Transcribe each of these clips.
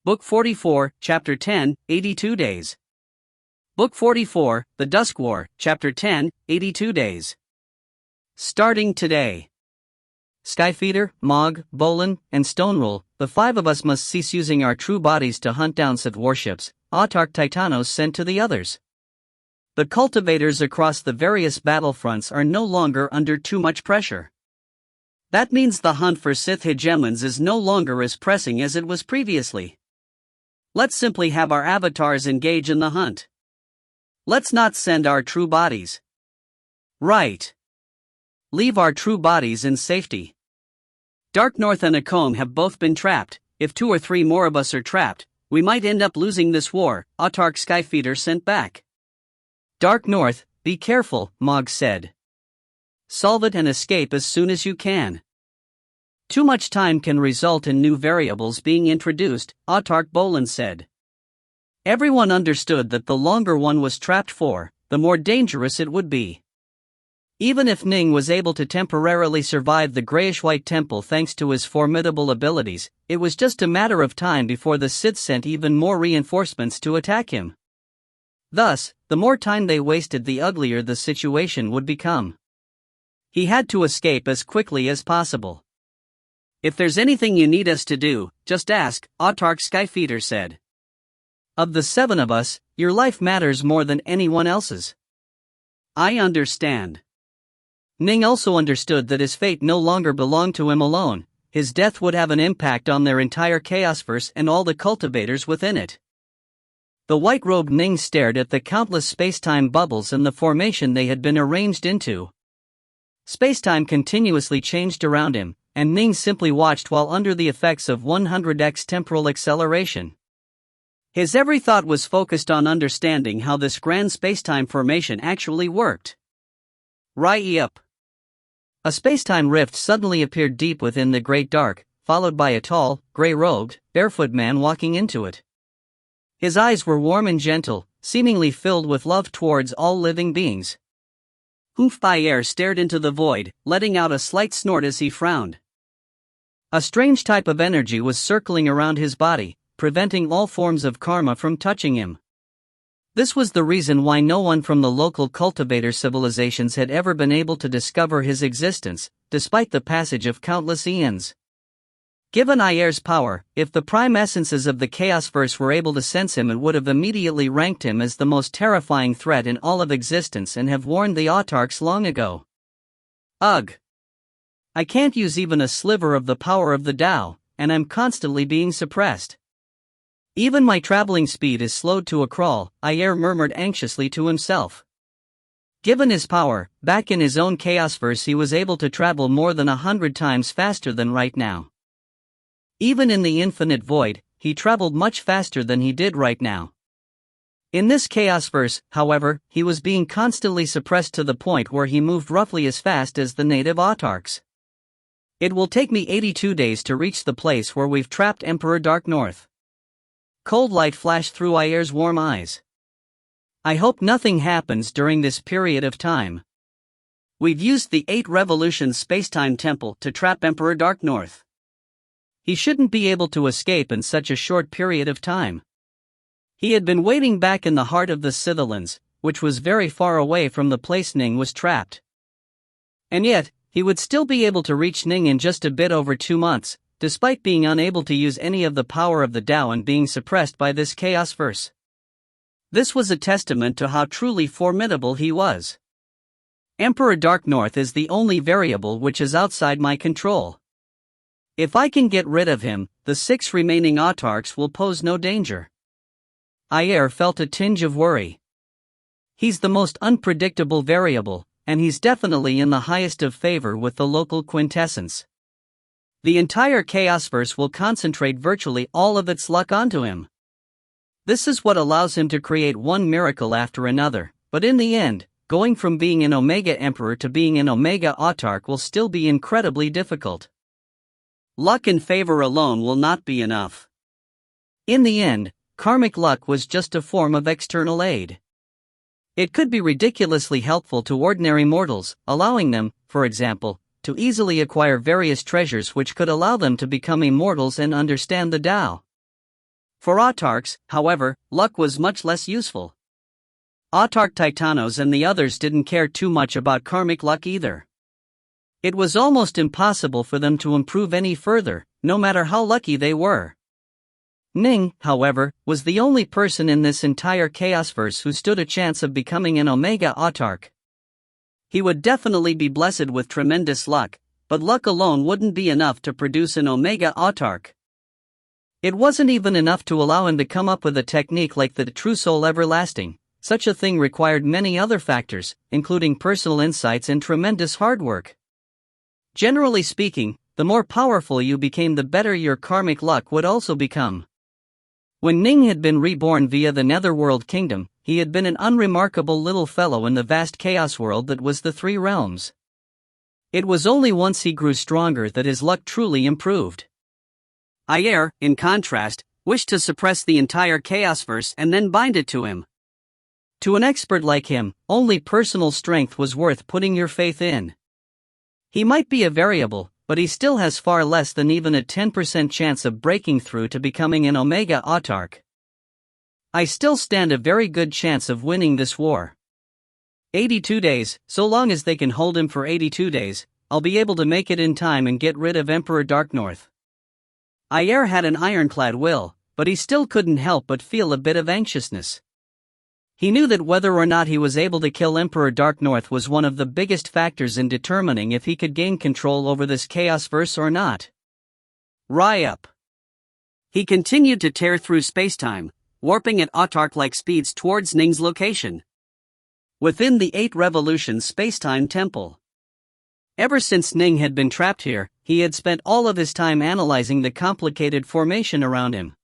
Book 44, Chapter 10, 82 Days. Book 44, The Dusk War, Chapter 10, 82 Days. Starting today. Skyfeeder, Mog, Bolin, and Stonerule, the five of us must cease using our true bodies to hunt down Sith warships, autarch Titanos sent to the others. The cultivators across the various battlefronts are no longer under too much pressure. That means the hunt for Sith hegemons is no longer as pressing as it was previously. Let's simply have our avatars engage in the hunt. Let's not send our true bodies. Right. Leave our true bodies in safety. Dark North and Acomb have both been trapped. If 2 or 3 more of us are trapped, we might end up losing this war, autarch Skyfeeder sent back. Dark North, be careful, Mog said. Solve it and escape as soon as you can. Too much time can result in new variables being introduced, autarch Bolin said. Everyone understood that the longer one was trapped for, the more dangerous it would be. Even if Ning was able to temporarily survive the grayish-white temple thanks to his formidable abilities, it was just a matter of time before the Sith sent even more reinforcements to attack him. Thus, the more time they wasted, the uglier the situation would become. He had to escape as quickly as possible. If there's anything you need us to do, just ask, autarch Skyfeeder said. Of the 7 of us, your life matters more than anyone else's. I understand. Ning also understood that his fate no longer belonged to him alone. His death would have an impact on their entire Chaosverse and all the cultivators within it. The white-robed Ning stared at the countless spacetime bubbles and the formation they had been arranged into. Spacetime continuously changed around him, and Ning simply watched while under the effects of 100x temporal acceleration. His every thought was focused on understanding how this grand spacetime formation actually worked. Re-up. A spacetime rift suddenly appeared deep within the Great Dark, followed by a tall, gray-robed, barefoot man walking into it. His eyes were warm and gentle, seemingly filled with love towards all living beings. Air stared into the void, letting out a slight snort as he frowned. A strange type of energy was circling around his body, preventing all forms of karma from touching him. This was the reason why no one from the local cultivator civilizations had ever been able to discover his existence, despite the passage of countless eons. Given Aier's power, if the prime essences of the Chaosverse were able to sense him, it would have immediately ranked him as the most terrifying threat in all of existence and have warned the autarchs long ago. Ugh! I can't use even a sliver of the power of the Tao, and I'm constantly being suppressed. Even my traveling speed is slowed to a crawl, Aier murmured anxiously to himself. Given his power, back in his own Chaosverse he was able to travel more than 100 times faster than right now. Even in the infinite void, he traveled much faster than he did right now. In this Chaosverse, however, he was being constantly suppressed to the point where he moved roughly as fast as the native autarchs. It will take me 82 days to reach the place where we've trapped Emperor Dark North. Cold light flashed through Aier's warm eyes. I hope nothing happens during this period of time. We've used the 8 Revolutions Spacetime Temple to trap Emperor Dark North. He shouldn't be able to escape in such a short period of time. He had been waiting back in the heart of the Scythelans, which was very far away from the place Ning was trapped. And yet, he would still be able to reach Ning in just a bit over 2 months, despite being unable to use any of the power of the Tao and being suppressed by this Chaosverse. This was a testament to how truly formidable he was. Emperor Dark North is the only variable which is outside my control. If I can get rid of him, the 6 remaining autarchs will pose no danger. Aier felt a tinge of worry. He's the most unpredictable variable, and he's definitely in the highest of favor with the local quintessence. The entire Chaosverse will concentrate virtually all of its luck onto him. This is what allows him to create one miracle after another, but in the end, going from being an Omega Emperor to being an Omega Autarch will still be incredibly difficult. Luck and favor alone will not be enough. In the end, karmic luck was just a form of external aid. It could be ridiculously helpful to ordinary mortals, allowing them, for example, to easily acquire various treasures which could allow them to become immortals and understand the Tao. For autarchs, however, luck was much less useful. Autarch Titanos and the others didn't care too much about karmic luck either. It was almost impossible for them to improve any further, no matter how lucky they were. Ning, however, was the only person in this entire Chaosverse who stood a chance of becoming an Omega Autarch. He would definitely be blessed with tremendous luck, but luck alone wouldn't be enough to produce an Omega Autarch. It wasn't even enough to allow him to come up with a technique like the True Soul Everlasting. Such a thing required many other factors, including personal insights and tremendous hard work. Generally speaking, the more powerful you became, the better your karmic luck would also become. When Ning had been reborn via the Netherworld Kingdom, he had been an unremarkable little fellow in the vast chaos world that was the Three Realms. It was only once he grew stronger that his luck truly improved. Ayer, in contrast, wished to suppress the entire Chaosverse and then bind it to him. To an expert like him, only personal strength was worth putting your faith in. He might be a variable, but he still has far less than even a 10% chance of breaking through to becoming an Omega Autarch. I still stand a very good chance of winning this war. 82 days, so long as they can hold him for 82 days, I'll be able to make it in time and get rid of Emperor Darknorth. Ayer had an ironclad will, but he still couldn't help but feel a bit of anxiousness. He knew that whether or not he was able to kill Emperor Darknorth was one of the biggest factors in determining if he could gain control over this Chaosverse or not. Rise up. He continued to tear through spacetime, warping at autarch-like speeds towards Ning's location. Within the 8 Revolutions Spacetime Temple. Ever since Ning had been trapped here, he had spent all of his time analyzing the complicated formation around him.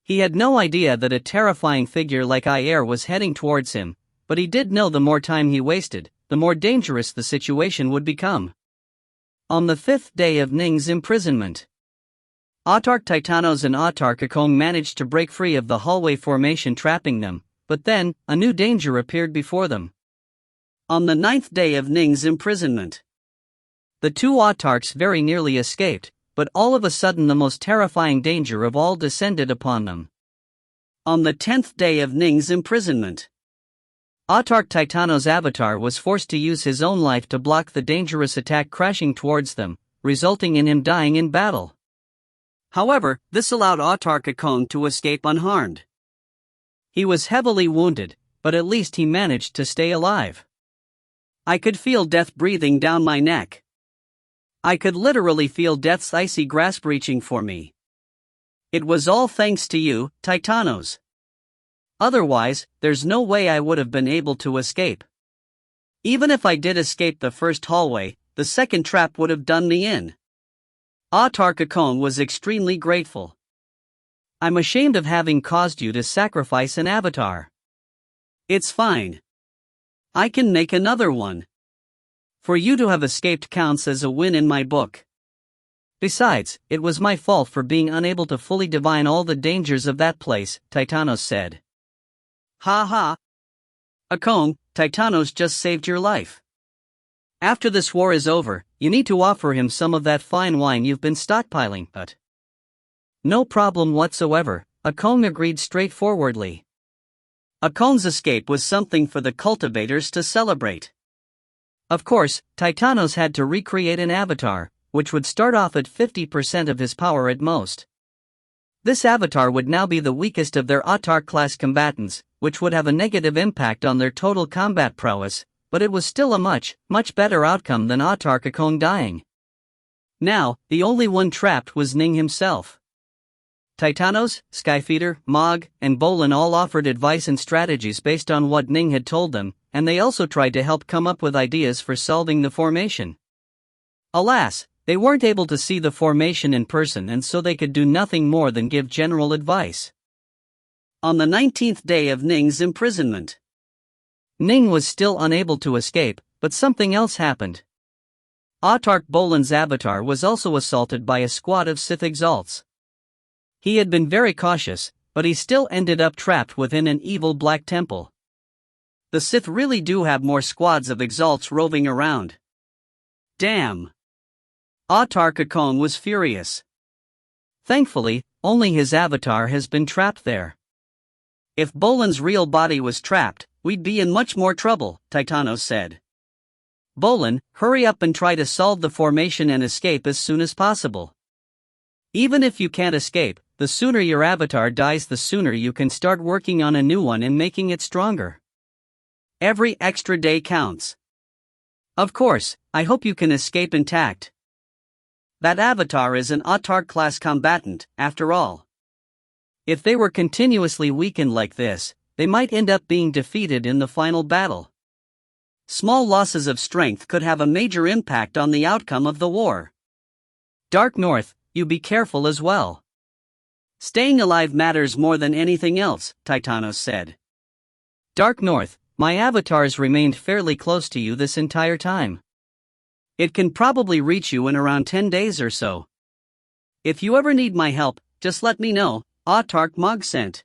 He had no idea that a terrifying figure like Ayer was heading towards him, but he did know the more time he wasted, the more dangerous the situation would become. On the 5th day of Ning's imprisonment, Autarch Titanos and Autarch Akong managed to break free of the hallway formation trapping them, but then, a new danger appeared before them. On the 9th day of Ning's imprisonment, the two Autarchs very nearly escaped, but all of a sudden the most terrifying danger of all descended upon them. On the 10th day of Ning's imprisonment, Autarch Titanos' avatar was forced to use his own life to block the dangerous attack crashing towards them, resulting in him dying in battle. However, this allowed Autarch Akong to escape unharmed. He was heavily wounded, but at least he managed to stay alive. I could feel death breathing down my neck. I could literally feel death's icy grasp reaching for me. It was all thanks to you, Titanos. Otherwise, there's no way I would have been able to escape. Even if I did escape the first hallway, the second trap would have done me in. Autarch Akong was extremely grateful. I'm ashamed of having caused you to sacrifice an avatar. It's fine. I can make another one. For you to have escaped counts as a win in my book. Besides, it was my fault for being unable to fully divine all the dangers of that place, Titanos said. Ha ha. Akong, Titanos just saved your life. After this war is over, you need to offer him some of that fine wine you've been stockpiling, but... No problem whatsoever, Akong agreed straightforwardly. Akong's escape was something for the cultivators to celebrate. Of course, Titanos had to recreate an avatar, which would start off at 50% of his power at most. This avatar would now be the weakest of their Autarch-class combatants, which would have a negative impact on their total combat prowess, but it was still a much better outcome than Autarch Akong dying. Now, the only one trapped was Ning himself. Titanos, Skyfeeder, Mog, and Bolin all offered advice and strategies based on what Ning had told them, and they also tried to help come up with ideas for solving the formation. Alas, they weren't able to see the formation in person, and so they could do nothing more than give general advice. On the 19th day of Ning's imprisonment, Ning was still unable to escape, but something else happened. Autarch Bolin's avatar was also assaulted by a squad of Sith Exalts. He had been very cautious, but he still ended up trapped within an evil black temple. The Sith really do have more squads of Exalts roving around. Damn! Autarch Akong was furious. Thankfully, only his avatar has been trapped there. If Bolan's real body was trapped, we'd be in much more trouble, Titanos said. Bolan, hurry up and try to solve the formation and escape as soon as possible. Even if you can't escape, the sooner your avatar dies, the sooner you can start working on a new one and making it stronger. Every extra day counts. Of course, I hope you can escape intact. That avatar is an Autarch-class combatant, after all. If they were continuously weakened like this, they might end up being defeated in the final battle. Small losses of strength could have a major impact on the outcome of the war. Dark North, you be careful as well. Staying alive matters more than anything else, Titanos said. Dark North, my avatar's remained fairly close to you this entire time. It can probably reach you in around 10 days or so. If you ever need my help, just let me know, Autarch Mog sent.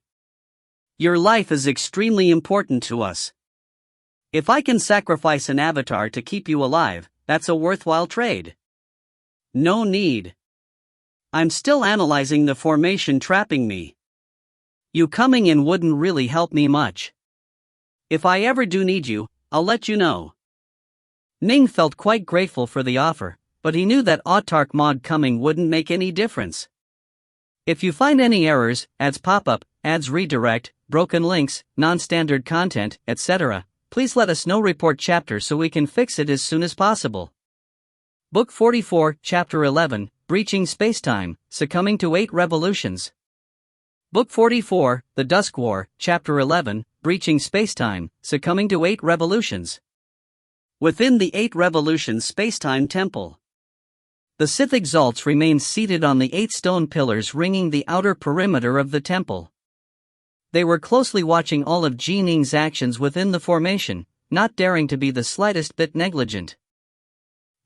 Your life is extremely important to us. If I can sacrifice an avatar to keep you alive, that's a worthwhile trade. No need. I'm still analyzing the formation trapping me. You coming in wouldn't really help me much. If I ever do need you, I'll let you know. Ning felt quite grateful for the offer, but he knew that Autarch Mod coming wouldn't make any difference. If you find any errors, ads pop up, ads redirect, broken links, non-standard content, etc., please let us know. Report chapter so we can fix it as soon as possible. Book 44, Chapter 11, Breaching Spacetime, Succumbing to 8 Revolutions. Book 44, The Dusk War, Chapter 11, Breaching Spacetime, Succumbing to 8 Revolutions. Within the 8 Revolutions Spacetime Temple, the Sith Exalts remained seated on the 8 stone pillars ringing the outer perimeter of the temple. They were closely watching all of Ning's actions within the formation, not daring to be the slightest bit negligent.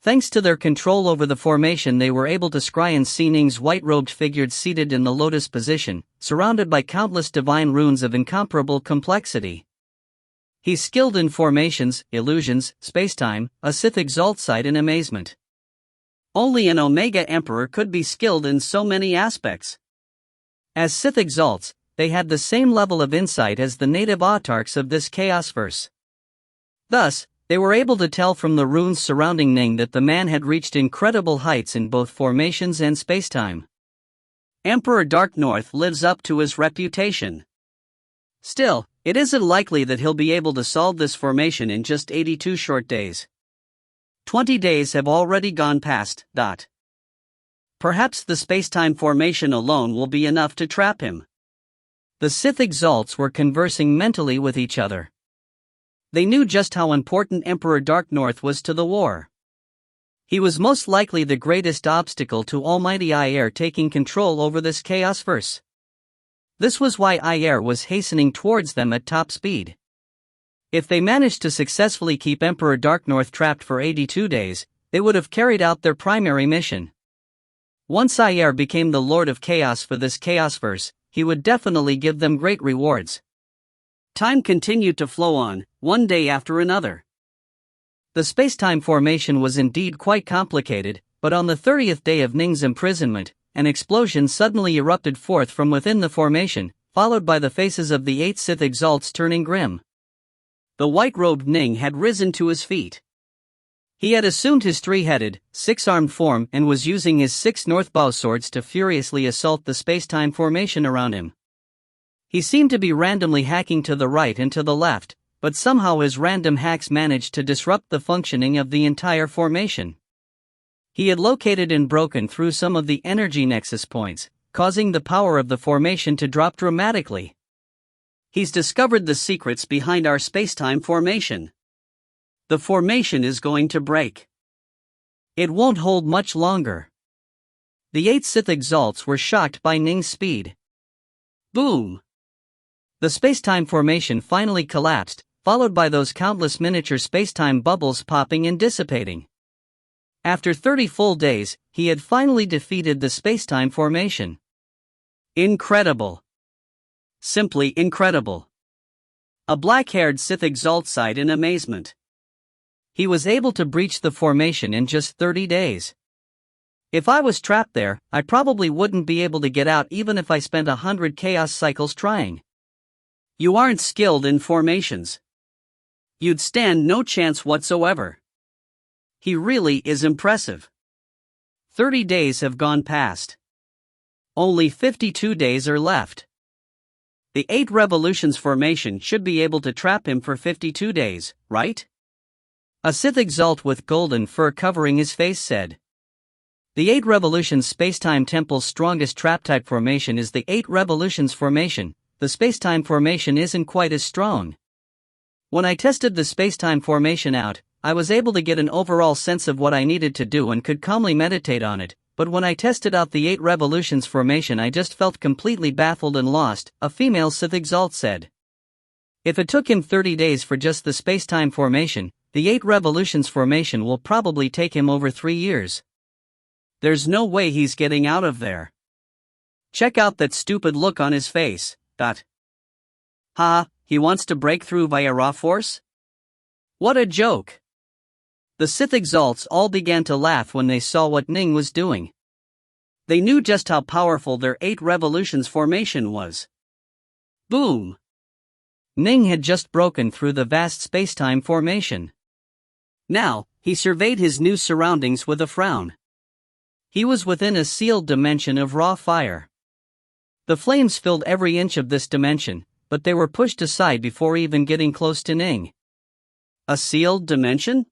Thanks to their control over the formation, they were able to scry and see Ning's white-robed figure seated in the lotus position, surrounded by countless divine runes of incomparable complexity. He's skilled in formations, illusions, spacetime, a Sith Exalt sighed in amazement. Only an Omega Emperor could be skilled in so many aspects. As Sith Exalts, they had the same level of insight as the native Autarchs of this Chaosverse. Thus, they were able to tell from the runes surrounding Ning that the man had reached incredible heights in both formations and spacetime. Emperor Dark North lives up to his reputation. Still, it isn't likely that he'll be able to solve this formation in just 82 short days. 20 days have already gone past. Perhaps the spacetime formation alone will be enough to trap him. The Sith Exalts were conversing mentally with each other. They knew just how important Emperor Dark North was to the war. He was most likely the greatest obstacle to Almighty Ayer taking control over this Chaosverse. This was why Ayer was hastening towards them at top speed. If they managed to successfully keep Emperor Dark North trapped for 82 days, they would have carried out their primary mission. Once Ayer became the Lord of Chaos for this Chaosverse, he would definitely give them great rewards. Time continued to flow on, one day after another. The spacetime formation was indeed quite complicated, but on the 30th day of Ning's imprisonment, an explosion suddenly erupted forth from within the formation, followed by the faces of the 8 Sith Exalts turning grim. The white-robed Ning had risen to his feet. He had assumed his 3-headed, 6-armed form and was using his 6 Northbow swords to furiously assault the spacetime formation around him. He seemed to be randomly hacking to the right and to the left, but somehow his random hacks managed to disrupt the functioning of the entire formation. He had located and broken through some of the energy nexus points, causing the power of the formation to drop dramatically. He's discovered the secrets behind our spacetime formation. The formation is going to break. It won't hold much longer. The 8 Sith Exalts were shocked by Ning's speed. Boom! The spacetime formation finally collapsed, followed by those countless miniature spacetime bubbles popping and dissipating. After 30 full days, he had finally defeated the spacetime formation. Incredible. Simply incredible. A black-haired Sith Exalt sighed in amazement. He was able to breach the formation in just 30 days. If I was trapped there, I probably wouldn't be able to get out even if I spent 100 chaos cycles trying. You aren't skilled in formations. You'd stand no chance whatsoever. He really is impressive. 30 days have gone past. Only 52 days are left. The 8 Revolutions formation should be able to trap him for 52 days, right? A Sith exalt with golden fur covering his face said. The 8 Revolutions Spacetime Temple's strongest trap-type formation is the 8 Revolutions formation. The Spacetime formation isn't quite as strong. When I tested the Spacetime formation out, I was able to get an overall sense of what I needed to do and could calmly meditate on it, but when I tested out the 8 Revolutions formation I just felt completely baffled and lost, a female Sith exalt said. If it took him 30 days for just the Spacetime formation, the 8 Revolutions formation will probably take him over 3 years. There's no way he's getting out of there. Check out that stupid look on his face. Ha, he wants to break through via raw force? What a joke! The Sith exalts all began to laugh when they saw what Ning was doing. They knew just how powerful their 8 Revolutions formation was. Boom! Ning had just broken through the vast spacetime formation. Now, he surveyed his new surroundings with a frown. He was within a sealed dimension of raw fire. The flames filled every inch of this dimension, but they were pushed aside before even getting close to Ning. A sealed dimension?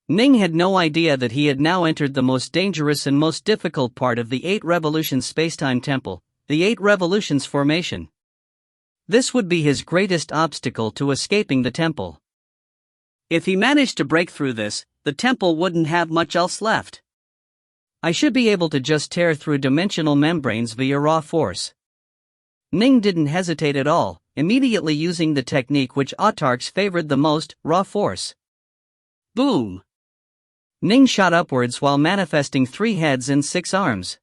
Ning had no idea that he had now entered the most dangerous and most difficult part of the 8 Revolutions Spacetime Temple, the 8 Revolutions formation. This would be his greatest obstacle to escaping the temple. If he managed to break through this, the temple wouldn't have much else left. I should be able to just tear through dimensional membranes via raw force. Ning didn't hesitate at all, immediately using the technique which autarchs favored the most, raw force. Boom! Ning shot upwards while manifesting 3 heads and 6 arms.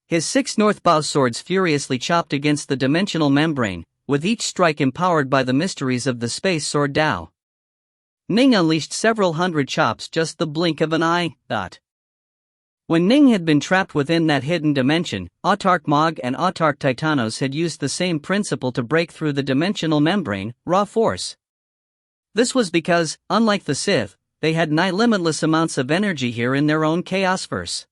His 6 northbow swords furiously chopped against the dimensional membrane, with each strike empowered by the mysteries of the space sword Dao. Ning unleashed several hundred chops just the blink of an eye. When Ning had been trapped within that hidden dimension, Autarch Mog and Autarch Titanos had used the same principle to break through the dimensional membrane, raw force. This was because, unlike the Sith, they had nigh limitless amounts of energy here in their own Chaosverse.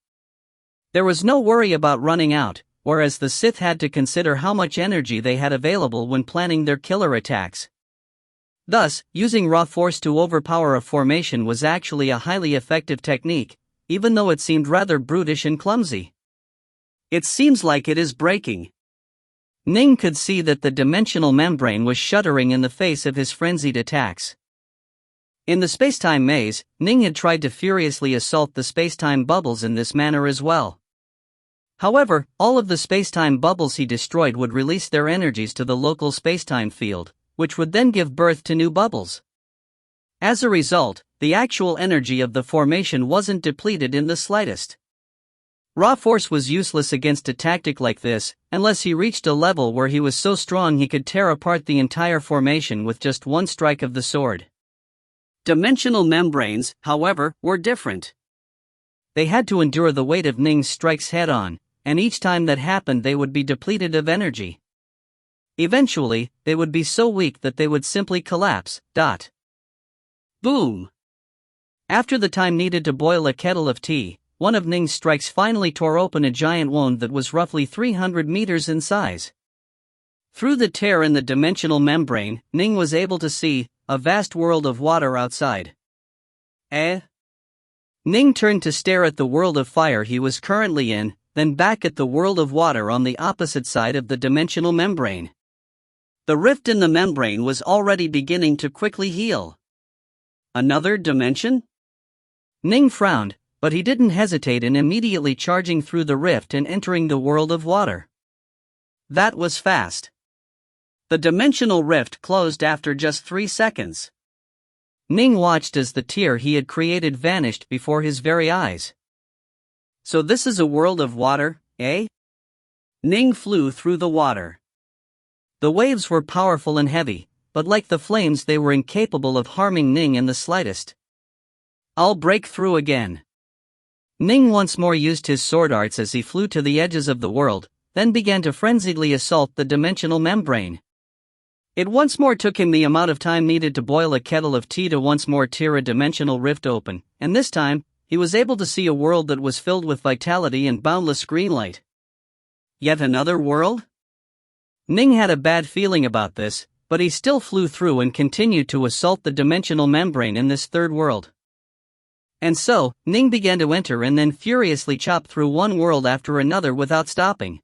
There was no worry about running out, whereas the Sith had to consider how much energy they had available when planning their killer attacks. Thus, using raw force to overpower a formation was actually a highly effective technique, even though it seemed rather brutish and clumsy. It seems like it is breaking. Ning could see that the dimensional membrane was shuddering in the face of his frenzied attacks. In the spacetime maze, Ning had tried to furiously assault the spacetime bubbles in this manner as well. However, all of the spacetime bubbles he destroyed would release their energies to the local spacetime field, which would then give birth to new bubbles. As a result, the actual energy of the formation wasn't depleted in the slightest. Raw force was useless against a tactic like this, unless he reached a level where he was so strong he could tear apart the entire formation with just one strike of the sword. Dimensional membranes, however, were different. They had to endure the weight of Ning's strikes head-on, and each time that happened they would be depleted of energy. Eventually, they would be so weak that they would simply collapse. Boom! After the time needed to boil a kettle of tea, one of Ning's strikes finally tore open a giant wound that was roughly 300 meters in size. Through the tear in the dimensional membrane, Ning was able to see a vast world of water outside. Ning turned to stare at the world of fire he was currently in, then back at the world of water on the opposite side of the dimensional membrane. The rift in the membrane was already beginning to quickly heal. Another dimension? Ning frowned, but he didn't hesitate in immediately charging through the rift and entering the world of water. That was fast. The dimensional rift closed after just 3 seconds. Ning watched as the tear he had created vanished before his very eyes. So this is a world of water, eh? Ning flew through the water. The waves were powerful and heavy, but like the flames they were incapable of harming Ning in the slightest. I'll break through again. Ning once more used his sword arts as he flew to the edges of the world, then began to frenziedly assault the dimensional membrane. It once more took him the amount of time needed to boil a kettle of tea to once more tear a dimensional rift open, and this time, he was able to see a world that was filled with vitality and boundless greenlight. Yet another world? Ning had a bad feeling about this, but he still flew through and continued to assault the dimensional membrane in this third world. And so, Ning began to enter and then furiously chop through one world after another without stopping.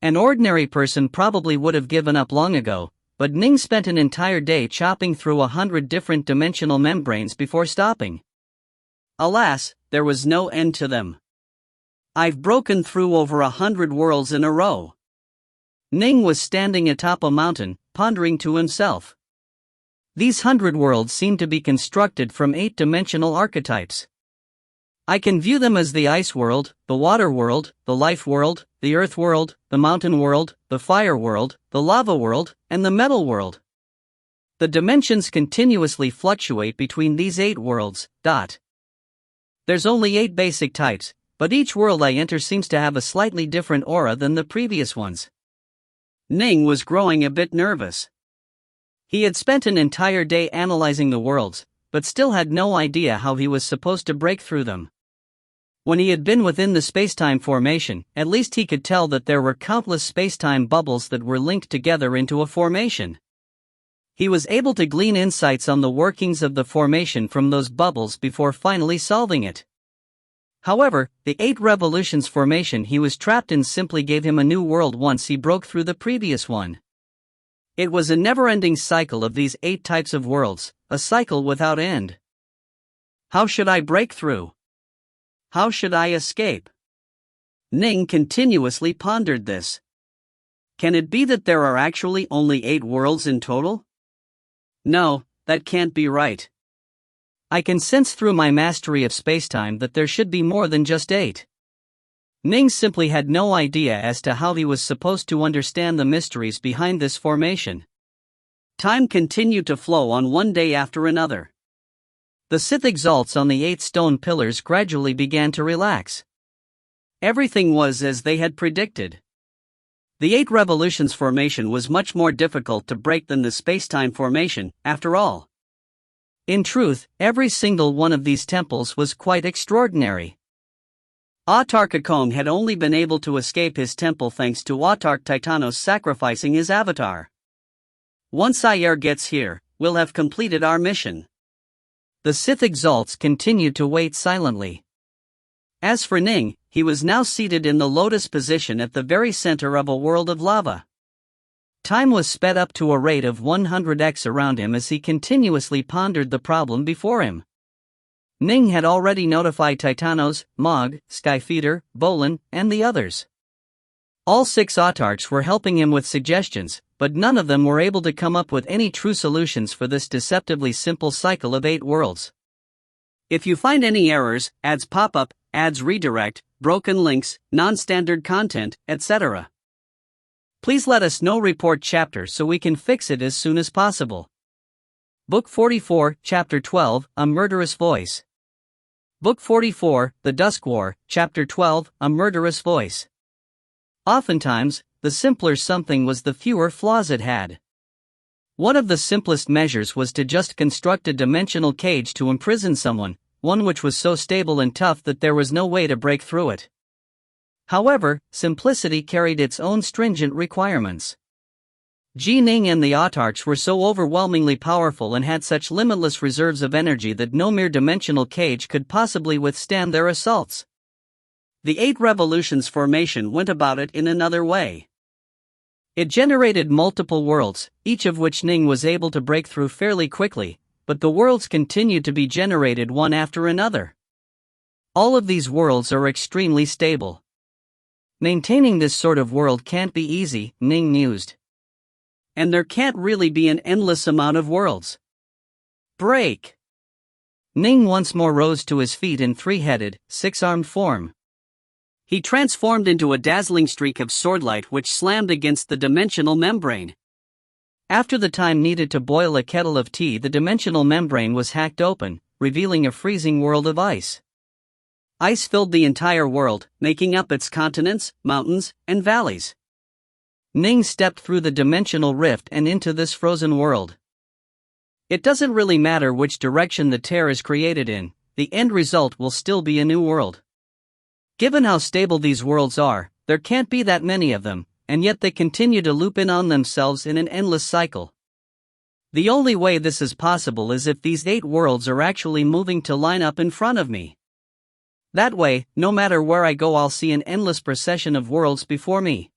An ordinary person probably would have given up long ago, but Ning spent an entire day chopping through 100 different dimensional membranes before stopping. Alas, there was no end to them. I've broken through over 100 worlds in a row. Ning was standing atop a mountain, pondering to himself. These 100 worlds seem to be constructed from 8-dimensional archetypes. I can view them as the ice world, the water world, the life world, the earth world, the mountain world, the fire world, the lava world, and the metal world. The dimensions continuously fluctuate between these 8 worlds. There's only 8 basic types, but each world I enter seems to have a slightly different aura than the previous ones. Ning was growing a bit nervous. He had spent an entire day analyzing the worlds, but still had no idea how he was supposed to break through them. When he had been within the spacetime formation, at least he could tell that there were countless spacetime bubbles that were linked together into a formation. He was able to glean insights on the workings of the formation from those bubbles before finally solving it. However, the 8 revolutions formation he was trapped in simply gave him a new world once he broke through the previous one. It was a never-ending cycle of these 8 types of worlds, a cycle without end. How should I break through? How should I escape? Ning continuously pondered this. Can it be that there are actually only 8 worlds in total? No, that can't be right. I can sense through my mastery of spacetime that there should be more than just 8. Ning simply had no idea as to how he was supposed to understand the mysteries behind this formation. Time continued to flow on one day after another. The Sith exalts on the 8 stone pillars gradually began to relax. Everything was as they had predicted. The 8 revolutions formation was much more difficult to break than the spacetime formation, after all. In truth, every single one of these temples was quite extraordinary. Autarch had only been able to escape his temple thanks to Autarch Titanos sacrificing his avatar. Once Ayer gets here, we'll have completed our mission. The Sith exalts continued to wait silently. As for Ning, he was now seated in the lotus position at the very center of a world of lava. Time was sped up to a rate of 100x around him as he continuously pondered the problem before him. Ning had already notified Titanos, Mog, Skyfeeder, Bolin, and the others. All 6 autarchs were helping him with suggestions, but none of them were able to come up with any true solutions for this deceptively simple cycle of 8 worlds. If you find any errors, ads pop up, ads redirect, broken links, non-standard content, etc., please let us know. Report chapter so we can fix it as soon as possible. Book 44, Chapter 12, A Murderous Voice. Book 44, The Dusk War, Chapter 12, A Murderous Voice. Oftentimes, the simpler something was, the fewer flaws it had. One of the simplest measures was to just construct a dimensional cage to imprison someone, one which was so stable and tough that there was no way to break through it. However, simplicity carried its own stringent requirements. Ning and the autarchs were so overwhelmingly powerful and had such limitless reserves of energy that no mere dimensional cage could possibly withstand their assaults. The 8 revolutions formation went about it in another way. It generated multiple worlds, each of which Ning was able to break through fairly quickly, but the worlds continued to be generated one after another. All of these worlds are extremely stable. Maintaining this sort of world can't be easy, Ning mused. And there can't really be an endless amount of worlds. Break! Ning once more rose to his feet in 3-headed, 6-armed form. He transformed into a dazzling streak of swordlight which slammed against the dimensional membrane. After the time needed to boil a kettle of tea, the dimensional membrane was hacked open, revealing a freezing world of ice. Ice filled the entire world, making up its continents, mountains, and valleys. Ning stepped through the dimensional rift and into this frozen world. It doesn't really matter which direction the tear is created in, the end result will still be a new world. Given how stable these worlds are, there can't be that many of them, and yet they continue to loop in on themselves in an endless cycle. The only way this is possible is if these 8 worlds are actually moving to line up in front of me. That way, no matter where I go, I'll see an endless procession of worlds before me.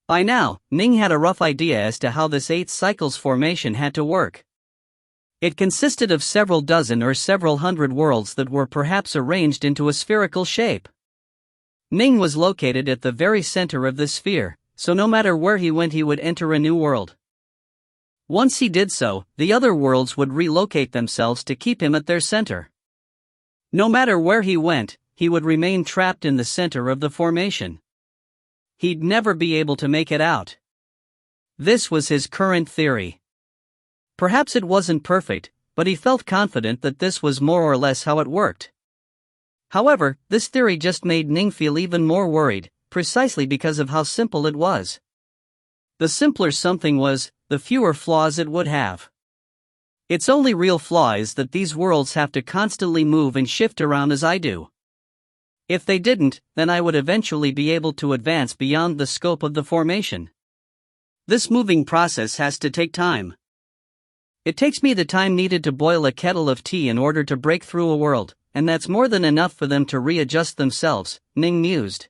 By now, Ning had a rough idea as to how this 8 cycles formation had to work. It consisted of several dozen or several hundred worlds that were perhaps arranged into a spherical shape. Ning was located at the very center of this sphere, so no matter where he went he would enter a new world. Once he did so, the other worlds would relocate themselves to keep him at their center. No matter where he went, he would remain trapped in the center of the formation. He'd never be able to make it out. This was his current theory. Perhaps it wasn't perfect, but he felt confident that this was more or less how it worked. However, this theory just made Ning feel even more worried, precisely because of how simple it was. The simpler something was, the fewer flaws it would have. Its only real flaw is that these worlds have to constantly move and shift around as I do. If they didn't, then I would eventually be able to advance beyond the scope of the formation. This moving process has to take time. It takes me the time needed to boil a kettle of tea in order to break through a world, and that's more than enough for them to readjust themselves, Ning mused.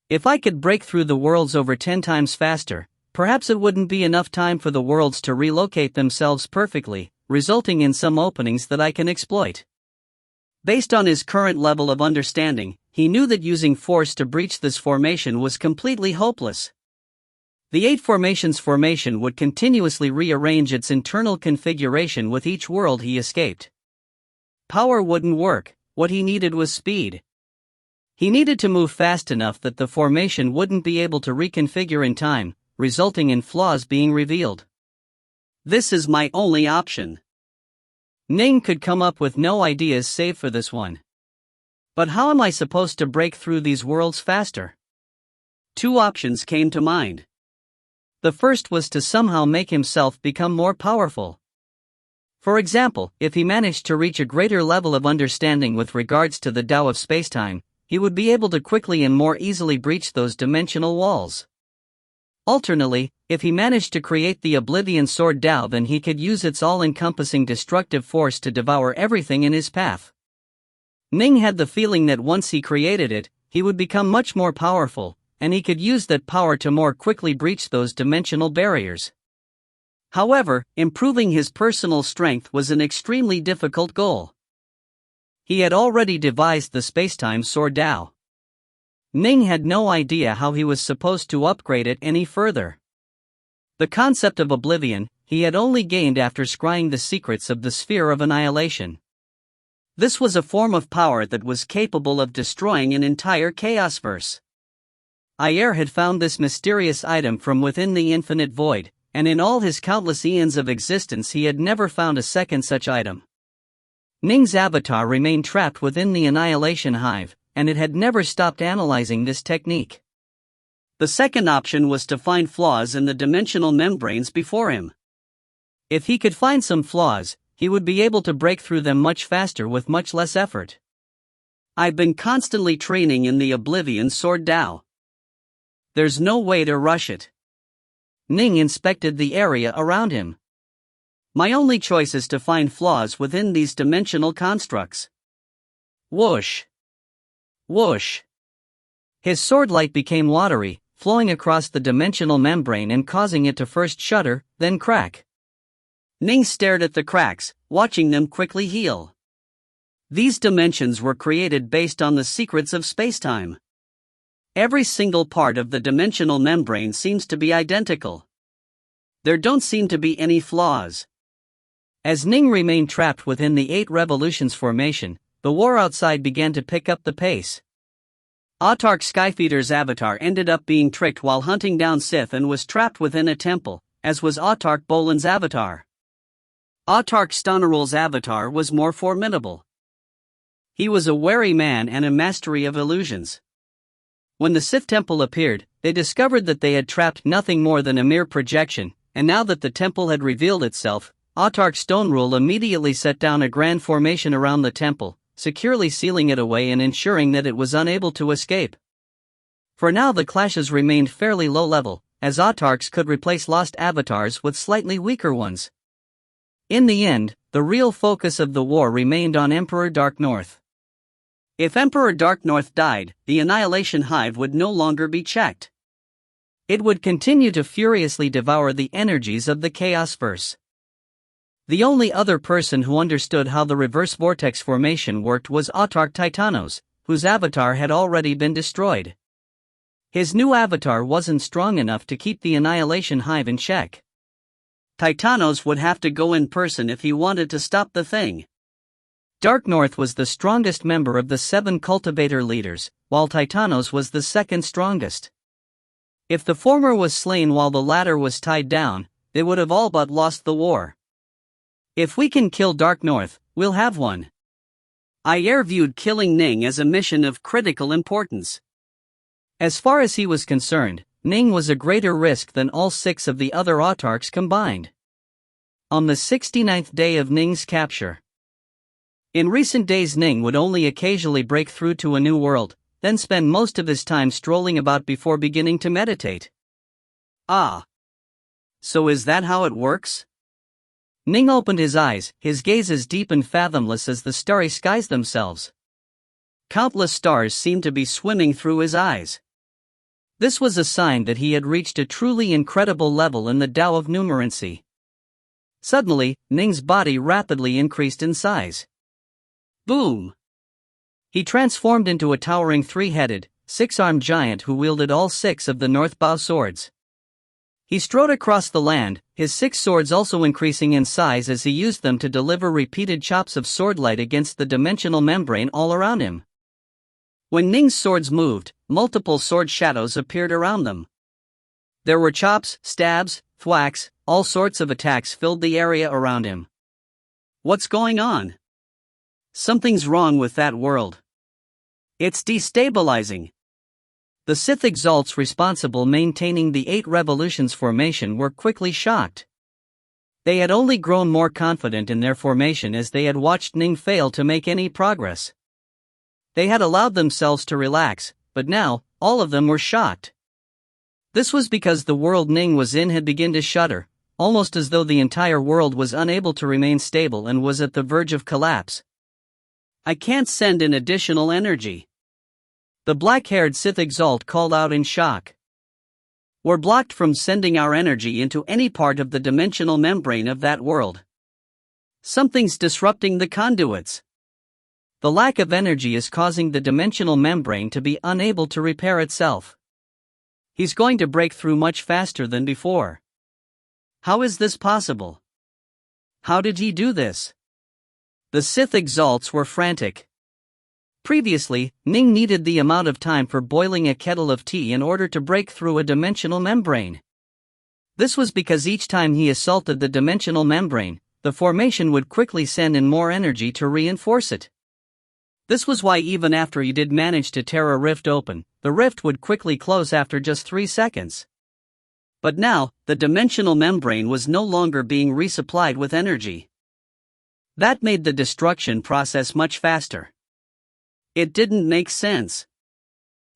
If I could break through the worlds over 10 times faster, perhaps it wouldn't be enough time for the worlds to relocate themselves perfectly, resulting in some openings that I can exploit. Based on his current level of understanding, he knew that using force to breach this formation was completely hopeless. The 8 formations formation would continuously rearrange its internal configuration with each world he escaped. Power wouldn't work, what he needed was speed. He needed to move fast enough that the formation wouldn't be able to reconfigure in time, resulting in flaws being revealed. This is my only option. Ning could come up with no ideas save for this one. But how am I supposed to break through these worlds faster? 2 options came to mind. The first was to somehow make himself become more powerful. For example, if he managed to reach a greater level of understanding with regards to the Tao of spacetime, he would be able to quickly and more easily breach those dimensional walls. Alternately, if he managed to create the Oblivion Sword Tao, then he could use its all-encompassing destructive force to devour everything in his path. Ning had the feeling that once he created it, he would become much more powerful, and he could use that power to more quickly breach those dimensional barriers. However, improving his personal strength was an extremely difficult goal. He had already devised the spacetime Sword Tao. Ning had no idea how he was supposed to upgrade it any further. The concept of oblivion, he had only gained after scrying the secrets of the sphere of annihilation. This was a form of power that was capable of destroying an entire chaosverse. Ayer had found this mysterious item from within the infinite void, and in all his countless eons of existence he had never found a second such item. Ning's avatar remained trapped within the annihilation hive, and it had never stopped analyzing this technique. The second option was to find flaws in the dimensional membranes before him. If he could find some flaws, he would be able to break through them much faster with much less effort. I've been constantly training in the Oblivion Sword Tao. There's no way to rush it. Ning inspected the area around him. My only choice is to find flaws within these dimensional constructs. Whoosh! Whoosh! His sword light became watery, flowing across the dimensional membrane and causing it to first shudder, then crack. Ning stared at the cracks, watching them quickly heal. These dimensions were created based on the secrets of spacetime. Every single part of the dimensional membrane seems to be identical. There don't seem to be any flaws. As Ning remained trapped within the 8 revolutions formation, the war outside began to pick up the pace. Autarch Skyfeeder's avatar ended up being tricked while hunting down Sith and was trapped within a temple, as was Autarch Bolan's avatar. Autarch Stonarul's avatar was more formidable. He was a wary man and a mastery of illusions. When the Sith temple appeared, they discovered that they had trapped nothing more than a mere projection, and now that the temple had revealed itself, Autarch Stone Rule immediately set down a grand formation around the temple, securely sealing it away and ensuring that it was unable to escape. For now the clashes remained fairly low level, as Autarchs could replace lost avatars with slightly weaker ones. In the end, the real focus of the war remained on Emperor Dark North. If Emperor Dark North died, the Annihilation Hive would no longer be checked. It would continue to furiously devour the energies of the Chaosverse. The only other person who understood how the reverse vortex formation worked was Autarch Titanos, whose avatar had already been destroyed. His new avatar wasn't strong enough to keep the Annihilation Hive in check. Titanos would have to go in person if he wanted to stop the thing. Dark North was the strongest member of the 7 cultivator leaders, while Titanos was the second strongest. If the former was slain while the latter was tied down, they would have all but lost the war. If we can kill Dark North, we'll have one. Ayer viewed killing Ning as a mission of critical importance. As far as he was concerned, Ning was a greater risk than all 6 of the other Autarchs combined. On the 69th day of Ning's capture. In recent days Ning would only occasionally break through to a new world, then spend most of his time strolling about before beginning to meditate. Ah. So is that how it works? Ning opened his eyes, his gaze as deep and fathomless as the starry skies themselves. Countless stars seemed to be swimming through his eyes. This was a sign that he had reached a truly incredible level in the Tao of numerancy. Suddenly, Ning's body rapidly increased in size. Boom! He transformed into a towering 3-headed, 6-armed giant who wielded all 6 of the North Bow swords. He strode across the land, his 6 swords also increasing in size as he used them to deliver repeated chops of swordlight against the dimensional membrane all around him. When Ning's swords moved, multiple sword shadows appeared around them. There were chops, stabs, thwacks, all sorts of attacks filled the area around him. What's going on? Something's wrong with that world. It's destabilizing. The Sith exalts responsible maintaining the 8 revolutions formation were quickly shocked. They had only grown more confident in their formation as they had watched Ning fail to make any progress. They had allowed themselves to relax, but now, all of them were shocked. This was because the world Ning was in had begun to shudder, almost as though the entire world was unable to remain stable and was at the verge of collapse. I can't send in additional energy. The black-haired Sith Exalt called out in shock. We're blocked from sending our energy into any part of the dimensional membrane of that world. Something's disrupting the conduits. The lack of energy is causing the dimensional membrane to be unable to repair itself. He's going to break through much faster than before. How is this possible? How did he do this? The Sith Exalts were frantic. Previously, Ning needed the amount of time for boiling a kettle of tea in order to break through a dimensional membrane. This was because each time he assaulted the dimensional membrane, the formation would quickly send in more energy to reinforce it. This was why even after he did manage to tear a rift open, the rift would quickly close after just 3 seconds. But now, the dimensional membrane was no longer being resupplied with energy. That made the destruction process much faster. It didn't make sense.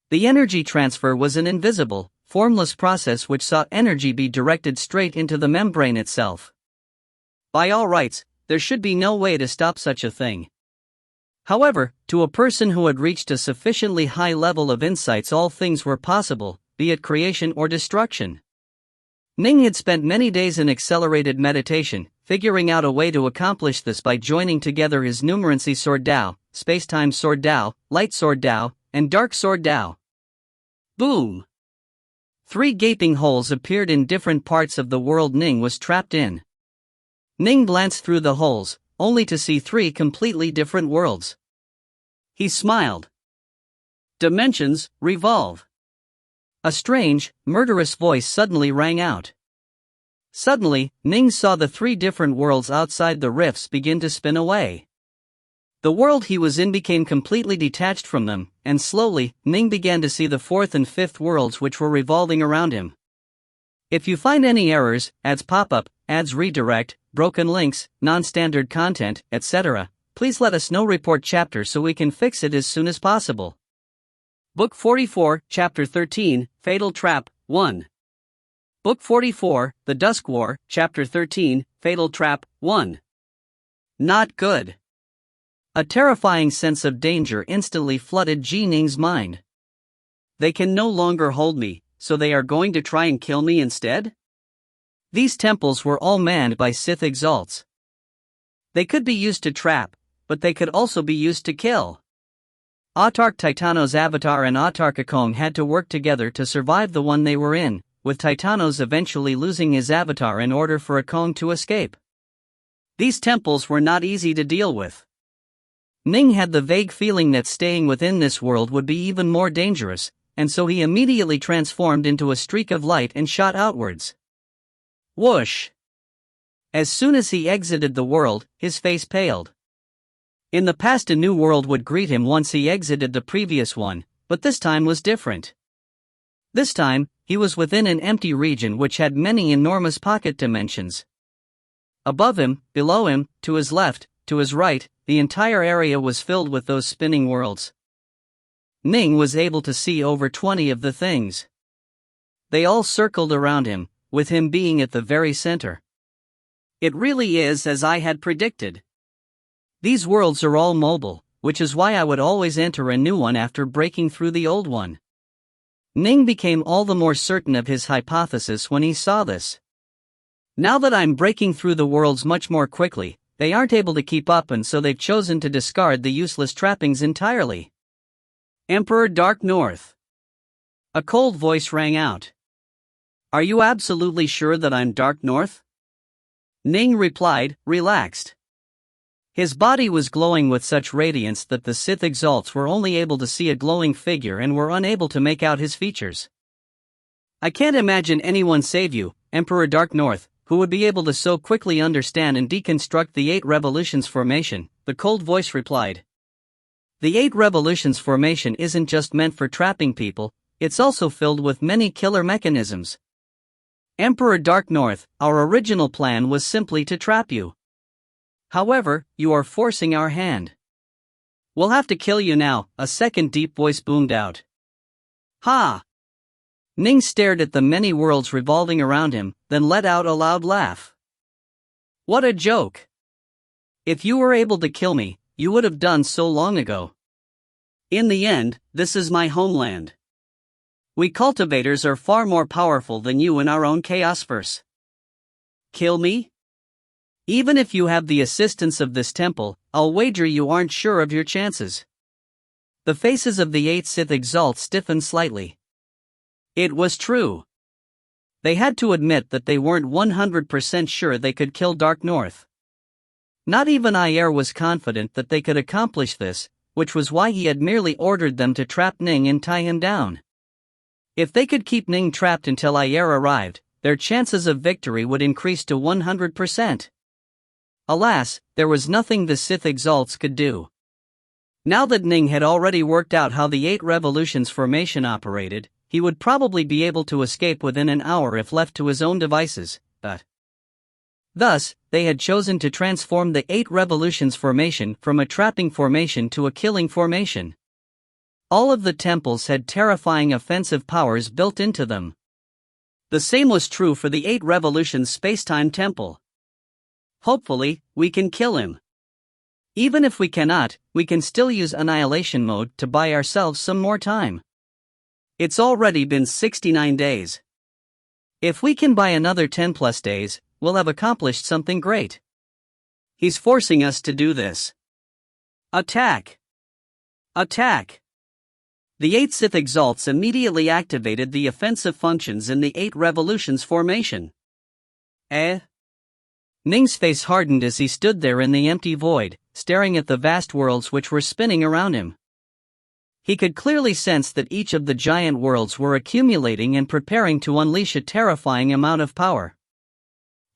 The energy transfer was an invisible, formless process which saw energy be directed straight into the membrane itself. By all rights, there should be no way to stop such a thing. However, to a person who had reached a sufficiently high level of insights, all things were possible, be it creation or destruction. Ning had spent many days in accelerated meditation, figuring out a way to accomplish this by joining together his numerancy sword Tao, space-time sword Tao, light sword Tao, and dark sword Tao. Boom! 3 gaping holes appeared in different parts of the world Ning was trapped in. Ning glanced through the holes, only to see 3 completely different worlds. He smiled. Dimensions revolve. A strange, murderous voice suddenly rang out. Suddenly, Ning saw the 3 different worlds outside the rifts begin to spin away. The world he was in became completely detached from them, and slowly, Ning began to see the fourth and fifth worlds which were revolving around him. If you find any errors, ads pop up, ads redirect, broken links, non-standard content, etc., please let us know. Report chapter so we can fix it as soon as possible. Book 44, Chapter 13, Fatal Trap, 1. Book 44, The Dusk War, Chapter 13, Fatal Trap, 1. Not good. A terrifying sense of danger instantly flooded Ji Ning's mind. They can no longer hold me, so they are going to try and kill me instead? These temples were all manned by Sith exalts. They could be used to trap, but they could also be used to kill. Autarch Titanos' avatar and Autarch Akong had to work together to survive the one they were in, with Titanos eventually losing his avatar in order for Akong to escape. These temples were not easy to deal with. Ning had the vague feeling that staying within this world would be even more dangerous, and so he immediately transformed into a streak of light and shot outwards. Whoosh! As soon as he exited the world, his face paled. In the past, a new world would greet him once he exited the previous one, but this time was different. This time, he was within an empty region which had many enormous pocket dimensions. Above him, below him, to his left, to his right, the entire area was filled with those spinning worlds. Ning was able to see over 20 of the things. They all circled around him, with him being at the very center. It really is as I had predicted. These worlds are all mobile, which is why I would always enter a new one after breaking through the old one. Ning became all the more certain of his hypothesis when he saw this. Now that I'm breaking through the worlds much more quickly, they aren't able to keep up, and so they've chosen to discard the useless trappings entirely. Emperor Dark North. A cold voice rang out. Are you absolutely sure that I'm Dark North? Ning replied, relaxed. His body was glowing with such radiance that the Sith exalts were only able to see a glowing figure and were unable to make out his features. I can't imagine anyone save you, Emperor Dark North, who would be able to so quickly understand and deconstruct the 8 Revolutions formation, the cold voice replied. The 8 Revolutions formation isn't just meant for trapping people, it's also filled with many killer mechanisms. Emperor Dark North, our original plan was simply to trap you. However, you are forcing our hand. We'll have to kill you now, a second deep voice boomed out. Ha! Ning stared at the many worlds revolving around him, then let out a loud laugh. What a joke! If you were able to kill me, you would have done so long ago. In the end, this is my homeland. We cultivators are far more powerful than you in our own chaosverse. Kill me? Even if you have the assistance of this temple, I'll wager you aren't sure of your chances. The faces of the 8 Sith exalts stiffened slightly. It was true. They had to admit that they weren't 100% sure they could kill Dark North. Not even Ayer was confident that they could accomplish this, which was why he had merely ordered them to trap Ning and tie him down. If they could keep Ning trapped until Ayer arrived, their chances of victory would increase to 100%. Alas, there was nothing the Sith exalts could do. Now that Ning had already worked out how the 8 Revolutions formation operated, he would probably be able to escape within an hour if left to his own devices, but thus, they had chosen to transform the 8 Revolutions formation from a trapping formation to a killing formation. All of the temples had terrifying offensive powers built into them. The same was true for the 8 Revolutions Spacetime Temple. Hopefully, we can kill him. Even if we cannot, we can still use annihilation mode to buy ourselves some more time. It's already been 69 days. If we can buy another 10 plus days, we'll have accomplished something great. He's forcing us to do this. Attack! Attack! The 8 Sith exalts immediately activated the offensive functions in the 8 Revolutions formation. Ning's face hardened as he stood there in the empty void, staring at the vast worlds which were spinning around him. He could clearly sense that each of the giant worlds were accumulating and preparing to unleash a terrifying amount of power.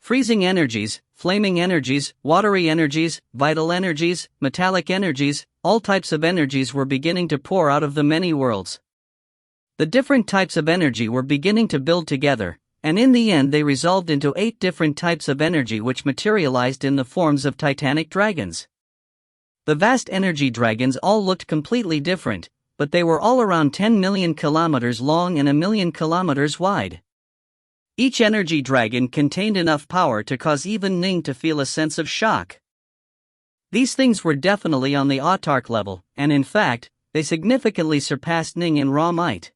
Freezing energies, flaming energies, watery energies, vital energies, metallic energies, all types of energies were beginning to pour out of the many worlds. The different types of energy were beginning to build together, and in the end they resolved into 8 different types of energy which materialized in the forms of titanic dragons. The vast energy dragons all looked completely different, but they were all around 10 million kilometers long and 1 million kilometers wide. Each energy dragon contained enough power to cause even Ning to feel a sense of shock. These things were definitely on the autarch level, and in fact, they significantly surpassed Ning in raw might.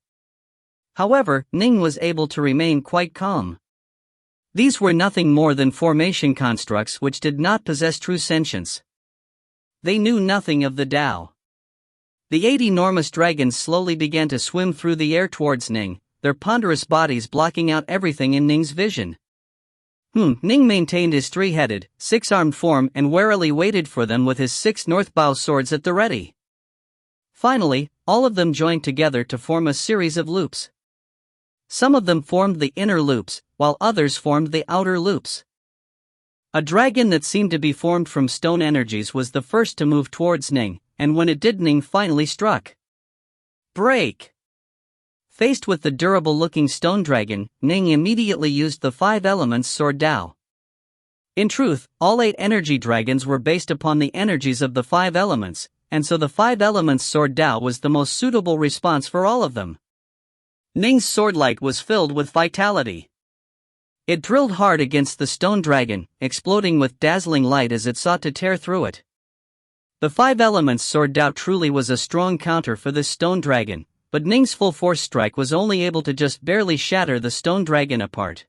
However, Ning was able to remain quite calm. These were nothing more than formation constructs which did not possess true sentience. They knew nothing of the Tao. The 8 enormous dragons slowly began to swim through the air towards Ning, their ponderous bodies blocking out everything in Ning's vision. Ning maintained his 3-headed, 6-armed form and warily waited for them with his 6 northbow swords at the ready. Finally, all of them joined together to form a series of loops. Some of them formed the inner loops, while others formed the outer loops. A dragon that seemed to be formed from stone energies was the first to move towards Ning, and when it did, Ning finally struck. Break! Faced with the durable-looking stone dragon, Ning immediately used the 5 elements sword Tao. In truth, all 8 energy dragons were based upon the energies of the 5 elements, and so the 5 elements sword Tao was the most suitable response for all of them. Ning's sword light was filled with vitality. It drilled hard against the stone dragon, exploding with dazzling light as it sought to tear through it. The 5 elements sword Tao truly was a strong counter for this stone dragon, but Ning's full force strike was only able to just barely shatter the stone dragon apart.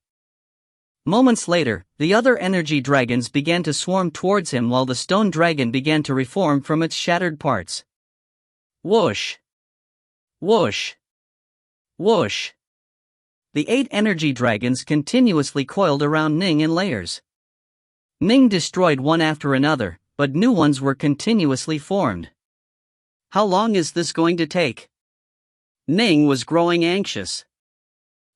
Moments later, the other energy dragons began to swarm towards him while the stone dragon began to reform from its shattered parts. Whoosh! Whoosh! Whoosh! The 8 energy dragons continuously coiled around Ning in layers. Ning destroyed one after another, but new ones were continuously formed. How long is this going to take? Ning was growing anxious.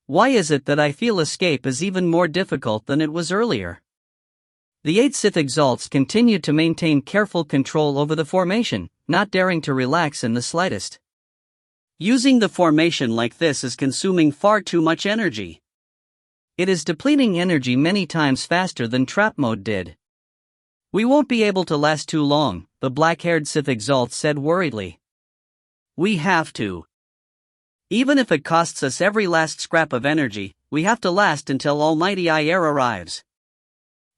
Why is it that I feel escape is even more difficult than it was earlier? The 8 Sith Exalts continued to maintain careful control over the formation, not daring to relax in the slightest. Using the formation like this is consuming far too much energy. It is depleting energy many times faster than trap mode did. We won't be able to last too long, the black-haired Sith Exalt said worriedly. We have to. Even if it costs us every last scrap of energy, we have to last until Almighty Ayer arrives.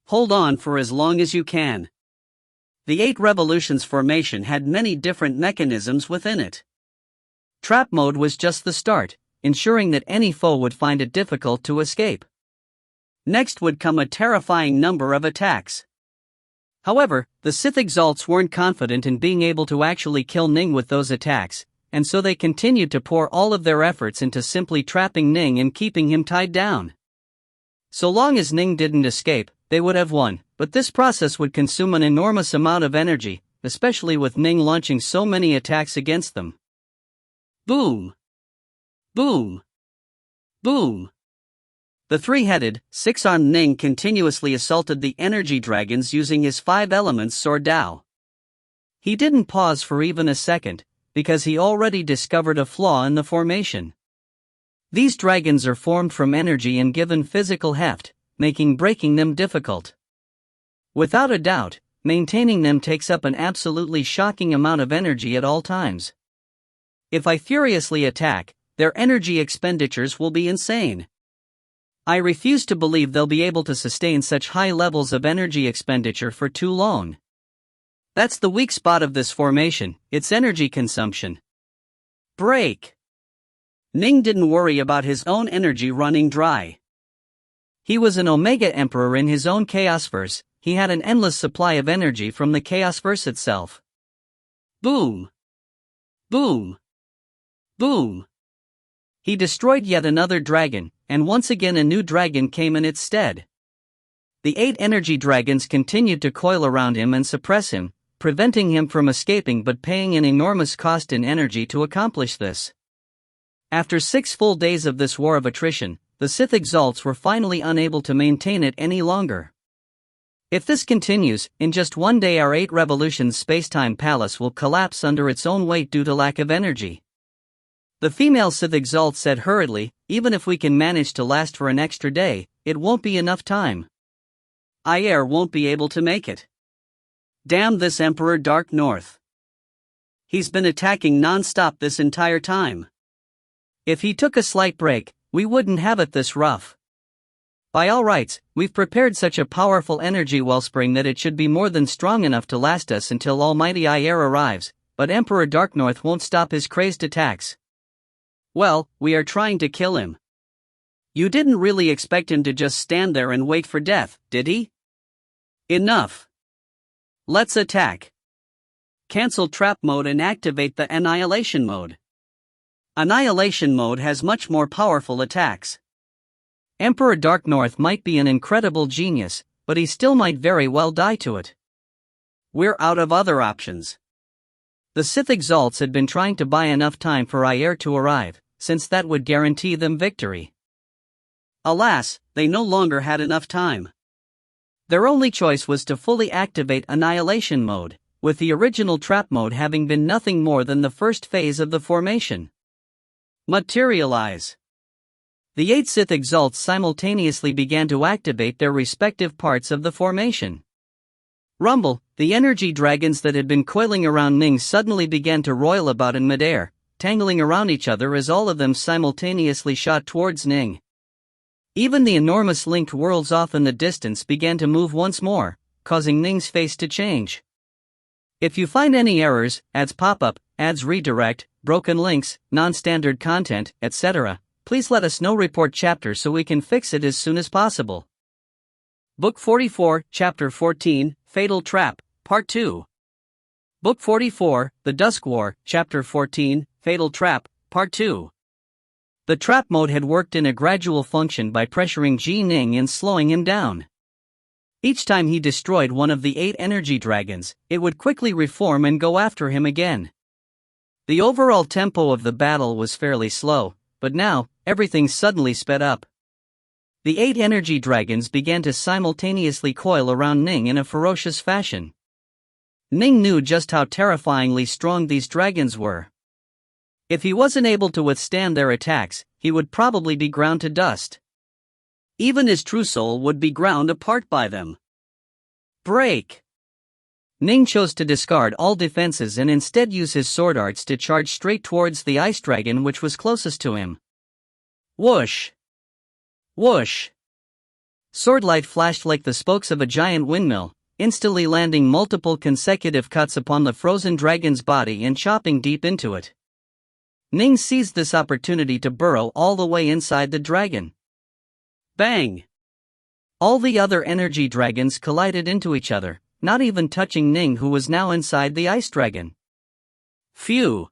Hold on for as long as you can. The 8 Revolutions formation had many different mechanisms within it. Trap mode was just the start, ensuring that any foe would find it difficult to escape. Next would come a terrifying number of attacks. However, the Sith Exalts weren't confident in being able to actually kill Ning with those attacks, and so they continued to pour all of their efforts into simply trapping Ning and keeping him tied down. So long as Ning didn't escape, they would have won, but this process would consume an enormous amount of energy, especially with Ning launching so many attacks against them. Boom! Boom! Boom! The 3-headed, 6-armed Ning continuously assaulted the energy dragons using his 5 elements sword Tao. He didn't pause for even a second, because he already discovered a flaw in the formation. These dragons are formed from energy and given physical heft, making breaking them difficult. Without a doubt, maintaining them takes up an absolutely shocking amount of energy at all times. If I furiously attack, their energy expenditures will be insane. I refuse to believe they'll be able to sustain such high levels of energy expenditure for too long. That's the weak spot of this formation, its energy consumption. Break! Ning didn't worry about his own energy running dry. He was an Omega Emperor in his own Chaosverse, he had an endless supply of energy from the Chaosverse itself. Boom! Boom! Boom! He destroyed yet another dragon, and once again a new dragon came in its stead. The 8 energy dragons continued to coil around him and suppress him, preventing him from escaping but paying an enormous cost in energy to accomplish this. After 6 full days of this war of attrition, the Sith exalts were finally unable to maintain it any longer. If this continues, in just one day our 8 revolutions space-time palace will collapse under its own weight due to lack of energy. The female Sith exalt said hurriedly, even if we can manage to last for an extra day, it won't be enough time. Ayer won't be able to make it. Damn this Emperor Dark North. He's been attacking non-stop this entire time. If he took a slight break, we wouldn't have it this rough. By all rights, we've prepared such a powerful energy wellspring that it should be more than strong enough to last us until Almighty Ayer arrives, but Emperor Darknorth won't stop his crazed attacks. Well, we are trying to kill him. You didn't really expect him to just stand there and wait for death, did he? Enough. Let's attack. Cancel trap mode and activate the annihilation mode. Annihilation mode has much more powerful attacks. Emperor Darknorth might be an incredible genius, but he still might very well die to it. We're out of other options. The Sith exalts had been trying to buy enough time for Ayer to arrive, since that would guarantee them victory. Alas, they no longer had enough time. Their only choice was to fully activate annihilation mode, with the original trap mode having been nothing more than the first phase of the formation. Materialize. The 8 Sith exalts simultaneously began to activate their respective parts of the formation. Rumble, the energy dragons that had been coiling around Ning suddenly began to roil about in midair, tangling around each other as all of them simultaneously shot towards Ning. Even the enormous linked worlds off in the distance began to move once more, causing Ning's face to change. If you find any errors, ads pop up, ads redirect, broken links, non-standard content, etc., please let us know. Report chapter so we can fix it as soon as possible. Book 44, Chapter 14, Fatal Trap, Part 2. Book 44, The Dusk War, Chapter 14, Fatal Trap, Part 2. The trap mode had worked in a gradual function by pressuring Ning and slowing him down. Each time he destroyed one of the 8 energy dragons, it would quickly reform and go after him again. The overall tempo of the battle was fairly slow, but now, everything suddenly sped up. The 8 energy dragons began to simultaneously coil around Ning in a ferocious fashion. Ning knew just how terrifyingly strong these dragons were. If he wasn't able to withstand their attacks, he would probably be ground to dust. Even his true soul would be ground apart by them. Break! Ning chose to discard all defenses and instead use his sword arts to charge straight towards the ice dragon which was closest to him. Whoosh! Whoosh! Swordlight flashed like the spokes of a giant windmill, instantly landing multiple consecutive cuts upon the frozen dragon's body and chopping deep into it. Ning seized this opportunity to burrow all the way inside the dragon. Bang! All the other energy dragons collided into each other, not even touching Ning, who was now inside the ice dragon. Phew!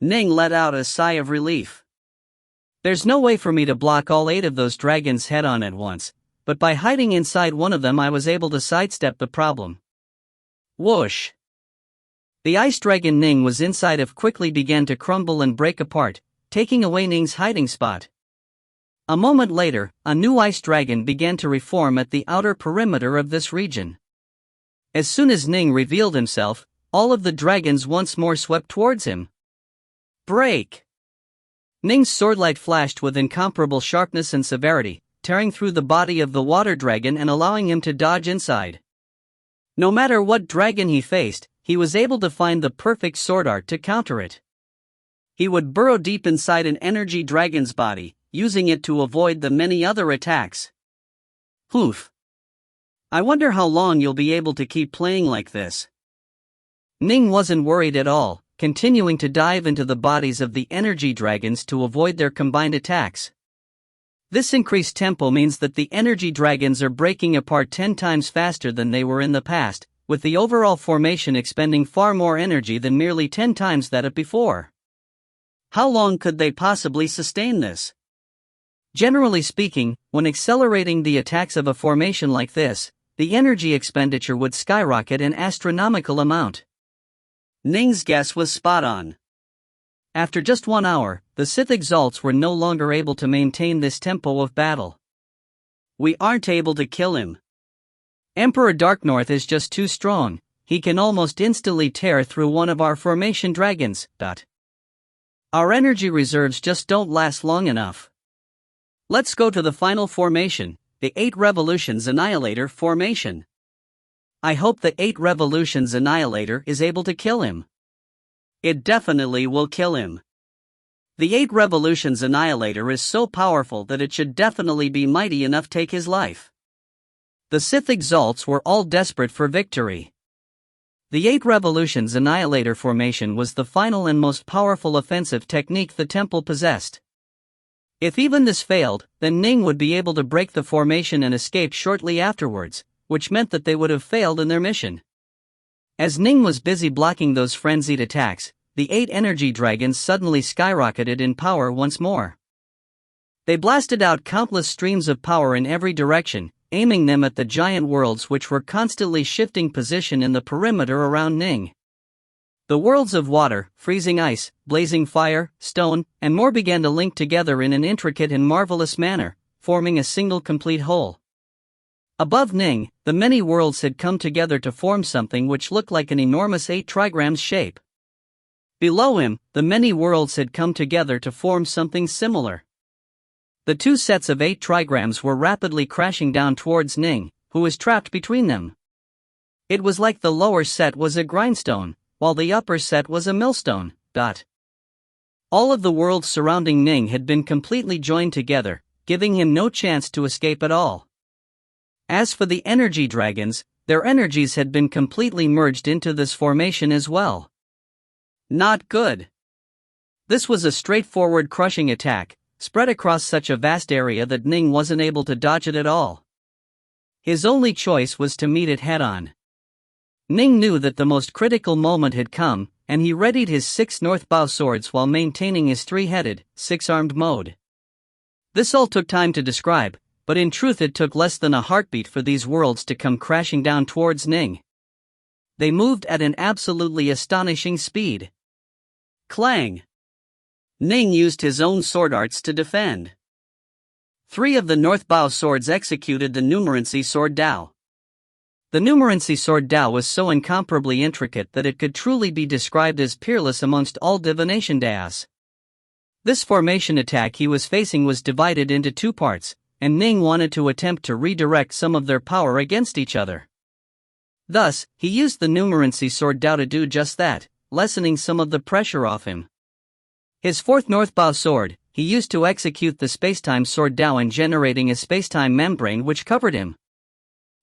Ning let out a sigh of relief. There's no way for me to block all 8 of those dragons head-on at once, but by hiding inside one of them I was able to sidestep the problem. Whoosh! The ice dragon Ning was inside of quickly began to crumble and break apart, taking away Ning's hiding spot. A moment later, a new ice dragon began to reform at the outer perimeter of this region. As soon as Ning revealed himself, all of the dragons once more swept towards him. Break! Ning's swordlight flashed with incomparable sharpness and severity, tearing through the body of the water dragon and allowing him to dodge inside. No matter what dragon he faced, he was able to find the perfect sword art to counter it. He would burrow deep inside an energy dragon's body, using it to avoid the many other attacks. Oof. I wonder how long you'll be able to keep playing like this. Ning wasn't worried at all, continuing to dive into the bodies of the energy dragons to avoid their combined attacks. This increased tempo means that the energy dragons are breaking apart 10 times faster than they were in the past, with the overall formation expending far more energy than merely 10 times that of before. How long could they possibly sustain this? Generally speaking, when accelerating the attacks of a formation like this, the energy expenditure would skyrocket an astronomical amount. Ning's guess was spot on. After just 1 hour, the Sith exalts were no longer able to maintain this tempo of battle. We aren't able to kill him. Emperor Dark North is just too strong. He can almost instantly tear through one of our formation dragons. Our energy reserves just don't last long enough. Let's go to the final formation, the 8 Revolutions Annihilator formation. I hope the 8 Revolutions Annihilator is able to kill him. It definitely will kill him. The 8 Revolutions Annihilator is so powerful that it should definitely be mighty enough to take his life. The Sith exalts were all desperate for victory. The 8 Revolutions Annihilator formation was the final and most powerful offensive technique the temple possessed. If even this failed, then Ning would be able to break the formation and escape shortly afterwards, which meant that they would have failed in their mission. As Ning was busy blocking those frenzied attacks, the 8 energy dragons suddenly skyrocketed in power once more. They blasted out countless streams of power in every direction, aiming them at the giant worlds which were constantly shifting position in the perimeter around Ning. The worlds of water, freezing ice, blazing fire, stone, and more began to link together in an intricate and marvelous manner, forming a single complete whole. Above Ning, the many worlds had come together to form something which looked like an enormous 8 trigrams shape. Below him, the many worlds had come together to form something similar. The 2 sets of 8 trigrams were rapidly crashing down towards Ning, who was trapped between them. It was like the lower set was a grindstone, while the upper set was a millstone. All of the worlds surrounding Ning had been completely joined together, giving him no chance to escape at all. As for the energy dragons, their energies had been completely merged into this formation as well. Not good. This was a straightforward crushing attack, spread across such a vast area that Ning wasn't able to dodge it at all. His only choice was to meet it head-on. Ning knew that the most critical moment had come, and he readied his 6 northbow swords while maintaining his 3-headed, 6-armed mode. This all took time to describe, but in truth it took less than a heartbeat for these worlds to come crashing down towards Ning. They moved at an absolutely astonishing speed. Clang! Ning used his own sword arts to defend. 3 of the northbow swords executed the Numerancy Sword Dao. The Numerancy Sword Dao was so incomparably intricate that it could truly be described as peerless amongst all divination Daos. This formation attack he was facing was divided into 2 parts, and Ning wanted to attempt to redirect some of their power against each other. Thus, he used the Numerancy Sword Dao to do just that, lessening some of the pressure off him. His 4th northbow sword, he used to execute the Spacetime Sword Dao and generating a spacetime membrane which covered him.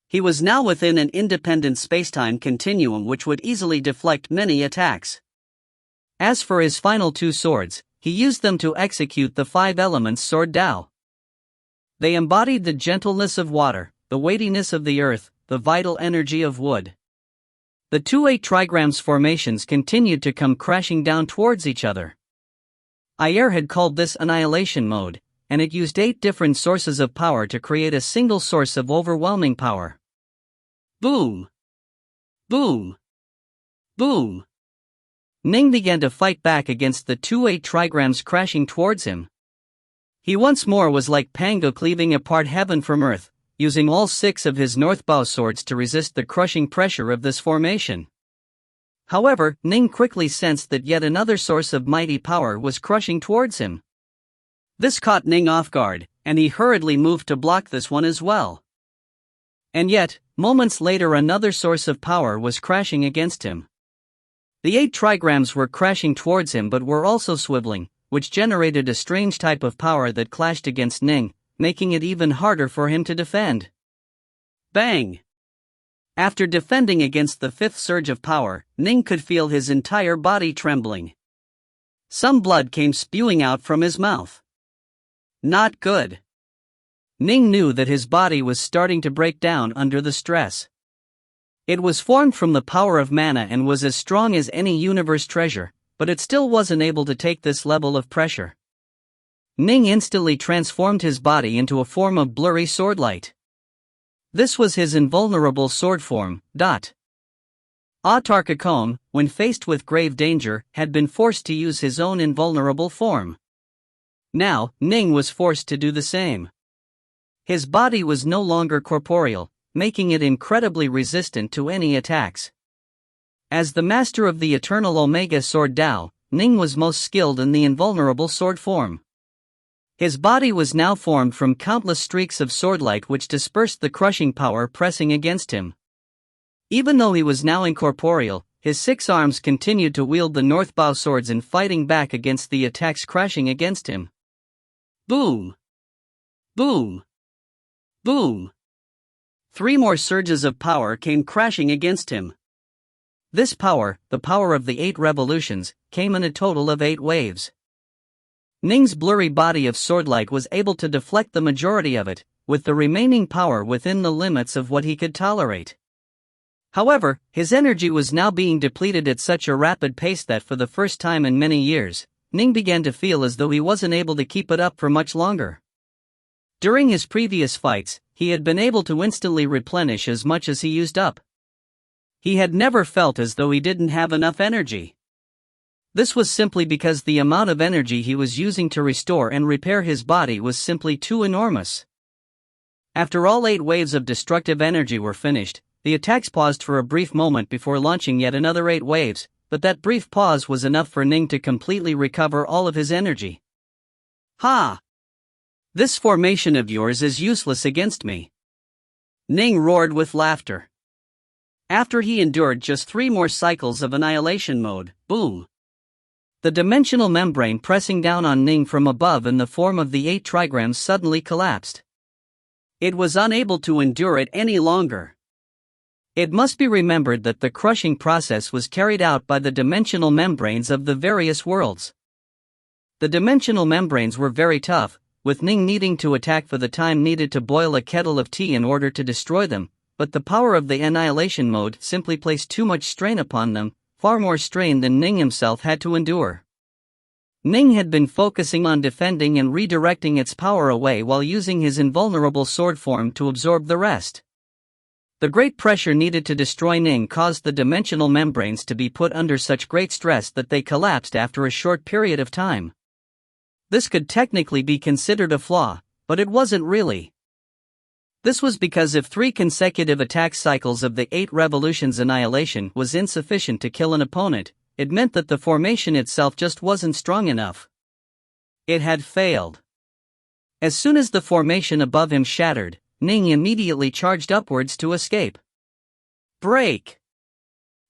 He was now within an independent spacetime continuum which would easily deflect many attacks. As for his final 2 swords, he used them to execute the 5 elements Sword Dao. They embodied the gentleness of water, the weightiness of the earth, the vital energy of wood. The 2 8 trigrams formations continued to come crashing down towards each other. Ayer had called this annihilation mode, and it used 8 different sources of power to create a single source of overwhelming power. Boom! Boom! Boom! Ning began to fight back against the 2 8 trigrams crashing towards him. He once more was like Pango cleaving apart heaven from earth, using all 6 of his northbow swords to resist the crushing pressure of this formation. However, Ning quickly sensed that yet another source of mighty power was crushing towards him. This caught Ning off guard, and he hurriedly moved to block this one as well. And yet, moments later another source of power was crashing against him. The 8 trigrams were crashing towards him but were also swiveling, which generated a strange type of power that clashed against Ning, making it even harder for him to defend. Bang! After defending against the 5th surge of power, Ning could feel his entire body trembling. Some blood came spewing out from his mouth. Not good. Ning knew that his body was starting to break down under the stress. It was formed from the power of mana and was as strong as any universe treasure, but it still wasn't able to take this level of pressure. Ning instantly transformed his body into a form of blurry swordlight. This was his invulnerable sword form. Autarkakon, when faced with grave danger, had been forced to use his own invulnerable form. Now, Ning was forced to do the same. His body was no longer corporeal, making it incredibly resistant to any attacks. As the master of the eternal Omega Sword Dao, Ning was most skilled in the invulnerable sword form. His body was now formed from countless streaks of swordlight which dispersed the crushing power pressing against him. Even though he was now incorporeal, his 6 arms continued to wield the northbow swords in fighting back against the attacks crashing against him. Boom! Boom! Boom! 3 more surges of power came crashing against him. This power, the power of the 8 revolutions, came in a total of 8 waves. Ning's blurry body of swordlight was able to deflect the majority of it, with the remaining power within the limits of what he could tolerate. However, his energy was now being depleted at such a rapid pace that for the first time in many years, Ning began to feel as though he wasn't able to keep it up for much longer. During his previous fights, he had been able to instantly replenish as much as he used up. He had never felt as though he didn't have enough energy. This was simply because the amount of energy he was using to restore and repair his body was simply too enormous. After all 8 waves of destructive energy were finished, the attacks paused for a brief moment before launching yet another 8 waves, but that brief pause was enough for Ning to completely recover all of his energy. Ha! This formation of yours is useless against me. Ning roared with laughter. After he endured just 3 more cycles of annihilation mode, boom! The dimensional membrane pressing down on Ning from above in the form of the 8 trigrams suddenly collapsed. It was unable to endure it any longer. It must be remembered that the crushing process was carried out by the dimensional membranes of the various worlds. The dimensional membranes were very tough, with Ning needing to attack for the time needed to boil a kettle of tea in order to destroy them, but the power of the annihilation mode simply placed too much strain upon them, far more strain than Ning himself had to endure. Ning had been focusing on defending and redirecting its power away while using his invulnerable sword form to absorb the rest. The great pressure needed to destroy Ning caused the dimensional membranes to be put under such great stress that they collapsed after a short period of time. This could technically be considered a flaw, but it wasn't really. This was because if 3 consecutive attack cycles of the 8 revolutions annihilation was insufficient to kill an opponent, it meant that the formation itself just wasn't strong enough. It had failed. As soon as the formation above him shattered, Ning immediately charged upwards to escape. Break!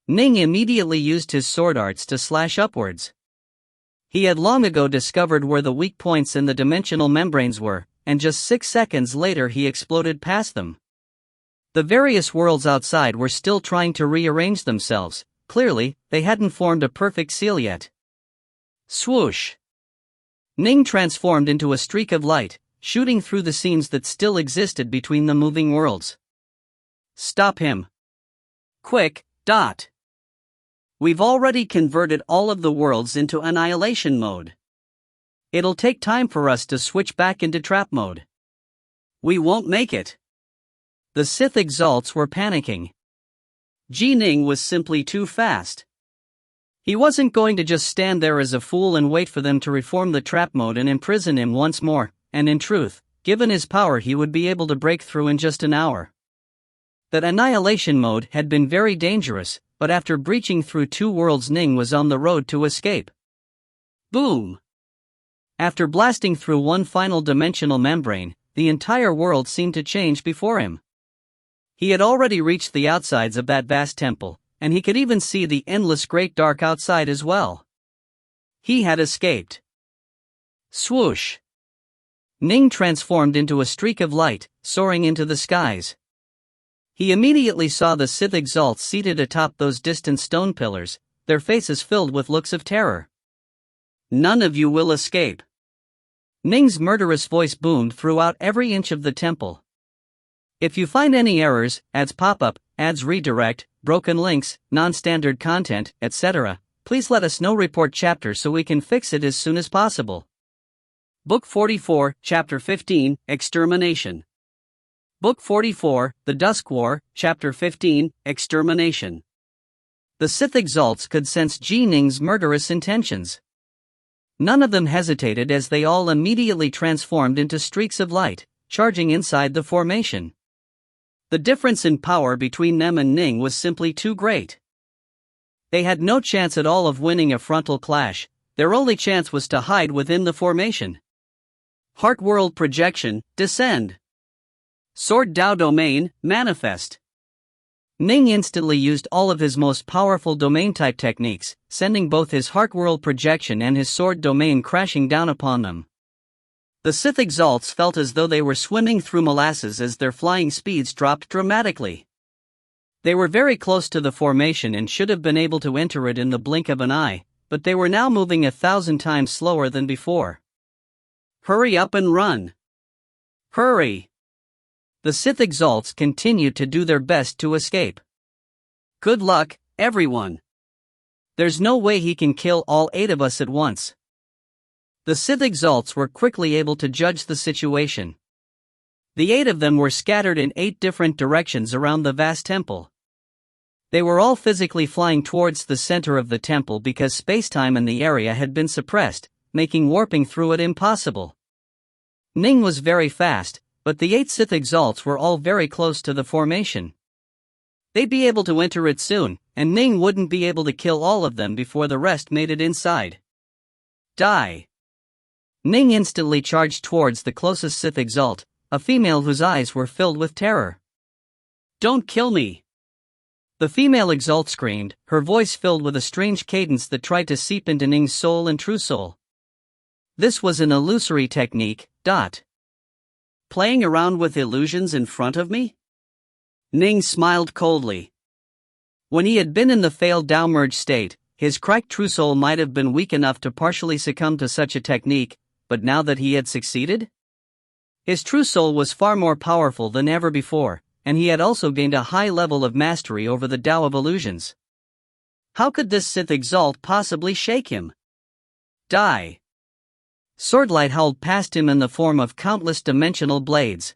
Ning immediately used his sword arts to slash upwards. He had long ago discovered where the weak points in the dimensional membranes were, and just 6 seconds later he exploded past them. The various worlds outside were still trying to rearrange themselves. Clearly, they hadn't formed a perfect seal yet. Swoosh! Ning transformed into a streak of light, shooting through the seams that still existed between the moving worlds. Stop him! Quick, Dot! We've already converted all of the worlds into annihilation mode. It'll take time for us to switch back into trap mode. We won't make it. The Sith exalts were panicking. Ning was simply too fast. He wasn't going to just stand there as a fool and wait for them to reform the trap mode and imprison him once more, and in truth, given his power he would be able to break through in just an hour. That annihilation mode had been very dangerous, but after breaching through 2 worlds Ning was on the road to escape. Boom! After blasting through one final dimensional membrane, the entire world seemed to change before him. He had already reached the outsides of that vast temple, and he could even see the endless great dark outside as well. He had escaped. Swoosh! Ning transformed into a streak of light, soaring into the skies. He immediately saw the Sith exalts seated atop those distant stone pillars, their faces filled with looks of terror. None of you will escape. Ning's murderous voice boomed throughout every inch of the temple. If you find any errors, ads pop up, ads redirect, broken links, non-standard content, etc., please let us know. Report chapter so we can fix it as soon as possible. Book 44, Chapter 15, Extermination. Book 44, The Dusk War, Chapter 15, Extermination. The Sith exalts could sense Ning's murderous intentions. None of them hesitated as they all immediately transformed into streaks of light, charging inside the formation. The difference in power between them and Ning was simply too great. They had no chance at all of winning a frontal clash. Their only chance was to hide within the formation. Heart World Projection, Descend. Sword Dao Domain, Manifest. Ning instantly used all of his most powerful domain-type techniques, sending both his Heart World Projection and his Sword Domain crashing down upon them. The Sith exalts felt as though they were swimming through molasses as their flying speeds dropped dramatically. They were very close to the formation and should have been able to enter it in the blink of an eye, but they were now moving 1,000 times slower than before. Hurry up and run! Hurry! The Sith exalts continued to do their best to escape. Good luck, everyone. There's no way he can kill all 8 of us at once. The Sith exalts were quickly able to judge the situation. The 8 of them were scattered in 8 different directions around the vast temple. They were all physically flying towards the center of the temple because spacetime in the area had been suppressed, making warping through it impossible. Ning was very fast, but the 8 Sith exalts were all very close to the formation. They'd be able to enter it soon, and Ning wouldn't be able to kill all of them before the rest made it inside. Die! Ning instantly charged towards the closest Sith exalt, a female whose eyes were filled with terror. Don't kill me! The female exalt screamed, her voice filled with a strange cadence that tried to seep into Ning's soul and true soul. This was an illusory technique. Playing around with illusions in front of me? Ning smiled coldly. When he had been in the failed Dao merge state, his cracked true soul might have been weak enough to partially succumb to such a technique, but now that he had succeeded? His true soul was far more powerful than ever before, and he had also gained a high level of mastery over the Dao of illusions. How could this Sith exalt possibly shake him? Die! Swordlight howled past him in the form of countless dimensional blades.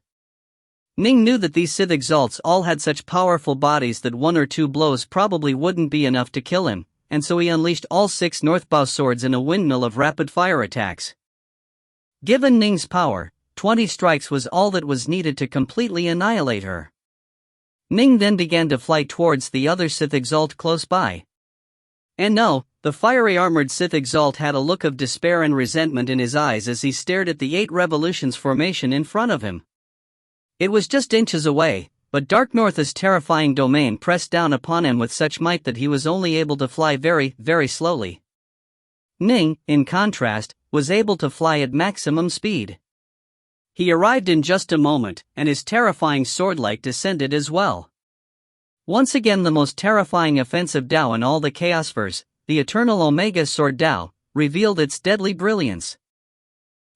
Ning knew that these Sith exalts all had such powerful bodies that 1 or 2 blows probably wouldn't be enough to kill him, and so he unleashed all 6 northbow swords in a windmill of rapid-fire attacks. Given Ning's power, 20 strikes was all that was needed to completely annihilate her. Ning then began to fly towards the other Sith exalt close by. And no, the fiery armored Sith exalt had a look of despair and resentment in his eyes as he stared at the 8 revolutions formation in front of him. It was just inches away, but Dark North's terrifying domain pressed down upon him with such might that he was only able to fly very, very slowly. Ning, in contrast, was able to fly at maximum speed. He arrived in just a moment, and his terrifying swordlight descended as well. Once again the most terrifying offensive Dao in all the Chaosverse, the eternal Omega Sword Dao, revealed its deadly brilliance.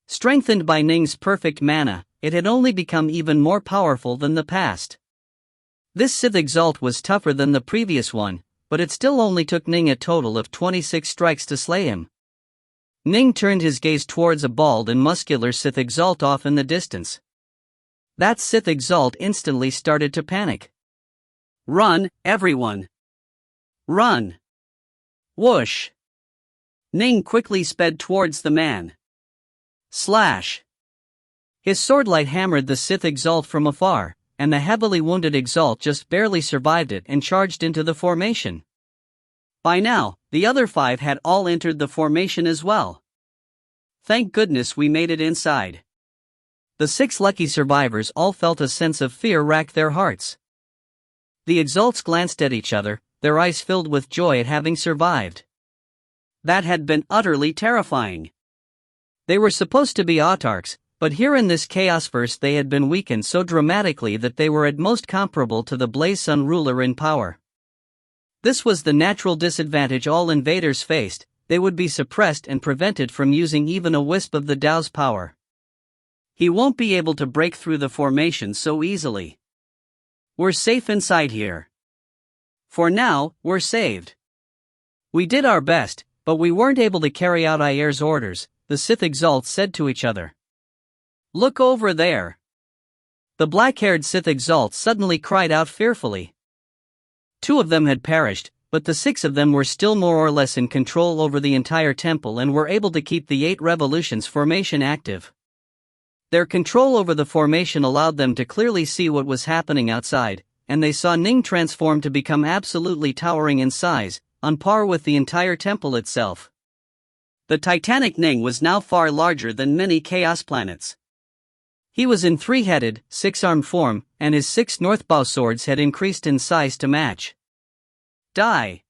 Strengthened by Ning's perfect mana, it had only become even more powerful than the past. This Sith exalt was tougher than the previous one, but it still only took Ning a total of 26 strikes to slay him. Ning turned his gaze towards a bald and muscular Sith exalt off in the distance. That Sith exalt instantly started to panic. Run, everyone! Run! Whoosh! Ning quickly sped towards the man. Slash! His swordlight hammered the Sith exalt from afar, and the heavily wounded exalt just barely survived it and charged into the formation. By now, the other 5 had all entered the formation as well. Thank goodness we made it inside. The 6 lucky survivors all felt a sense of fear rack their hearts. The exalts glanced at each other, their eyes filled with joy at having survived. That had been utterly terrifying. They were supposed to be autarchs, but here in this Chaosverse they had been weakened so dramatically that they were at most comparable to the Blaze Sun ruler in power. This was the natural disadvantage all invaders faced. They would be suppressed and prevented from using even a wisp of the Dao's power. He won't be able to break through the formation so easily. We're safe inside here. For now, we're saved. We did our best, but we weren't able to carry out Ayer's orders, the Sith exalts said to each other. Look over there. The black-haired Sith exalt suddenly cried out fearfully. 2 of them had perished, but the 6 of them were still more or less in control over the entire temple and were able to keep the 8 revolutions formation active. Their control over the formation allowed them to clearly see what was happening outside, and they saw Ning transform to become absolutely towering in size, on par with the entire temple itself. The titanic Ning was now far larger than many chaos planets. He was in 3-headed, 6-armed form, and his 6 northbow swords had increased in size to match. Die!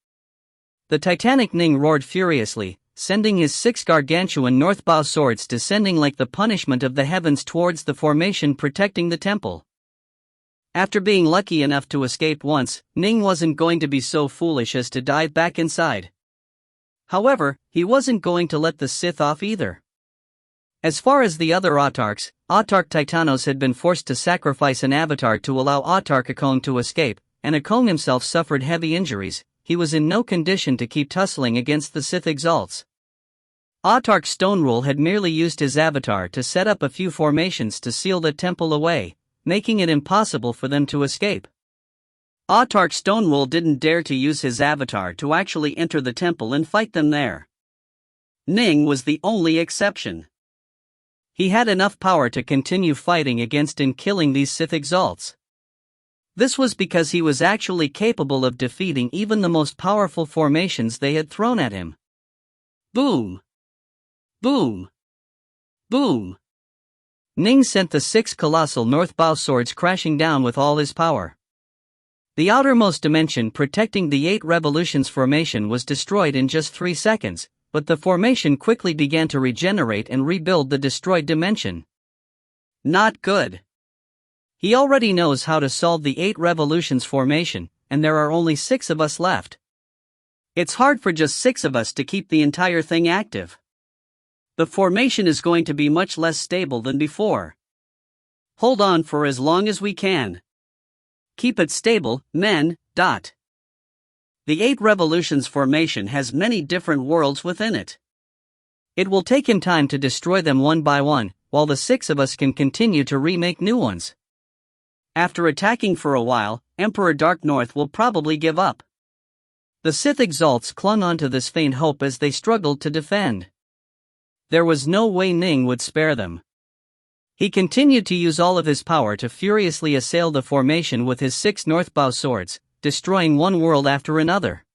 The titanic Ning roared furiously, sending his 6 gargantuan northbow swords descending like the punishment of the heavens towards the formation protecting the temple. After being lucky enough to escape once, Ning wasn't going to be so foolish as to dive back inside. However, he wasn't going to let the Sith off either. As far as the other autarchs, Autarch Titanos had been forced to sacrifice an avatar to allow Autarch Akone to escape, and Akone himself suffered heavy injuries. He was in no condition to keep tussling against the Sith exalts. Autarch Stonerule had merely used his avatar to set up a few formations to seal the temple away, making it impossible for them to escape. Autarch Stonerule didn't dare to use his avatar to actually enter the temple and fight them there. Ning was the only exception. He had enough power to continue fighting against and killing these Sith exalts. This was because he was actually capable of defeating even the most powerful formations they had thrown at him. Boom! Boom! Boom! Ning sent the 6 colossal northbow swords crashing down with all his power. The outermost dimension protecting the 8 revolutions formation was destroyed in just 3 seconds, but the formation quickly began to regenerate and rebuild the destroyed dimension. Not good. He already knows how to solve the 8 revolutions formation, and there are only 6 of us left. It's hard for just 6 of us to keep the entire thing active. The formation is going to be much less stable than before. Hold on for as long as we can. Keep it stable, men. The 8 revolutions formation has many different worlds within it. It will take him time to destroy them one by one, while the 6 of us can continue to remake new ones. After attacking for a while, Emperor Dark North will probably give up. The Sith exalts clung onto this faint hope as they struggled to defend. There was no way Ning would spare them. He continued to use all of his power to furiously assail the formation with his 6 northbow swords, destroying one world after another.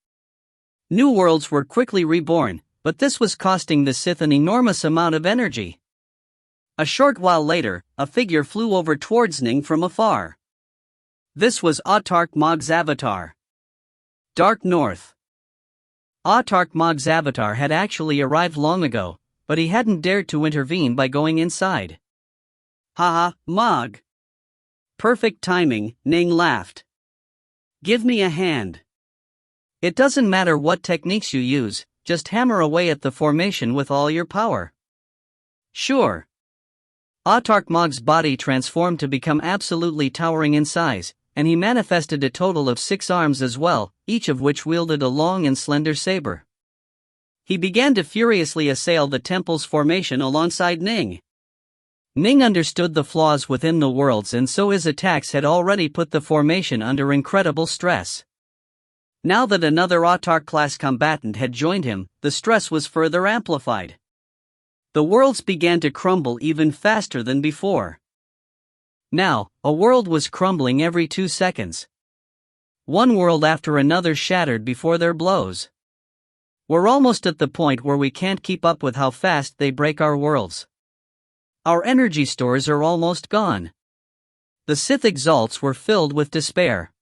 New worlds were quickly reborn, but this was costing the Sith an enormous amount of energy. A short while later, a figure flew over towards Ning from afar. This was Autarch Mog's avatar. Dark North. Autarch Mog's avatar had actually arrived long ago, but he hadn't dared to intervene by going inside. Haha, Mog. Perfect timing, Ning laughed. Give me a hand. It doesn't matter what techniques you use, just hammer away at the formation with all your power. Sure. Autarch Mog's body transformed to become absolutely towering in size, and he manifested a total of 6 arms as well, each of which wielded a long and slender saber. He began to furiously assail the temple's formation alongside Ning. Ning understood the flaws within the worlds, and so his attacks had already put the formation under incredible stress. Now that another Autarch-class combatant had joined him, the stress was further amplified. The worlds began to crumble even faster than before. Now, a world was crumbling every 2 seconds. One world after another shattered before their blows. We're almost at the point where we can't keep up with how fast they break our worlds. Our energy stores are almost gone. The Sith exalts were filled with despair.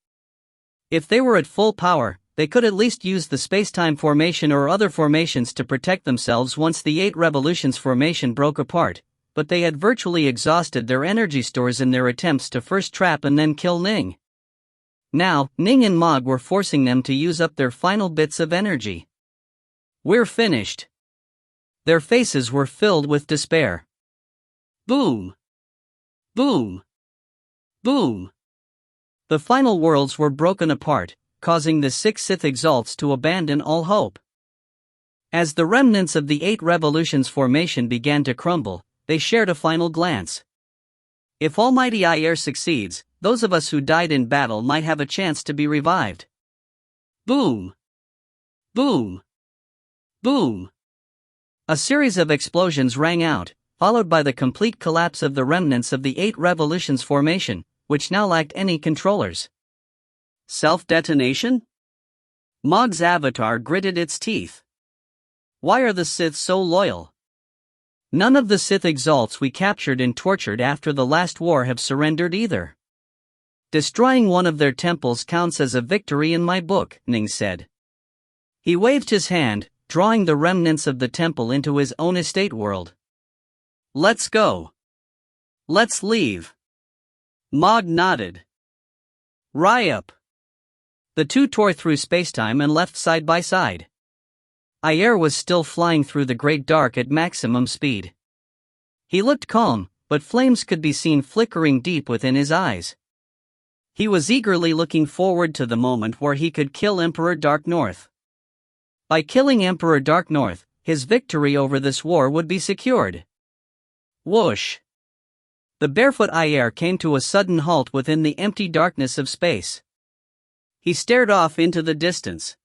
If they were at full power, they could at least use the space-time formation or other formations to protect themselves once the 8 revolutions formation broke apart, but they had virtually exhausted their energy stores in their attempts to first trap and then kill Ning. Now, Ning and Mog were forcing them to use up their final bits of energy. We're finished. Their faces were filled with despair. Boom! Boom! Boom! The final worlds were broken apart, causing the 6 Sith exalts to abandon all hope. As the remnants of the 8 revolutions formation began to crumble, they shared a final glance. If Almighty Ayer succeeds, those of us who died in battle might have a chance to be revived. Boom! Boom! Boom! A series of explosions rang out, followed by the complete collapse of the remnants of the 8 Revolutions formation, which now lacked any controllers. Self-detonation? Mog's avatar gritted its teeth. Why are the Sith so loyal? None of the Sith exalts we captured and tortured after the last war have surrendered either. Destroying one of their temples counts as a victory in my book, Ning said. He waved his hand, drawing the remnants of the temple into his own estate world. Let's go. Let's leave. Mog nodded. Ryup. The two tore through spacetime and left side by side. Ayer was still flying through the great dark at maximum speed. He looked calm, but flames could be seen flickering deep within his eyes. He was eagerly looking forward to the moment where he could kill Emperor Dark North. By killing Emperor Dark North, his victory over this war would be secured. Whoosh! The barefoot Ayer came to a sudden halt within the empty darkness of space. He stared off into the distance.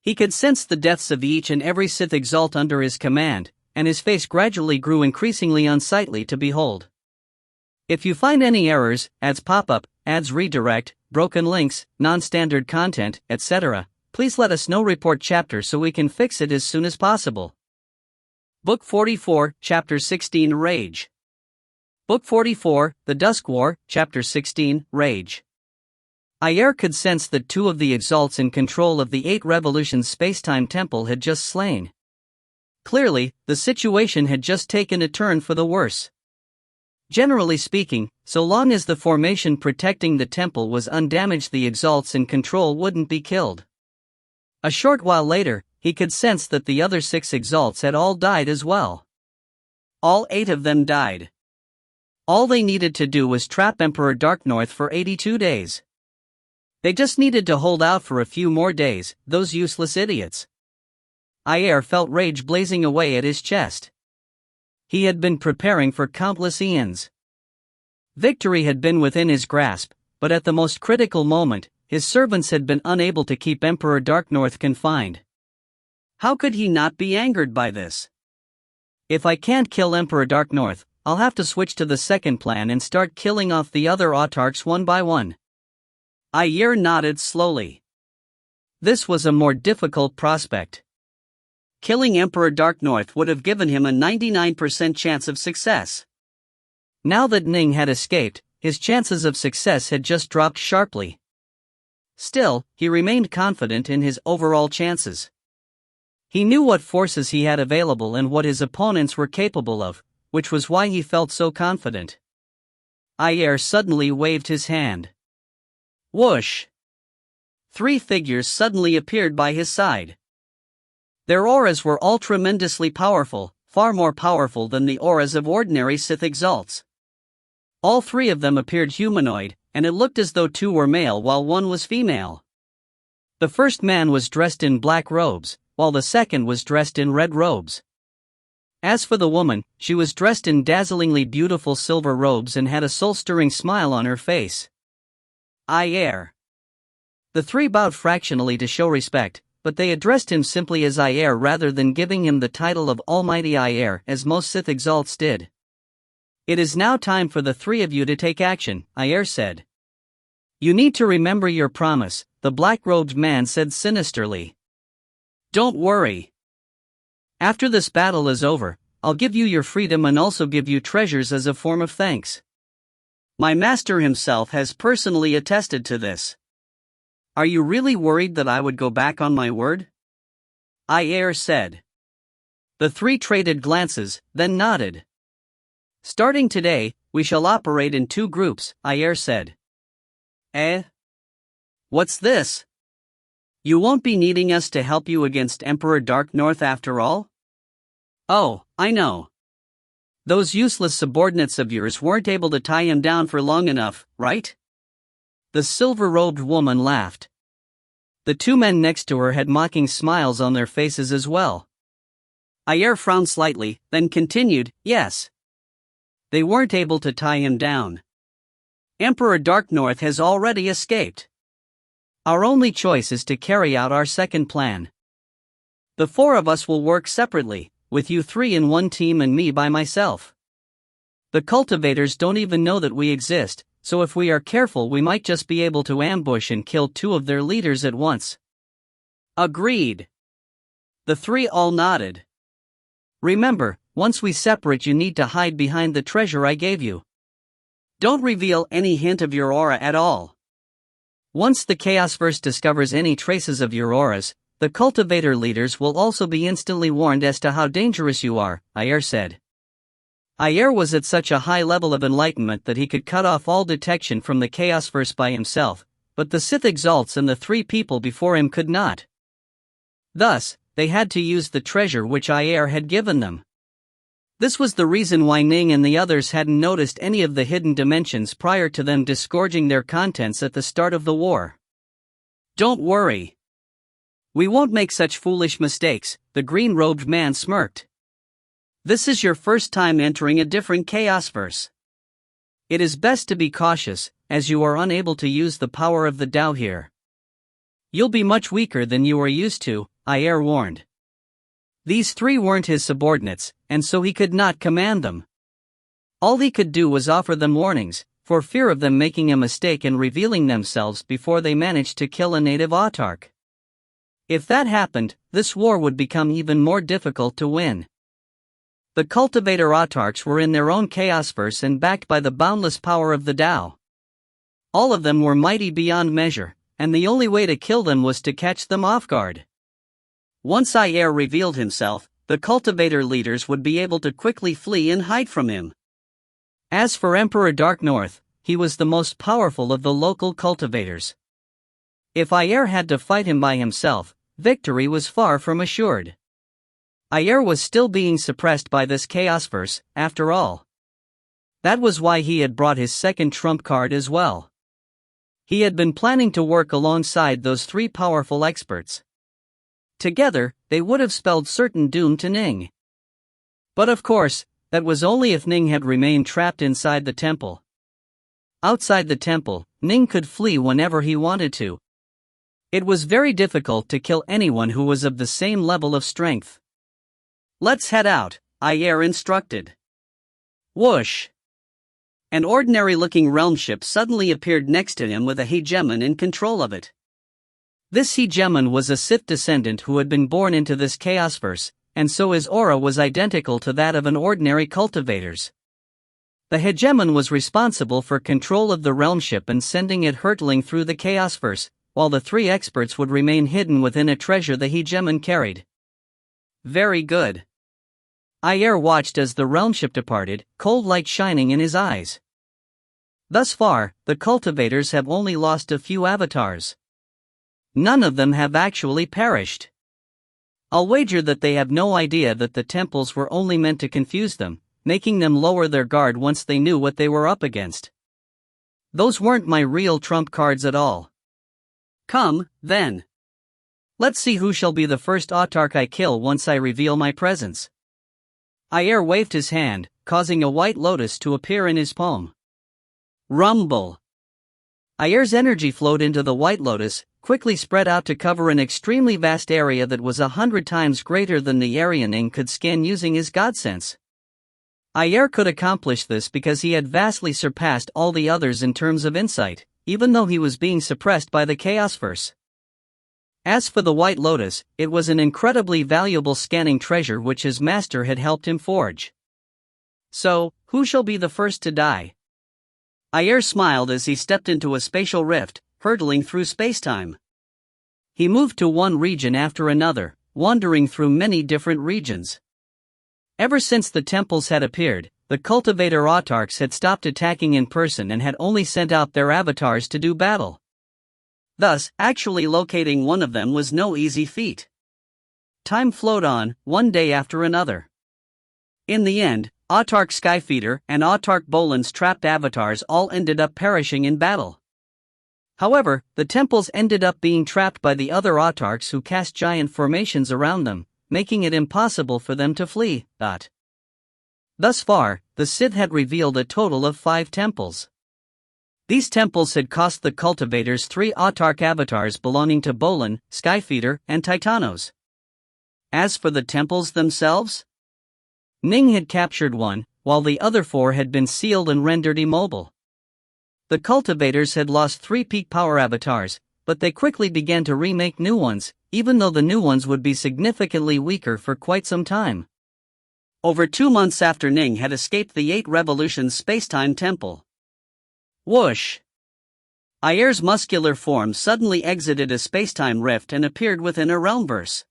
He could sense the deaths of each and every Sith exalt under his command, and his face gradually grew increasingly unsightly to behold. If you find any errors, ads pop up, ads redirect, broken links, non-standard content, etc., please let us know. Report chapter so we can fix it as soon as possible. Book 44, Chapter 16 Rage. Book 44, The Dusk War, Chapter 16, Rage. Ayer could sense that 2 of the exalts in control of the 8 Revolutions spacetime temple had just slain. Clearly, the situation had just taken a turn for the worse. Generally speaking, so long as the formation protecting the temple was undamaged, the exalts in control wouldn't be killed. A short while later, he could sense that the other 6 exalts had all died as well. All 8 of them died. All they needed to do was trap Emperor Dark North for 82 days. They just needed to hold out for a few more days, those useless idiots. Ayer felt rage blazing away at his chest. He had been preparing for countless eons. Victory had been within his grasp, but at the most critical moment, his servants had been unable to keep Emperor Dark North confined. How could he not be angered by this? If I can't kill Emperor Dark North, I'll have to switch to the second plan and start killing off the other autarchs one by one. Ayer nodded slowly. This was a more difficult prospect. Killing Emperor Dark North would have given him a 99% chance of success. Now that Ning had escaped, his chances of success had just dropped sharply. Still, he remained confident in his overall chances. He knew what forces he had available and what his opponents were capable of, which was why he felt so confident. Ayer suddenly waved his hand. Whoosh! 3 figures suddenly appeared by his side. Their auras were all tremendously powerful, far more powerful than the auras of ordinary Sith exalts. All 3 of them appeared humanoid, and it looked as though 2 were male while 1 was female. The first man was dressed in black robes, while the second was dressed in red robes. As for the woman, she was dressed in dazzlingly beautiful silver robes and had a soul-stirring smile on her face. Ayer. The 3 bowed fractionally to show respect, but they addressed him simply as Ayer rather than giving him the title of Almighty Ayer as most Sith exalts did. It is now time for the 3 of you to take action, Ayer said. You need to remember your promise, the black-robed man said sinisterly. Don't worry. After this battle is over, I'll give you your freedom and also give you treasures as a form of thanks. My master himself has personally attested to this. Are you really worried that I would go back on my word? Ayer said. The 3 traded glances, then nodded. Starting today, we shall operate in 2 groups, Ayer said. What's this? You won't be needing us to help you against Emperor Dark North after all? Oh, I know. Those useless subordinates of yours weren't able to tie him down for long enough, right? The silver-robed woman laughed. The 2 men next to her had mocking smiles on their faces as well. Ayer frowned slightly, then continued, yes. They weren't able to tie him down. Emperor Dark North has already escaped. Our only choice is to carry out our second plan. The four of us will work separately, with you three in one team and me by myself. The cultivators don't even know that we exist, so if we are careful we might just be able to ambush and kill two of their leaders at once. Agreed. The three all nodded. Remember, once we separate you need to hide behind the treasure I gave you. Don't reveal any hint of your aura at all. Once the Chaosverse discovers any traces of your auras, the cultivator leaders will also be instantly warned as to how dangerous you are, Ayer said. Ayer was at such a high level of enlightenment that he could cut off all detection from the Chaosverse by himself, but the Sith Exalts and the three people before him could not. Thus, they had to use the treasure which Ayer had given them. This was the reason why Ning and the others hadn't noticed any of the hidden dimensions prior to them disgorging their contents at the start of the war. Don't worry. We won't make such foolish mistakes, the green-robed man smirked. This is your first time entering a different Chaosverse. It is best to be cautious, as you are unable to use the power of the Tao here. You'll be much weaker than you are used to, Ayer warned. These three weren't his subordinates, and so he could not command them. All he could do was offer them warnings, for fear of them making a mistake and revealing themselves before they managed to kill a native autarch. If that happened, this war would become even more difficult to win. The cultivator autarchs were in their own Chaosverse and backed by the boundless power of the Tao. All of them were mighty beyond measure, and the only way to kill them was to catch them off guard. Once Ayer revealed himself, the cultivator leaders would be able to quickly flee and hide from him. As for Emperor Dark North, he was the most powerful of the local cultivators. If Ayer had to fight him by himself, victory was far from assured. Ayer was still being suppressed by this Chaosverse, after all. That was why he had brought his second trump card as well. He had been planning to work alongside those three powerful experts. Together, they would have spelled certain doom to Ning. But of course, that was only if Ning had remained trapped inside the temple. Outside the temple, Ning could flee whenever he wanted to. It was very difficult to kill anyone who was of the same level of strength. Let's head out, Ayer instructed. Whoosh! An ordinary-looking realm ship suddenly appeared next to him with a hegemon in control of it. This hegemon was a Sith descendant who had been born into this Chaosverse, and so his aura was identical to that of an ordinary cultivator's. The hegemon was responsible for control of the realm ship and sending it hurtling through the Chaosverse, while the three experts would remain hidden within a treasure the hegemon carried. Very good. Ayer watched as the realm ship departed, cold light shining in his eyes. Thus far, the cultivators have only lost a few avatars. None of them have actually perished. I'll wager that they have no idea that the temples were only meant to confuse them, making them lower their guard once they knew what they were up against. Those weren't my real trump cards at all. Come, then. Let's see who shall be the first autarch I kill once I reveal my presence. Ayer waved his hand, causing a white lotus to appear in his palm. Rumble. Ayer's energy flowed into the white lotus, quickly spread out to cover an extremely vast area that was 100 times greater than the area Ning could scan using his god sense. Ayer could accomplish this because he had vastly surpassed all the others in terms of insight, even though he was being suppressed by the Chaosverse. As for the White Lotus, it was an incredibly valuable scanning treasure which his master had helped him forge. So, who shall be the first to die? Ayer smiled as he stepped into a spatial rift, hurtling through spacetime. He moved to one region after another, wandering through many different regions. Ever since the temples had appeared, the cultivator autarchs had stopped attacking in person and had only sent out their avatars to do battle. Thus, actually locating one of them was no easy feat. Time flowed on, one day after another. In the end, Autarch Skyfeeder and Autarch Bolan's trapped avatars all ended up perishing in battle. However, the temples ended up being trapped by the other autarchs who cast giant formations around them, making it impossible for them to flee. Thus far, the Sith had revealed a total of 5 temples. These temples had cost the cultivators 3 autarch avatars belonging to Bolan, Skyfeeder, and Titanos. As for the temples themselves, Ning had captured one, while the other 4 had been sealed and rendered immobile. The cultivators had lost 3 peak power avatars, but they quickly began to remake new ones, even though the new ones would be significantly weaker for quite some time. Over 2 months after Ning had escaped the 8 Revolutions Spacetime Temple. Whoosh! Ayer's muscular form suddenly exited a spacetime rift and appeared within a realmverse.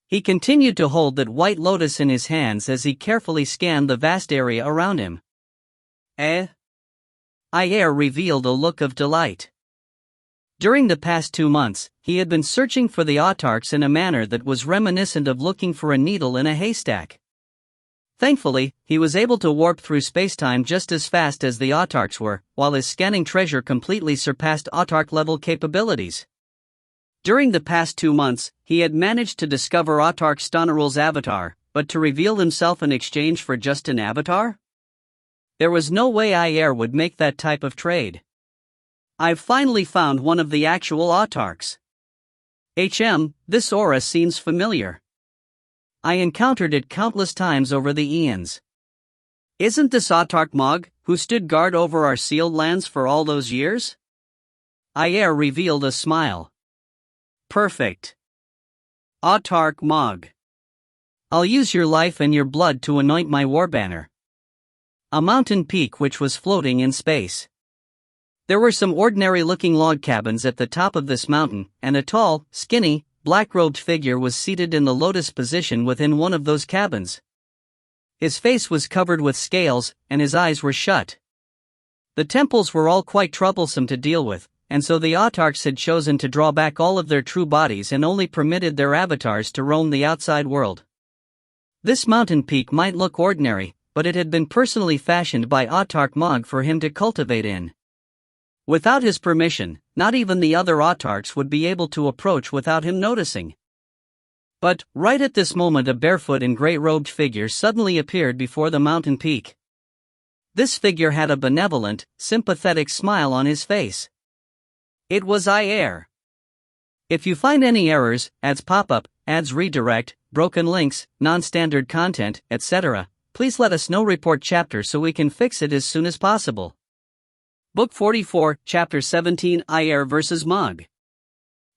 He continued to hold that white lotus in his hands as he carefully scanned the vast area around him. Ayer revealed a look of delight. During the past 2 months, he had been searching for the autarchs in a manner that was reminiscent of looking for a needle in a haystack. Thankfully, he was able to warp through spacetime just as fast as the autarchs were, while his scanning treasure completely surpassed autarch-level capabilities. During the past 2 months, he had managed to discover Autarch Stonerul's avatar, but to reveal himself in exchange for just an avatar? There was no way Ayer would make that type of trade. I've finally found one of the actual autarchs. This aura seems familiar. I encountered it countless times over the eons. Isn't this Autarch Mog, who stood guard over our sealed lands for all those years? Ayer revealed a smile. Perfect. Autarch Mog. I'll use your life and your blood to anoint my war banner. A mountain peak which was floating in space. There were some ordinary-looking log cabins at the top of this mountain, and a tall, skinny, black-robed figure was seated in the lotus position within one of those cabins. His face was covered with scales, and his eyes were shut. The temples were all quite troublesome to deal with, and so the autarchs had chosen to draw back all of their true bodies and only permitted their avatars to roam the outside world. This mountain peak might look ordinary, but it had been personally fashioned by Autarch Mog for him to cultivate in. Without his permission, not even the other autarchs would be able to approach without him noticing. But, right at this moment, a barefoot and gray-robed figure suddenly appeared before the mountain peak. This figure had a benevolent, sympathetic smile on his face. It was Ayer. If you find any errors, ads pop up, ads redirect, broken links, non-standard content, etc., please let us know. Report chapter so we can fix it as soon as possible. Book 44, Chapter 17, Ayer vs. Mog.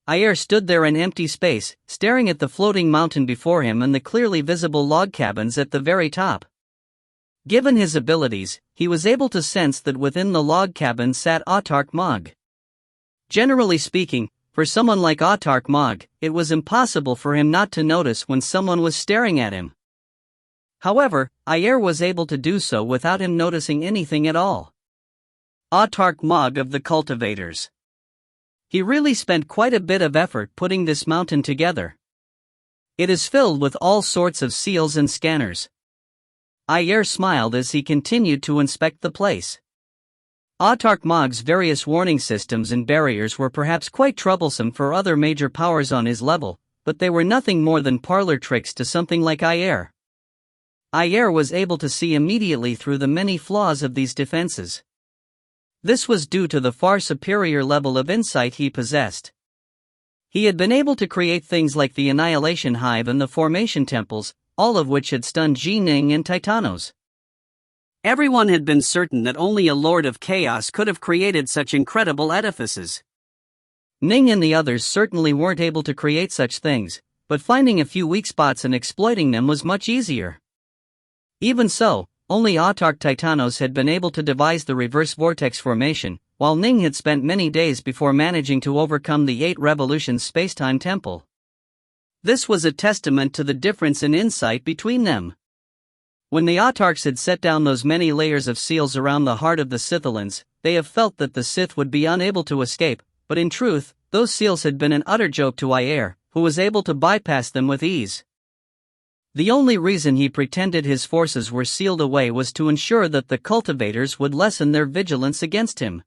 Ayer stood there in empty space, staring at the floating mountain before him and the clearly visible log cabins at the very top. Given his abilities, he was able to sense that within the log cabin sat Autarch Mog. Generally speaking, for someone like Autarch Mog, it was impossible for him not to notice when someone was staring at him. However, Ayer was able to do so without him noticing anything at all. Autarch Mog of the Cultivators. He really spent quite a bit of effort putting this mountain together. It is filled with all sorts of seals and scanners. Ayer smiled as he continued to inspect the place. Autarch Mog's various warning systems and barriers were perhaps quite troublesome for other major powers on his level, but they were nothing more than parlor tricks to something like Ayer. Ayer was able to see immediately through the many flaws of these defenses. This was due to the far superior level of insight he possessed. He had been able to create things like the Annihilation Hive and the Formation Temples, all of which had stunned Ning and Titanos. Everyone had been certain that only a Lord of Chaos could have created such incredible edifices. Ning and the others certainly weren't able to create such things, but finding a few weak spots and exploiting them was much easier. Even so, only Autarch Titanos had been able to devise the reverse vortex formation, while Ning had spent many days before managing to overcome the 8 Revolutions Spacetime Temple. This was a testament to the difference in insight between them. When the autarchs had set down those many layers of seals around the heart of the Scythians, they have felt that the Sith would be unable to escape, but in truth, those seals had been an utter joke to Ayer, who was able to bypass them with ease. The only reason he pretended his forces were sealed away was to ensure that the cultivators would lessen their vigilance against him.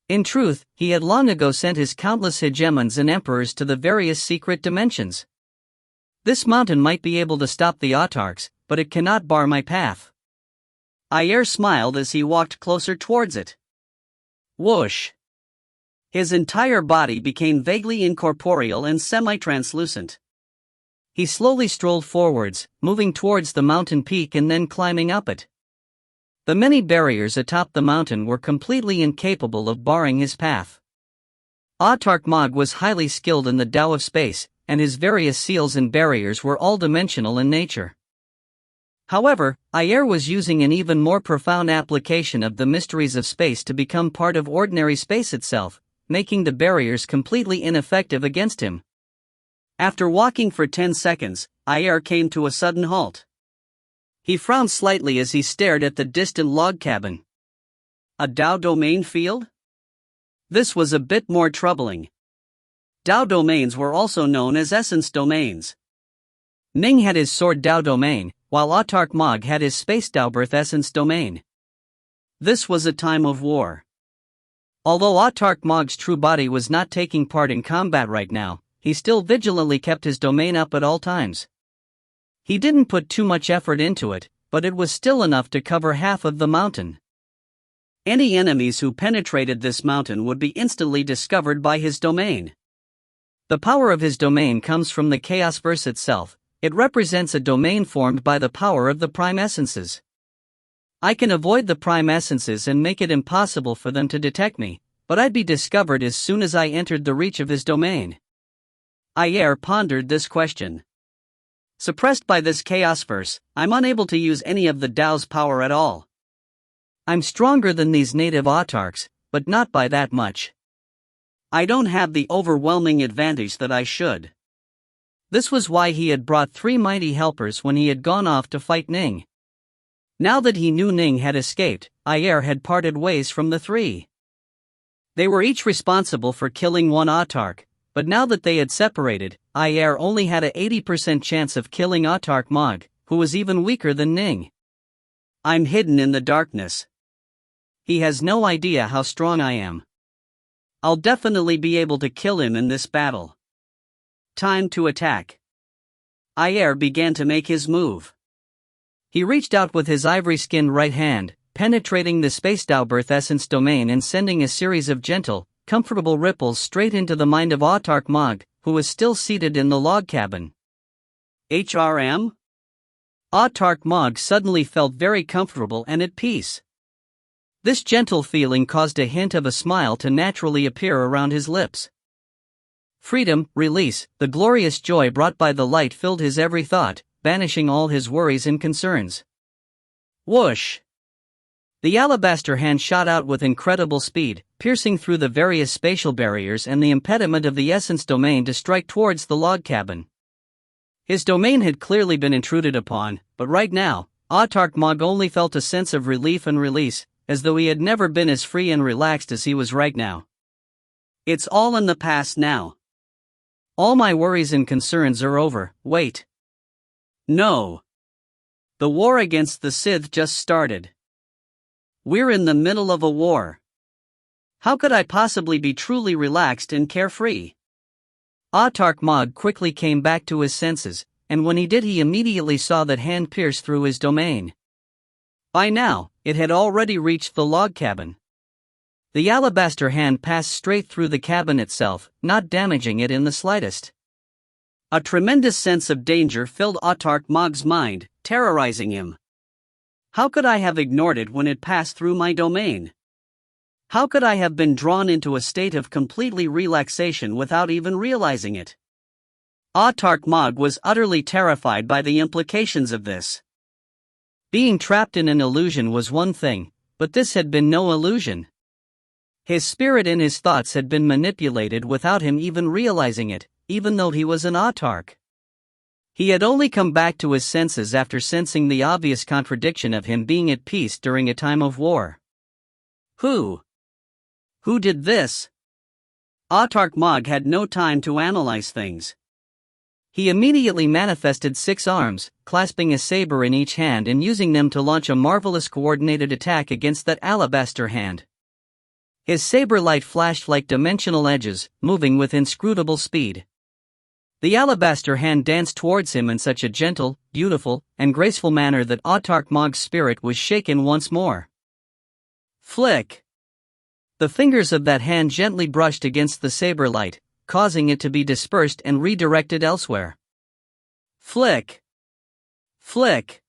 In truth, he had long ago sent his countless hegemons and emperors to the various secret dimensions. This mountain might be able to stop the autarchs, but it cannot bar my path. Ayer smiled as he walked closer towards it. Whoosh! His entire body became vaguely incorporeal and semi-translucent. He slowly strolled forwards, moving towards the mountain peak and then climbing up it. The many barriers atop the mountain were completely incapable of barring his path. Autark Mog was highly skilled in the Tao of space, and his various seals and barriers were all-dimensional in nature. However, Ayer was using an even more profound application of the mysteries of space to become part of ordinary space itself, making the barriers completely ineffective against him. After walking for 10 seconds, Ayer came to a sudden halt. He frowned slightly as he stared at the distant log cabin. A Tao domain field? This was a bit more troubling. Tao domains were also known as essence domains. Ning had his sword Tao domain, while Autark Mog had his space Tao birth essence domain. This was a time of war. Although Autark Mog's true body was not taking part in combat right now, he still vigilantly kept his domain up at all times. He didn't put too much effort into it, but it was still enough to cover half of the mountain. Any enemies who penetrated this mountain would be instantly discovered by his domain. The power of his domain comes from the chaos verse itself. It represents a domain formed by the power of the prime essences. I can avoid the prime essences and make it impossible for them to detect me, but I'd be discovered as soon as I entered the reach of his domain. Ayer pondered this question. Suppressed by this chaos verse, I'm unable to use any of the Tao's power at all. I'm stronger than these native autarks, but not by that much. I don't have the overwhelming advantage that I should. This was why he had brought 3 mighty helpers when he had gone off to fight Ning. Now that he knew Ning had escaped, Ayer had parted ways from the 3. They were each responsible for killing one autark, but now that they had separated, Ayer only had a 80% chance of killing Autark Mog, who was even weaker than Ning. I'm hidden in the darkness. He has no idea how strong I am. I'll definitely be able to kill him in this battle. Time to attack. Ayer began to make his move. He reached out with his ivory-skinned right hand, penetrating the space Tao birth essence domain and sending a series of gentle, comfortable ripples straight into the mind of Autark Mog, who was still seated in the log cabin. HRM? Autark Mog suddenly felt very comfortable and at peace. This gentle feeling caused a hint of a smile to naturally appear around his lips. Freedom, release, the glorious joy brought by the light filled his every thought, banishing all his worries and concerns. Whoosh! The alabaster hand shot out with incredible speed, piercing through the various spatial barriers and the impediment of the essence domain to strike towards the log cabin. His domain had clearly been intruded upon, but right now, Autark Mog only felt a sense of relief and release, as though he had never been as free and relaxed as he was right now. It's all in the past now. All my worries and concerns are over. Wait. No. The war against the Sith just started. We're in the middle of a war. How could I possibly be truly relaxed and carefree? Autark Mog quickly came back to his senses, and when he did he immediately saw that hand pierce through his domain. By now, it had already reached the log cabin. The alabaster hand passed straight through the cabin itself, not damaging it in the slightest. A tremendous sense of danger filled Autark Mog's mind, terrorizing him. How could I have ignored it when it passed through my domain? How could I have been drawn into a state of completely relaxation without even realizing it? Autark Mog was utterly terrified by the implications of this. Being trapped in an illusion was one thing, but this had been no illusion. His spirit and his thoughts had been manipulated without him even realizing it, even though he was an autark. He had only come back to his senses after sensing the obvious contradiction of him being at peace during a time of war. Who did this? Autark Mog had no time to analyze things. He immediately manifested 6 arms, clasping a saber in each hand and using them to launch a marvelous coordinated attack against that alabaster hand. His saber light flashed like dimensional edges, moving with inscrutable speed. The alabaster hand danced towards him in such a gentle, beautiful, and graceful manner that Autark Mog's spirit was shaken once more. Flick! The fingers of that hand gently brushed against the saber light, causing it to be dispersed and redirected elsewhere. Flick! Flick!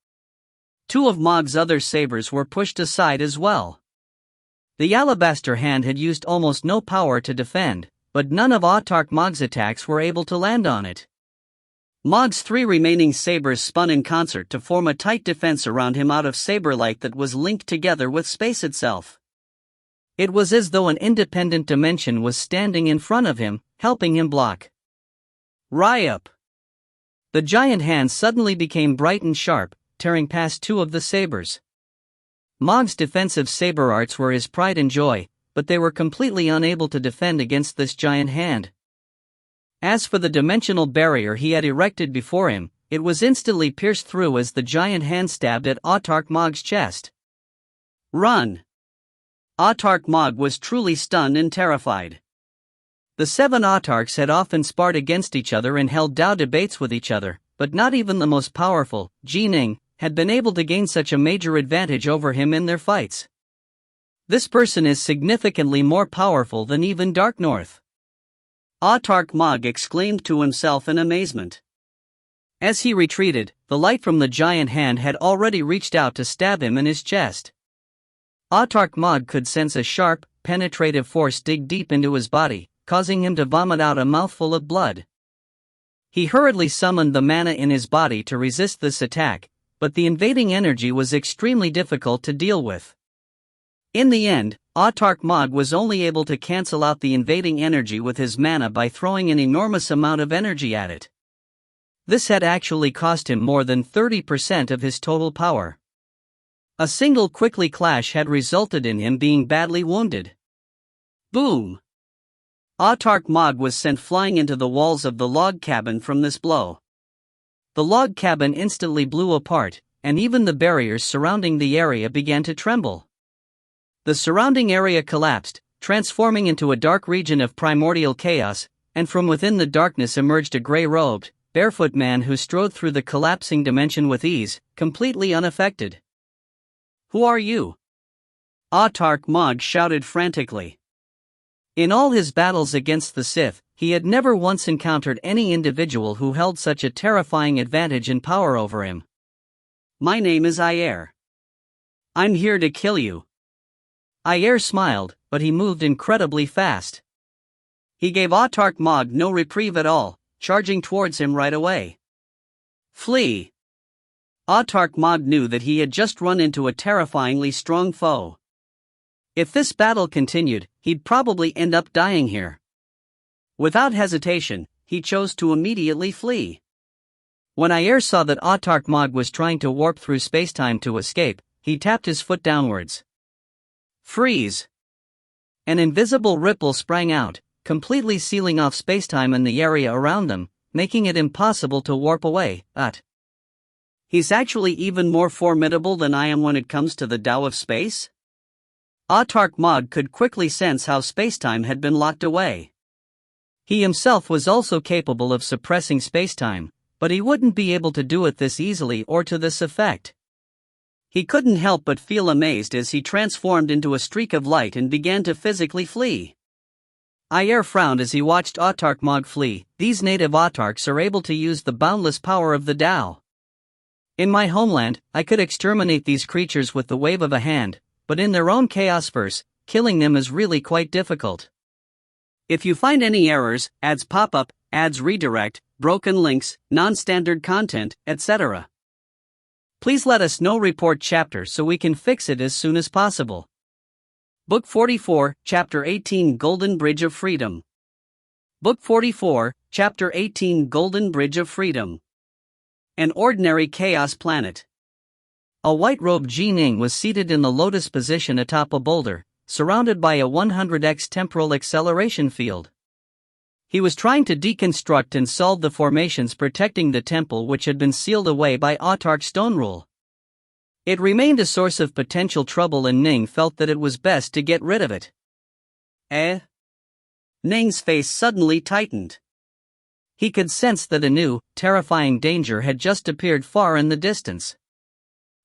Two of Mog's other sabers were pushed aside as well. The alabaster hand had used almost no power to defend, but none of Autarch Mog's attacks were able to land on it. Mog's three remaining sabers spun in concert to form a tight defense around him out of saber light that was linked together with space itself. It was as though an independent dimension was standing in front of him, helping him block. Ryup! The giant hand suddenly became bright and sharp, tearing past two of the sabers. Mog's defensive saber arts were his pride and joy, but they were completely unable to defend against this giant hand. As for the dimensional barrier he had erected before him, it was instantly pierced through as the giant hand stabbed at Autarch Mog's chest. Run! Autarch Mog was truly stunned and terrified. The 7 Autarchs had often sparred against each other and held Dao debates with each other, but not even the most powerful, Ning, had been able to gain such a major advantage over him in their fights. This person is significantly more powerful than even Dark North. Autarch Mog exclaimed to himself in amazement. As he retreated, the light from the giant hand had already reached out to stab him in his chest. Autarch Mog could sense a sharp, penetrative force dig deep into his body, causing him to vomit out a mouthful of blood. He hurriedly summoned the mana in his body to resist this attack, but the invading energy was extremely difficult to deal with. In the end, Autarch Mog was only able to cancel out the invading energy with his mana by throwing an enormous amount of energy at it. This had actually cost him more than 30% of his total power. A single quickly clash had resulted in him being badly wounded. Boom! Autarch Mog was sent flying into the walls of the log cabin from this blow. The log cabin instantly blew apart, and even the barriers surrounding the area began to tremble. The surrounding area collapsed, transforming into a dark region of primordial chaos, and from within the darkness emerged a gray-robed, barefoot man who strode through the collapsing dimension with ease, completely unaffected. "Who are you?" Autarch Mog shouted frantically. In all his battles against the Sith, he had never once encountered any individual who held such a terrifying advantage and power over him. "My name is Iyer. I'm here to kill you." Iyer smiled, but he moved incredibly fast. He gave Autarch Mog no reprieve at all, charging towards him right away. Flee! Autarch Mog knew that he had just run into a terrifyingly strong foe. If this battle continued, he'd probably end up dying here. Without hesitation, he chose to immediately flee. When Iyer saw that Autarch Mog was trying to warp through spacetime to escape, he tapped his foot downwards. Freeze! An invisible ripple sprang out, completely sealing off spacetime and the area around them, making it impossible to warp away. He's actually even more formidable than I am when it comes to the Tao of space? Autarch Mog could quickly sense how spacetime had been locked away. He himself was also capable of suppressing spacetime, but he wouldn't be able to do it this easily or to this effect. He couldn't help but feel amazed as he transformed into a streak of light and began to physically flee. Iyer frowned as he watched Autarch Mog flee. These native Autarchs are able to use the boundless power of the Tao. In my homeland, I could exterminate these creatures with the wave of a hand, but in their own chaosverse, killing them is really quite difficult. If you find any errors, ads pop up, ads redirect, broken links, non-standard content, etc., please let us know. Report chapter so we can fix it as soon as possible. Book 44, Chapter 18, Golden Bridge of Freedom. Book 44, Chapter 18, Golden Bridge of Freedom. An ordinary chaos planet. A white-robed Ning was seated in the lotus position atop a boulder, surrounded by a 100x temporal acceleration field. He was trying to deconstruct and solve the formations protecting the temple which had been sealed away by Autarch stone rule. It remained a source of potential trouble and Ning felt that it was best to get rid of it. Ning's face suddenly tightened. He could sense that a new, terrifying danger had just appeared far in the distance.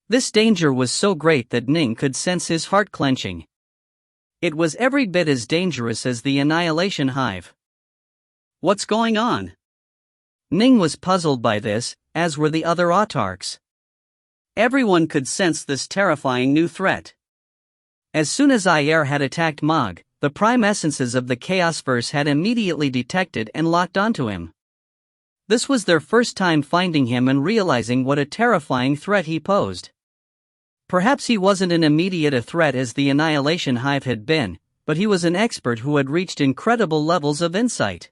This danger was so great that Ning could sense his heart clenching. It was every bit as dangerous as the Annihilation Hive. What's going on? Ning was puzzled by this, as were the other autarchs. Everyone could sense this terrifying new threat. As soon as Ayer had attacked Mog, the prime essences of the Chaosverse had immediately detected and locked onto him. This was their first time finding him and realizing what a terrifying threat he posed. Perhaps he wasn't an immediate a threat as the Annihilation Hive had been, but he was an expert who had reached incredible levels of insight.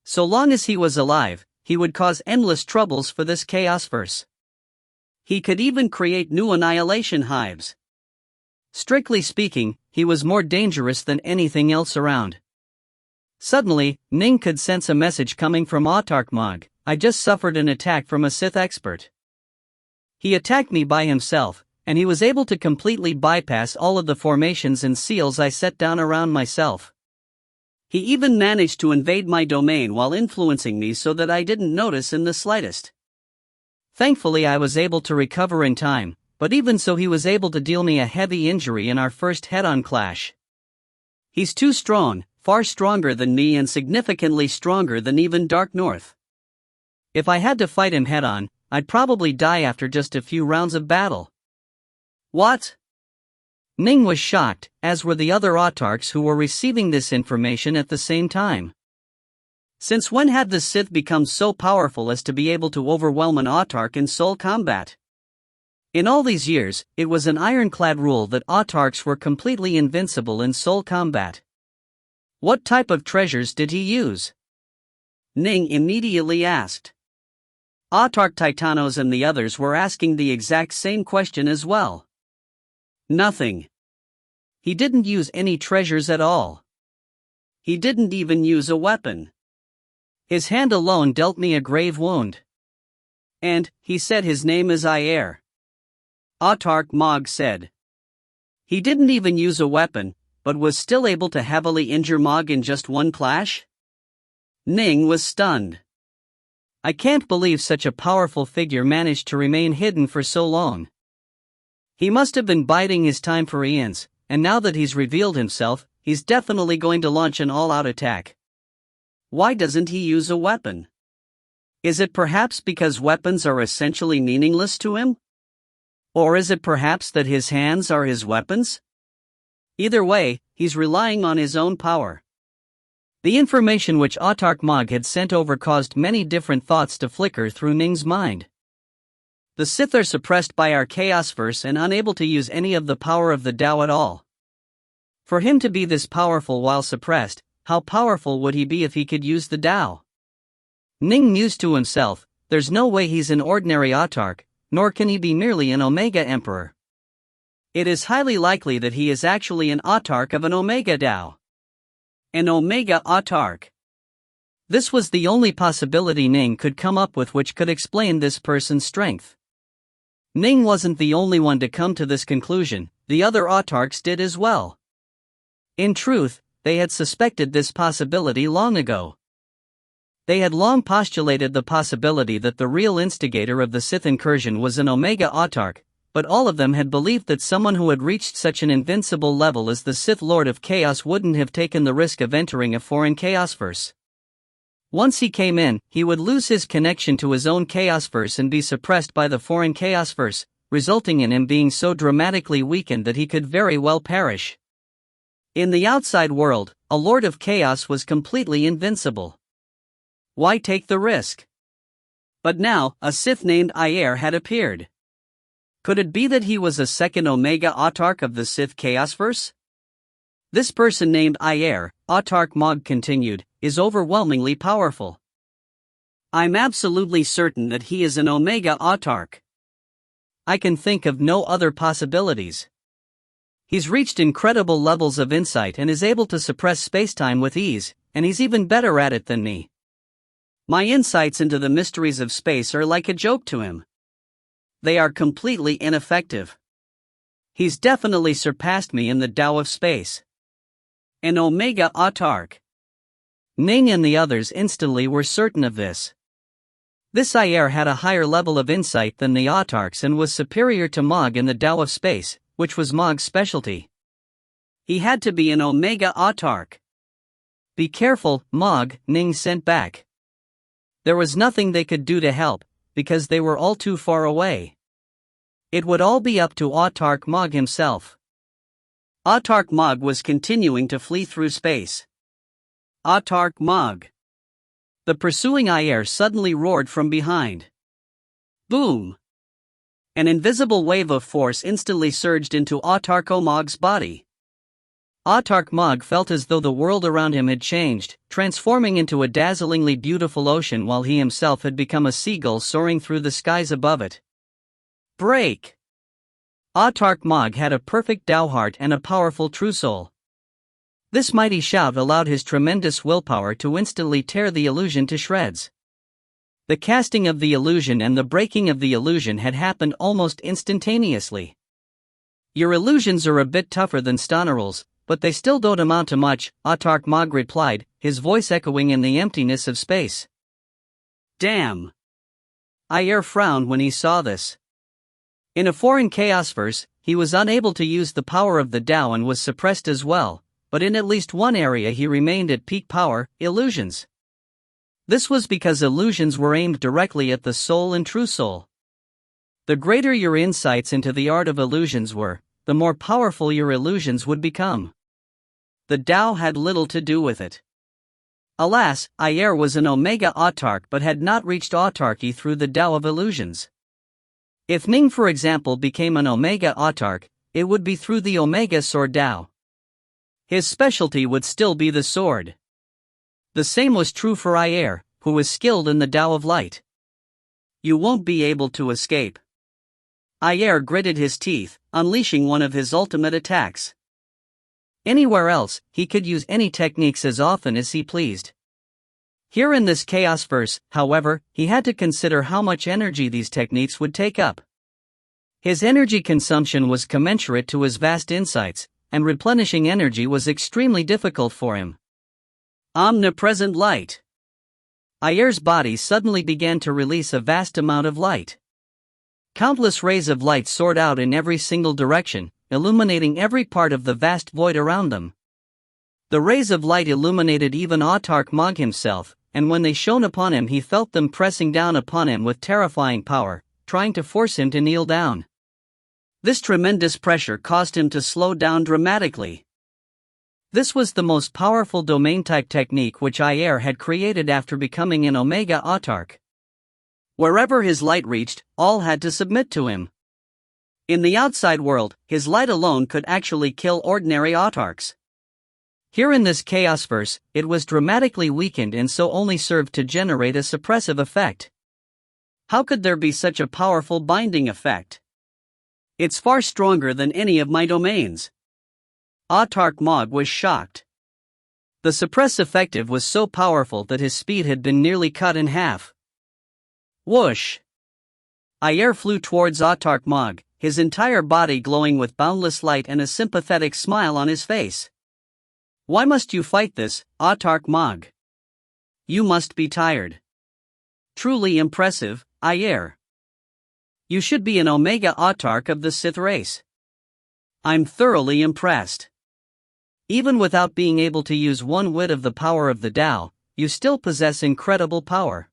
So long as he was alive, he would cause endless troubles for this Chaosverse. He could even create new Annihilation Hives. Strictly speaking, he was more dangerous than anything else around. Suddenly, Ning could sense a message coming from Autarch Mog. I just suffered an attack from a Sith expert. He attacked me by himself, and he was able to completely bypass all of the formations and seals I set down around myself. He even managed to invade my domain while influencing me so that I didn't notice in the slightest. Thankfully I was able to recover in time, but even so he was able to deal me a heavy injury in our first head-on clash. He's too strong, far stronger than me and significantly stronger than even Dark North. If I had to fight him head-on, I'd probably die after just a few rounds of battle. What? Ning was shocked, as were the other autarchs who were receiving this information at the same time. Since when had the Sith become so powerful as to be able to overwhelm an autarch in soul combat? In all these years, it was an ironclad rule that autarchs were completely invincible in soul combat. What type of treasures did he use? Ning immediately asked. Autarch Titanos and the others were asking the exact same question as well. Nothing. He didn't use any treasures at all. He didn't even use a weapon. His hand alone dealt me a grave wound. And, he said his name is Ayer. Autarch Mog said. He didn't even use a weapon, but was still able to heavily injure Mog in just one clash? Ning was stunned. I can't believe such a powerful figure managed to remain hidden for so long. He must have been biding his time for eons, and now that he's revealed himself, he's definitely going to launch an all-out attack. Why doesn't he use a weapon? Is it perhaps because weapons are essentially meaningless to him? Or is it perhaps that his hands are his weapons? Either way, he's relying on his own power. The information which Autarch Mog had sent over caused many different thoughts to flicker through Ning's mind. The Sith are suppressed by our Chaosverse and unable to use any of the power of the Tao at all. For him to be this powerful while suppressed, how powerful would he be if he could use the Tao? Ning mused to himself, there's no way he's an ordinary Autarch, nor can he be merely an Omega Emperor. It is highly likely that he is actually an Autarch of an Omega Tao. An Omega Autarch. This was the only possibility Ning could come up with which could explain this person's strength. Ning wasn't the only one to come to this conclusion, the other autarchs did as well. In truth, they had suspected this possibility long ago. They had long postulated the possibility that the real instigator of the Sith incursion was an Omega Autarch, but all of them had believed that someone who had reached such an invincible level as the Sith Lord of Chaos wouldn't have taken the risk of entering a foreign Chaosverse. Once he came in, he would lose his connection to his own Chaosverse and be suppressed by the foreign Chaosverse, resulting in him being so dramatically weakened that he could very well perish. In the outside world, a Lord of Chaos was completely invincible. Why take the risk? But now, a Sith named Ayer had appeared. Could it be that he was a second Omega Autarch of the Sith Chaosverse? This person named Ayer, Autarch Mog continued, is overwhelmingly powerful. I'm absolutely certain that he is an Omega Autarch. I can think of no other possibilities. He's reached incredible levels of insight and is able to suppress spacetime with ease, and he's even better at it than me. My insights into the mysteries of space are like a joke to him. They are completely ineffective. He's definitely surpassed me in the Tao of space. An Omega Autarch. Ning and the others instantly were certain of this. This Ayer had a higher level of insight than the Autarchs and was superior to Mog in the Tao of space, which was Mog's specialty. He had to be an Omega Autarch. Be careful, Mog, Ning sent back. There was nothing they could do to help, because they were all too far away. It would all be up to Autarch Mog himself. Autarch Mog was continuing to flee through space. Autarch Mog. The pursuing Ayer suddenly roared from behind. Boom! An invisible wave of force instantly surged into Autarch Mog's body. Autarch Mog felt as though the world around him had changed, transforming into a dazzlingly beautiful ocean while he himself had become a seagull soaring through the skies above it. Break! Autarch Mog had a perfect Dao heart and a powerful true soul. This mighty shout allowed his tremendous willpower to instantly tear the illusion to shreds. The casting of the illusion and the breaking of the illusion had happened almost instantaneously. Your illusions are a bit tougher than Stoneral's, but they still don't amount to much, Autarch Mog replied, his voice echoing in the emptiness of space. Damn! Ayer frowned when he saw this. In a foreign chaosverse, he was unable to use the power of the Dao and was suppressed as well, but in at least one area he remained at peak power, illusions. This was because illusions were aimed directly at the soul and true soul. The greater your insights into the art of illusions were, the more powerful your illusions would become. The Dao had little to do with it. Alas, Ayer was an Omega Autarch but had not reached autarky through the Dao of illusions. If Ning, for example, became an Omega Autarch, it would be through the Omega Sword Dao. His specialty would still be the sword. The same was true for Ayer, who was skilled in the Dao of Light. You won't be able to escape. Ayer gritted his teeth, unleashing one of his ultimate attacks. Anywhere else, he could use any techniques as often as he pleased. Here in this chaosverse, however, he had to consider how much energy these techniques would take up. His energy consumption was commensurate to his vast insights, and replenishing energy was extremely difficult for him. Omnipresent light. Ayer's body suddenly began to release a vast amount of light. Countless rays of light soared out in every single direction, illuminating every part of the vast void around them. The rays of light illuminated even Autarch Mog himself, and when they shone upon him he felt them pressing down upon him with terrifying power, trying to force him to kneel down. This tremendous pressure caused him to slow down dramatically. This was the most powerful domain-type technique which Ayer had created after becoming an Omega Autarch. Wherever his light reached, all had to submit to him. In the outside world, his light alone could actually kill ordinary Autarchs. Here in this chaosverse, it was dramatically weakened and so only served to generate a suppressive effect. How could there be such a powerful binding effect? It's far stronger than any of my domains. Autarch Mog was shocked. The suppress effective was so powerful that his speed had been nearly cut in half. Whoosh! Ayer flew towards Autarch Mog, his entire body glowing with boundless light and a sympathetic smile on his face. Why must you fight this, Autarch Mog? You must be tired. Truly impressive, Ayer. You should be an Omega Autarch of the Sith race. I'm thoroughly impressed. Even without being able to use one whit of the power of the Dao, you still possess incredible power.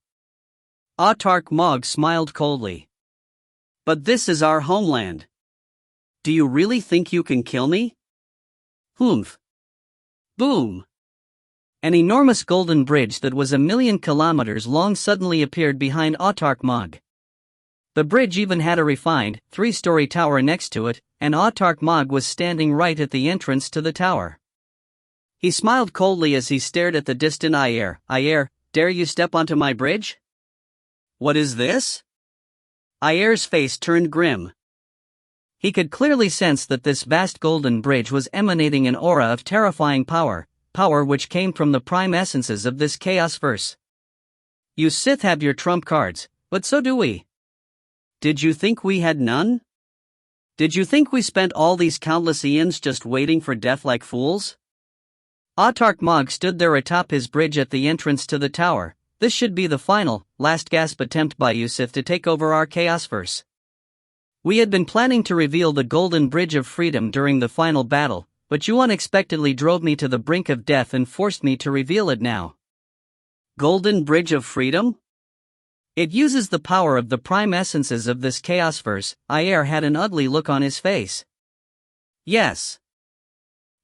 Autarch Mog smiled coldly. But this is our homeland. Do you really think you can kill me? Humph. Boom. An enormous golden bridge that was 1,000,000 kilometers long suddenly appeared behind Autarch Mog. The bridge even had a refined, 3-story tower next to it, and Autarch Mog was standing right at the entrance to the tower. He smiled coldly as he stared at the distant Ayer. Ayer, dare you step onto my bridge? What is this? Ayer's face turned grim. He could clearly sense that this vast golden bridge was emanating an aura of terrifying power, power which came from the prime essences of this chaosverse. You Sith have your trump cards, but so do we. Did you think we had none? Did you think we spent all these countless eons just waiting for death like fools? Autarch Mog stood there atop his bridge at the entrance to the tower. This should be the final, last gasp attempt by you Sith to take over our chaosverse. We had been planning to reveal the Golden Bridge of Freedom during the final battle, but you unexpectedly drove me to the brink of death and forced me to reveal it now. Golden Bridge of Freedom? It uses the power of the prime essences of this chaos verse. Ayer had an ugly look on his face. Yes.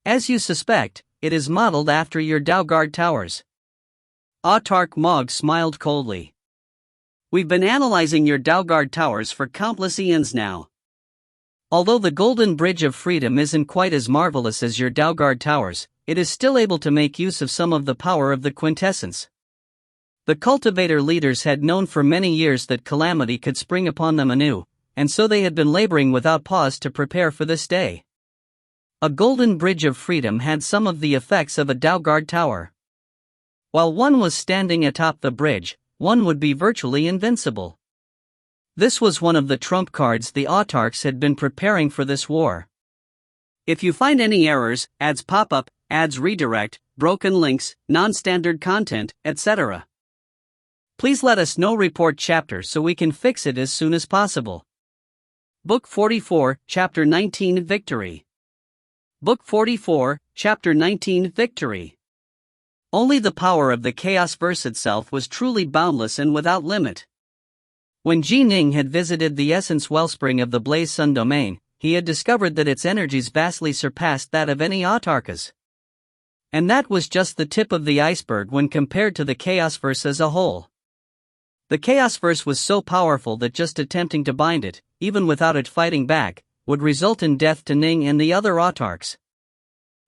As you suspect, it is modeled after your Dalgard towers. Autark Mog smiled coldly. We've been analyzing your Dalgard towers for countless eons now. Although the Golden Bridge of Freedom isn't quite as marvelous as your Dalgard towers, it is still able to make use of some of the power of the quintessence. The cultivator leaders had known for many years that calamity could spring upon them anew, and so they had been laboring without pause to prepare for this day. A Golden Bridge of Freedom had some of the effects of a Dalgard tower. While one was standing atop the bridge, one would be virtually invincible. This was one of the trump cards the Autarks had been preparing for this war. If you find any errors, ads pop up, ads redirect, broken links, non-standard content, etc., please let us know. Report chapter so we can fix it as soon as possible. Book 44, Chapter 19 Victory. Book 44, Chapter 19 Victory. Only the power of the Chaos Verse itself was truly boundless and without limit. When Ning had visited the essence wellspring of the Blaze Sun domain, he had discovered that its energies vastly surpassed that of any Autarkas. And that was just the tip of the iceberg when compared to the Chaos Verse as a whole. The Chaos Verse was so powerful that just attempting to bind it, even without it fighting back, would result in death to Ning and the other Autarks.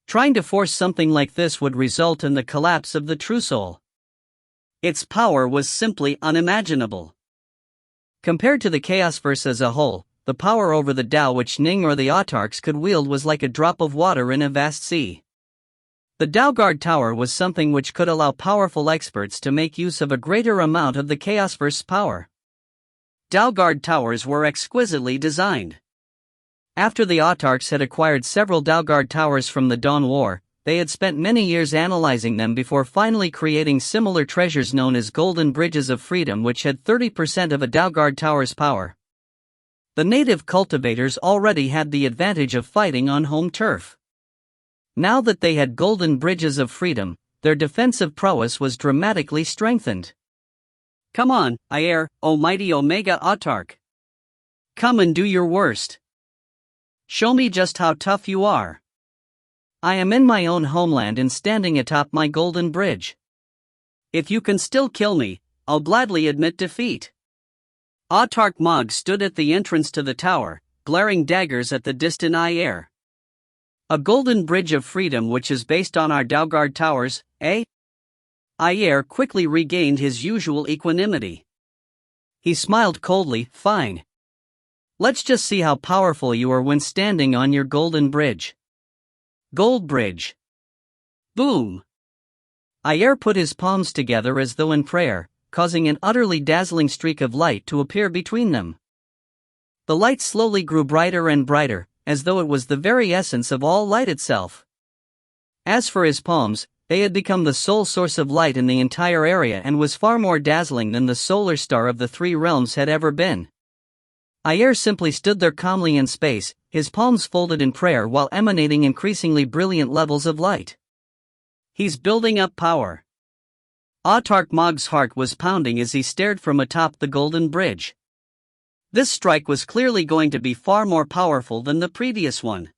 Trying to force something like this would result in the collapse of the true soul. Its power was simply unimaginable. Compared to the Chaos Verse as a whole, the power over the Tao which Ning or the Autarks could wield was like a drop of water in a vast sea. The Dalgard Tower was something which could allow powerful experts to make use of a greater amount of the Chaos Verse power. Dalgard Towers were exquisitely designed. After the Autarks had acquired several Dalgard Towers from the Dawn War, they had spent many years analyzing them before finally creating similar treasures known as Golden Bridges of Freedom, which had 30% of a Dalgard Tower's power. The native cultivators already had the advantage of fighting on home turf. Now that they had Golden Bridges of Freedom, their defensive prowess was dramatically strengthened. Come on, Ayer, O mighty Omega Autark. Come and do your worst. Show me just how tough you are. I am in my own homeland and standing atop my golden bridge. If you can still kill me, I'll gladly admit defeat. Autark Mog stood at the entrance to the tower, glaring daggers at the distant Ayer. A Golden Bridge of Freedom which is based on our Dalgard towers, eh? Ayer quickly regained his usual equanimity. He smiled coldly. Fine. Let's just see how powerful you are when standing on your golden bridge. Gold Bridge. Boom. Ayer put his palms together as though in prayer, causing an utterly dazzling streak of light to appear between them. The light slowly grew brighter and brighter, as though it was the very essence of all light itself. As for his palms, they had become the sole source of light in the entire area and was far more dazzling than the solar star of the three realms had ever been. Ayer simply stood there calmly in space, his palms folded in prayer while emanating increasingly brilliant levels of light. He's building up power. Autark Mog's heart was pounding as he stared from atop the golden bridge. This strike was clearly going to be far more powerful than the previous one.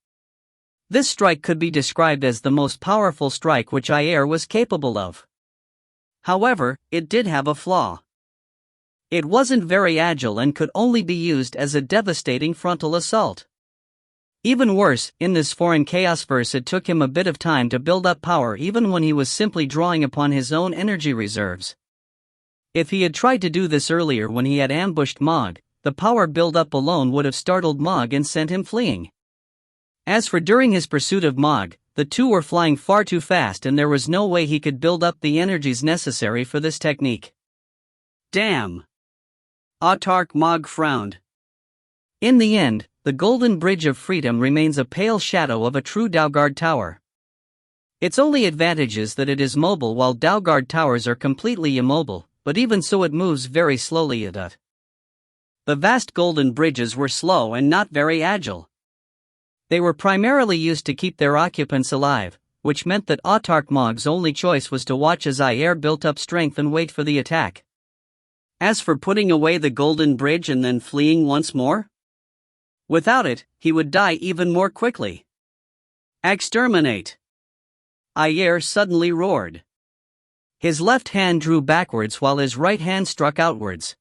This strike could be described as the most powerful strike which Ayer was capable of. However, it did have a flaw. It wasn't very agile and could only be used as a devastating frontal assault. Even worse, in this foreign chaos verse it took him a bit of time to build up power even when he was simply drawing upon his own energy reserves. If he had tried to do this earlier when he had ambushed Mog, the power build-up alone would have startled Mog and sent him fleeing. As for during his pursuit of Mog, the two were flying far too fast and there was no way he could build up the energies necessary for this technique. Damn! Autark Mog frowned. In the end, the Golden Bridge of Freedom remains a pale shadow of a true Dalgard tower. Its only advantage is that it is mobile while Dalgard towers are completely immobile, but even so it moves very slowly. The vast golden bridges were slow and not very agile. They were primarily used to keep their occupants alive, which meant that Autark Mog's only choice was to watch as Ayer built up strength and wait for the attack. As for putting away the golden bridge and then fleeing once more? Without it, he would die even more quickly. Exterminate! Ayer suddenly roared. His left hand drew backwards while his right hand struck outwards.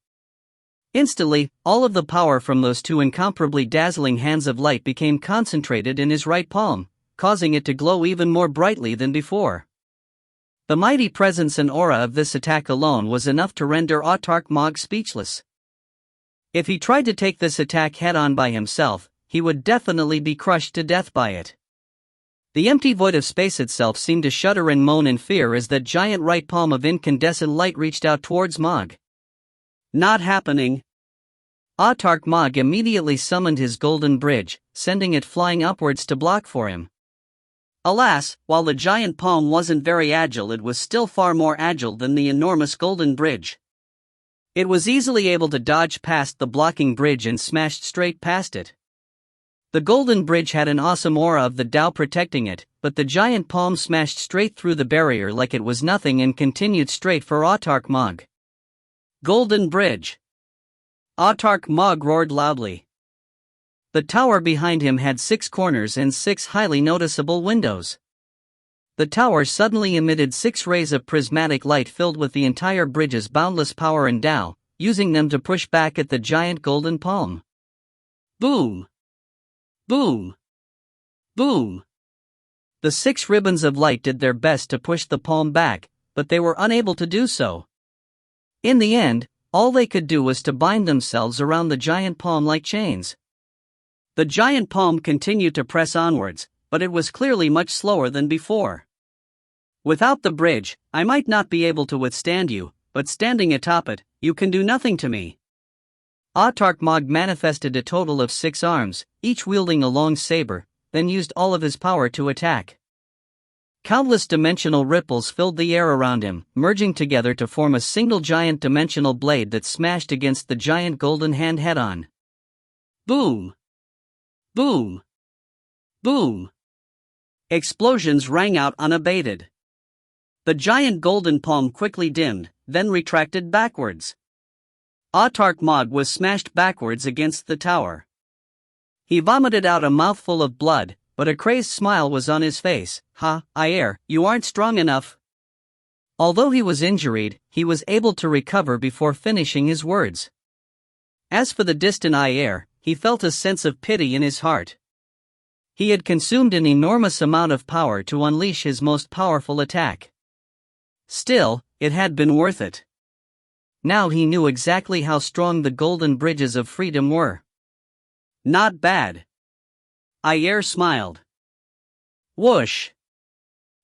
Instantly, all of the power from those two incomparably dazzling hands of light became concentrated in his right palm, causing it to glow even more brightly than before. The mighty presence and aura of this attack alone was enough to render Autarch Mog speechless. If he tried to take this attack head-on by himself, he would definitely be crushed to death by it. The empty void of space itself seemed to shudder and moan in fear as that giant right palm of incandescent light reached out towards Mog. Not happening. Autarch Mog immediately summoned his golden bridge, sending it flying upwards to block for him. Alas, while the giant palm wasn't very agile, it was still far more agile than the enormous golden bridge. It was easily able to dodge past the blocking bridge and smashed straight past it. The golden bridge had an awesome aura of the Tao protecting it, but the giant palm smashed straight through the barrier like it was nothing and continued straight for Autarch Mog. Golden Bridge! Autarch Mog roared loudly. The tower behind him had 6 corners and 6 highly noticeable windows. The tower suddenly emitted 6 rays of prismatic light filled with the entire bridge's boundless power and Tao, using them to push back at the giant golden palm. Boom! Boom! Boom! The 6 ribbons of light did their best to push the palm back, but they were unable to do so. In the end, all they could do was to bind themselves around the giant palm like chains. The giant palm continued to press onwards, but it was clearly much slower than before. Without the bridge, I might not be able to withstand you, but standing atop it, you can do nothing to me. Autarch Mog manifested a total of 6 arms, each wielding a long saber, then used all of his power to attack. Countless dimensional ripples filled the air around him, merging together to form a single giant dimensional blade that smashed against the giant golden hand head-on. Boom! Boom! Boom! Explosions rang out unabated. The giant golden palm quickly dimmed, then retracted backwards. Autarch Mog was smashed backwards against the tower. He vomited out a mouthful of blood, but a crazed smile was on his face. Ha, Ayer, you aren't strong enough. Although he was injured, he was able to recover before finishing his words. As for the distant Ayer, he felt a sense of pity in his heart. He had consumed an enormous amount of power to unleash his most powerful attack. Still, it had been worth it. Now he knew exactly how strong the golden bridges of freedom were. Not bad. Ayer smiled. Whoosh!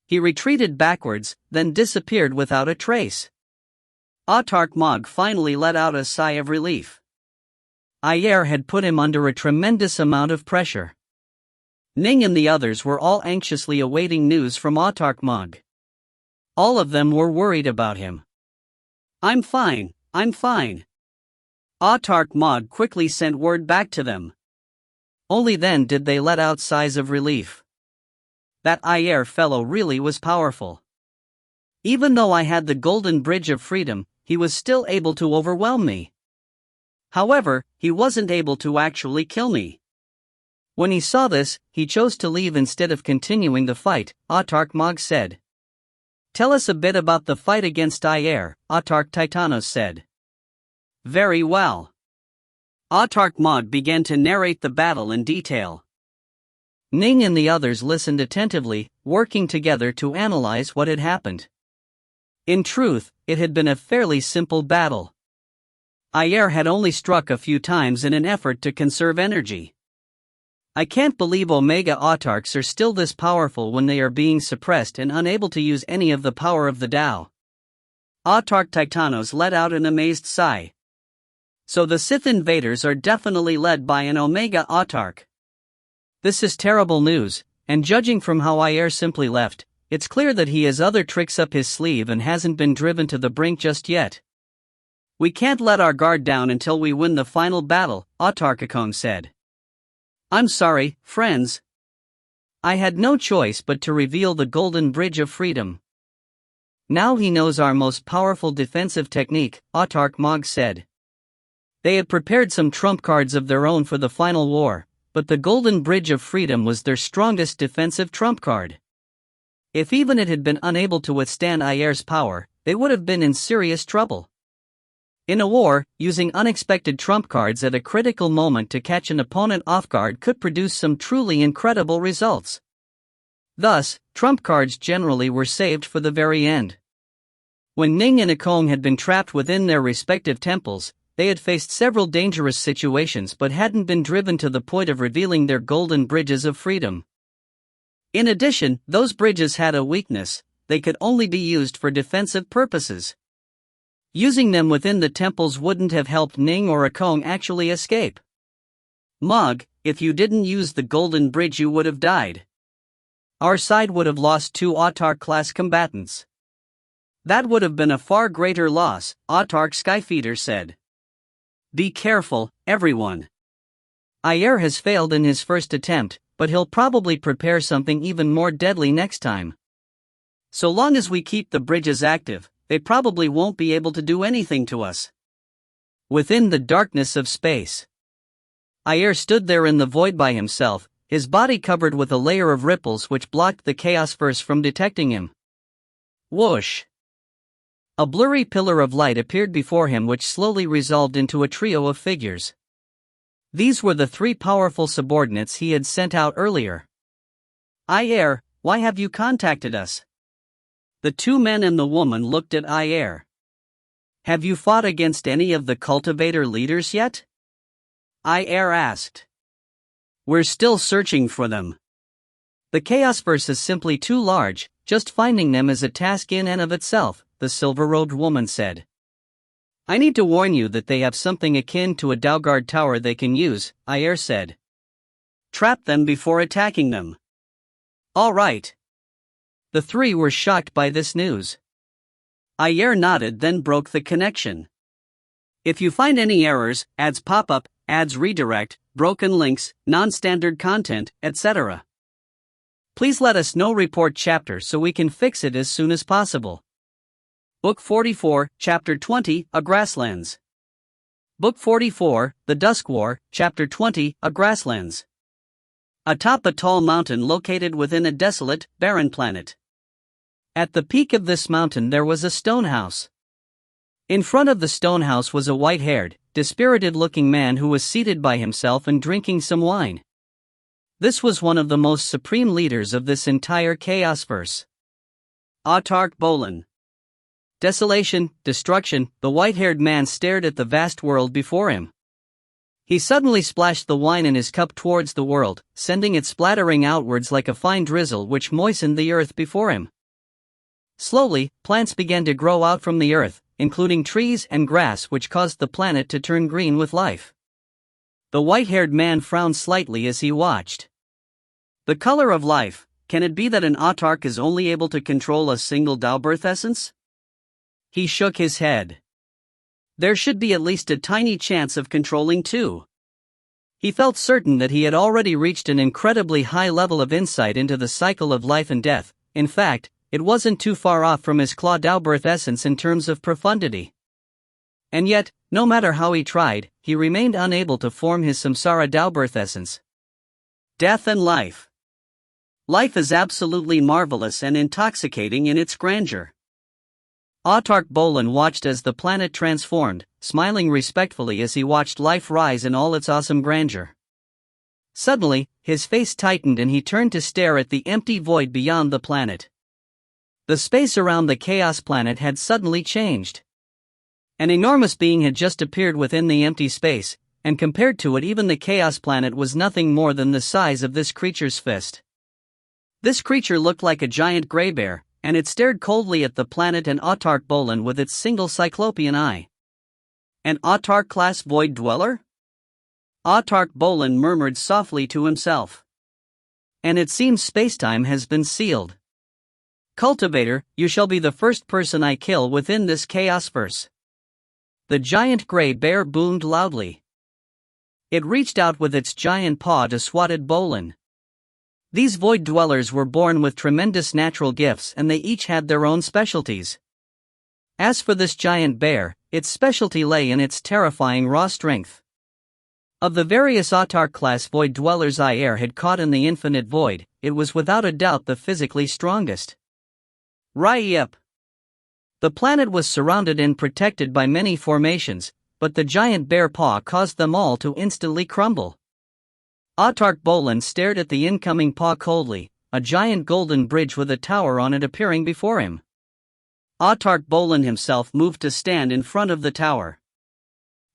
He retreated backwards, then disappeared without a trace. Autarch Mog finally let out a sigh of relief. Ayer had put him under a tremendous amount of pressure. Ning and the others were all anxiously awaiting news from Autarch Mog. All of them were worried about him. I'm fine, I'm fine. Autarch Mog quickly sent word back to them. Only then did they let out sighs of relief. That Ayer fellow really was powerful. Even though I had the golden bridge of freedom, he was still able to overwhelm me. However, he wasn't able to actually kill me. When he saw this, he chose to leave instead of continuing the fight, Autarch Mog said. Tell us a bit about the fight against Ayer, Autarch Titanos said. Very well. Autarch Mog began to narrate the battle in detail. Ning and the others listened attentively, working together to analyze what had happened. In truth, it had been a fairly simple battle. Ayer had only struck a few times in an effort to conserve energy. I can't believe Omega Autarchs are still this powerful when they are being suppressed and unable to use any of the power of the Tao. Autarch Titanos let out an amazed sigh. So the Sith invaders are definitely led by an Omega Autarch. This is terrible news, and judging from how Ayer simply left, it's clear that he has other tricks up his sleeve and hasn't been driven to the brink just yet. We can't let our guard down until we win the final battle, Autarchicon said. I'm sorry, friends. I had no choice but to reveal the golden bridge of freedom. Now he knows our most powerful defensive technique, Autark Mog said. They had prepared some trump cards of their own for the final war, but the Golden Bridge of Freedom was their strongest defensive trump card. If even it had been unable to withstand Ayer's power, they would have been in serious trouble. In a war, using unexpected trump cards at a critical moment to catch an opponent off guard could produce some truly incredible results. Thus, trump cards generally were saved for the very end. When Ning and Akong had been trapped within their respective temples, they had faced several dangerous situations but hadn't been driven to the point of revealing their golden bridges of freedom. In addition, those bridges had a weakness: they could only be used for defensive purposes. Using them within the temples wouldn't have helped Ning or Akong actually escape. Mog, if you didn't use the golden bridge you would have died. Our side would have lost 2 Autark-class combatants. That would have been a far greater loss, Autark Skyfeeder said. Be careful, everyone. Ayer has failed in his first attempt, but he'll probably prepare something even more deadly next time. So long as we keep the bridges active, they probably won't be able to do anything to us. Within the darkness of space, Ayer stood there in the void by himself, his body covered with a layer of ripples which blocked the Chaosverse from detecting him. Whoosh! A blurry pillar of light appeared before him which slowly resolved into a trio of figures. These were the 3 powerful subordinates he had sent out earlier. Ayer, why have you contacted us? The 2 men and the woman looked at Ayer. Have you fought against any of the cultivator leaders yet? Ayer asked. We're still searching for them. The Chaosverse is simply too large, just finding them is a task in and of itself, the silver-robed woman said. I need to warn you that they have something akin to a Daugard tower they can use, Ayer said. Trap them before attacking them. All right. The 3 were shocked by this news. Ayer nodded, then broke the connection. If you find any errors, ads pop up, ads redirect, broken links, non-standard content, etc., please let us know. Report chapter so we can fix it as soon as possible. Book 44, Chapter 20, A Grasslands. Book 44, The Dusk War, Chapter 20, A Grasslands. Atop a tall mountain located within a desolate, barren planet. At the peak of this mountain there was a stone house. In front of the stone house was a white-haired, dispirited-looking man who was seated by himself and drinking some wine. This was one of the most supreme leaders of this entire Chaosverse. Autark Bolin. Desolation, destruction, the white-haired man stared at the vast world before him. He suddenly splashed the wine in his cup towards the world, sending it splattering outwards like a fine drizzle which moistened the earth before him. Slowly, plants began to grow out from the earth, including trees and grass which caused the planet to turn green with life. The white-haired man frowned slightly as he watched. The color of life, can it be that an Autark is only able to control a single Daubirth essence? He shook his head. There should be at least a tiny chance of controlling 2. He felt certain that he had already reached an incredibly high level of insight into the cycle of life and death. In fact, it wasn't too far off from his Claw Daubirth essence in terms of profundity. And yet, no matter how he tried, he remained unable to form his Samsara Daubirth essence. Death and life. Life is absolutely marvelous and intoxicating in its grandeur. Autark Bolin watched as the planet transformed, smiling respectfully as he watched life rise in all its awesome grandeur. Suddenly, his face tightened and he turned to stare at the empty void beyond the planet. The space around the Chaos planet had suddenly changed. An enormous being had just appeared within the empty space, and compared to it even the Chaos planet was nothing more than the size of this creature's fist. This creature looked like a giant gray bear, and it stared coldly at the planet and Autark Bolin with its single cyclopean eye. An Autark-class void dweller? Autark Bolin murmured softly to himself. And it seems spacetime has been sealed. Cultivator, you shall be the first person I kill within this Chaosverse. The giant gray bear boomed loudly. It reached out with its giant paw to swat at Bolin. These void dwellers were born with tremendous natural gifts and they each had their own specialties. As for this giant bear, its specialty lay in its terrifying raw strength. Of the various Autarch-class void dwellers Ayer had caught in the infinite void, it was without a doubt the physically strongest. Yep. The planet was surrounded and protected by many formations, but the giant bear paw caused them all to instantly crumble. Autarch Bolin stared at the incoming paw coldly, a giant golden bridge with a tower on it appearing before him. Autarch Bolin himself moved to stand in front of the tower.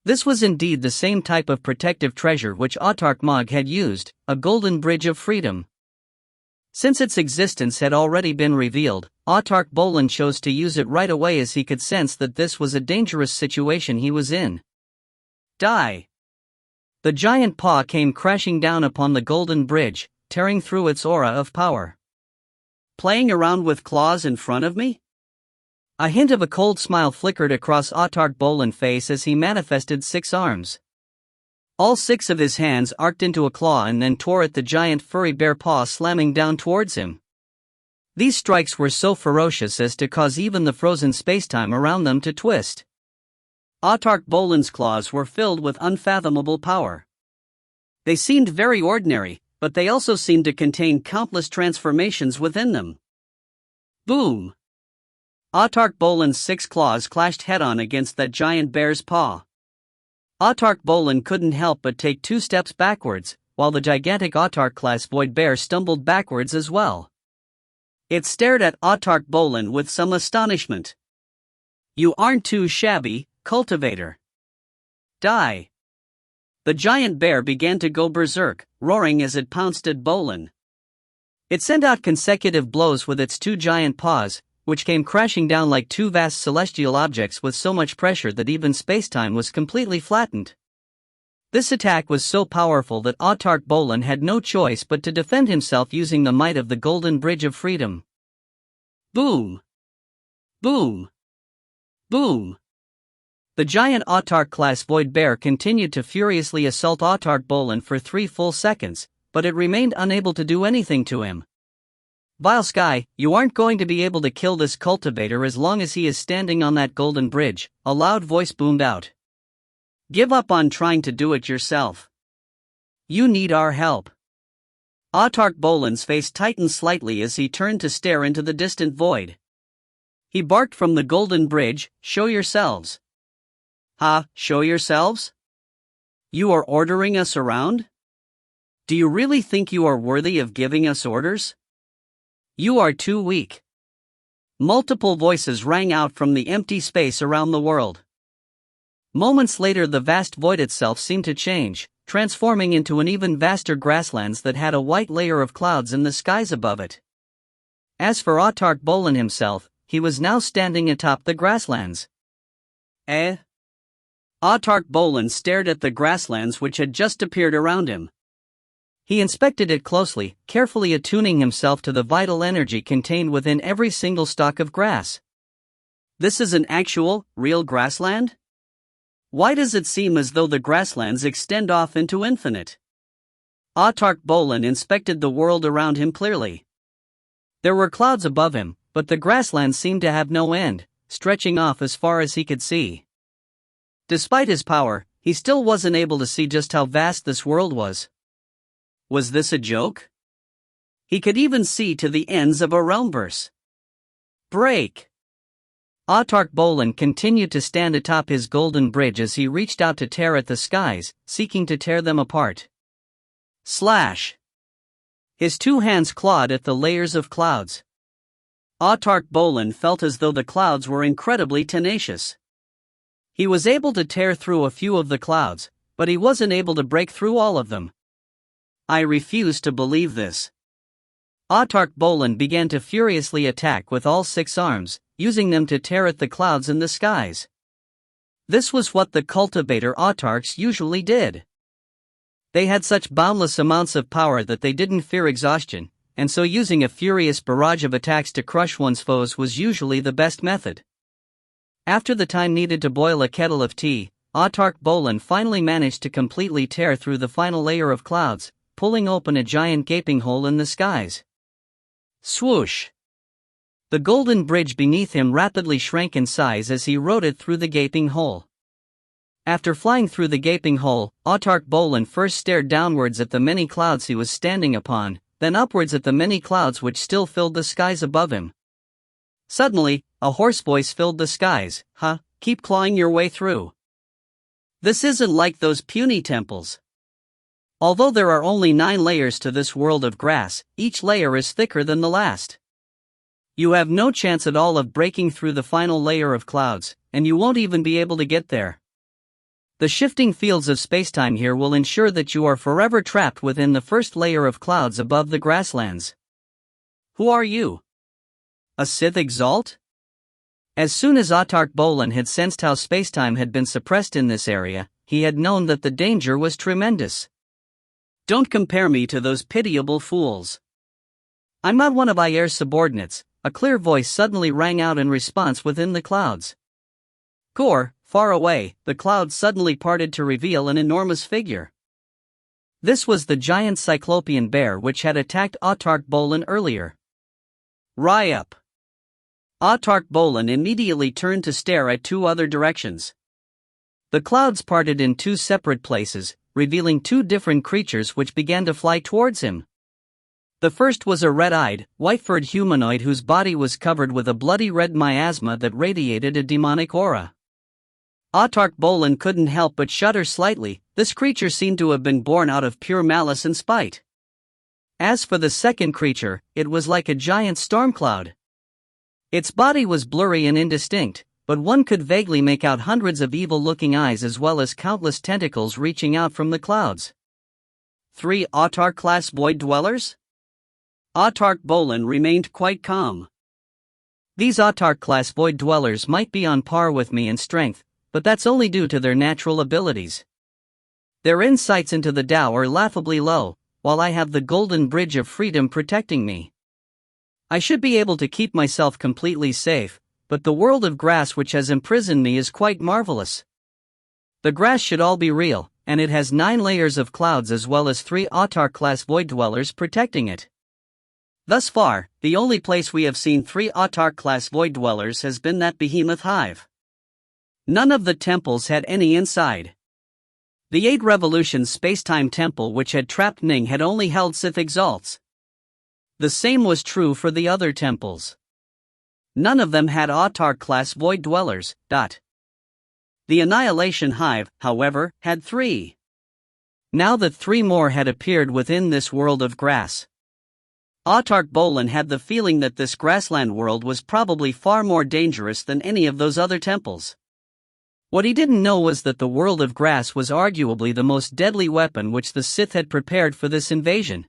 This was indeed the same type of protective treasure which Autarch Mog had used, a golden bridge of freedom. Since its existence had already been revealed, Autarch Bolin chose to use it right away as he could sense that this was a dangerous situation he was in. Die! The giant paw came crashing down upon the golden bridge, tearing through its aura of power. Playing around with claws in front of me? A hint of a cold smile flickered across Autarch Bolin's face as he manifested 6 arms. All 6 of his hands arced into a claw and then tore at the giant furry bear paw slamming down towards him. These strikes were so ferocious as to cause even the frozen spacetime around them to twist. Autarch Bolin's claws were filled with unfathomable power. They seemed very ordinary, but they also seemed to contain countless transformations within them. Boom! Autarch Bolin's 6 claws clashed head-on against that giant bear's paw. Autarch Bolin couldn't help but take 2 steps backwards, while the gigantic Autarch-class void bear stumbled backwards as well. It stared at Autarch Bolin with some astonishment. You aren't too shabby, cultivator. Die! The giant bear began to go berserk, roaring as it pounced at Bolin. It sent out consecutive blows with its 2 giant paws, which came crashing down like 2 vast celestial objects with so much pressure that even spacetime was completely flattened. This attack was so powerful that Autarch Bolin had no choice but to defend himself using the might of the Golden Bridge of Freedom. Boom! Boom! Boom! The giant Autarch-class void bear continued to furiously assault Autarch Bolin for 3 full seconds, but it remained unable to do anything to him. Vile Sky, you aren't going to be able to kill this cultivator as long as he is standing on that golden bridge, a loud voice boomed out. Give up on trying to do it yourself. You need our help. Autarch Bolin's face tightened slightly as he turned to stare into the distant void. He barked from the golden bridge, show yourselves. Show yourselves? You are ordering us around? Do you really think you are worthy of giving us orders? You are too weak. Multiple voices rang out from the empty space around the world. Moments later, the vast void itself seemed to change, transforming into an even vaster grasslands that had a white layer of clouds in the skies above it. As for Autarch Bolin himself, he was now standing atop the grasslands. Autarch Bolin stared at the grasslands which had just appeared around him. He inspected it closely, carefully attuning himself to the vital energy contained within every single stalk of grass. This is an actual, real grassland? Why does it seem as though the grasslands extend off into infinite? Autarch Bolin inspected the world around him clearly. There were clouds above him, but the grasslands seemed to have no end, stretching off as far as he could see. Despite his power, he still wasn't able to see just how vast this world was. Was this a joke? He could even see to the ends of a realmverse. Break! Autarch Bolin continued to stand atop his golden bridge as he reached out to tear at the skies, seeking to tear them apart. Slash! His 2 hands clawed at the layers of clouds. Autarch Bolin felt as though the clouds were incredibly tenacious. He was able to tear through a few of the clouds, but he wasn't able to break through all of them. I refuse to believe this. Autarch Bolin began to furiously attack with all 6 arms, using them to tear at the clouds in the skies. This was what the cultivator Autarchs usually did. They had such boundless amounts of power that they didn't fear exhaustion, and so using a furious barrage of attacks to crush one's foes was usually the best method. After the time needed to boil a kettle of tea, Autarch Bolin finally managed to completely tear through the final layer of clouds, pulling open a giant gaping hole in the skies. Swoosh! The golden bridge beneath him rapidly shrank in size as he rode it through the gaping hole. After flying through the gaping hole, Autarch Bolin first stared downwards at the many clouds he was standing upon, then upwards at the many clouds which still filled the skies above him. Suddenly, a hoarse voice filled the skies. Keep clawing your way through. This isn't like those puny temples. Although there are only 9 layers to this world of grass, each layer is thicker than the last. You have no chance at all of breaking through the final layer of clouds, and you won't even be able to get there. The shifting fields of spacetime here will ensure that you are forever trapped within the first layer of clouds above the grasslands. Who are you? A Sith Exalt? As soon as Autarch Bolin had sensed how spacetime had been suppressed in this area, he had known that the danger was tremendous. Don't compare me to those pitiable fools. I'm not one of Ayer's subordinates, a clear voice suddenly rang out in response within the clouds. Gore, far away, the clouds suddenly parted to reveal an enormous figure. This was the giant cyclopean bear which had attacked Autarch Bolin earlier. Rise up! Autarch Bolin immediately turned to stare at 2 other directions. The clouds parted in 2 separate places, revealing 2 different creatures which began to fly towards him. The first was a red-eyed, white-furred humanoid whose body was covered with a bloody red miasma that radiated a demonic aura. Autarch Bolin couldn't help but shudder slightly. This creature seemed to have been born out of pure malice and spite. As for the second creature, it was like a giant storm cloud. Its body was blurry and indistinct, but one could vaguely make out hundreds of evil-looking eyes as well as countless tentacles reaching out from the clouds. 3 Autarch-class void dwellers? Autarch Bolin remained quite calm. These Autarch-class void dwellers might be on par with me in strength, but that's only due to their natural abilities. Their insights into the Tao are laughably low, while I have the golden bridge of freedom protecting me. I should be able to keep myself completely safe, but the world of grass which has imprisoned me is quite marvelous. The grass should all be real, and it has 9 layers of clouds as well as 3 Autarch-class void dwellers protecting it. Thus far, the only place we have seen 3 Autarch-class void dwellers has been that behemoth hive. None of the temples had any inside. The 8 Revolutions Spacetime Temple which had trapped Ning had only held Sith Exalts. The same was true for the other temples. None of them had Autarch-class void dwellers. The Annihilation Hive, however, had 3. Now that 3 more had appeared within this world of grass. Autarch Bolin had the feeling that this grassland world was probably far more dangerous than any of those other temples. What he didn't know was that the world of grass was arguably the most deadly weapon which the Sith had prepared for this invasion.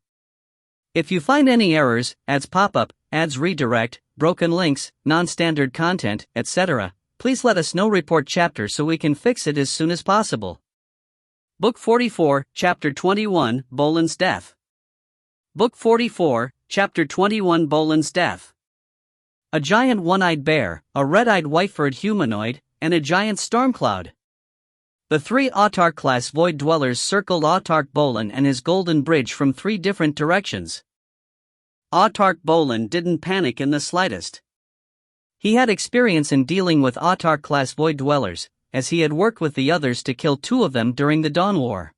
If you find any errors, ads pop-up, ads redirect, broken links, non-standard content, etc., please let us know. Report chapter so we can fix it as soon as possible. Book 44, Chapter 21, Bolin's Death. Book 44, Chapter 21, Bolin's Death. A giant one-eyed bear, a red-eyed white-furred humanoid, and a giant storm cloud. The 3 Autarch-class void dwellers circled Autarch Bolin and his golden bridge from 3 different directions. Autarch Bolin didn't panic in the slightest. He had experience in dealing with Autarch-class void dwellers, as he had worked with the others to kill 2 of them during the Dawn War.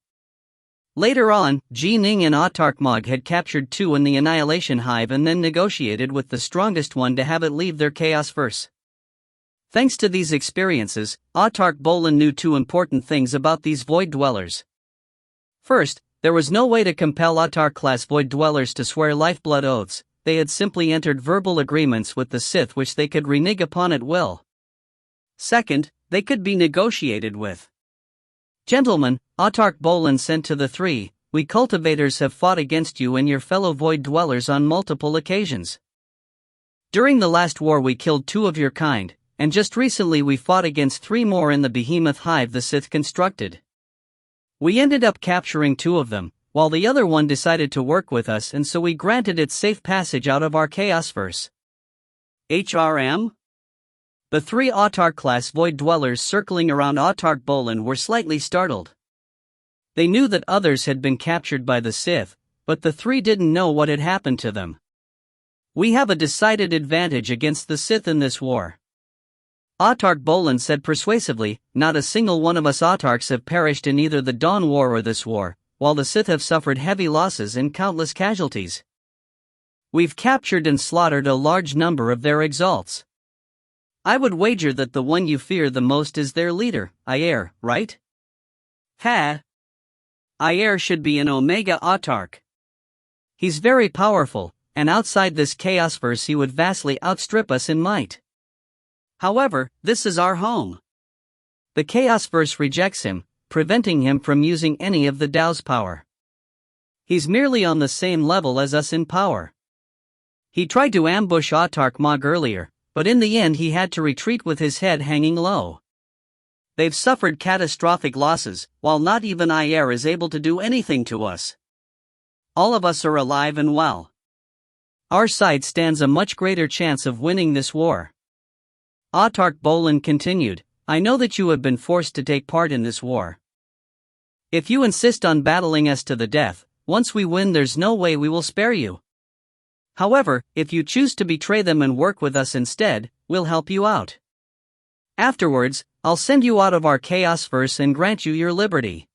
Later on, Ning and Autarch Mog had captured 2 in the Annihilation Hive and then negotiated with the strongest one to have it leave their Chaos Verse. Thanks to these experiences, Autarch Bolin knew 2 important things about these void dwellers. First, there was no way to compel Autarch-class void dwellers to swear lifeblood oaths. They had simply entered verbal agreements with the Sith which they could renege upon at will. Second, they could be negotiated with. Gentlemen, Autarch Bolin sent to the 3, we cultivators have fought against you and your fellow void dwellers on multiple occasions. During the last war we killed 2 of your kind, and just recently we fought against 3 more in the behemoth hive the Sith constructed. We ended up capturing 2 of them, while the other one decided to work with us, and so we granted it safe passage out of our Chaosverse. HRM? The 3 Autarch-class void dwellers circling around Autarch Bolin were slightly startled. They knew that others had been captured by the Sith, but the three didn't know what had happened to them. We have a decided advantage against the Sith in this war. Autarch Bolin said persuasively, not a single one of us Autarchs have perished in either the Dawn War or this war, while the Sith have suffered heavy losses and countless casualties. We've captured and slaughtered a large number of their exalts. I would wager that the one you fear the most is their leader, Ayer, right? Ha! Ayer should be an Omega Autarch. He's very powerful, and outside this Chaosverse he would vastly outstrip us in might. However, this is our home. The Chaosverse rejects him, preventing him from using any of the Tao's power. He's merely on the same level as us in power. He tried to ambush Autarch Mog earlier, but in the end he had to retreat with his head hanging low. They've suffered catastrophic losses, while not even Ayer is able to do anything to us. All of us are alive and well. Our side stands a much greater chance of winning this war. Autarch Bolin continued, I know that you have been forced to take part in this war. If you insist on battling us to the death, once we win there's no way we will spare you. However, if you choose to betray them and work with us instead, we'll help you out. Afterwards, I'll send you out of our Chaosverse and grant you your liberty.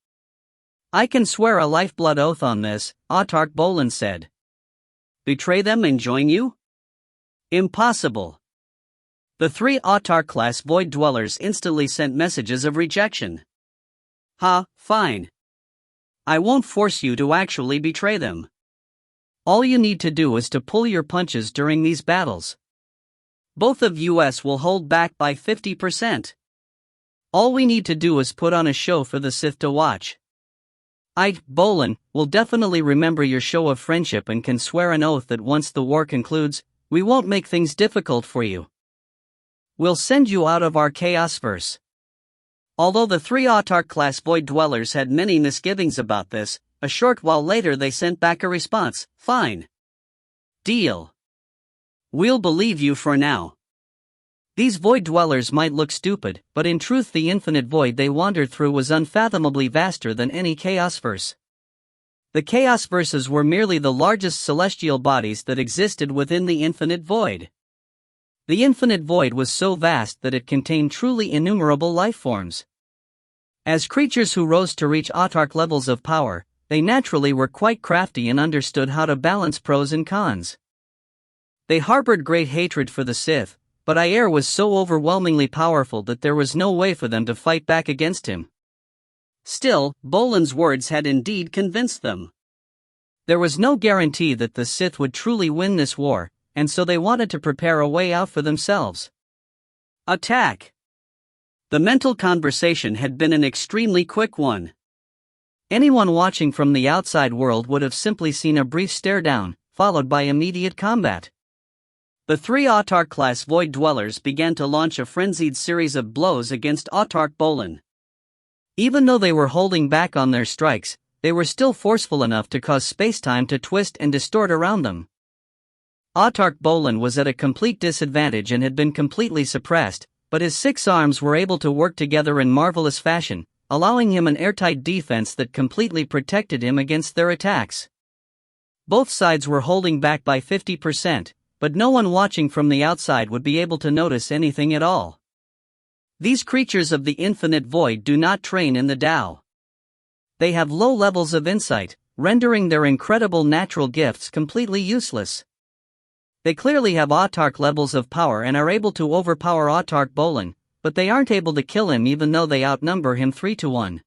I can swear a lifeblood oath on this, Autarch Bolin said. Betray them and join you? Impossible. The three Autarch-class Void Dwellers instantly sent messages of rejection. Fine. I won't force you to actually betray them. All you need to do is to pull your punches during these battles. Both of us will hold back by 50%. All we need to do is put on a show for the Sith to watch. Bolin, will definitely remember your show of friendship and can swear an oath that once the war concludes, we won't make things difficult for you. We'll send you out of our Chaosverse. Although the three Autarch-class Void Dwellers had many misgivings about this, a short while later they sent back a response, fine. Deal. We'll believe you for now. These Void Dwellers might look stupid, but in truth the infinite void they wandered through was unfathomably vaster than any Chaosverse. The Chaosverses were merely the largest celestial bodies that existed within the infinite void. The infinite void was so vast that it contained truly innumerable life forms. As creatures who rose to reach Autarch levels of power, they naturally were quite crafty and understood how to balance pros and cons. They harbored great hatred for the Sith, but Ayer was so overwhelmingly powerful that there was no way for them to fight back against him. Still, Bolin's words had indeed convinced them. There was no guarantee that the Sith would truly win this war, and so they wanted to prepare a way out for themselves. Attack! The mental conversation had been an extremely quick one. Anyone watching from the outside world would have simply seen a brief stare down, followed by immediate combat. The three Autarch-class Void Dwellers began to launch a frenzied series of blows against Autarch Bolin. Even though they were holding back on their strikes, they were still forceful enough to cause space-time to twist and distort around them. Autarch Bolin was at a complete disadvantage and had been completely suppressed, but his 6 arms were able to work together in marvelous fashion, allowing him an airtight defense that completely protected him against their attacks. Both sides were holding back by 50%, but no one watching from the outside would be able to notice anything at all. These creatures of the infinite void do not train in the Tao. They have low levels of insight, rendering their incredible natural gifts completely useless. They clearly have Autarch levels of power and are able to overpower Autarch Bolin, but they aren't able to kill him even though they outnumber him 3-1.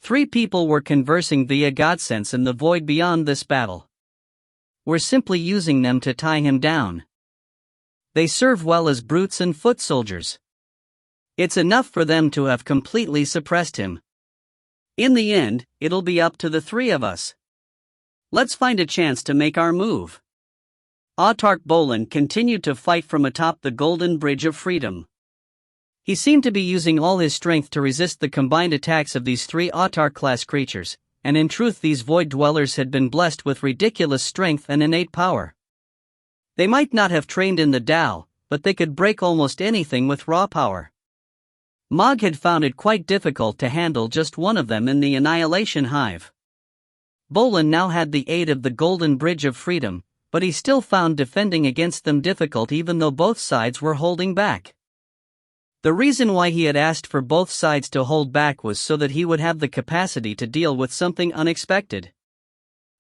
3 people were conversing via Godsense in the void beyond this battle. We're simply using them to tie him down. They serve well as brutes and foot soldiers. It's enough for them to have completely suppressed him. In the end, it'll be up to the 3 of us. Let's find a chance to make our move. Autarch Bolin continued to fight from atop the Golden Bridge of Freedom. He seemed to be using all his strength to resist the combined attacks of these 3 Autarch-class creatures, and in truth these Void Dwellers had been blessed with ridiculous strength and innate power. They might not have trained in the Tao, but they could break almost anything with raw power. Mog had found it quite difficult to handle just one of them in the Annihilation Hive. Bolin now had the aid of the Golden Bridge of Freedom, but he still found defending against them difficult even though both sides were holding back. The reason why he had asked for both sides to hold back was so that he would have the capacity to deal with something unexpected.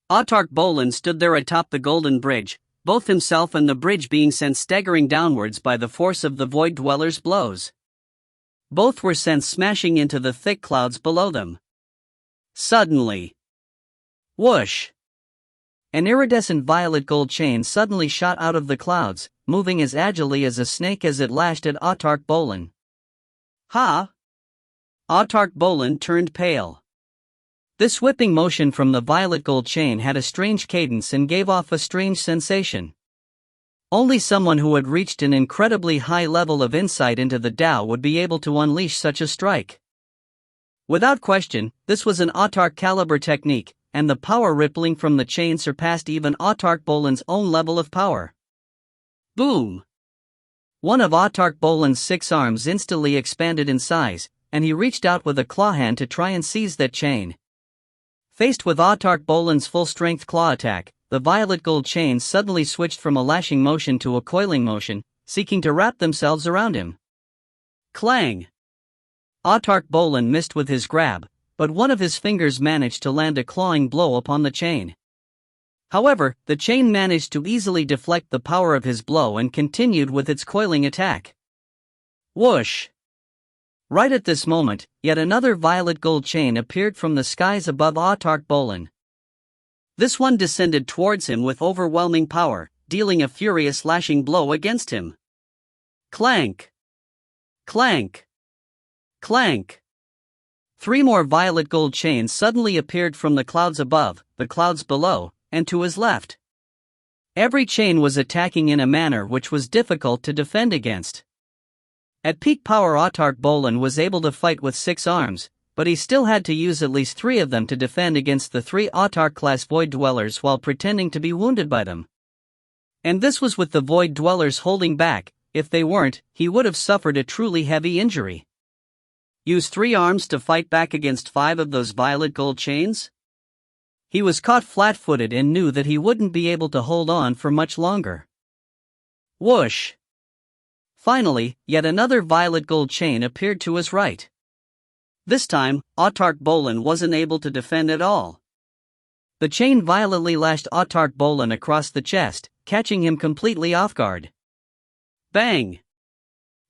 Autarch Bolin stood there atop the Golden Bridge, both himself and the bridge being sent staggering downwards by the force of the Void Dweller's blows. Both were sent smashing into the thick clouds below them. Suddenly, whoosh! An iridescent violet gold chain suddenly shot out of the clouds, moving as agilely as a snake as it lashed at Autarch Bolin. Ha! Autarch Bolin turned pale. This whipping motion from the violet gold chain had a strange cadence and gave off a strange sensation. Only someone who had reached an incredibly high level of insight into the Tao would be able to unleash such a strike. Without question, this was an Autarch caliber technique, and the power rippling from the chain surpassed even Autarch Bolin's own level of power. Boom! One of Autarch Bolin's 6 arms instantly expanded in size, and he reached out with a claw hand to try and seize that chain. Faced with Autarch Bolin's full-strength claw attack, the violet gold chains suddenly switched from a lashing motion to a coiling motion, seeking to wrap themselves around him. Clang! Autarch Bolin missed with his grab, but one of his fingers managed to land a clawing blow upon the chain. However, the chain managed to easily deflect the power of his blow and continued with its coiling attack. Whoosh! Right at this moment, yet another violet gold chain appeared from the skies above Autarch Bolin. This one descended towards him with overwhelming power, dealing a furious lashing blow against him. Clank! Clank! Clank! 3 more violet gold chains suddenly appeared from the clouds above, the clouds below, and to his left. Every chain was attacking in a manner which was difficult to defend against. At peak power, Autarch Bolin was able to fight with 6 arms, but he still had to use at least 3 of them to defend against the 3 Autarch-class Void Dwellers while pretending to be wounded by them. And this was with the Void Dwellers holding back. If they weren't, he would have suffered a truly heavy injury. Use 3 arms to fight back against 5 of those violet gold chains? He was caught flat-footed and knew that he wouldn't be able to hold on for much longer. Whoosh! Finally, yet another violet gold chain appeared to his right. This time, Autarch Bolin wasn't able to defend at all. The chain violently lashed Autarch Bolin across the chest, catching him completely off guard. Bang!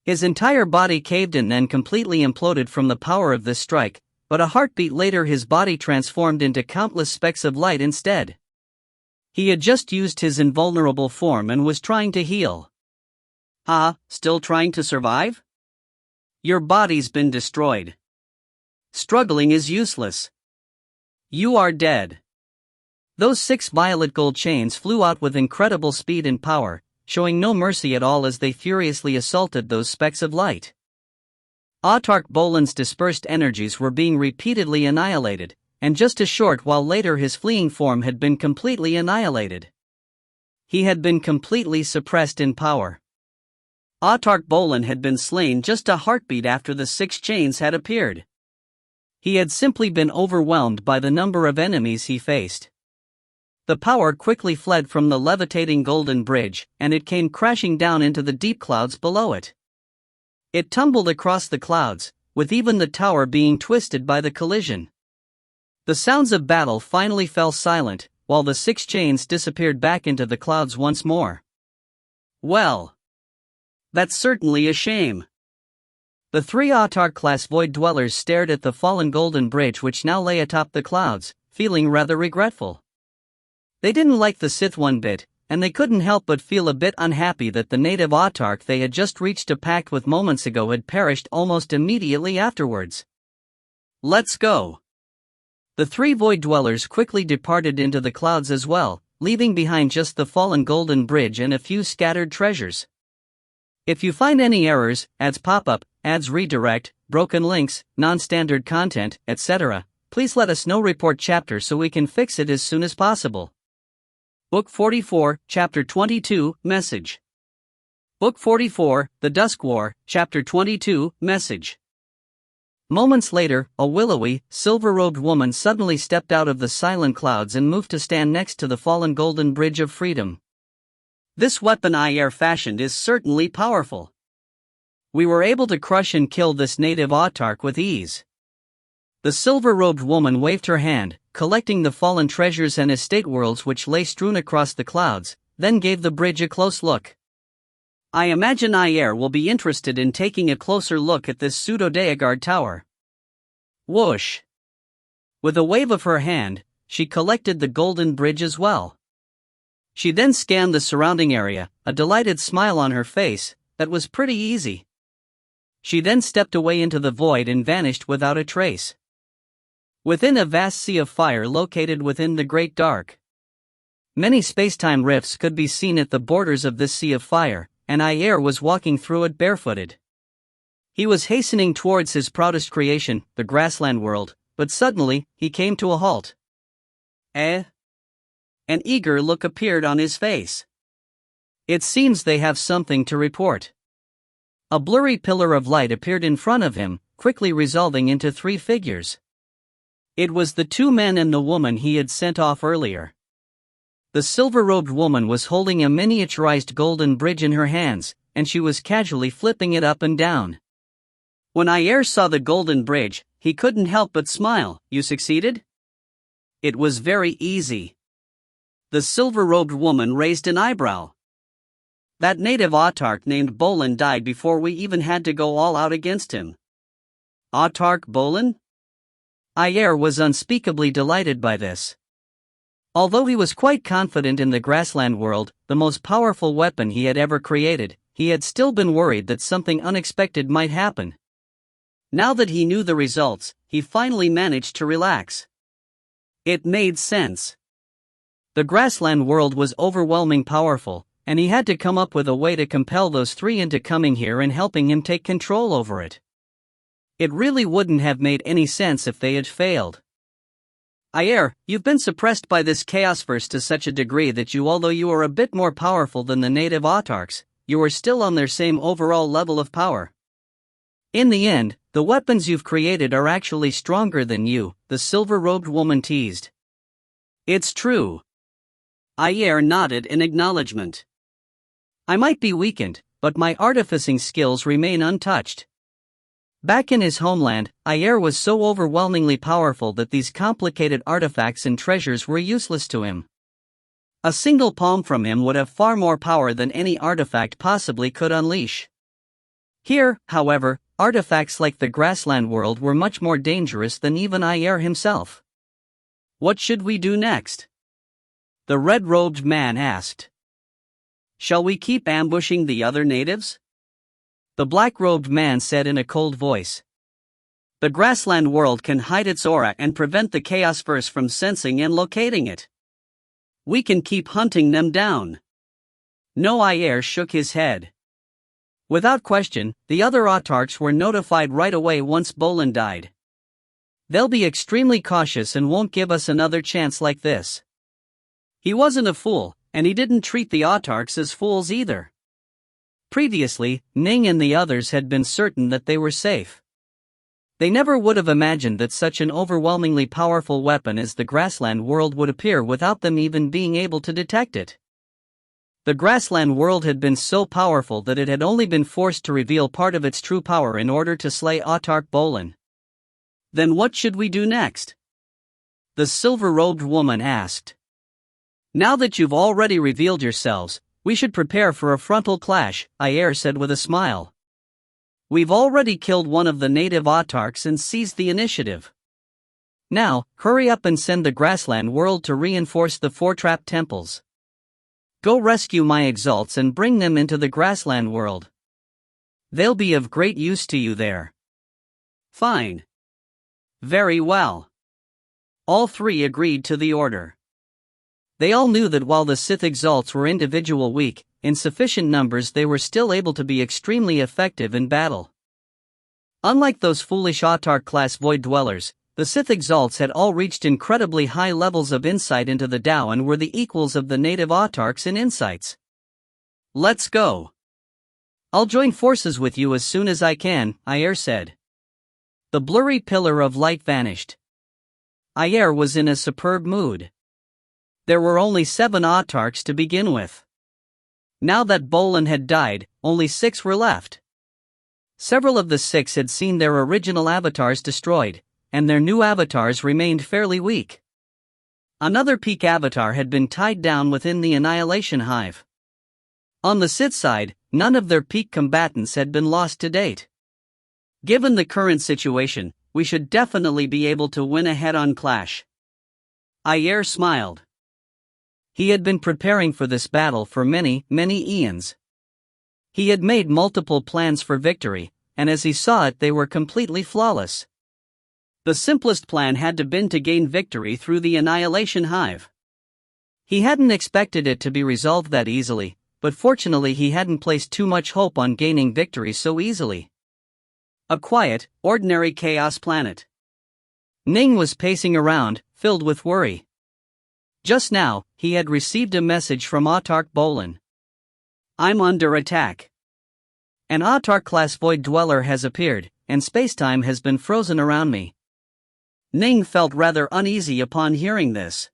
His entire body caved in and completely imploded from the power of this strike, but a heartbeat later his body transformed into countless specks of light instead. He had just used his invulnerable form and was trying to heal. Still trying to survive? Your body's been destroyed. Struggling is useless. You are dead. Those 6 violet gold chains flew out with incredible speed and power, showing no mercy at all as they furiously assaulted those specks of light. Autarch Bolin's dispersed energies were being repeatedly annihilated, and just a short while later his fleeing form had been completely annihilated. He had been completely suppressed in power. Autarch Bolin had been slain just a heartbeat after the 6 chains had appeared. He had simply been overwhelmed by the number of enemies he faced. The power quickly fled from the levitating golden bridge, and it came crashing down into the deep clouds below it. It tumbled across the clouds, with even the tower being twisted by the collision. The sounds of battle finally fell silent, while the 6 chains disappeared back into the clouds once more. Well, that's certainly a shame. The 3 Autarch-class Void Dwellers stared at the fallen golden bridge which now lay atop the clouds, feeling rather regretful. They didn't like the Sith one bit, and they couldn't help but feel a bit unhappy that the native Autarch they had just reached a pact with moments ago had perished almost immediately afterwards. Let's go. The 3 Void Dwellers quickly departed into the clouds as well, leaving behind just the fallen golden bridge and a few scattered treasures. If you find any errors, ads pop up, ads redirect, broken links, non-standard content, etc., please let us know. Report chapter so we can fix it as soon as possible. Book 44, Chapter 22, Message. Book 44, The Dusk War, Chapter 22, Message. Moments later, a willowy, silver-robed woman suddenly stepped out of the silent clouds and moved to stand next to the fallen golden bridge of freedom. This weapon Ayer fashioned is certainly powerful. We were able to crush and kill this native autarch with ease. The silver-robed woman waved her hand, collecting the fallen treasures and estate worlds which lay strewn across the clouds, then gave the bridge a close look. I imagine Ayer will be interested in taking a closer look at this pseudo-Daegard tower. Whoosh! With a wave of her hand, she collected the golden bridge as well. She then scanned the surrounding area, a delighted smile on her face. That was pretty easy. She then stepped away into the void and vanished without a trace. Within a vast sea of fire located within the Great Dark. Many spacetime rifts could be seen at the borders of this sea of fire, and Ayer was walking through it barefooted. He was hastening towards his proudest creation, the grassland world, but suddenly, he came to a halt. An eager look appeared on his face. It seems they have something to report. A blurry pillar of light appeared in front of him, quickly resolving into three figures. It was the two men and the woman he had sent off earlier. The silver-robed woman was holding a miniaturized golden bridge in her hands, and she was casually flipping it up and down. When Ayer saw the golden bridge, he couldn't help but smile. You succeeded? It was very easy. The silver-robed woman raised an eyebrow. That native autarch named Bolin died before we even had to go all out against him. Autarch Bolin? Ayer was unspeakably delighted by this. Although he was quite confident in the grassland world, the most powerful weapon he had ever created, he had still been worried that something unexpected might happen. Now that he knew the results, he finally managed to relax. It made sense. The grassland world was overwhelmingly powerful, and he had to come up with a way to compel those three into coming here and helping him take control over it. It really wouldn't have made any sense if they had failed. Ayer, you've been suppressed by this chaosverse to such a degree that although you are a bit more powerful than the native autarchs, you are still on their same overall level of power. In the end, the weapons you've created are actually stronger than you, the silver-robed woman teased. It's true. Ayer nodded in acknowledgement. I might be weakened, but my artificing skills remain untouched. Back in his homeland, Ayer was so overwhelmingly powerful that these complicated artifacts and treasures were useless to him. A single palm from him would have far more power than any artifact possibly could unleash. Here, however, artifacts like the grassland world were much more dangerous than even Ayer himself. What should we do next? The red-robed man asked. Shall we keep ambushing the other natives? The black-robed man said in a cold voice. The grassland world can hide its aura and prevent the chaosverse from sensing and locating it. We can keep hunting them down. No, Ayer shook his head. Without question, the other autarchs were notified right away once Bolin died. They'll be extremely cautious and won't give us another chance like this. He wasn't a fool, and he didn't treat the autarchs as fools either. Previously, Ning and the others had been certain that they were safe. They never would have imagined that such an overwhelmingly powerful weapon as the grassland world would appear without them even being able to detect it. The grassland world had been so powerful that it had only been forced to reveal part of its true power in order to slay Autarch Bolin. Then what should we do next? The silver-robed woman asked. Now that you've already revealed yourselves, we should prepare for a frontal clash, Ayer said with a smile. We've already killed one of the native autarchs and seized the initiative. Now, hurry up and send the grassland world to reinforce the four trapped temples. Go rescue my exalts and bring them into the grassland world. They'll be of great use to you there. Fine. Very well. All three agreed to the order. They all knew that while the Sith exalts were individual weak, in sufficient numbers they were still able to be extremely effective in battle. Unlike those foolish autarch-class void dwellers, the Sith exalts had all reached incredibly high levels of insight into the Tao and were the equals of the native autarchs in insights. Let's go. I'll join forces with you as soon as I can, Ayer said. The blurry pillar of light vanished. Ayer was in a superb mood. There were only 7 autarchs to begin with. Now that Bolin had died, only 6 were left. Several of the 6 had seen their original avatars destroyed, and their new avatars remained fairly weak. Another peak avatar had been tied down within the Annihilation Hive. On the Sith side, none of their peak combatants had been lost to date. Given the current situation, we should definitely be able to win a head-on clash. Ayer smiled. He had been preparing for this battle for many eons. He had made multiple plans for victory, and as he saw it, they were completely flawless. The simplest plan had been to gain victory through the Annihilation Hive. He hadn't expected it to be resolved that easily, but fortunately he hadn't placed too much hope on gaining victory so easily. A quiet, ordinary chaos planet. Ning was pacing around, filled with worry. Just now, he had received a message from Autarch Bolin. I'm under attack. An Autarch-class void dweller has appeared, and spacetime has been frozen around me. Ning felt rather uneasy upon hearing this.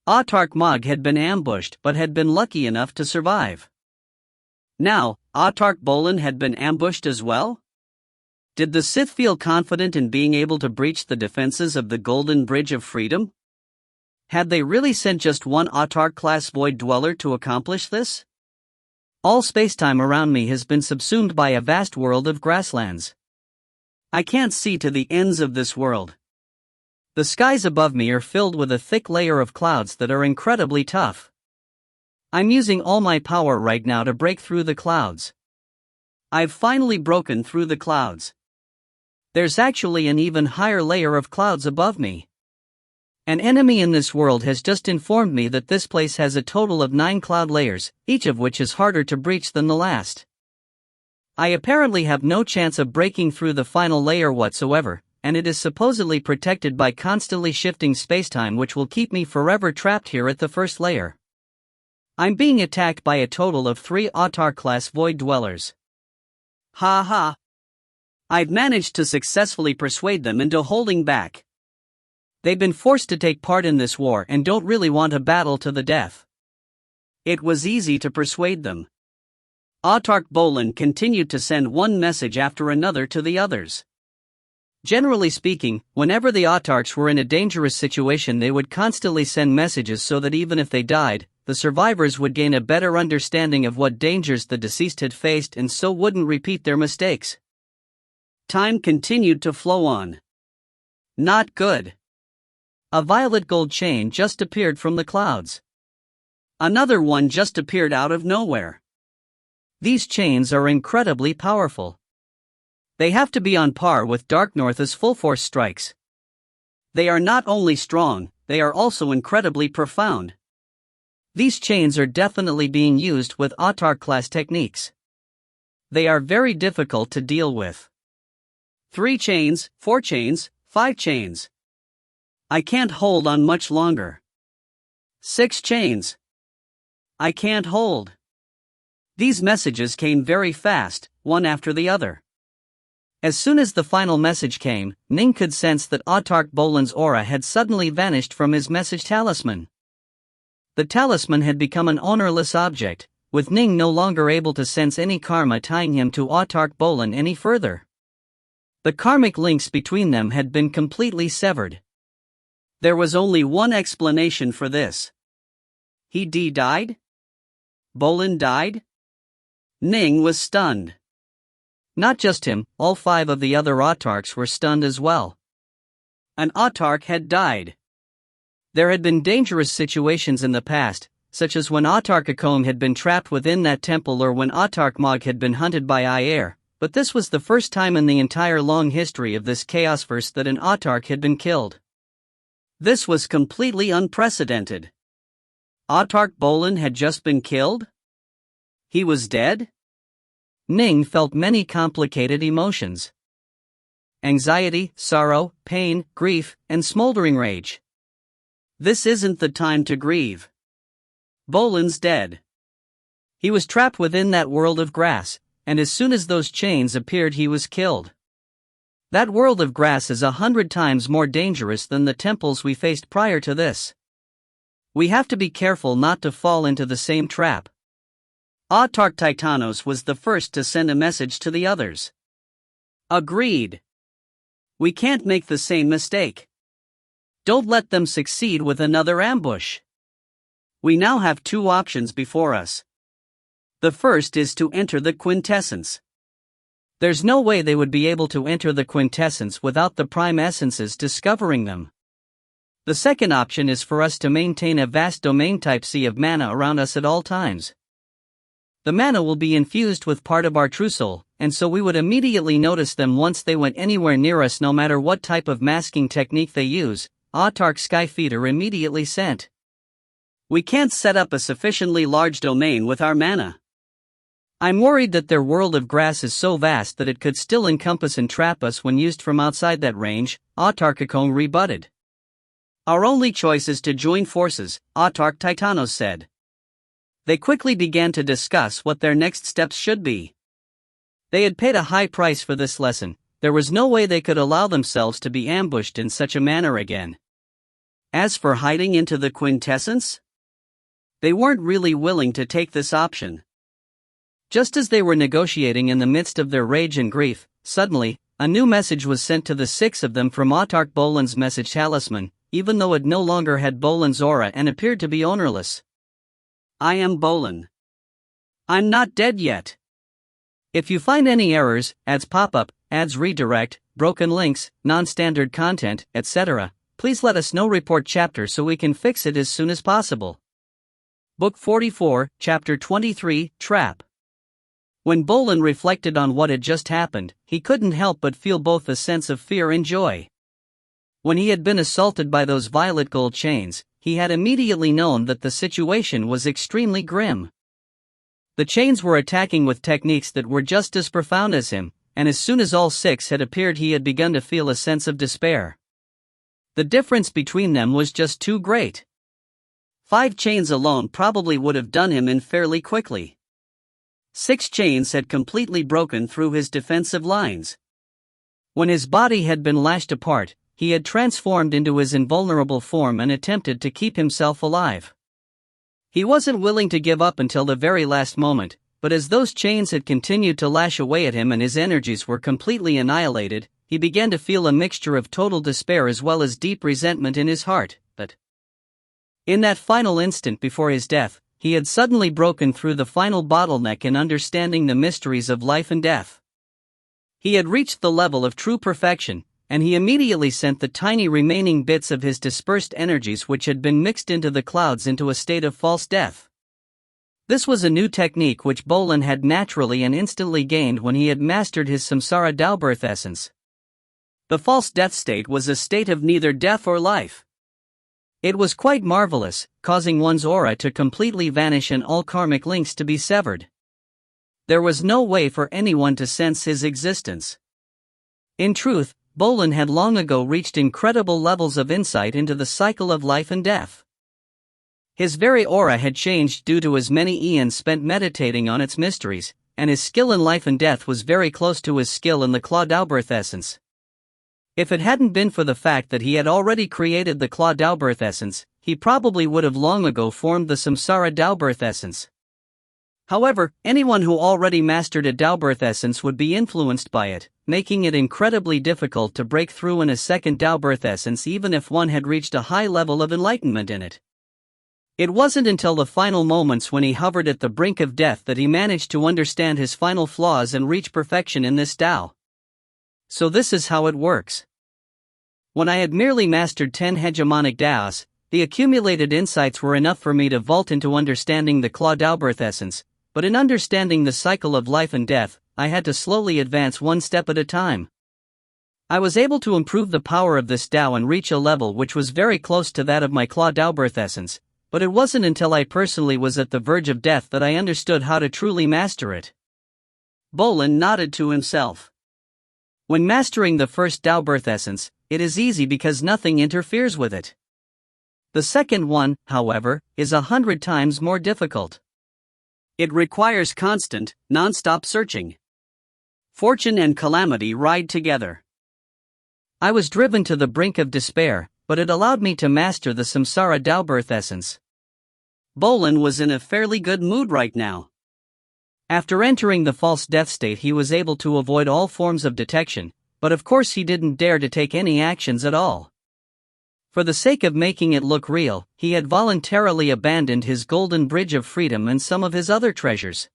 Autarch Mog had been ambushed but had been lucky enough to survive. Now, Autarch Bolin had been ambushed as well? Did the Sith feel confident in being able to breach the defenses of the Golden Bridge of Freedom? Had they really sent just one Autarch-class void dweller to accomplish this? All spacetime around me has been subsumed by a vast world of grasslands. I can't see to the ends of this world. The skies above me are filled with a thick layer of clouds that are incredibly tough. I'm using all my power right now to break through the clouds. I've finally broken through the clouds. There's actually an even higher layer of clouds above me. An enemy in this world has just informed me that this place has a total of 9 cloud layers, each of which is harder to breach than the last. I apparently have no chance of breaking through the final layer whatsoever, and it is supposedly protected by constantly shifting spacetime, which will keep me forever trapped here at the first layer. I'm being attacked by a total of 3 Autarch-class void dwellers. Ha ha! I've managed to successfully persuade them into holding back. They've been forced to take part in this war and don't really want a battle to the death. It was easy to persuade them. Autarch Bolin continued to send one message after another to the others. Generally speaking, whenever the Autarchs were in a dangerous situation, they would constantly send messages so that even if they died, the survivors would gain a better understanding of what dangers the deceased had faced and so wouldn't repeat their mistakes. Time continued to flow on. Not good. A violet gold chain just appeared from the clouds. Another one just appeared out of nowhere. These chains are incredibly powerful. They have to be on par with Dark North's full force strikes. They are not only strong, they are also incredibly profound. These chains are definitely being used with Autarch-class techniques. They are very difficult to deal with. 3 chains, 4 chains, 5 chains. I can't hold on much longer. 6 chains. I can't hold. These messages came very fast, one after the other. As soon as the final message came, Ning could sense that Autarch Bolin's aura had suddenly vanished from his message talisman. The talisman had become an ownerless object, with Ning no longer able to sense any karma tying him to Autarch Bolin any further. The karmic links between them had been completely severed. There was only one explanation for this. He died? Bolin died? Ning was stunned. Not just him, all 5 of the other Autarchs were stunned as well. An Autarch had died. There had been dangerous situations in the past, such as when Autarch Akome had been trapped within that temple or when Autarch Mog had been hunted by Ayer, but this was the first time in the entire long history of this Chaosverse that an Autarch had been killed. This was completely unprecedented. Autarch Bolin had just been killed? He was dead? Ning felt many complicated emotions. Anxiety, sorrow, pain, grief, and smoldering rage. This isn't the time to grieve. Bolin's dead. He was trapped within that world of grass, and as soon as those chains appeared he was killed. That world of grass is 100 times more dangerous than the temples we faced prior to this. We have to be careful not to fall into the same trap. Autarch Titanos was the first to send a message to the others. Agreed. We can't make the same mistake. Don't let them succeed with another ambush. We now have two options before us. The first is to enter the quintessence. There's no way they would be able to enter the quintessence without the prime essences discovering them. The second option is for us to maintain a vast domain type C of mana around us at all times. The mana will be infused with part of our true soul, and so we would immediately notice them once they went anywhere near us, no matter what type of masking technique they use. Autarch Skyfeeder immediately sent. We can't set up a sufficiently large domain with our mana. I'm worried that their world of grass is so vast that it could still encompass and trap us when used from outside that range, Autarchicone rebutted. Our only choice is to join forces, Autarch Titanos said. They quickly began to discuss what their next steps should be. They had paid a high price for this lesson. There was no way they could allow themselves to be ambushed in such a manner again. As for hiding into the quintessence, they weren't really willing to take this option. Just as they were negotiating in the midst of their rage and grief, suddenly, a new message was sent to the six of them from Autarch Bolan's message talisman, even though it no longer had Bolan's aura and appeared to be ownerless. I am Bolan. I'm not dead yet. If you find any errors, ads pop up, ads redirect, broken links, non-standard content, etc., please let us know. Report chapter so we can fix it as soon as possible. Book 44, Chapter 23, Trap. When Bolan reflected on what had just happened, he couldn't help but feel both a sense of fear and joy. When he had been assaulted by those violet gold chains, he had immediately known that the situation was extremely grim. The chains were attacking with techniques that were just as profound as him, and as soon as all six had appeared, he had begun to feel a sense of despair. The difference between them was just too great. 5 chains alone probably would have done him in fairly quickly. 6 chains had completely broken through his defensive lines. When his body had been lashed apart, he had transformed into his invulnerable form and attempted to keep himself alive. He wasn't willing to give up until the very last moment, but as those chains had continued to lash away at him and his energies were completely annihilated, he began to feel a mixture of total despair as well as deep resentment in his heart. But in that final instant before his death, he had suddenly broken through the final bottleneck in understanding the mysteries of life and death. He had reached the level of true perfection, and he immediately sent the tiny remaining bits of his dispersed energies which had been mixed into the clouds into a state of false death. This was a new technique which Bolan had naturally and instantly gained when he had mastered his samsara Daubirth essence. The false death state was a state of neither death or life. It was quite marvelous, causing one's aura to completely vanish and all karmic links to be severed. There was no way for anyone to sense his existence. In truth, Bolan had long ago reached incredible levels of insight into the cycle of life and death. His very aura had changed due to his many eons spent meditating on its mysteries, and his skill in life and death was very close to his skill in the Claw Daubirth essence. If it hadn't been for the fact that he had already created the Claw Daubirth essence, he probably would have long ago formed the Samsara Daubirth essence. However, anyone who already mastered a Daubirth essence would be influenced by it, making it incredibly difficult to break through in a second Daubirth essence even if one had reached a high level of enlightenment in it. It wasn't until the final moments when he hovered at the brink of death that he managed to understand his final flaws and reach perfection in this Tao. So this is how it works. When I had merely mastered 10 hegemonic Daos, the accumulated insights were enough for me to vault into understanding the Claw Daubirth essence, but in understanding the cycle of life and death, I had to slowly advance one step at a time. I was able to improve the power of this Tao and reach a level which was very close to that of my Claw Daubirth essence, but it wasn't until I personally was at the verge of death that I understood how to truly master it. Bolan nodded to himself. When mastering the first Daubirth essence, it is easy because nothing interferes with it. The second one, however, is 100 times more difficult. It requires constant, non-stop searching. Fortune and calamity ride together. I was driven to the brink of despair, but it allowed me to master the samsara Daobirth essence. Bolin was in a fairly good mood right now. After entering the false death state, he was able to avoid all forms of detection, but of course he didn't dare to take any actions at all. For the sake of making it look real, he had voluntarily abandoned his golden bridge of freedom and some of his other treasures.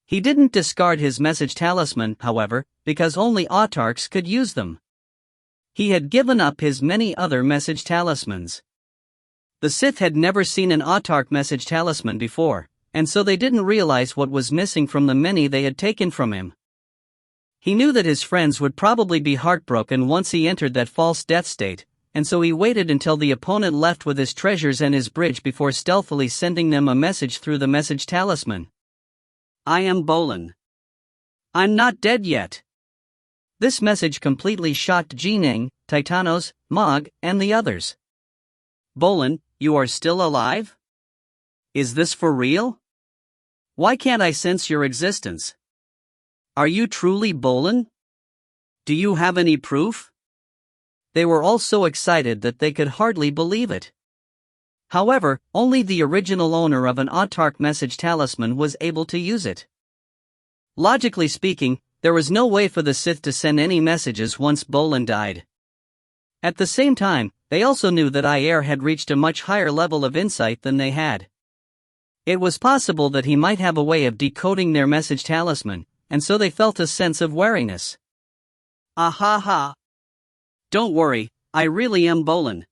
He didn't discard his message talisman, however, because only autarchs could use them. He had given up his many other message talismans. The Sith had never seen an autarch message talisman before, and so they didn't realize what was missing from the many they had taken from him. He knew that his friends would probably be heartbroken once he entered that false death state, and so he waited until the opponent left with his treasures and his bridge before stealthily sending them a message through the message talisman. I am Bolin. I'm not dead yet. This message completely shocked Ning, Titanos, Mog, and the others. Bolin, you are still alive? Is this for real? Why can't I sense your existence? Are you truly Bolin? Do you have any proof? They were all so excited that they could hardly believe it. However, only the original owner of an autarch message talisman was able to use it. Logically speaking, there was no way for the Sith to send any messages once Bolin died. At the same time, they also knew that Ayer had reached a much higher level of insight than they had. It was possible that he might have a way of decoding their message talisman, and so they felt a sense of wariness. Ha. Don't worry, I really am Bolin.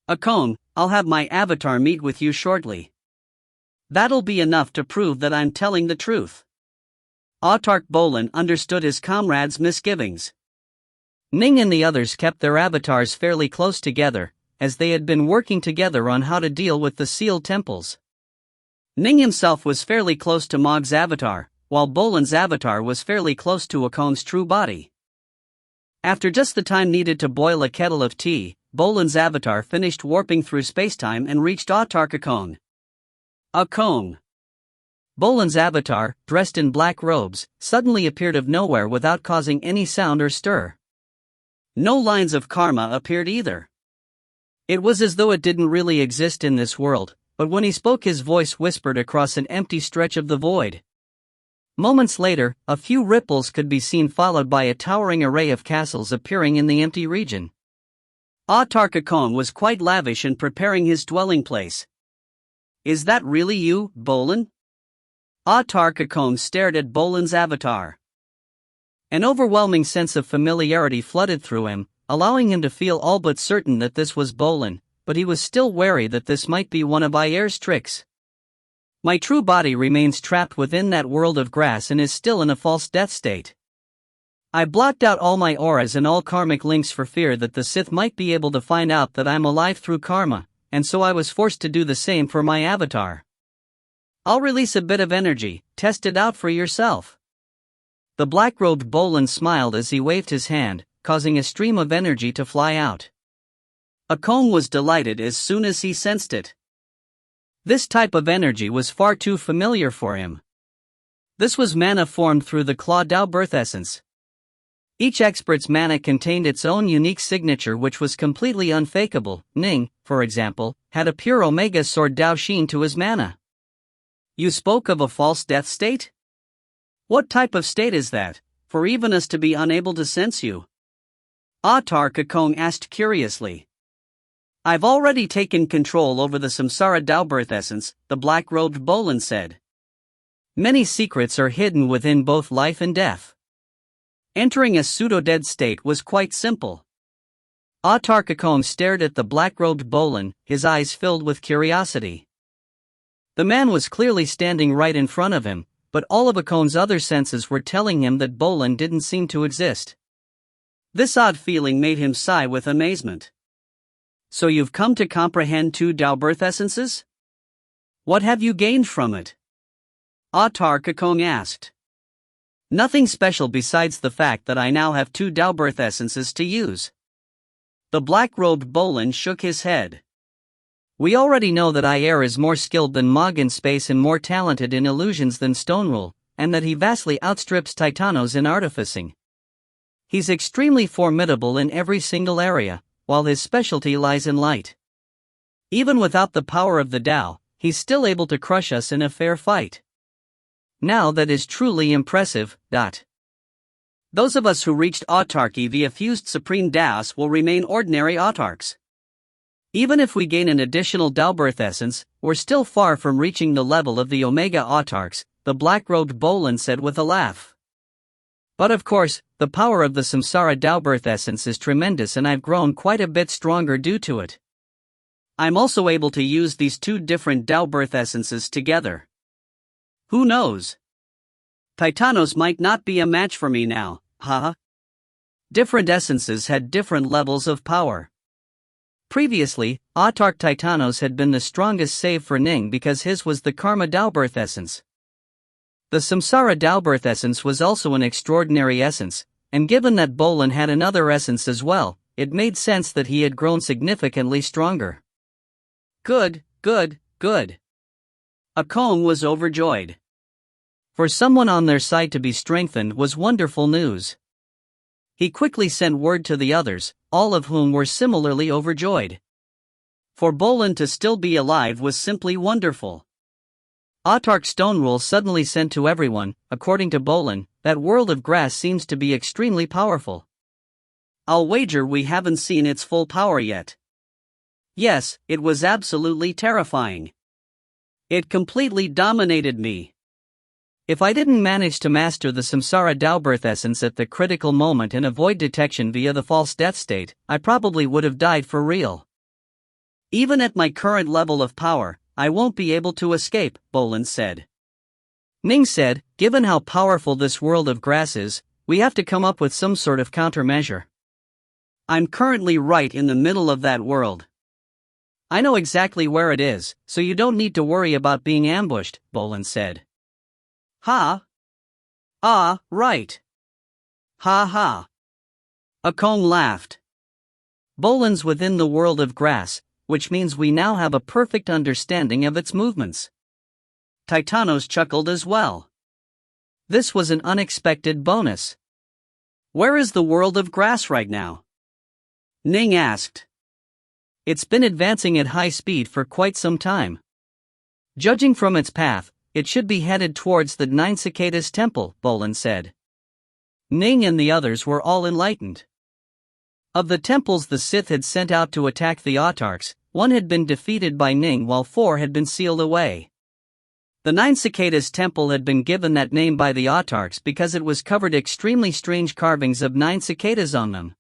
Akon, I'll have my avatar meet with you shortly. That'll be enough to prove that I'm telling the truth. Autarch Bolin understood his comrades' misgivings. Ning and the others kept their avatars fairly close together, as they had been working together on how to deal with the sealed temples. Ning himself was fairly close to Mog's avatar, while Bolin's avatar was fairly close to Akon's true body. After just the time needed to boil a kettle of tea, Bolin's avatar finished warping through spacetime and reached Autarch Akon. Akon. Bolin's avatar, dressed in black robes, suddenly appeared of nowhere without causing any sound or stir. No lines of karma appeared either. It was as though it didn't really exist in this world, but when he spoke his voice whispered across an empty stretch of the void. Moments later, a few ripples could be seen followed by a towering array of castles appearing in the empty region. Autarch Akon was quite lavish in preparing his dwelling place. Is that really you, Bolin? Autarch Akon stared at Bolin's avatar. An overwhelming sense of familiarity flooded through him, allowing him to feel all but certain that this was Bolin, but he was still wary that this might be one of Ayer's tricks. My true body remains trapped within that world of grass and is still in a false death state. I blocked out all my auras and all karmic links for fear that the Sith might be able to find out that I'm alive through karma, and so I was forced to do the same for my avatar. I'll release a bit of energy, test it out for yourself. The black-robed Bolin smiled as he waved his hand, causing a stream of energy to fly out. Akon was delighted as soon as he sensed it. This type of energy was far too familiar for him. This was mana formed through the Claw Daobirth essence. Each expert's mana contained its own unique signature which was completely unfakeable. Ning, for example, had a pure Omega Sword Dao sheen to his mana. You spoke of a false death state? What type of state is that, for even us to be unable to sense you? Autarch Akon asked curiously. I've already taken control over the Samsara Daobirth essence, the black-robed Bolin said. Many secrets are hidden within both life and death. Entering a pseudo-dead state was quite simple. Autarch Akon stared at the black-robed Bolin, his eyes filled with curiosity. The man was clearly standing right in front of him, but all of Akon's other senses were telling him that Bolin didn't seem to exist. This odd feeling made him sigh with amazement. So you've come to comprehend two Daobirth essences? What have you gained from it? Autarch Akon asked. Nothing special besides the fact that I now have two Daobirth essences to use. The black-robed Bolin shook his head. We already know that Ayer is more skilled than Mog in space and more talented in illusions than Stonerule, and that he vastly outstrips Titanos in artificing. He's extremely formidable in every single area, while his specialty lies in light. Even without the power of the Tao, he's still able to crush us in a fair fight. Now that is truly impressive. Those of us who reached autarky via fused supreme Taos will remain ordinary autarks. Even if we gain an additional Tao birth essence, we're still far from reaching the level of the Omega autarks, the black-robed Bolin said with a laugh. But of course, the power of the Samsara Tao birth essence is tremendous and I've grown quite a bit stronger due to it. I'm also able to use these two different Tao birth essences together. Who knows? Titanos might not be a match for me now, haha. Different essences had different levels of power. Previously, Autark Titanos had been the strongest save for Ning because his was the Karma Tao birth essence. The Samsara Tao birth essence was also an extraordinary essence, and given that Bolin had another essence as well, it made sense that he had grown significantly stronger. Good. Akong was overjoyed. For someone on their side to be strengthened was wonderful news. He quickly sent word to the others, all of whom were similarly overjoyed. For Bolin to still be alive was simply wonderful. Autark Stonerule suddenly sent to everyone, according to Bolin, that world of grass seems to be extremely powerful. I'll wager we haven't seen its full power yet. Yes, it was absolutely terrifying. It completely dominated me. If I didn't manage to master the Samsara Tao birth essence at the critical moment and avoid detection via the false death state, I probably would have died for real. Even at my current level of power, I won't be able to escape, Bolin said. Ning said, given how powerful this world of grass is, we have to come up with some sort of countermeasure. I'm currently right in the middle of that world. I know exactly where it is, so you don't need to worry about being ambushed, Bolin said. Ha? Ah, right. Ha ha. Akong laughed. Bolin's within the world of grass, which means we now have a perfect understanding of its movements. Titanos chuckled as well. This was an unexpected bonus. Where is the world of grass right now? Ning asked. It's been advancing at high speed for quite some time. Judging from its path, it should be headed towards the 9 Cicadas Temple, Bolin said. Ning and the others were all enlightened. Of the temples the Sith had sent out to attack the Autarks, one had been defeated by Ning while 4 had been sealed away. The 9 Cicadas Temple had been given that name by the Autarks because it was covered extremely strange carvings of 9 cicadas on them.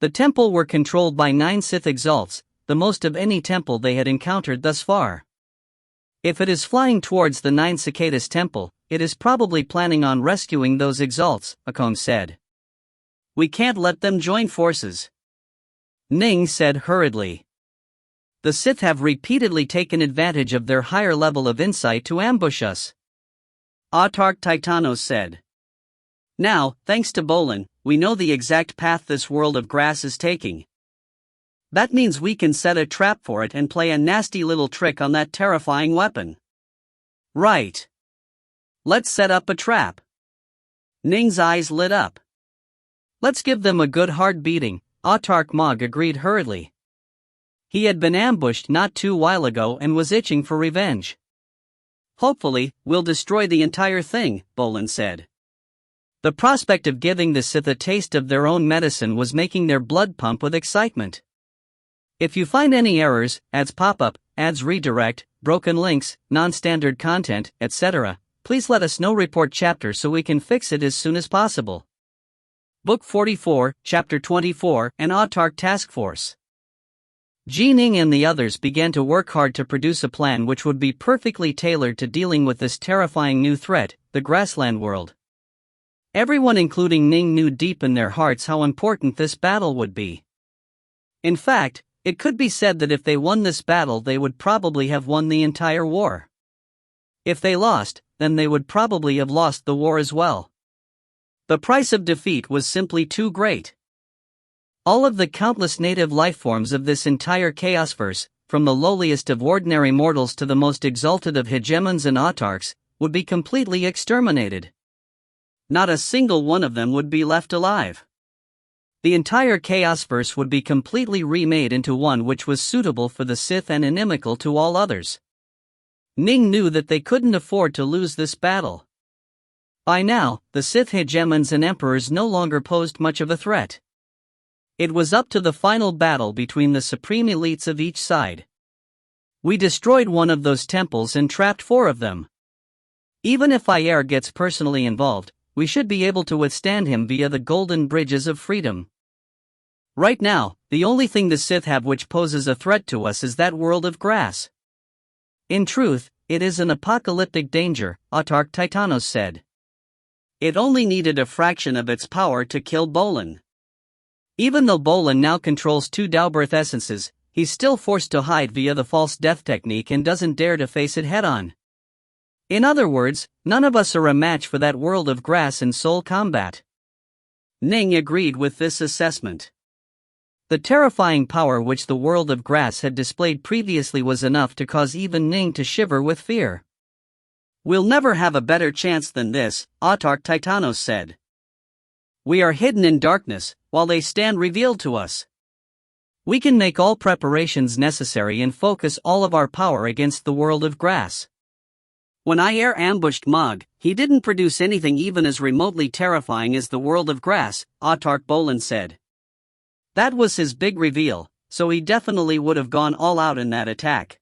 The temple were controlled by 9 Sith exalts, the most of any temple they had encountered thus far. If it is flying towards the 9 Cicadas Temple, it is probably planning on rescuing those exalts, Akong said. We can't let them join forces. Ning said hurriedly. The Sith have repeatedly taken advantage of their higher level of insight to ambush us. Autark Titanos said. Now, thanks to Bolin, we know the exact path this world of grass is taking. That means we can set a trap for it and play a nasty little trick on that terrifying weapon. Right. Let's set up a trap. Ning's eyes lit up. Let's give them a good hard beating, Autark Mog agreed hurriedly. He had been ambushed not too while ago and was itching for revenge. Hopefully, we'll destroy the entire thing, Bolin said. The prospect of giving the Sith a taste of their own medicine was making their blood pump with excitement. If you find any errors, ads pop up, ads redirect, broken links, non-standard content, etc., please let us know. Report chapter so we can fix it as soon as possible. Book 44, Chapter 24, An Autark Task Force. Ning and the others began to work hard to produce a plan which would be perfectly tailored to dealing with this terrifying new threat, the grassland world. Everyone including Ning knew deep in their hearts how important this battle would be. In fact, it could be said that if they won this battle they would probably have won the entire war. If they lost, then they would probably have lost the war as well. The price of defeat was simply too great. All of the countless native lifeforms of this entire chaosverse, from the lowliest of ordinary mortals to the most exalted of hegemons and autarks, would be completely exterminated. Not a single one of them would be left alive. The entire Chaosverse would be completely remade into one which was suitable for the Sith and inimical to all others. Ning knew that they couldn't afford to lose this battle. By now, the Sith hegemons and emperors no longer posed much of a threat. It was up to the final battle between the supreme elites of each side. We destroyed one of those temples and trapped 4 of them. Even if Ayer gets personally involved, we should be able to withstand him via the golden bridges of freedom. Right now, the only thing the Sith have which poses a threat to us is that world of grass. In truth, it is an apocalyptic danger, Autarch Titanos said. It only needed a fraction of its power to kill Bolin. Even though Bolin now controls 2 Daubirth essences, he's still forced to hide via the false death technique and doesn't dare to face it head-on. In other words, none of us are a match for that world of grass in soul combat. Ning agreed with this assessment. The terrifying power which the world of grass had displayed previously was enough to cause even Ning to shiver with fear. We'll never have a better chance than this, Autarch Titanos said. We are hidden in darkness, while they stand revealed to us. We can make all preparations necessary and focus all of our power against the world of grass. When Ayer ambushed Mog, he didn't produce anything even as remotely terrifying as the world of grass, Autarch Bolin said. That was his big reveal, so he definitely would have gone all out in that attack.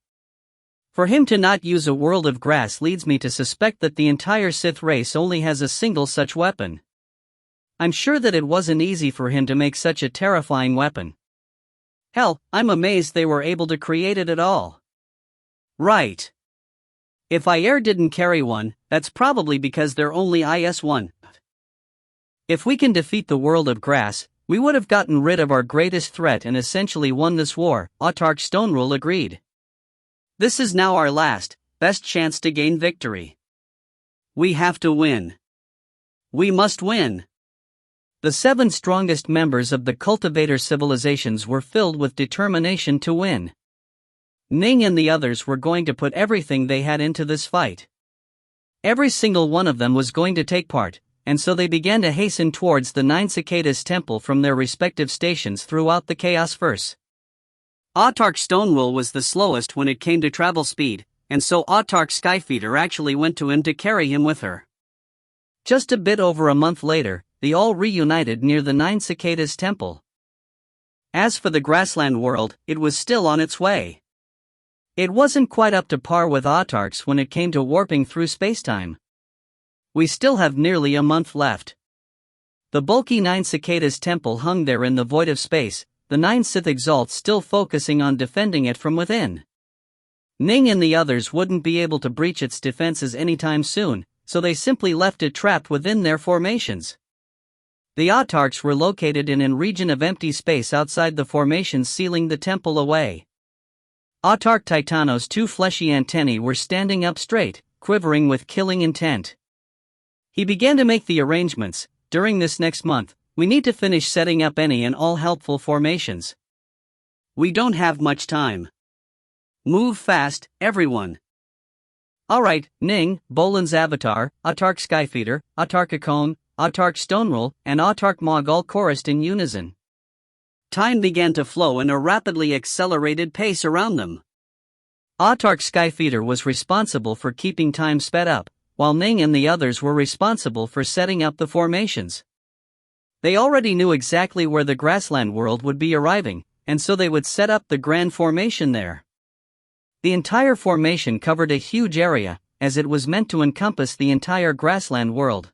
For him to not use a world of grass leads me to suspect that the entire Sith race only has a single such weapon. I'm sure that it wasn't easy for him to make such a terrifying weapon. Hell, I'm amazed they were able to create it at all. Right. If Ayer didn't carry one, that's probably because they're only IS-1. If we can defeat the world of grass, we would have gotten rid of our greatest threat and essentially won this war, Autarch Stonerule agreed. This is now our last, best chance to gain victory. We have to win. We must win. The 7 strongest members of the cultivator civilizations were filled with determination to win. Ning and the others were going to put everything they had into this fight. Every single one of them was going to take part, and so they began to hasten towards the 9 Cicadas temple from their respective stations throughout the Chaosverse. Autarch Stonewool was the slowest when it came to travel speed, and so Autarch Skyfeeder actually went to him to carry him with her. Just a bit over a month later, they all reunited near the 9 Cicadas temple. As for the grassland world, it was still on its way. It wasn't quite up to par with Autarchs when it came to warping through spacetime. We still have nearly a month left. The bulky 9 Cicadas temple hung there in the void of space, the 9 Sith exalts still focusing on defending it from within. Ning and the others wouldn't be able to breach its defenses anytime soon, so they simply left it trapped within their formations. The Autarchs were located in a region of empty space outside the formations sealing the temple away. Autarch Titanos' 2 fleshy antennae were standing up straight, quivering with killing intent. He began to make the arrangements. During this next month, we need to finish setting up any and all helpful formations. We don't have much time. Move fast, everyone. Alright, Ning, Bolin's avatar, Autarch Skyfeeder, Autarch Akon, Autarch Stonerule, and Autarch Mog all chorused in unison. Time began to flow in a rapidly accelerated pace around them. Autarch Skyfeeder was responsible for keeping time sped up, while Ning and the others were responsible for setting up the formations. They already knew exactly where the grassland world would be arriving, and so they would set up the grand formation there. The entire formation covered a huge area, as it was meant to encompass the entire grassland world.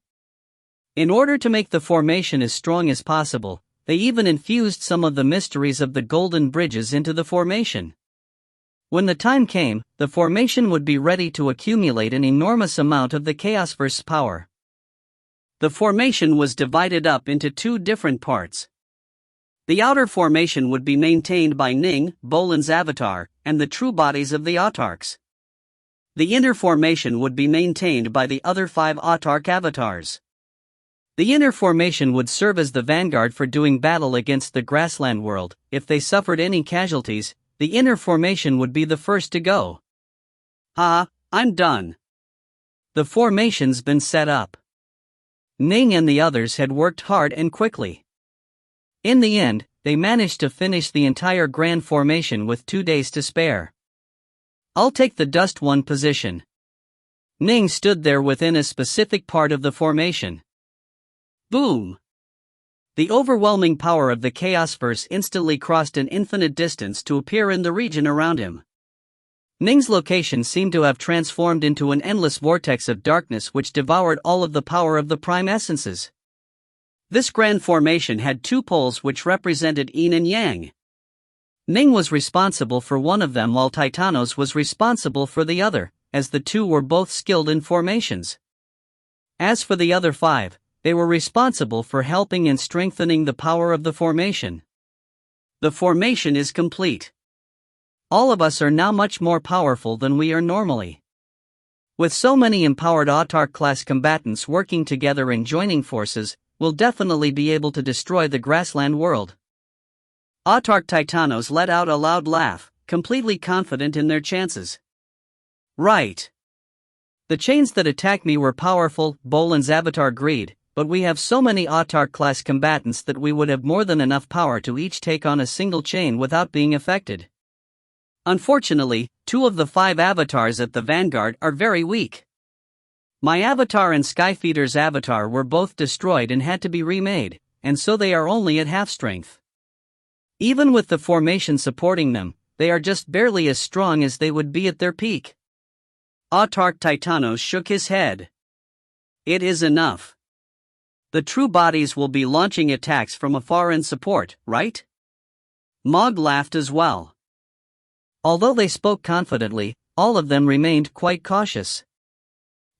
In order to make the formation as strong as possible, they even infused some of the mysteries of the golden bridges into the formation. When the time came, the formation would be ready to accumulate an enormous amount of the Chaosverse power. The formation was divided up into 2 different parts. The outer formation would be maintained by Ning, Bolin's avatar, and the true bodies of the Autarchs. The inner formation would be maintained by the other 5 Autarch avatars. The inner formation would serve as the vanguard for doing battle against the grassland world. If they suffered any casualties, the inner formation would be the first to go. I'm done. The formation's been set up. Ning and the others had worked hard and quickly. In the end, they managed to finish the entire grand formation with 2 days to spare. "I'll take the dust one position." Ning stood there within a specific part of the formation. Boom! The overwhelming power of the Chaosverse instantly crossed an infinite distance to appear in the region around him. Ning's location seemed to have transformed into an endless vortex of darkness which devoured all of the power of the prime essences. This grand formation had 2 poles which represented yin and yang. Ning was responsible for one of them while Titanos was responsible for the other, as the 2 were both skilled in formations. As for the other 5, they were responsible for helping and strengthening the power of the formation. The formation is complete. All of us are now much more powerful than we are normally. With so many empowered Autarch-class combatants working together and joining forces, we'll definitely be able to destroy the grassland world. Autarch Titanos let out a loud laugh, completely confident in their chances. Right. The chains that attacked me were powerful, Bolan's avatar agreed, but we have so many Autarch-class combatants that we would have more than enough power to each take on a single chain without being affected. Unfortunately, 2 of the 5 avatars at the vanguard are very weak. My avatar and Skyfeeder's avatar were both destroyed and had to be remade, and so they are only at half strength. Even with the formation supporting them, they are just barely as strong as they would be at their peak. Autarch Titanos shook his head. It is enough. The true bodies will be launching attacks from afar in support, right? Mog laughed as well. Although they spoke confidently, all of them remained quite cautious.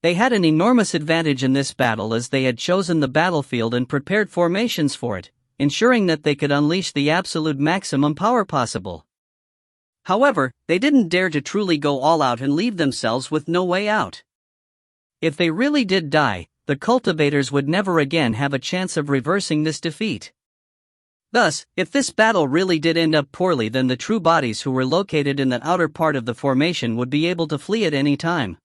They had an enormous advantage in this battle as they had chosen the battlefield and prepared formations for it, ensuring that they could unleash the absolute maximum power possible. However, they didn't dare to truly go all out and leave themselves with no way out. If they really did die, the cultivators would never again have a chance of reversing this defeat. Thus, if this battle really did end up poorly, then the true bodies who were located in the outer part of the formation would be able to flee at any time.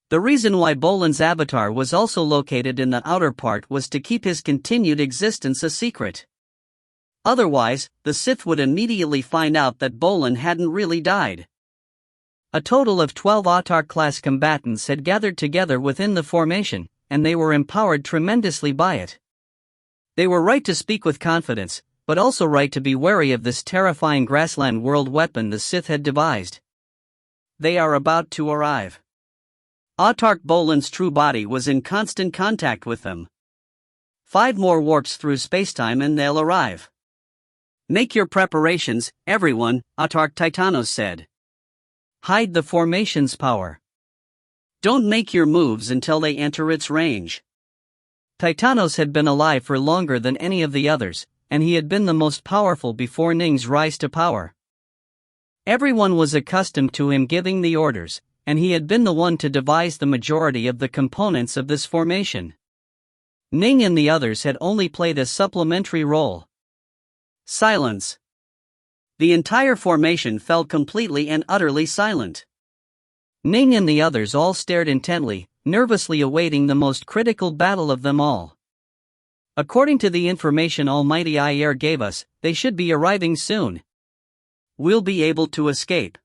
The reason why Bolan's avatar was also located in the outer part was to keep his continued existence a secret. Otherwise, the Sith would immediately find out that Bolan hadn't really died. A total of 12 Autarch-class combatants had gathered together within the formation, and they were empowered tremendously by it. They were right to speak with confidence, but also right to be wary of this terrifying grassland world weapon the Sith had devised. They are about to arrive. Autarch Bolan's true body was in constant contact with them. 5 more warps through spacetime and they'll arrive. Make your preparations, everyone, Autarch Titanos said. Hide the formation's power. Don't make your moves until they enter its range. Titanos had been alive for longer than any of the others, and he had been the most powerful before Ning's rise to power. Everyone was accustomed to him giving the orders, and he had been the one to devise the majority of the components of this formation. Ning and the others had only played a supplementary role. Silence. The entire formation fell completely and utterly silent. Ning and the others all stared intently, nervously awaiting the most critical battle of them all. According to the information Almighty Ayer gave us, they should be arriving soon. We'll be able to escape.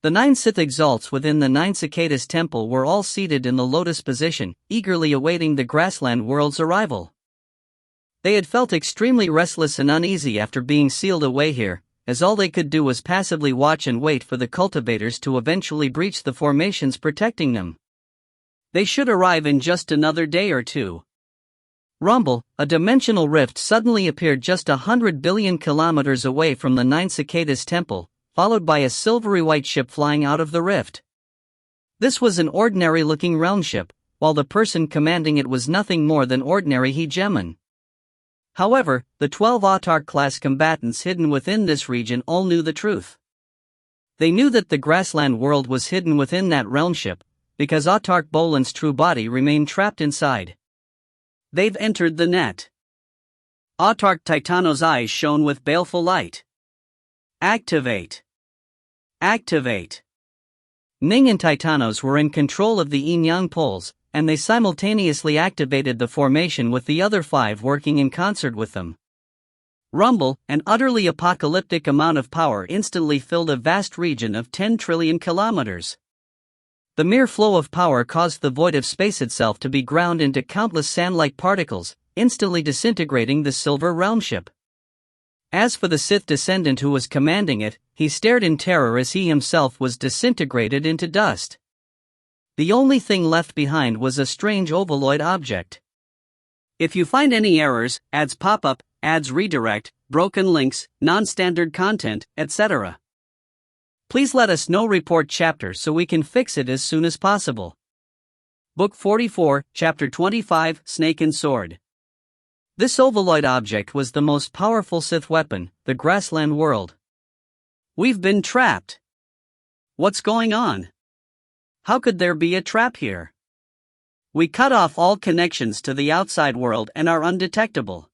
The 9 Sith exalts within the 9 Cicadas temple were all seated in the lotus position, eagerly awaiting the grassland world's arrival. They had felt extremely restless and uneasy after being sealed away here, as all they could do was passively watch and wait for the cultivators to eventually breach the formations protecting them. They should arrive in just another day or 2. Rumble, a dimensional rift suddenly appeared just 100 billion kilometers away from the 9 Cicadas temple, followed by a silvery white ship flying out of the rift. This was an ordinary-looking realm ship, while the person commanding it was nothing more than ordinary hegemon. However, the 12 Autarch-class combatants hidden within this region all knew the truth. They knew that the grassland world was hidden within that realm ship, because Autarch Bolan's true body remained trapped inside. They've entered the net. Autarch Titanos' eyes shone with baleful light. Activate. Activate. Ning and Titanos were in control of the yin-yang poles, and they simultaneously activated the formation with the other 5 working in concert with them. rumble, an utterly apocalyptic amount of power instantly filled a vast region of 10 trillion kilometers. The mere flow of power caused the void of space itself to be ground into countless sand-like particles, instantly disintegrating the silver realm ship. As for the Sith descendant who was commanding it, he stared in terror as he himself was disintegrated into dust. The only thing left behind was a strange ovaloid object. If you find any errors, ads pop up, ads redirect, broken links, non-standard content, etc., please let us know. Report chapter so we can fix it as soon as possible. Book 44, Chapter 25, Snake and Sword. This ovaloid object was the most powerful Sith weapon, the grassland world. We've been trapped. What's going on? How could there be a trap here? We cut off all connections to the outside world and are undetectable.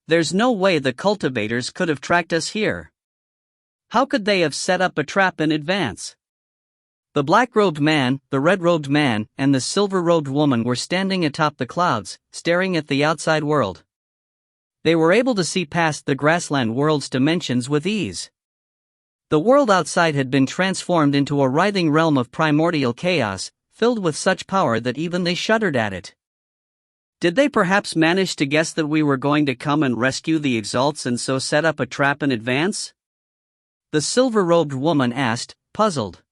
There's no way the cultivators could have tracked us here. How could they have set up a trap in advance? The black-robed man, the red-robed man, and the silver-robed woman were standing atop the clouds, staring at the outside world. They were able to see past the grassland world's dimensions with ease. The world outside had been transformed into a writhing realm of primordial chaos, filled with such power that even they shuddered at it. Did they perhaps manage to guess that we were going to come and rescue the exalts and so set up a trap in advance? The silver-robed woman asked, puzzled.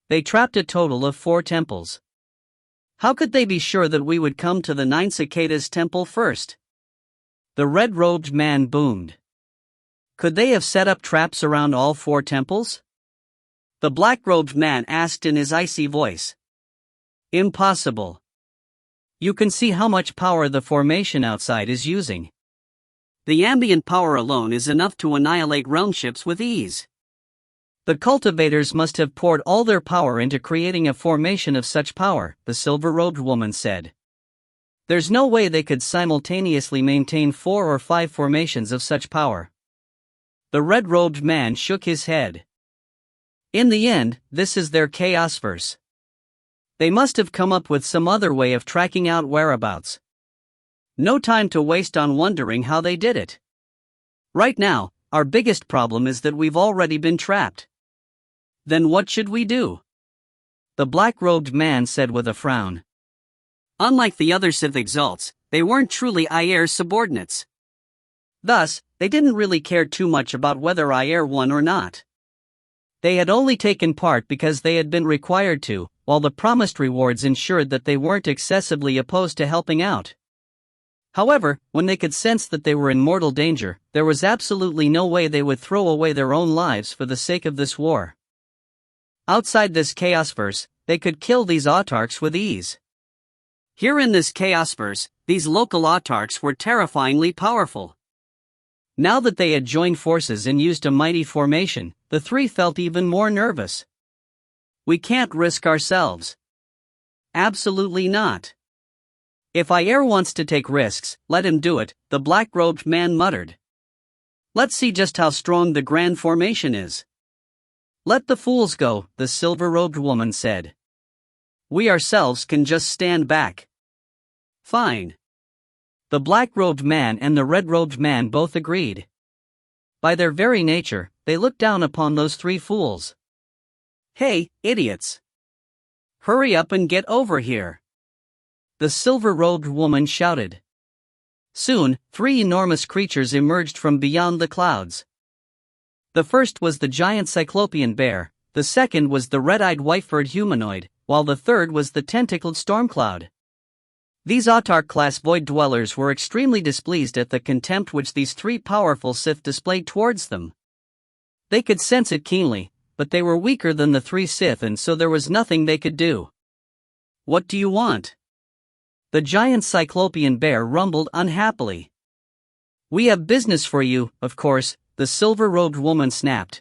They trapped a total of 4 temples. How could they be sure that we would come to the 9 cicadas temple first? The red-robed man boomed. Could they have set up traps around all 4 temples? The black-robed man asked in his icy voice. Impossible. You can see how much power the formation outside is using. The ambient power alone is enough to annihilate realm ships with ease. The cultivators must have poured all their power into creating a formation of such power, the silver-robed woman said. There's no way they could simultaneously maintain 4 or 5 formations of such power. The red-robed man shook his head. In the end, this is their chaos verse. They must have come up with some other way of tracking out whereabouts. No time to waste on wondering how they did it. Right now, our biggest problem is that we've already been trapped. Then what should we do? The black-robed man said with a frown. Unlike the other Sith exalts, they weren't truly Aier's subordinates. Thus, they didn't really care too much about whether Aier won or not. They had only taken part because they had been required to, while the promised rewards ensured that they weren't excessively opposed to helping out. However, when they could sense that they were in mortal danger, there was absolutely no way they would throw away their own lives for the sake of this war. Outside this chaosverse, they could kill these autarchs with ease. Here in this chaosverse, these local autarchs were terrifyingly powerful. Now that they had joined forces and used a mighty formation, the 3 felt even more nervous. We can't risk ourselves. Absolutely not. If Aier wants to take risks, let him do it, the black-robed man muttered. Let's see just how strong the grand formation is. Let the fools go, the silver-robed woman said. We ourselves can just stand back. Fine. The black-robed man and the red-robed man both agreed. By their very nature, they looked down upon those 3 fools. Hey, idiots! Hurry up and get over here! The silver-robed woman shouted. Soon, 3 enormous creatures emerged from beyond the clouds. The first was the giant cyclopean bear, the second was the red-eyed white-furred humanoid, while the third was the tentacled stormcloud. These autarch-class void dwellers were extremely displeased at the contempt which these 3 powerful Sith displayed towards them. They could sense it keenly, but they were weaker than the 3 Sith and so there was nothing they could do. What do you want? The giant cyclopean bear rumbled unhappily. We have business for you, of course, the silver-robed woman snapped.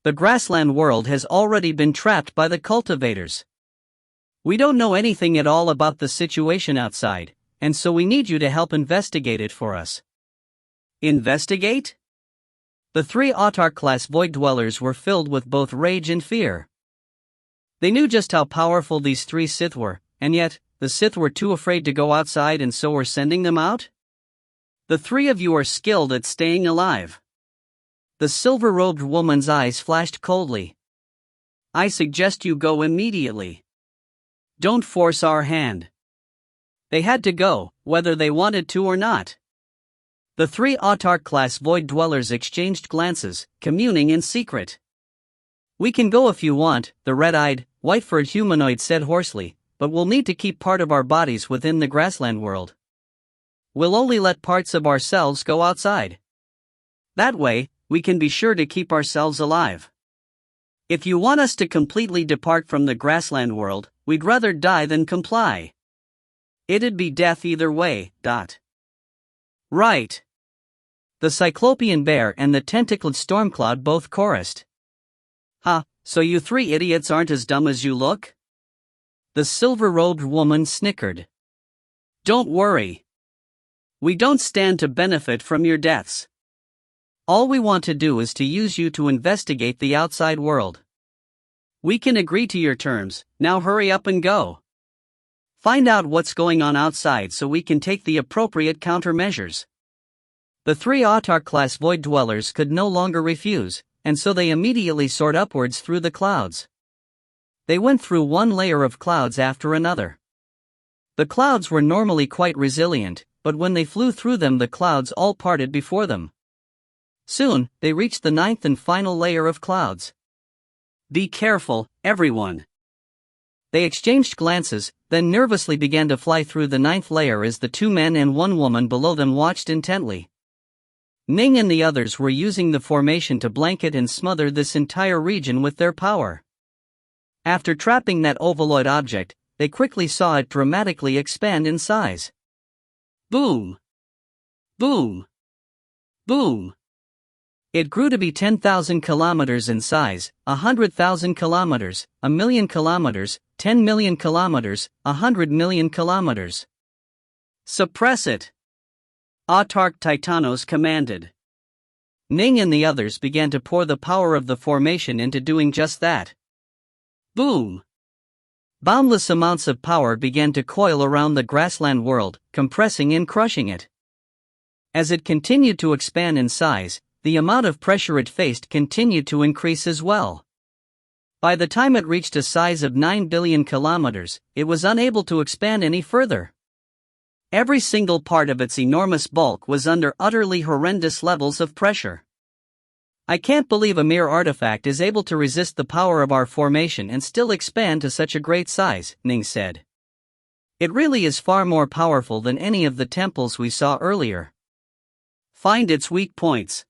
The grassland world has already been trapped by the cultivators. We don't know anything at all about the situation outside, and so we need you to help investigate it for us. Investigate? The 3 autarch-class void dwellers were filled with both rage and fear. They knew just how powerful these 3 Sith were, and yet, the Sith were too afraid to go outside and so were sending them out? The three of you are skilled at staying alive. The silver-robed woman's eyes flashed coldly. I suggest you go immediately. Don't force our hand. They had to go, whether they wanted to or not. The three Autarch-class void dwellers exchanged glances, communing in secret. We can go if you want, the red-eyed, white-furred humanoid said hoarsely, but we'll need to keep part of our bodies within the grassland world. We'll only let parts of ourselves go outside. That way, we can be sure to keep ourselves alive. If you want us to completely depart from the grassland world, we'd rather die than comply. It'd be death either way. Right. The Cyclopean bear and the tentacled stormcloud both chorused. So you three idiots aren't as dumb as you look? The silver-robed woman snickered. Don't worry. We don't stand to benefit from your deaths. All we want to do is to use you to investigate the outside world. We can agree to your terms, now hurry up and go. Find out what's going on outside so we can take the appropriate countermeasures. The three Autarch-class void dwellers could no longer refuse, and so they immediately soared upwards through the clouds. They went through one layer of clouds after another. The clouds were normally quite resilient, but when they flew through them the clouds all parted before them. Soon, they reached the ninth and final layer of clouds. Be careful, everyone. They exchanged glances, then nervously began to fly through the ninth layer as the two men and one woman below them watched intently. Ning and the others were using the formation to blanket and smother this entire region with their power. After trapping that ovaloid object, they quickly saw it dramatically expand in size. Boom! Boom! Boom! It grew to be 10,000 kilometers in size, 100,000 kilometers, 1,000,000 kilometers, 10 million kilometers, 100 million kilometers. Suppress it! Autarch Titanos commanded. Ning and the others began to pour the power of the formation into doing just that. Boom! Boundless amounts of power began to coil around the grassland world, compressing and crushing it. As it continued to expand in size, the amount of pressure it faced continued to increase as well. By the time it reached a size of 9 billion kilometers, it was unable to expand any further. Every single part of its enormous bulk was under utterly horrendous levels of pressure. I can't believe a mere artifact is able to resist the power of our formation and still expand to such a great size, Ning said. It really is far more powerful than any of the temples we saw earlier. Find its weak points.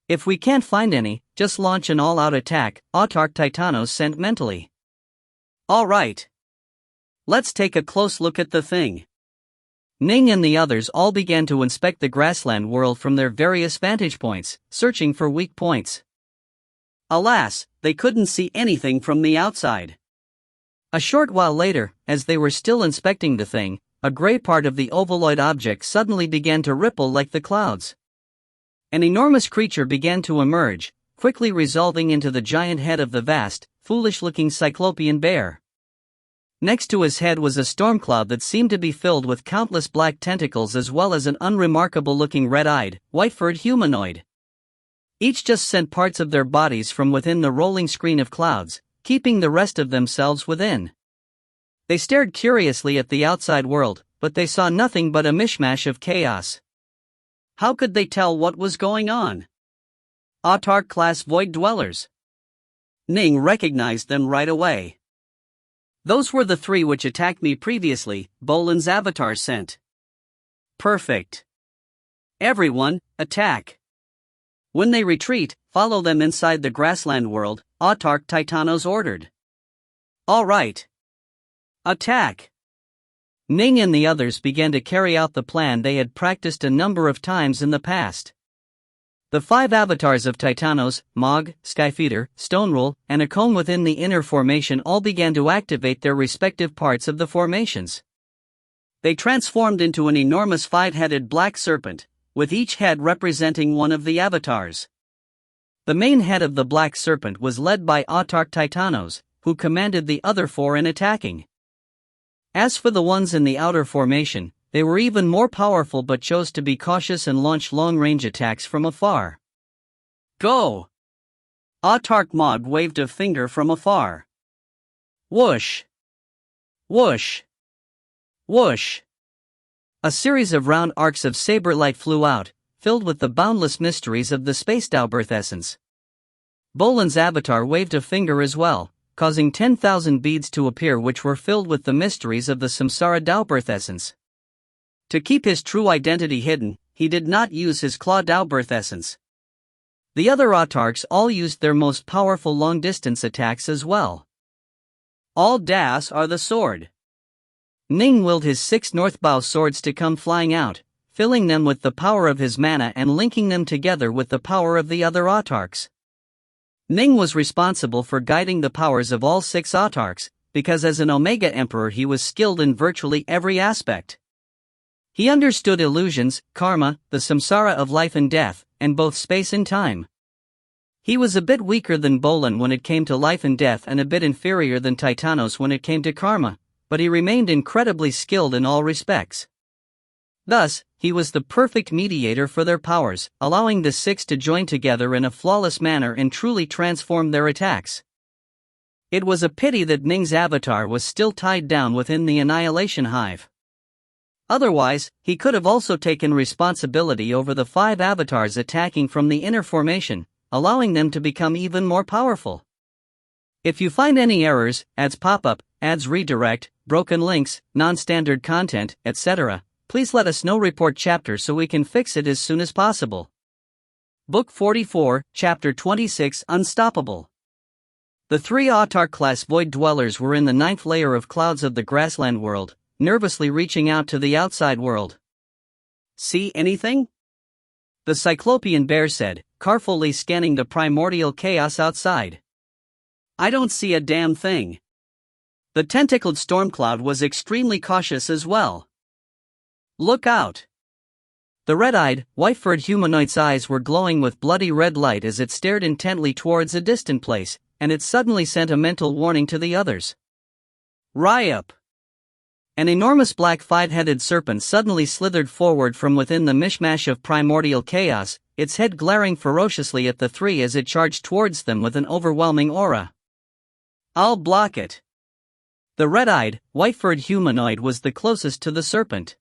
If we can't find any, just launch an all-out attack, Autarch Titanos sent mentally. Alright. Let's take a close look at the thing. Ning and the others all began to inspect the grassland world from their various vantage points, searching for weak points. Alas, they couldn't see anything from the outside. A short while later, as they were still inspecting the thing, a gray part of the ovaloid object suddenly began to ripple like the clouds. An enormous creature began to emerge, quickly resolving into the giant head of the vast, foolish-looking Cyclopean bear. Next to his head was a storm cloud that seemed to be filled with countless black tentacles as well as an unremarkable-looking red-eyed, white-furred humanoid. Each just sent parts of their bodies from within the rolling screen of clouds, keeping the rest of themselves within. They stared curiously at the outside world, but they saw nothing but a mishmash of chaos. How could they tell what was going on? Autarch-class void dwellers. Ning recognized them right away. Those were the three which attacked me previously, Bolan's avatar sent. Perfect. Everyone, attack. When they retreat, follow them inside the grassland world, Autarch Titanos ordered. Alright. Attack. Ning and the others began to carry out the plan they had practiced a number of times in the past. The 5 avatars of Titanos, Mog, Skyfeeder, Stonerule, and Akon within the inner formation all began to activate their respective parts of the formations. They transformed into an enormous 5-headed black serpent, with each head representing one of the avatars. The main head of the black serpent was led by Autarch Titanos, who commanded the other 4 in attacking. As for the ones in the outer formation, they were even more powerful but chose to be cautious and launch long-range attacks from afar. Go! Autarch Mog waved a finger from afar. Whoosh! Whoosh! Whoosh! A series of round arcs of saber light flew out, filled with the boundless mysteries of the space Daubirth essence. Bolan's avatar waved a finger as well, causing 10,000 beads to appear which were filled with the mysteries of the Samsara Daubirth essence. To keep his true identity hidden, he did not use his Claw Daubirth essence. The other autarchs all used their most powerful long-distance attacks as well. All das are the sword. Ning willed his 6 Northbow swords to come flying out, filling them with the power of his mana and linking them together with the power of the other autarchs. Ning was responsible for guiding the powers of all 6 autarchs, because as an Omega Emperor he was skilled in virtually every aspect. He understood illusions, karma, the samsara of life and death, and both space and time. He was a bit weaker than Bolan when it came to life and death and a bit inferior than Titanos when it came to karma, but he remained incredibly skilled in all respects. Thus, he was the perfect mediator for their powers, allowing the 6 to join together in a flawless manner and truly transform their attacks. It was a pity that Ning's avatar was still tied down within the Annihilation Hive. Otherwise, he could have also taken responsibility over the 5 avatars attacking from the inner formation, allowing them to become even more powerful. If you find any errors, ads pop-up, ads redirect, broken links, non-standard content, etc., please let us know. Report chapter so we can fix it as soon as possible. Book 44, Chapter 26, Unstoppable. The 3 Autarch-class Void Dwellers were in the 9th layer of clouds of the grassland world, nervously reaching out to the outside world. See anything? The Cyclopean Bear said, carefully scanning the primordial chaos outside. I don't see a damn thing. The tentacled Stormcloud was extremely cautious as well. Look out! The red-eyed, white-furred humanoid's eyes were glowing with bloody red light as it stared intently towards a distant place, and it suddenly sent a mental warning to the others. Ryup! An enormous black 5-headed serpent suddenly slithered forward from within the mishmash of primordial chaos, its head glaring ferociously at the 3 as it charged towards them with an overwhelming aura. I'll block it. The red-eyed, white-furred humanoid was the closest to the serpent.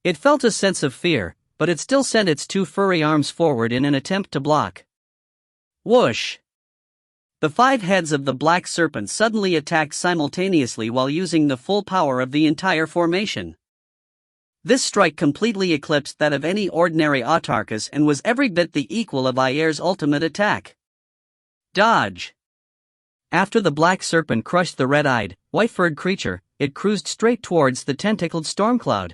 It felt a sense of fear, but it still sent its 2 furry arms forward in an attempt to block. Whoosh! The 5 heads of the black serpent suddenly attacked simultaneously while using the full power of the entire formation. This strike completely eclipsed that of any ordinary autarchus and was every bit the equal of Ayer's ultimate attack. Dodge! After the black serpent crushed the red-eyed, white-furred creature, it cruised straight towards the tentacled Stormcloud.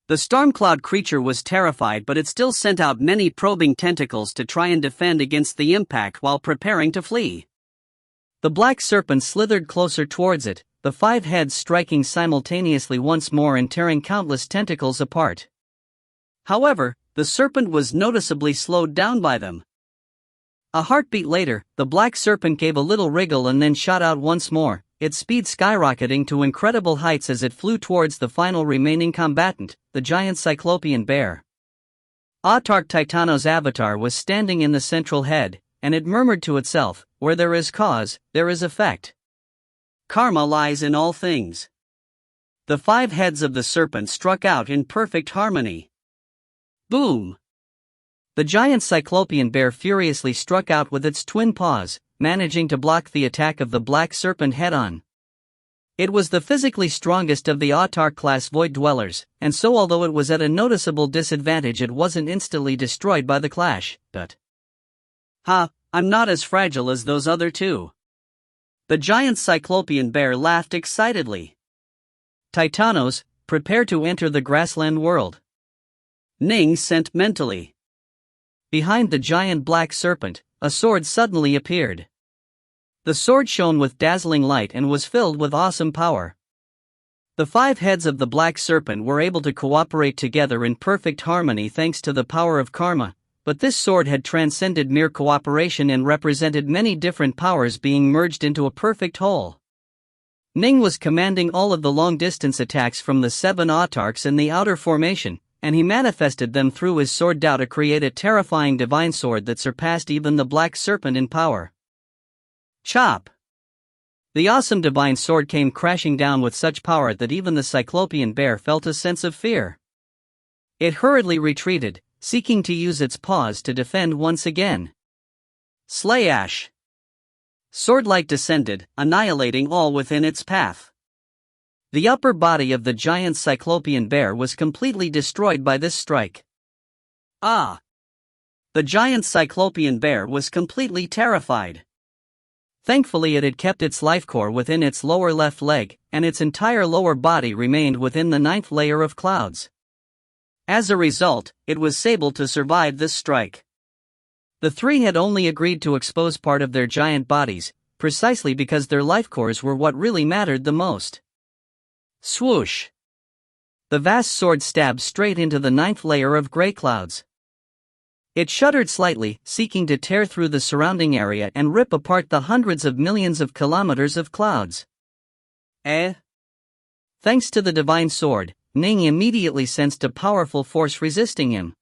The Stormcloud creature was terrified, but it still sent out many probing tentacles to try and defend against the impact while preparing to flee. The black serpent slithered closer towards it, the 5 heads striking simultaneously once more and tearing countless tentacles apart. However, the serpent was noticeably slowed down by them. A heartbeat later, the black serpent gave a little wriggle and then shot out once more, its speed skyrocketing to incredible heights as it flew towards the final remaining combatant, the giant Cyclopean Bear. Autarch Titanos' avatar was standing in the central head, and it murmured to itself, where there is cause, there is effect. Karma lies in all things. The 5 heads of the serpent struck out in perfect harmony. Boom! The giant Cyclopean Bear furiously struck out with its twin paws, managing to block the attack of the black serpent head-on. It was the physically strongest of the Autarch-class Void Dwellers, and so although it was at a noticeable disadvantage it wasn't instantly destroyed by the clash, but... I'm not as fragile as those other 2. The giant Cyclopean Bear laughed excitedly. Titanos, prepare to enter the grassland world. Ning sent mentally. Behind the giant black serpent, a sword suddenly appeared. The sword shone with dazzling light and was filled with awesome power. The 5 heads of the black serpent were able to cooperate together in perfect harmony thanks to the power of karma, but this sword had transcended mere cooperation and represented many different powers being merged into a perfect whole. Ning was commanding all of the long-distance attacks from the 7 autarchs in the outer formation, and he manifested them through his sword Dao to create a terrifying divine sword that surpassed even the Black Serpent in power. Chop! The awesome divine sword came crashing down with such power that even the Cyclopean bear felt a sense of fear. It hurriedly retreated, seeking to use its paws to defend once again. Slayash! Swordlight descended, annihilating all within its path. The upper body of the giant Cyclopean bear was completely destroyed by this strike. Ah! The giant Cyclopean bear was completely terrified. Thankfully it had kept its life core within its lower left leg, and its entire lower body remained within the 9th layer of clouds. As a result, it was able to survive this strike. The three had only agreed to expose part of their giant bodies, precisely because their life cores were what really mattered the most. Swoosh! The vast sword stabbed straight into the 9th layer of gray clouds. It shuddered slightly, seeking to tear through the surrounding area and rip apart the hundreds of millions of kilometers of clouds. Thanks to the divine sword, Ning immediately sensed a powerful force resisting him.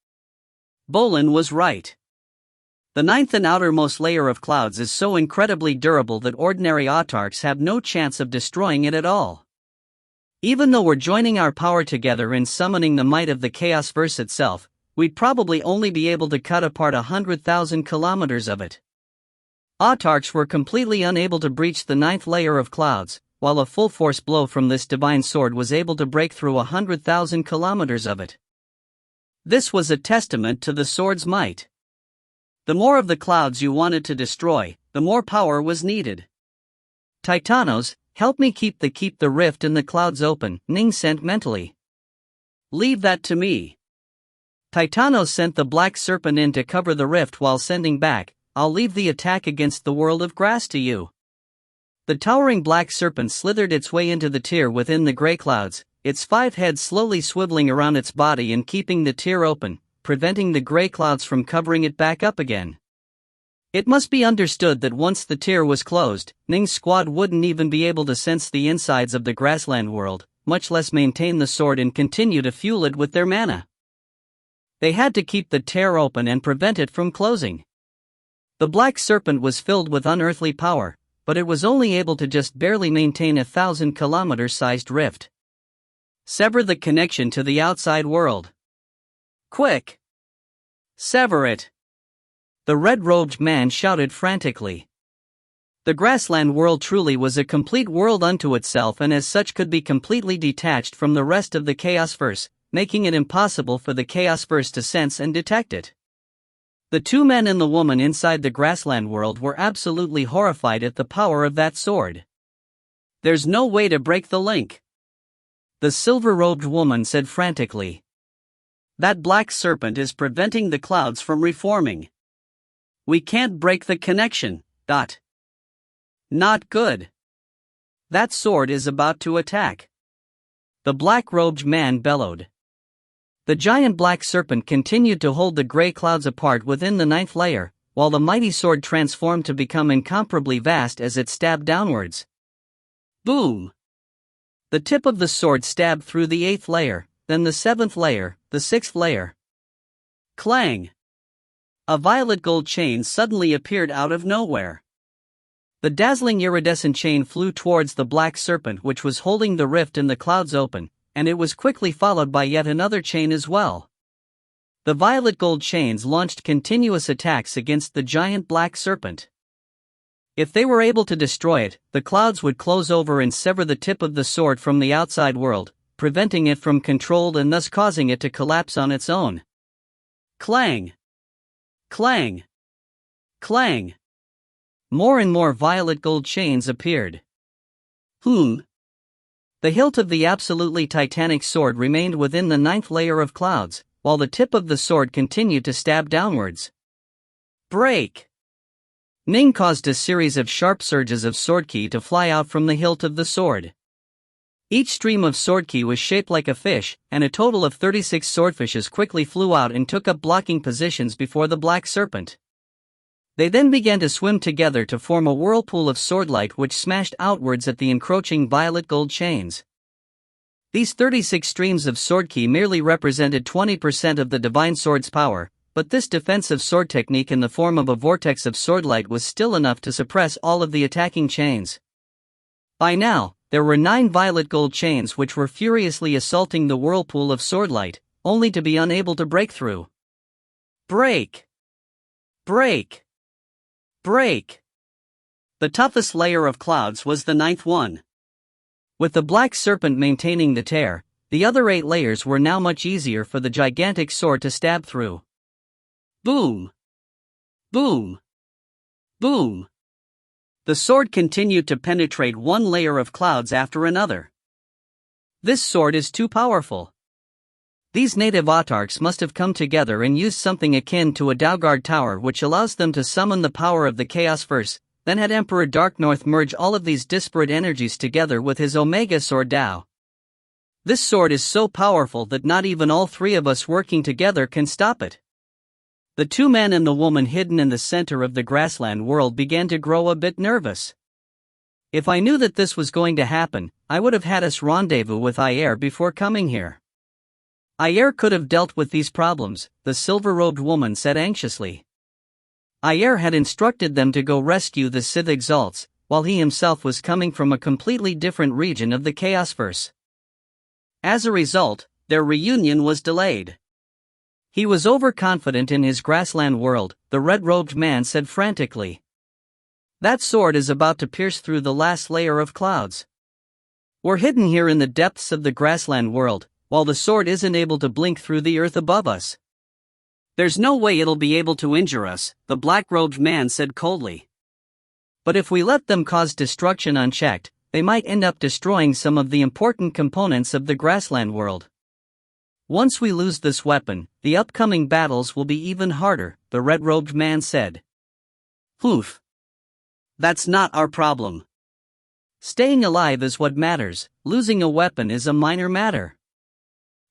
Bolin was right. The 9th and outermost layer of clouds is so incredibly durable that ordinary autarchs have no chance of destroying it at all. Even though we're joining our power together in summoning the might of the Chaos Verse itself, we'd probably only be able to cut apart 100,000 kilometers of it. Autarchs were completely unable to breach the 9th layer of clouds, while a full force blow from this divine sword was able to break through 100,000 kilometers of it. This was a testament to the sword's might. The more of the clouds you wanted to destroy, the more power was needed. Titanos, help me keep the rift in the clouds open, Ning sent mentally. Leave that to me. Titanos sent the Black Serpent in to cover the rift while sending back, I'll leave the attack against the world of grass to you. The towering Black Serpent slithered its way into the tier within the gray clouds, its 5 heads slowly swiveling around its body and keeping the tier open, preventing the gray clouds from covering it back up again. It must be understood that once the tier was closed, Ning's squad wouldn't even be able to sense the insides of the grassland world, much less maintain the sword and continue to fuel it with their mana. They had to keep the tear open and prevent it from closing. The Black Serpent was filled with unearthly power, but it was only able to just barely maintain a 1,000-kilometer-sized rift. Sever the connection to the outside world. Quick! Sever it! The red-robed man shouted frantically. The grassland world truly was a complete world unto itself and as such could be completely detached from the rest of the Chaosverse, making it impossible for the Chaosverse to sense and detect it. The 2 men and the woman inside the grassland world were absolutely horrified at the power of that sword. There's no way to break the link. The silver-robed woman said frantically. That Black Serpent is preventing the clouds from reforming. We can't break the connection. Not good. That sword is about to attack. The black-robed man bellowed. The giant Black Serpent continued to hold the gray clouds apart within the 9th layer, while the mighty sword transformed to become incomparably vast as it stabbed downwards. Boom! The tip of the sword stabbed through the 8th layer, then the 7th layer, the 6th layer. Clang! A violet gold chain suddenly appeared out of nowhere. The dazzling iridescent chain flew towards the Black Serpent which was holding the rift in the clouds open, and it was quickly followed by yet another chain as well. The violet gold chains launched continuous attacks against the giant Black Serpent. If they were able to destroy it, the clouds would close over and sever the tip of the sword from the outside world, preventing it from controlled and thus causing it to collapse on its own. Clang! Clang! Clang! More and more violet gold chains appeared. The hilt of the absolutely titanic sword remained within the 9th layer of clouds, while the tip of the sword continued to stab downwards. Break! Ning caused a series of sharp surges of sword ki to fly out from the hilt of the sword. Each stream of sword ki was shaped like a fish, and a total of 36 swordfishes quickly flew out and took up blocking positions before the Black Serpent. They then began to swim together to form a whirlpool of swordlight which smashed outwards at the encroaching violet gold chains. These 36 streams of sword ki merely represented 20% of the divine sword's power, but this defensive sword technique in the form of a vortex of swordlight was still enough to suppress all of the attacking chains. By now, there were 9 violet gold chains which were furiously assaulting the whirlpool of swordlight, only to be unable to break through. Break! Break! Break! The toughest layer of clouds was the 9th one. With the black serpent maintaining the tear, the other 8 layers were now much easier for the gigantic sword to stab through. Boom! Boom! Boom! The sword continued to penetrate one layer of clouds after another. This sword is too powerful. These native autarchs must have come together and used something akin to a Daugard tower which allows them to summon the power of the Chaos Verse, then had Emperor Dark North merge all of these disparate energies together with his Omega Sword Dao. This sword is so powerful that not even all 3 of us working together can stop it. The 2 men and the woman hidden in the center of the grassland world began to grow a bit nervous. If I knew that this was going to happen, I would have had us rendezvous with Ayer before coming here. Ayer could have dealt with these problems, the silver-robed woman said anxiously. Ayer had instructed them to go rescue the Sith Exalts, while he himself was coming from a completely different region of the Chaosverse. As a result, their reunion was delayed. He was overconfident in his grassland world, the red-robed man said frantically. That sword is about to pierce through the last layer of clouds. We're hidden here in the depths of the grassland world, while the sword isn't able to blink through the earth above us. There's no way it'll be able to injure us, the black-robed man said coldly. But if we let them cause destruction unchecked, they might end up destroying some of the important components of the grassland world. Once we lose this weapon, the upcoming battles will be even harder, the red-robed man said. Oof. That's not our problem. Staying alive is what matters, losing a weapon is a minor matter.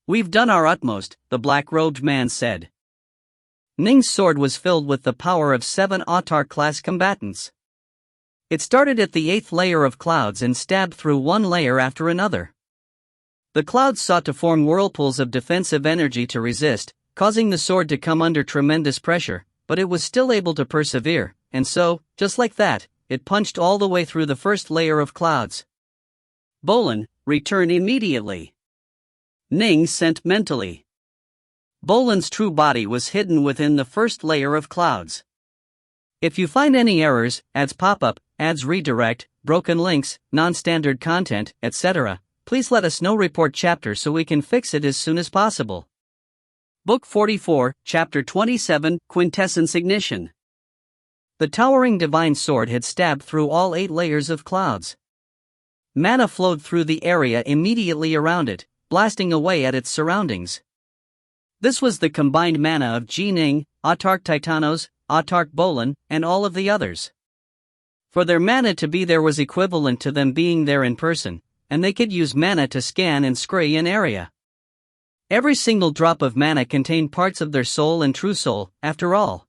We've done our utmost, the black-robed man said. Ning's sword was filled with the power of 7 autarch-class combatants. It started at the 8th layer of clouds and stabbed through one layer after another. The clouds sought to form whirlpools of defensive energy to resist, causing the sword to come under tremendous pressure, but it was still able to persevere, and so, just like that, it punched all the way through the first layer of clouds. Bolin, return immediately. Ning sent mentally. Bolin's true body was hidden within the first layer of clouds. If you find any errors, ads pop-up, ads redirect, broken links, non-standard content, etc., please let us know. Report chapter so we can fix it as soon as possible. Book 44, Chapter 27, Quintessence Ignition. The towering divine sword had stabbed through all 8 layers of clouds. Mana flowed through the area immediately around it, blasting away at its surroundings. This was the combined mana of Ning, Autarch Titanos, Autarch Bolin, and all of the others. For their mana to be there was equivalent to them being there in person, and they could use mana to scan and scry an area. Every single drop of mana contained parts of their soul and true soul, after all.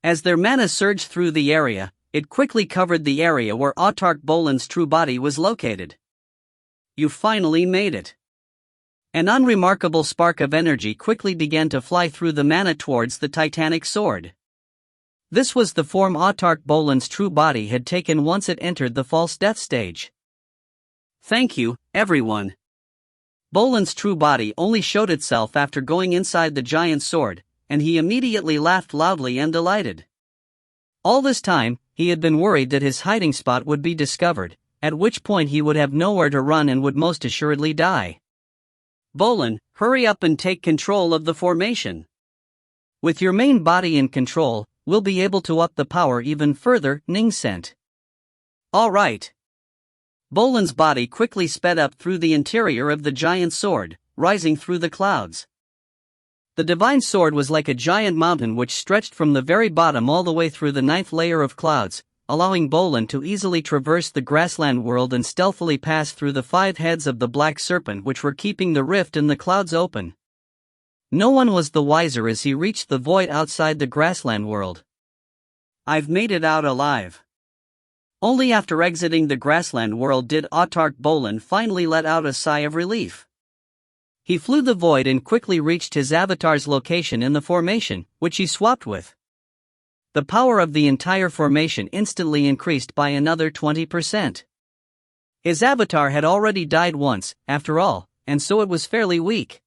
As their mana surged through the area, it quickly covered the area where Autarch Bolin's true body was located. You finally made it. An unremarkable spark of energy quickly began to fly through the mana towards the titanic sword. This was the form Autarch Bolin's true body had taken once it entered the false death stage. Thank you, everyone. Bolin's true body only showed itself after going inside the giant sword, and he immediately laughed loudly and delighted. All this time, he had been worried that his hiding spot would be discovered, at which point he would have nowhere to run and would most assuredly die. Bolin, hurry up and take control of the formation. With your main body in control, we'll be able to up the power even further, Ning sent. All right. Bolin's body quickly sped up through the interior of the giant sword, rising through the clouds. The divine sword was like a giant mountain which stretched from the very bottom all the way through the 9th layer of clouds, allowing Bolin to easily traverse the grassland world and stealthily pass through the 5 heads of the black serpent which were keeping the rift in the clouds open. No one was the wiser as he reached the void outside the grassland world. I've made it out alive. Only after exiting the grassland world did Autarch Bolin finally let out a sigh of relief. He flew the void and quickly reached his avatar's location in the formation, which he swapped with. The power of the entire formation instantly increased by another 20%. His avatar had already died once, after all, and so it was fairly weak.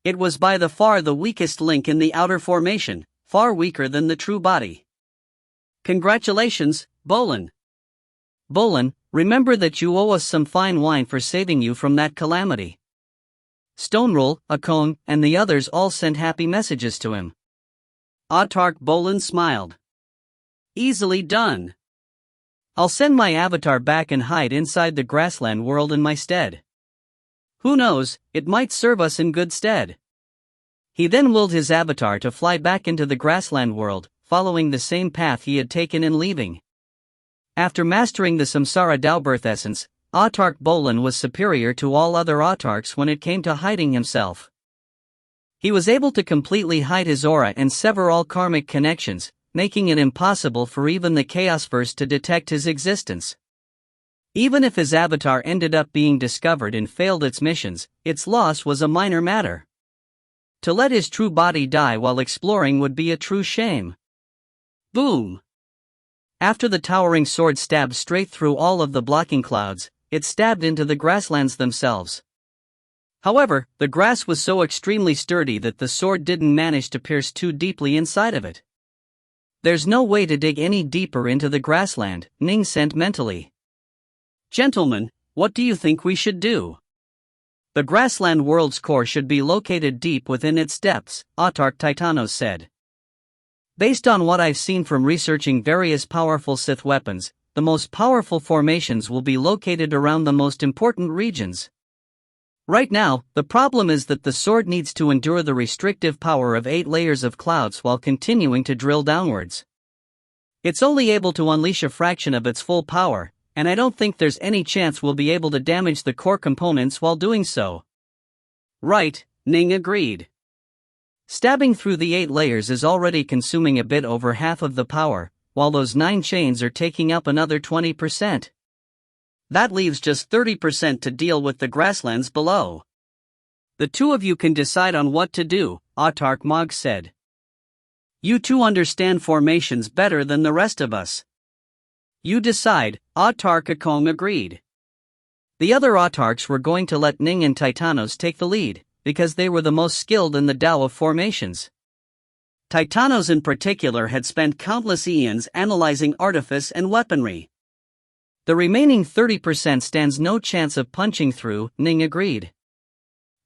It was by the far the weakest link in the outer formation, far weaker than the true body. Congratulations, Bolin. Bolin, remember that you owe us some fine wine for saving you from that calamity. Stoneroll, Akong, and the others all sent happy messages to him. Autarch Bolin smiled. Easily done. I'll send my avatar back and hide inside the grassland world in my stead. Who knows, it might serve us in good stead. He then willed his avatar to fly back into the grassland world, following the same path he had taken in leaving. After mastering the Samsara Daobirth essence, Autarch Bolin was superior to all other autarchs when it came to hiding himself. He was able to completely hide his aura and sever all karmic connections, making it impossible for even the Chaosverse to detect his existence. Even if his avatar ended up being discovered and failed its missions, its loss was a minor matter. To let his true body die while exploring would be a true shame. Boom! After the towering sword stabbed straight through all of the blocking clouds, it stabbed into the grasslands themselves. However, the grass was so extremely sturdy that the sword didn't manage to pierce too deeply inside of it. There's no way to dig any deeper into the grassland, Ning sent mentally. Gentlemen, what do you think we should do? The grassland world's core should be located deep within its depths, Autarch Titanos said. Based on what I've seen from researching various powerful Sith weapons, the most powerful formations will be located around the most important regions. Right now, the problem is that the sword needs to endure the restrictive power of 8 layers of clouds while continuing to drill downwards. It's only able to unleash a fraction of its full power, and I don't think there's any chance we'll be able to damage the core components while doing so. Right, Ning agreed. Stabbing through the 8 layers is already consuming a bit over half of the power, while those 9 chains are taking up another 20%. That leaves just 30% to deal with the grasslands below. The two of you can decide on what to do, Autarch Mog said. You two understand formations better than the rest of us. You decide, Autarch Akong agreed. The other autarchs were going to let Ning and Titanos take the lead, because they were the most skilled in the Tao of formations. Titanos in particular had spent countless eons analyzing artifice and weaponry. The remaining 30% stands no chance of punching through, Ning agreed.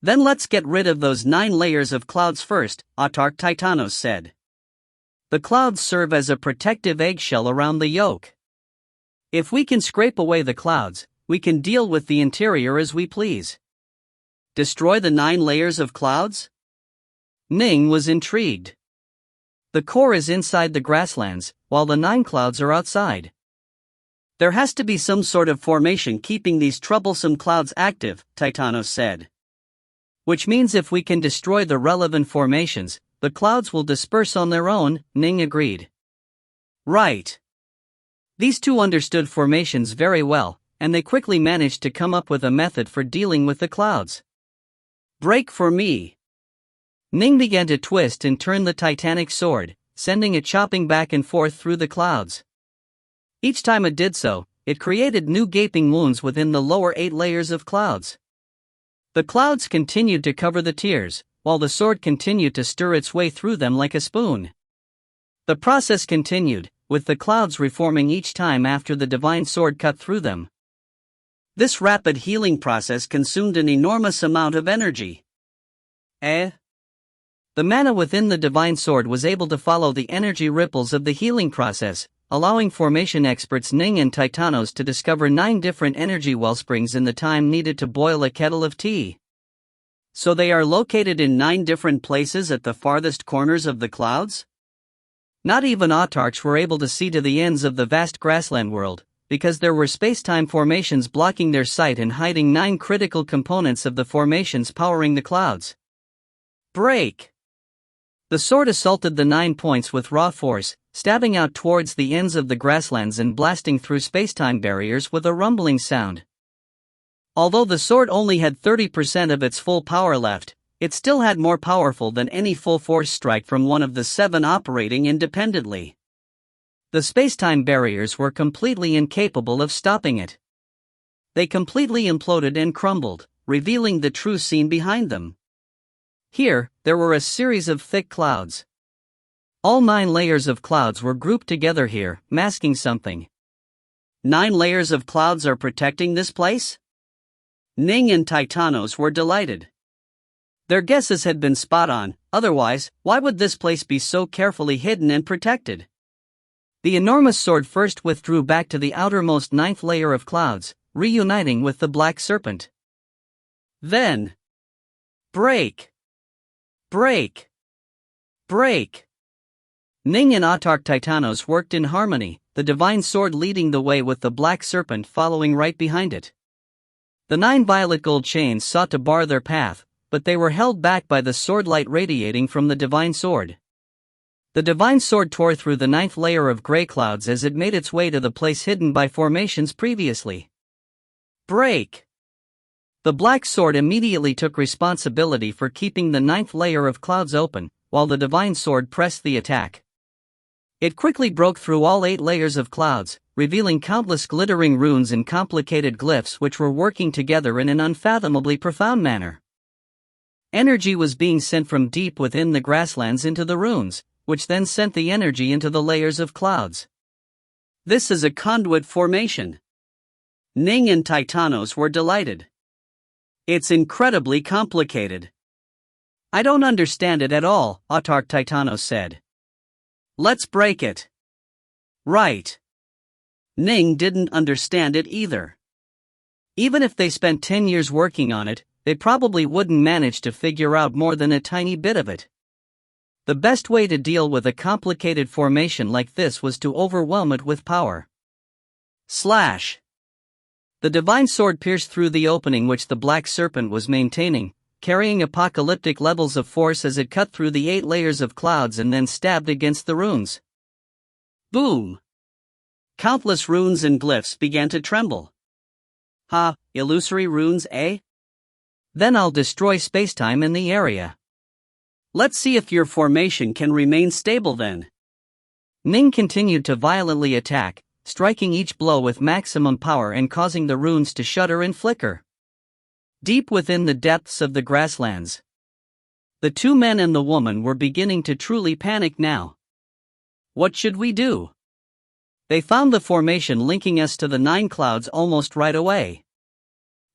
Then let's get rid of those 9 layers of clouds first, Autarch Titanos said. The clouds serve as a protective eggshell around the yoke. If we can scrape away the clouds, we can deal with the interior as we please. Destroy the 9 layers of clouds? Ning was intrigued. The core is inside the grasslands, while the 9 clouds are outside. There has to be some sort of formation keeping these troublesome clouds active, Titanos said. Which means if we can destroy the relevant formations, the clouds will disperse on their own, Ning agreed. Right. These two understood formations very well, and they quickly managed to come up with a method for dealing with the clouds. Break for me. Ning began to twist and turn the titanic sword, sending it chopping back and forth through the clouds. Each time it did so, it created new gaping wounds within the lower 8 layers of clouds. The clouds continued to cover the tears, while the sword continued to stir its way through them like a spoon. The process continued, with the clouds reforming each time after the divine sword cut through them. This rapid healing process consumed an enormous amount of energy. The mana within the divine sword was able to follow the energy ripples of the healing process, allowing formation experts Ning and Titanos to discover 9 different energy wellsprings in the time needed to boil a kettle of tea. So they are located in 9 different places at the farthest corners of the clouds? Not even autarchs were able to see to the ends of the vast grassland world, because there were space-time formations blocking their sight and hiding 9 critical components of the formations powering the clouds. Break! The sword assaulted the 9 points with raw force, stabbing out towards the ends of the grasslands and blasting through spacetime barriers with a rumbling sound. Although the sword only had 30% of its full power left, it still had more powerful than any full-force strike from one of the 7 operating independently. The spacetime barriers were completely incapable of stopping it. They completely imploded and crumbled, revealing the true scene behind them. Here, there were a series of thick clouds. All 9 layers of clouds were grouped together here, masking something. 9 layers of clouds are protecting this place? Ning and Titanos were delighted. Their guesses had been spot on, otherwise, why would this place be so carefully hidden and protected? The enormous sword first withdrew back to the outermost 9th layer of clouds, reuniting with the black serpent. Then, break! Break! Break! Ning and Autarch Titanos worked in harmony, the divine sword leading the way with the black serpent following right behind it. The 9 violet gold chains sought to bar their path, but they were held back by the sword light radiating from the divine sword. The divine sword tore through the 9th layer of gray clouds as it made its way to the place hidden by formations previously. Break! The black sword immediately took responsibility for keeping the 9th layer of clouds open, while the divine sword pressed the attack. It quickly broke through all 8 layers of clouds, revealing countless glittering runes and complicated glyphs which were working together in an unfathomably profound manner. Energy was being sent from deep within the grasslands into the runes, which then sent the energy into the layers of clouds. This is a conduit formation. Ning and Titanos were delighted. It's incredibly complicated. I don't understand it at all, Autarch Titanos said. Let's break it. Right. Ning didn't understand it either. Even if they spent 10 years working on it, they probably wouldn't manage to figure out more than a tiny bit of it. The best way to deal with a complicated formation like this was to overwhelm it with power. Slash! The divine sword pierced through the opening which the black serpent was maintaining, carrying apocalyptic levels of force as it cut through the 8 layers of clouds and then stabbed against the runes. Boom! Countless runes and glyphs began to tremble. Ha, illusory runes, eh? Then I'll destroy spacetime in the area. Let's see if your formation can remain stable then. Ning continued to violently attack, striking each blow with maximum power and causing the runes to shudder and flicker. Deep within the depths of the grasslands, the 2 men and the woman were beginning to truly panic now. What should we do? They found the formation linking us to the 9 clouds almost right away.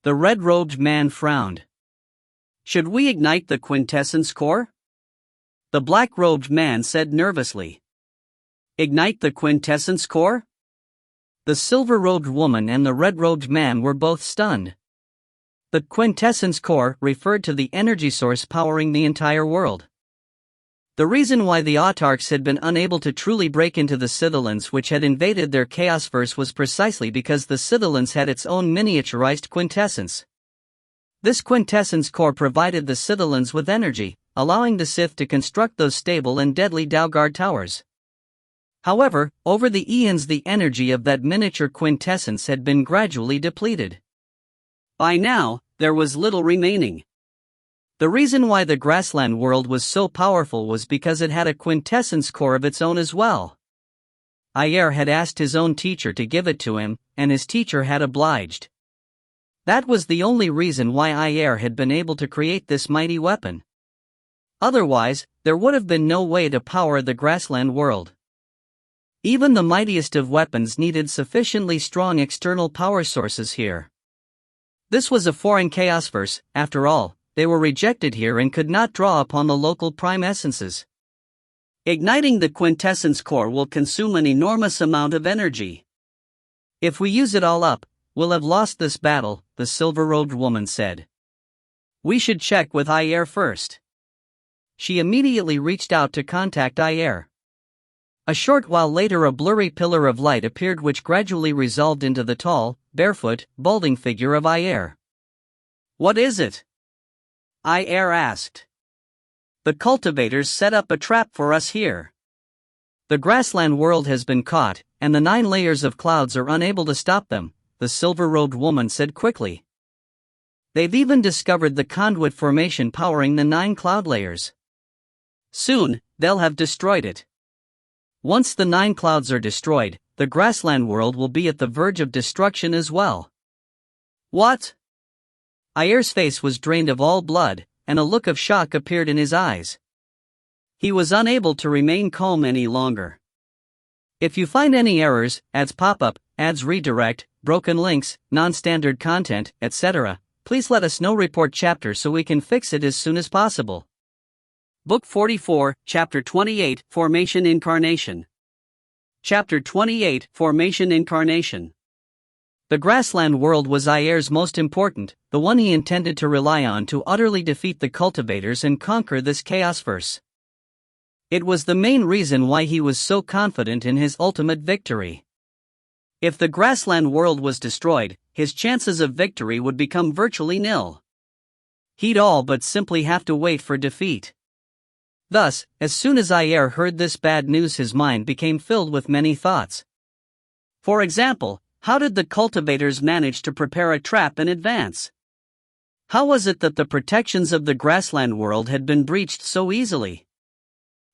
The red-robed man frowned. Should we ignite the quintessence core? The black-robed man said nervously. Ignite the quintessence core? The silver-robed woman and the red-robed man were both stunned. The quintessence core referred to the energy source powering the entire world. The reason why the autarchs had been unable to truly break into the Cithilans which had invaded their chaosverse was precisely because the Cithilans had its own miniaturized quintessence. This quintessence core provided the Cithilans with energy, allowing the Sith to construct those stable and deadly Dalgard towers. However, over the eons the energy of that miniature quintessence had been gradually depleted. By now, there was little remaining. The reason why the grassland world was so powerful was because it had a quintessence core of its own as well. Ayer had asked his own teacher to give it to him, and his teacher had obliged. That was the only reason why Ayer had been able to create this mighty weapon. Otherwise, there would have been no way to power the grassland world. Even the mightiest of weapons needed sufficiently strong external power sources here. This was a foreign chaosverse, after all. They were rejected here and could not draw upon the local prime essences. Igniting the quintessence core will consume an enormous amount of energy. If we use it all up, we'll have lost this battle, the silver-robed woman said. We should check with Ayer first. She immediately reached out to contact Ayer. A short while later a blurry pillar of light appeared which gradually resolved into the tall, barefoot, balding figure of Ayer. What is it? Ayer asked. The cultivators set up a trap for us here. The grassland world has been caught, and the 9 layers of clouds are unable to stop them, the silver-robed woman said quickly. They've even discovered the conduit formation powering the 9 cloud layers. Soon, they'll have destroyed it. Once the 9 clouds are destroyed, the grassland world will be at the verge of destruction as well. What? Ayer's face was drained of all blood, and a look of shock appeared in his eyes. He was unable to remain calm any longer. If you find any errors, ads pop up, ads redirect, broken links, non-standard content, etc., please let us know. Report chapter so we can fix it as soon as possible. Book 44, Chapter 28, Formation Incarnation. Chapter 28, Formation Incarnation. The grassland world was Ayer's most important, the one he intended to rely on to utterly defeat the cultivators and conquer this chaosverse. It was the main reason why he was so confident in his ultimate victory. If the grassland world was destroyed, his chances of victory would become virtually nil. He'd all but simply have to wait for defeat. Thus, as soon as Ayer heard this bad news, his mind became filled with many thoughts. For example, how did the cultivators manage to prepare a trap in advance? How was it that the protections of the grassland world had been breached so easily?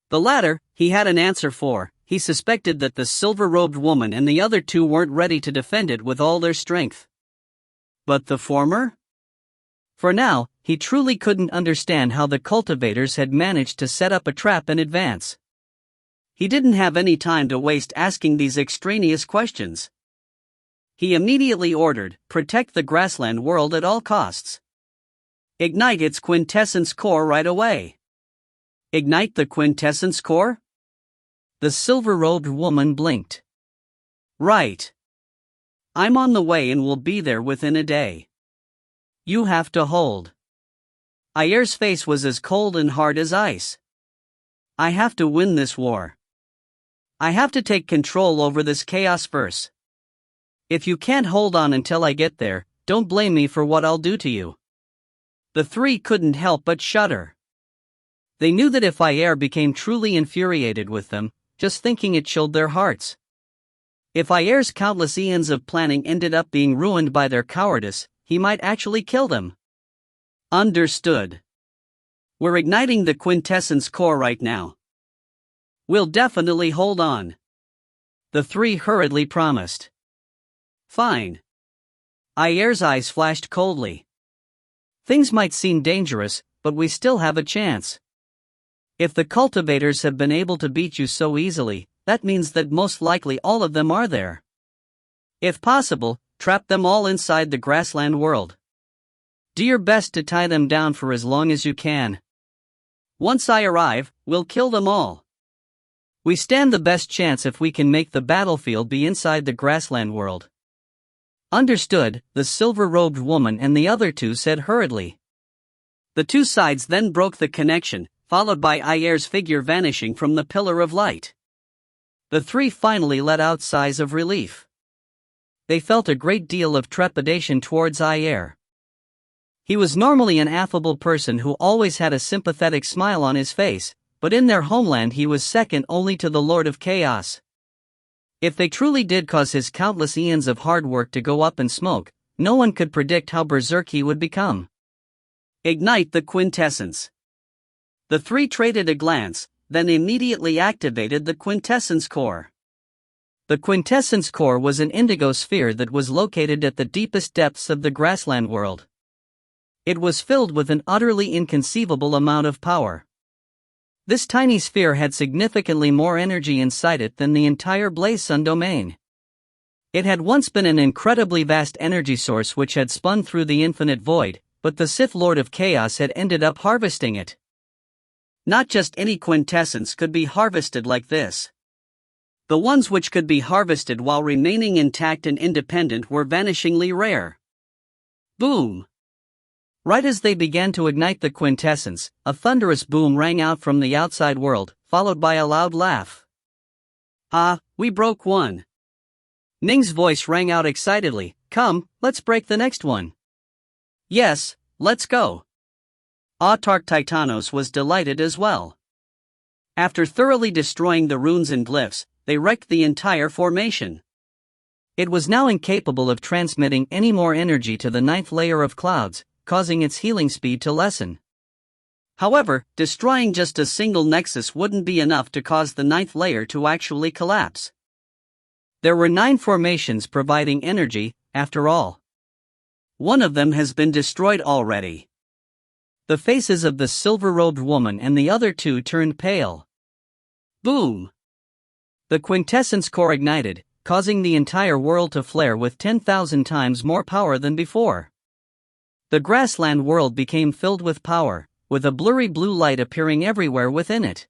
The latter, he had an answer for. He suspected that the silver-robed woman and the other 2 weren't ready to defend it with all their strength. But the former? For now, he truly couldn't understand how the cultivators had managed to set up a trap in advance. He didn't have any time to waste asking these extraneous questions. He immediately ordered, protect the grassland world at all costs. Ignite its quintessence core right away. Ignite the quintessence core? The silver-robed woman blinked. Right. I'm on the way and will be there within a day. You have to hold. Ayer's face was as cold and hard as ice. I have to win this war. I have to take control over this chaosverse. If you can't hold on until I get there, don't blame me for what I'll do to you. The 3 couldn't help but shudder. They knew that if Ayer became truly infuriated with them, just thinking it chilled their hearts. If Ayer's countless eons of planning ended up being ruined by their cowardice, he might actually kill them. Understood. We're igniting the quintessence core right now. We'll definitely hold on. The 3 hurriedly promised. Fine. Ayer's eyes flashed coldly. Things might seem dangerous, but we still have a chance. If the cultivators have been able to beat you so easily, that means that most likely all of them are there. If possible, trap them all inside the grassland world. Do your best to tie them down for as long as you can. Once I arrive, we'll kill them all. We stand the best chance if we can make the battlefield be inside the grassland world. Understood, the silver-robed woman and the other 2 said hurriedly. The 2 sides then broke the connection, followed by Ayer's figure vanishing from the pillar of light. The 3 finally let out sighs of relief. They felt a great deal of trepidation towards Ayer. He was normally an affable person who always had a sympathetic smile on his face, but in their homeland he was second only to the Lord of Chaos. If they truly did cause his countless eons of hard work to go up in smoke, no one could predict how berserk he would become. Ignite the quintessence. The 3 traded a glance, then immediately activated the quintessence core. The quintessence core was an indigo sphere that was located at the deepest depths of the grassland world. It was filled with an utterly inconceivable amount of power. This tiny sphere had significantly more energy inside it than the entire Blaze Sun domain. It had once been an incredibly vast energy source which had spun through the infinite void, but the Sith Lord of Chaos had ended up harvesting it. Not just any quintessence could be harvested like this. The ones which could be harvested while remaining intact and independent were vanishingly rare. Boom! Right as they began to ignite the quintessence, a thunderous boom rang out from the outside world, followed by a loud laugh. Ah, we broke one. Ning's voice rang out excitedly. Come, let's break the next one. Yes, let's go. Autarch Titanos was delighted as well. After thoroughly destroying the runes and glyphs, they wrecked the entire formation. It was now incapable of transmitting any more energy to the 9th layer of clouds, causing its healing speed to lessen. However, destroying just a single nexus wouldn't be enough to cause the 9th layer to actually collapse. There were 9 formations providing energy, after all. One of them has been destroyed already. The faces of the silver-robed woman and the other 2 turned pale. Boom! The quintessence core ignited, causing the entire world to flare with 10,000 times more power than before. The grassland world became filled with power, with a blurry blue light appearing everywhere within it.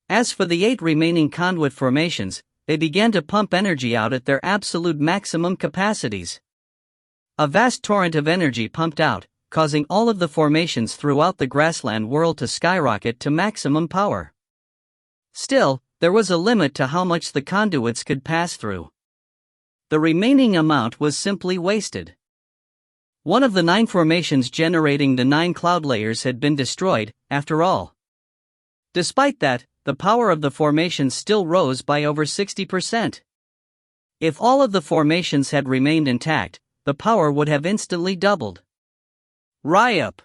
As for the 8 remaining conduit formations, they began to pump energy out at their absolute maximum capacities. A vast torrent of energy pumped out, causing all of the formations throughout the grassland world to skyrocket to maximum power. Still, there was a limit to how much the conduits could pass through. The remaining amount was simply wasted. One of the 9 formations generating the 9 cloud layers had been destroyed, after all. Despite that, the power of the formations still rose by over 60%. If all of the formations had remained intact, the power would have instantly doubled. Ryup!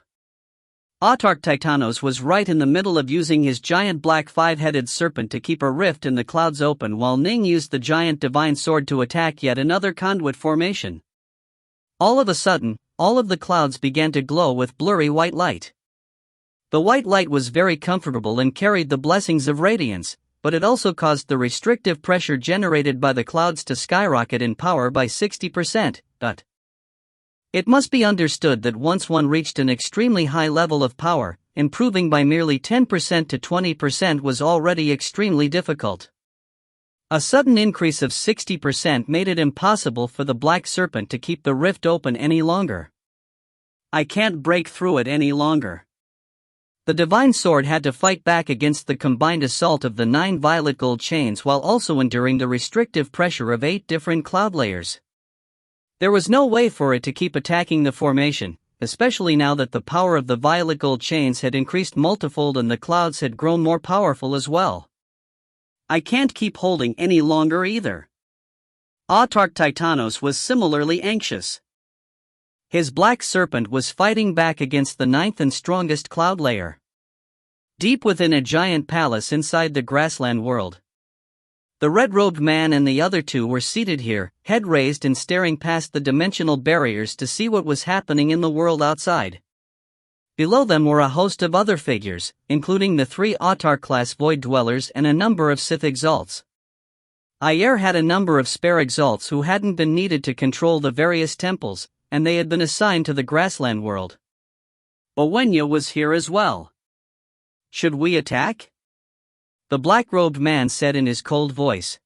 Autarch Titanos was right in the middle of using his giant black 5-headed serpent to keep a rift in the clouds open while Ning used the giant divine sword to attack yet another conduit formation. All of a sudden, all of the clouds began to glow with blurry white light. The white light was very comfortable and carried the blessings of radiance, but it also caused the restrictive pressure generated by the clouds to skyrocket in power by 60%, but it must be understood that once one reached an extremely high level of power, improving by merely 10% to 20% was already extremely difficult. A sudden increase of 60% made it impossible for the black serpent to keep the rift open any longer. I can't break through it any longer. The divine sword had to fight back against the combined assault of the 9 violet gold chains while also enduring the restrictive pressure of 8 different cloud layers. There was no way for it to keep attacking the formation, especially now that the power of the violet gold chains had increased multifold and the clouds had grown more powerful as well. I can't keep holding any longer either. Autarch Titanos was similarly anxious. His black serpent was fighting back against the 9th and strongest cloud layer. Deep within a giant palace inside the grassland world. The red-robed man and the other 2 were seated here, head raised and staring past the dimensional barriers to see what was happening in the world outside. Below them were a host of other figures, including the 3 Autarch-class void dwellers and a number of Sith exalts. Ayer had a number of spare exalts who hadn't been needed to control the various temples, and they had been assigned to the grassland world. Owenya was here as well. Should we attack? The black-robed man said in his cold voice.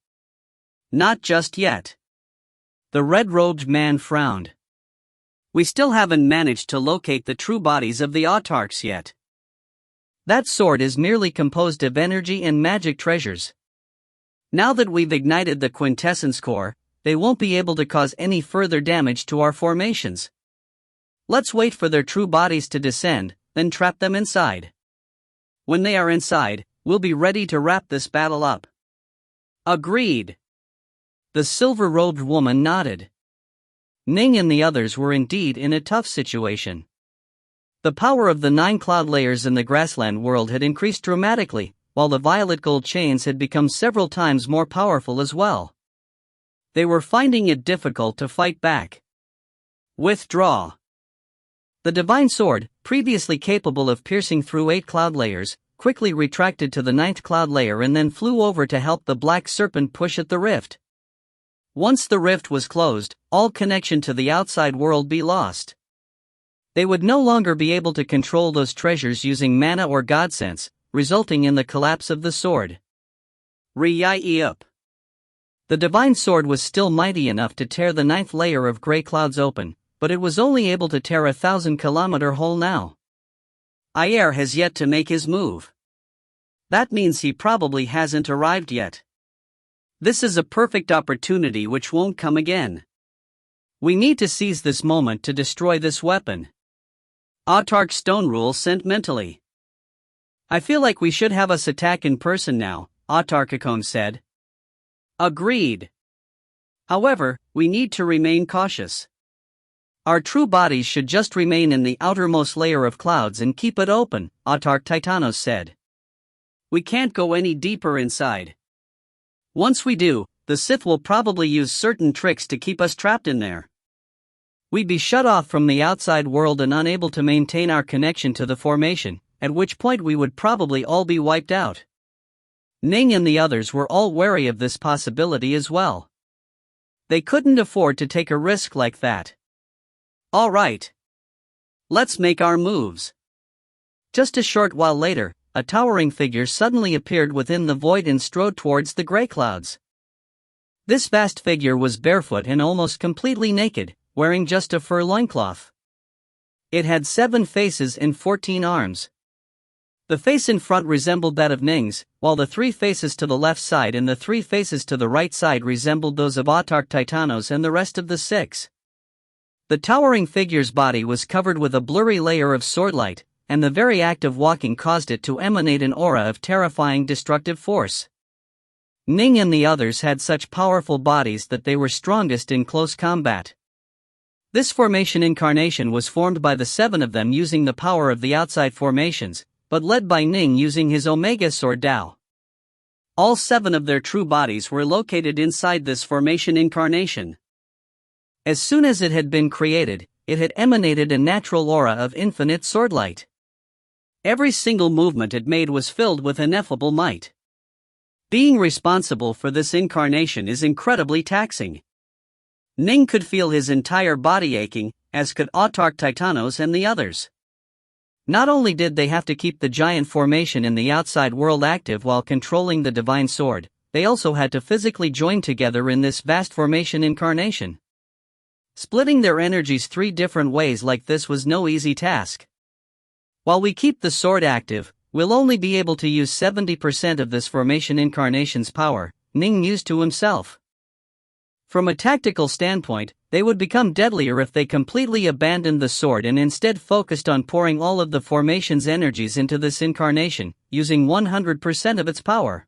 Not just yet. The red-robed man frowned. We still haven't managed to locate the true bodies of the Autarchs yet. That sword is merely composed of energy and magic treasures. Now that we've ignited the quintessence core, they won't be able to cause any further damage to our formations. Let's wait for their true bodies to descend, then trap them inside. When they are inside, we'll be ready to wrap this battle up. Agreed. The silver-robed woman nodded. Ning and the others were indeed in a tough situation. The power of the 9 cloud layers in the grassland world had increased dramatically, while the violet gold chains had become several times more powerful as well. They were finding it difficult to fight back. Withdraw. The divine sword, previously capable of piercing through 8 cloud layers, quickly retracted to the 9th cloud layer and then flew over to help the black serpent push at the rift. Once the rift was closed, all connection to the outside world be lost. They would no longer be able to control those treasures using mana or god sense, resulting in the collapse of the sword. Re-up. The divine sword was still mighty enough to tear the 9th layer of gray clouds open, but it was only able to tear a 1,000-kilometer hole now. Ayer has yet to make his move. That means he probably hasn't arrived yet. This is a perfect opportunity which won't come again. We need to seize this moment to destroy this weapon. Autark Stone Rule sent mentally. I feel like we should have us attack in person now, Autarkicon said. Agreed. However, we need to remain cautious. Our true bodies should just remain in the outermost layer of clouds and keep it open, Autark Titanos said. We can't go any deeper inside. Once we do, the Sith will probably use certain tricks to keep us trapped in there. We'd be shut off from the outside world and unable to maintain our connection to the formation, at which point we would probably all be wiped out. Ning and the others were all wary of this possibility as well. They couldn't afford to take a risk like that. All right. Let's make our moves. Just a short while later, a towering figure suddenly appeared within the void and strode towards the gray clouds. This vast figure was barefoot and almost completely naked, wearing just a fur loincloth. It had 7 faces and 14 arms. The face in front resembled that of Ning's, while the 3 faces to the left side and the 3 faces to the right side resembled those of Autark Titanos and the rest of the 6. The towering figure's body was covered with a blurry layer of swordlight, and the very act of walking caused it to emanate an aura of terrifying destructive force. Ning and the others had such powerful bodies that they were strongest in close combat. This formation incarnation was formed by the 7 of them using the power of the outside formations, but led by Ning using his Omega Sword Dao. All 7 of their true bodies were located inside this formation incarnation. As soon as it had been created, it had emanated a natural aura of infinite swordlight. Every single movement it made was filled with ineffable might. Being responsible for this incarnation is incredibly taxing. Ning could feel his entire body aching, as could Autark Titanos and the others. Not only did they have to keep the giant formation in the outside world active while controlling the divine sword, they also had to physically join together in this vast formation incarnation. Splitting their energies 3 different ways like this was no easy task. While we keep the sword active, we'll only be able to use 70% of this formation incarnation's power, Ning mused to himself. From a tactical standpoint, they would become deadlier if they completely abandoned the sword and instead focused on pouring all of the formation's energies into this incarnation, using 100% of its power.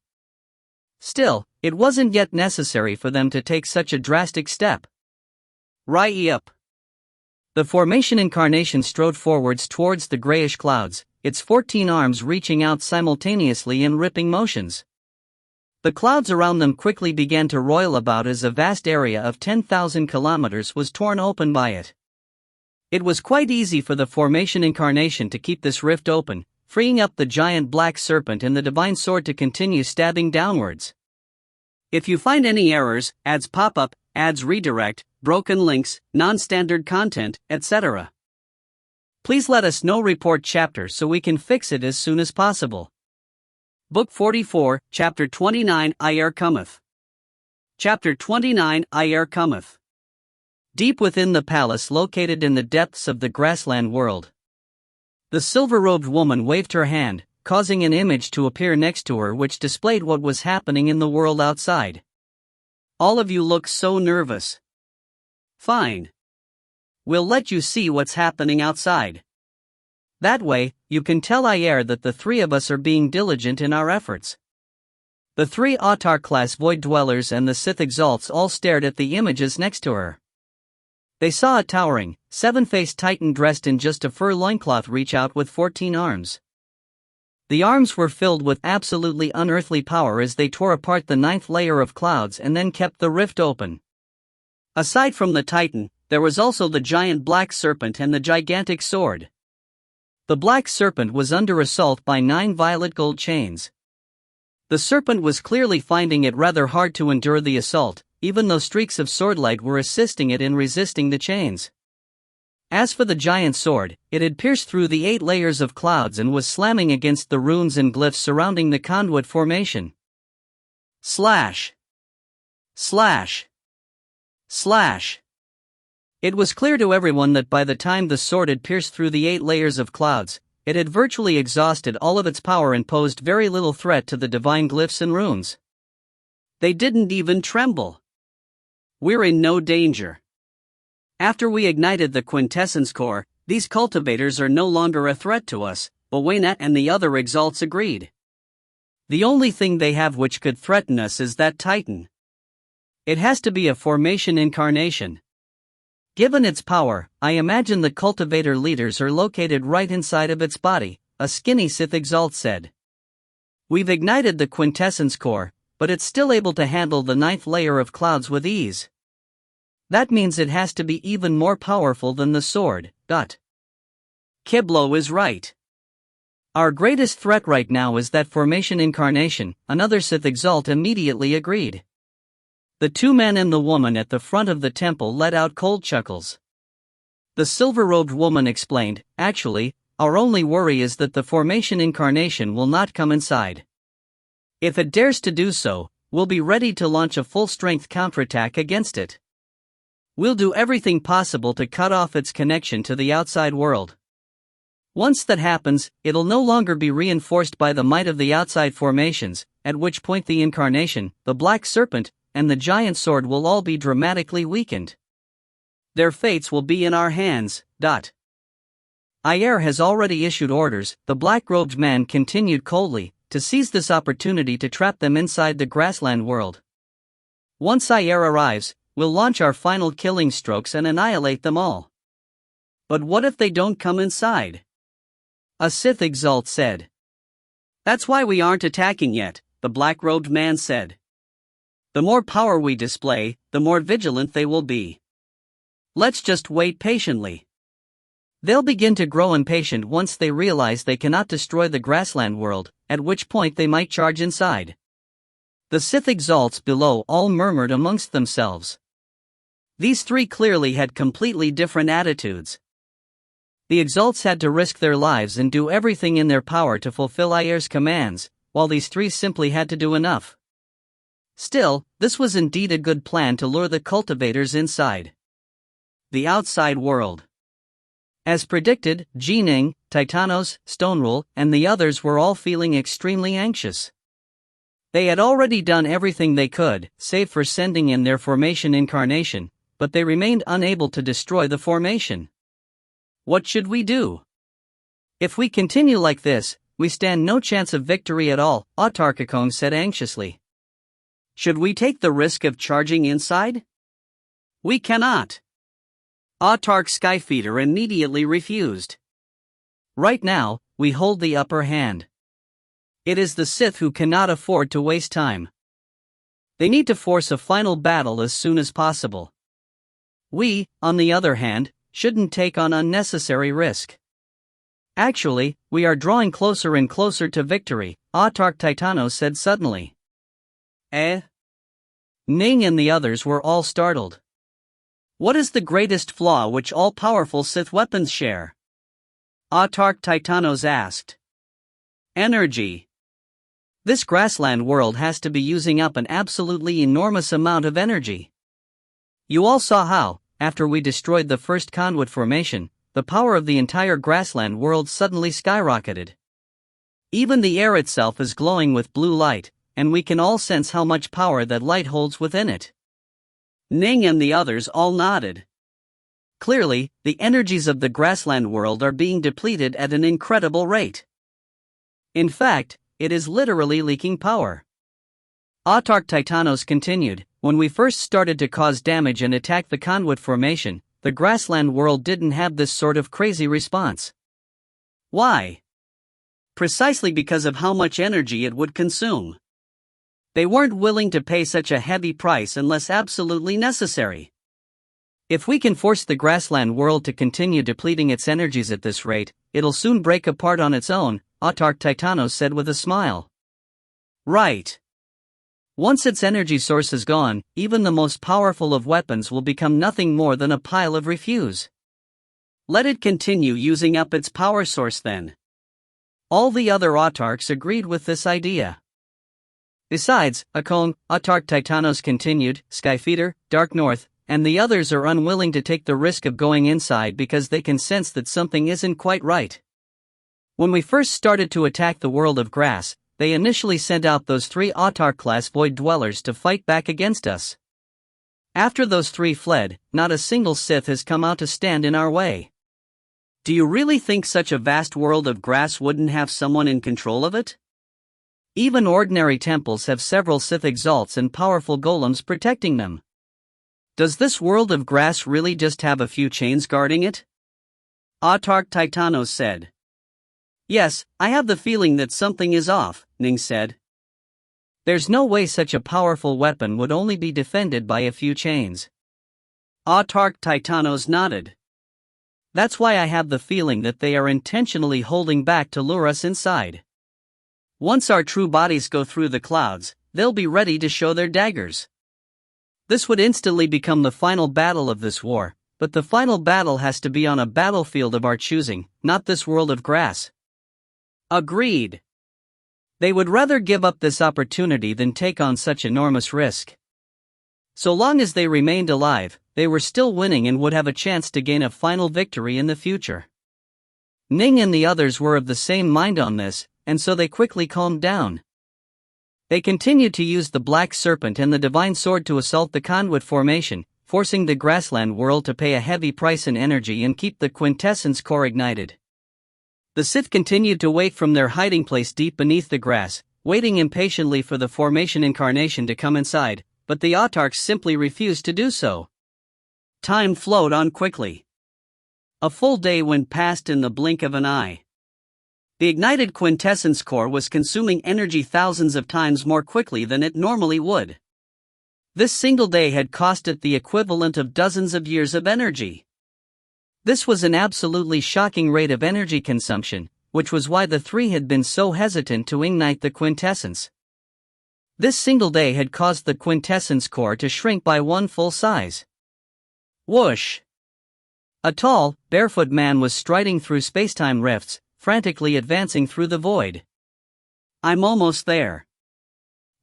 Still, it wasn't yet necessary for them to take such a drastic step. Re-up. The formation incarnation strode forwards towards the grayish clouds, its 14 arms reaching out simultaneously in ripping motions. The clouds around them quickly began to roil about as a vast area of 10,000 kilometers was torn open by it. It was quite easy for the formation incarnation to keep this rift open, freeing up the giant black serpent and the divine sword to continue stabbing downwards. If you find any errors, ads pop up, ads redirect, broken links, non-standard content, etc. Please let us know. Report chapter so we can fix it as soon as possible. Book 44, Chapter 29, Ire Cometh. Chapter 29, Ire Cometh. Deep within the palace located in the depths of the grassland world, the silver-robed woman waved her hand, causing an image to appear next to her which displayed what was happening in the world outside. All of you look so nervous. Fine. We'll let you see what's happening outside. That way, you can tell Ire that the 3 of us are being diligent in our efforts. The 3 Autar-class Void Dwellers and the Sith Exalts all stared at the images next to her. They saw a towering, 7-faced titan dressed in just a fur loincloth reach out with 14 arms. The arms were filled with absolutely unearthly power as they tore apart the 9th layer of clouds and then kept the rift open. Aside from the titan, there was also the giant black serpent and the gigantic sword. The black serpent was under assault by 9 violet gold chains. The serpent was clearly finding it rather hard to endure the assault, even though streaks of swordlight were assisting it in resisting the chains. As for the giant sword, it had pierced through the 8 layers of clouds and was slamming against the runes and glyphs surrounding the conduit formation. Slash! Slash! Slash! It was clear to everyone that by the time the sword had pierced through the 8 layers of clouds, it had virtually exhausted all of its power and posed very little threat to the divine glyphs and runes. They didn't even tremble. We're in no danger. After we ignited the quintessence core, These cultivators are no longer a threat to us, Bowena and the other exalts agreed. The only thing they have which could threaten us is that Titan. It has to be a formation incarnation. Given its power, I imagine the cultivator leaders are located right inside of its body, a skinny Sith exalt said. We've ignited the quintessence core, but it's still able to handle the 9th layer of clouds with ease. That means it has to be even more powerful than the sword. Kiblo is right. Our greatest threat right now is that formation incarnation, another Sith exalt immediately agreed. The two men and the woman at the front of the temple let out cold chuckles. The silver-robed woman explained, actually, our only worry is that the formation incarnation will not come inside. If it dares to do so, we'll be ready to launch a full-strength counterattack against it. We'll do everything possible to cut off its connection to the outside world. Once that happens, it'll no longer be reinforced by the might of the outside formations, at which point the incarnation, the black serpent, and the giant sword will all be dramatically weakened. Their fates will be in our hands. Ayer has already issued orders, the black-robed man continued coldly, to seize this opportunity to trap them inside the grassland world. Once Ayer arrives, we'll launch our final killing strokes and annihilate them all. But what if they don't come inside? A Sith exalt said. That's why we aren't attacking yet, the black-robed man said. The more power we display, the more vigilant they will be. Let's just wait patiently. They'll begin to grow impatient once they realize they cannot destroy the grassland world, at which point they might charge inside. The Sith exalts below all murmured amongst themselves. These three clearly had completely different attitudes. The exalts had to risk their lives and do everything in their power to fulfill Ayer's commands, while these three simply had to do enough. Still, this was indeed a good plan to lure the cultivators inside. The outside world. As predicted, Ning, Titanos, Stonerule, and the others were all feeling extremely anxious. They had already done everything they could, save for sending in their formation incarnation, but they remained unable to destroy the formation. What should we do? If we continue like this, we stand no chance of victory at all, Autarchicon said anxiously. Should we take the risk of charging inside? We cannot. Autarch Skyfeeder immediately refused. Right now, we hold the upper hand. It is the Sith who cannot afford to waste time. They need to force a final battle as soon as possible. We, on the other hand, shouldn't take on unnecessary risk. Actually, we are drawing closer and closer to victory, Autarch Titanos said suddenly. Ning and the others were all startled. What is the greatest flaw which all-powerful Sith weapons share? Autarch Titanos asked. Energy. This grassland world has to be using up an absolutely enormous amount of energy. You all saw how, after we destroyed the first conduit formation, the power of the entire grassland world suddenly skyrocketed. Even the air itself is glowing with blue light, and we can all sense how much power that light holds within it. Ning and the others all nodded. Clearly, the energies of the grassland world are being depleted at an incredible rate. In fact, it is literally leaking power. Autarch Titanos continued, when we first started to cause damage and attack the conduit formation, the grassland world didn't have this sort of crazy response. Why? Precisely because of how much energy it would consume. They weren't willing to pay such a heavy price unless absolutely necessary. If we can force the grassland world to continue depleting its energies at this rate, it'll soon break apart on its own, Autarch Titanos said with a smile. Right. Once its energy source is gone, even the most powerful of weapons will become nothing more than a pile of refuse. Let it continue using up its power source then. All the other autarchs agreed with this idea. Besides, Autarch Titanos continued, Skyfeeder, Dark North, and the others are unwilling to take the risk of going inside because they can sense that something isn't quite right. When we first started to attack the world of grass, they initially sent out those 3 Autarch-class void dwellers to fight back against us. After those 3 fled, not a single Sith has come out to stand in our way. Do you really think such a vast world of grass wouldn't have someone in control of it? Even ordinary temples have several Sith exalts and powerful golems protecting them. Does this world of grass really just have a few chains guarding it? Autarch Titanos said. Yes, I have the feeling that something is off, Ning said. There's no way such a powerful weapon would only be defended by a few chains. Autarch Titanos nodded. That's why I have the feeling that they are intentionally holding back to lure us inside. Once our true bodies go through the clouds, they'll be ready to show their daggers. This would instantly become the final battle of this war, but the final battle has to be on a battlefield of our choosing, not this world of grass. Agreed. They would rather give up this opportunity than take on such enormous risk. So long as they remained alive, they were still winning and would have a chance to gain a final victory in the future. Ning and the others were of the same mind on this, and so they quickly calmed down. They continued to use the Black Serpent and the Divine Sword to assault the Conduit formation, forcing the grassland world to pay a heavy price in energy and keep the quintessence core ignited. The Sith continued to wait from their hiding place deep beneath the grass, waiting impatiently for the formation incarnation to come inside, but the Autarchs simply refused to do so. Time flowed on quickly. A full day went past in the blink of an eye. The ignited quintessence core was consuming energy thousands of times more quickly than it normally would. This single day had cost it the equivalent of dozens of years of energy. This was an absolutely shocking rate of energy consumption, which was why the three had been so hesitant to ignite the quintessence. This single day had caused the quintessence core to shrink by one full size. Whoosh! A tall, barefoot man was striding through spacetime rifts, frantically advancing through the void. I'm almost there.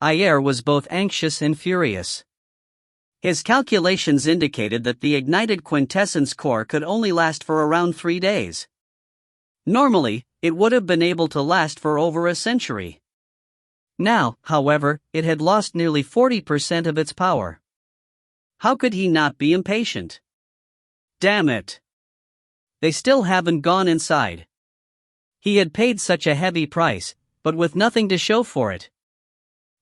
Ayer was both anxious and furious. His calculations indicated that the ignited quintessence core could only last for around 3 days. Normally, it would have been able to last for over a century. Now, however, it had lost nearly 40% of its power. How could he not be impatient? Damn it! They still haven't gone inside. He had paid such a heavy price, but with nothing to show for it.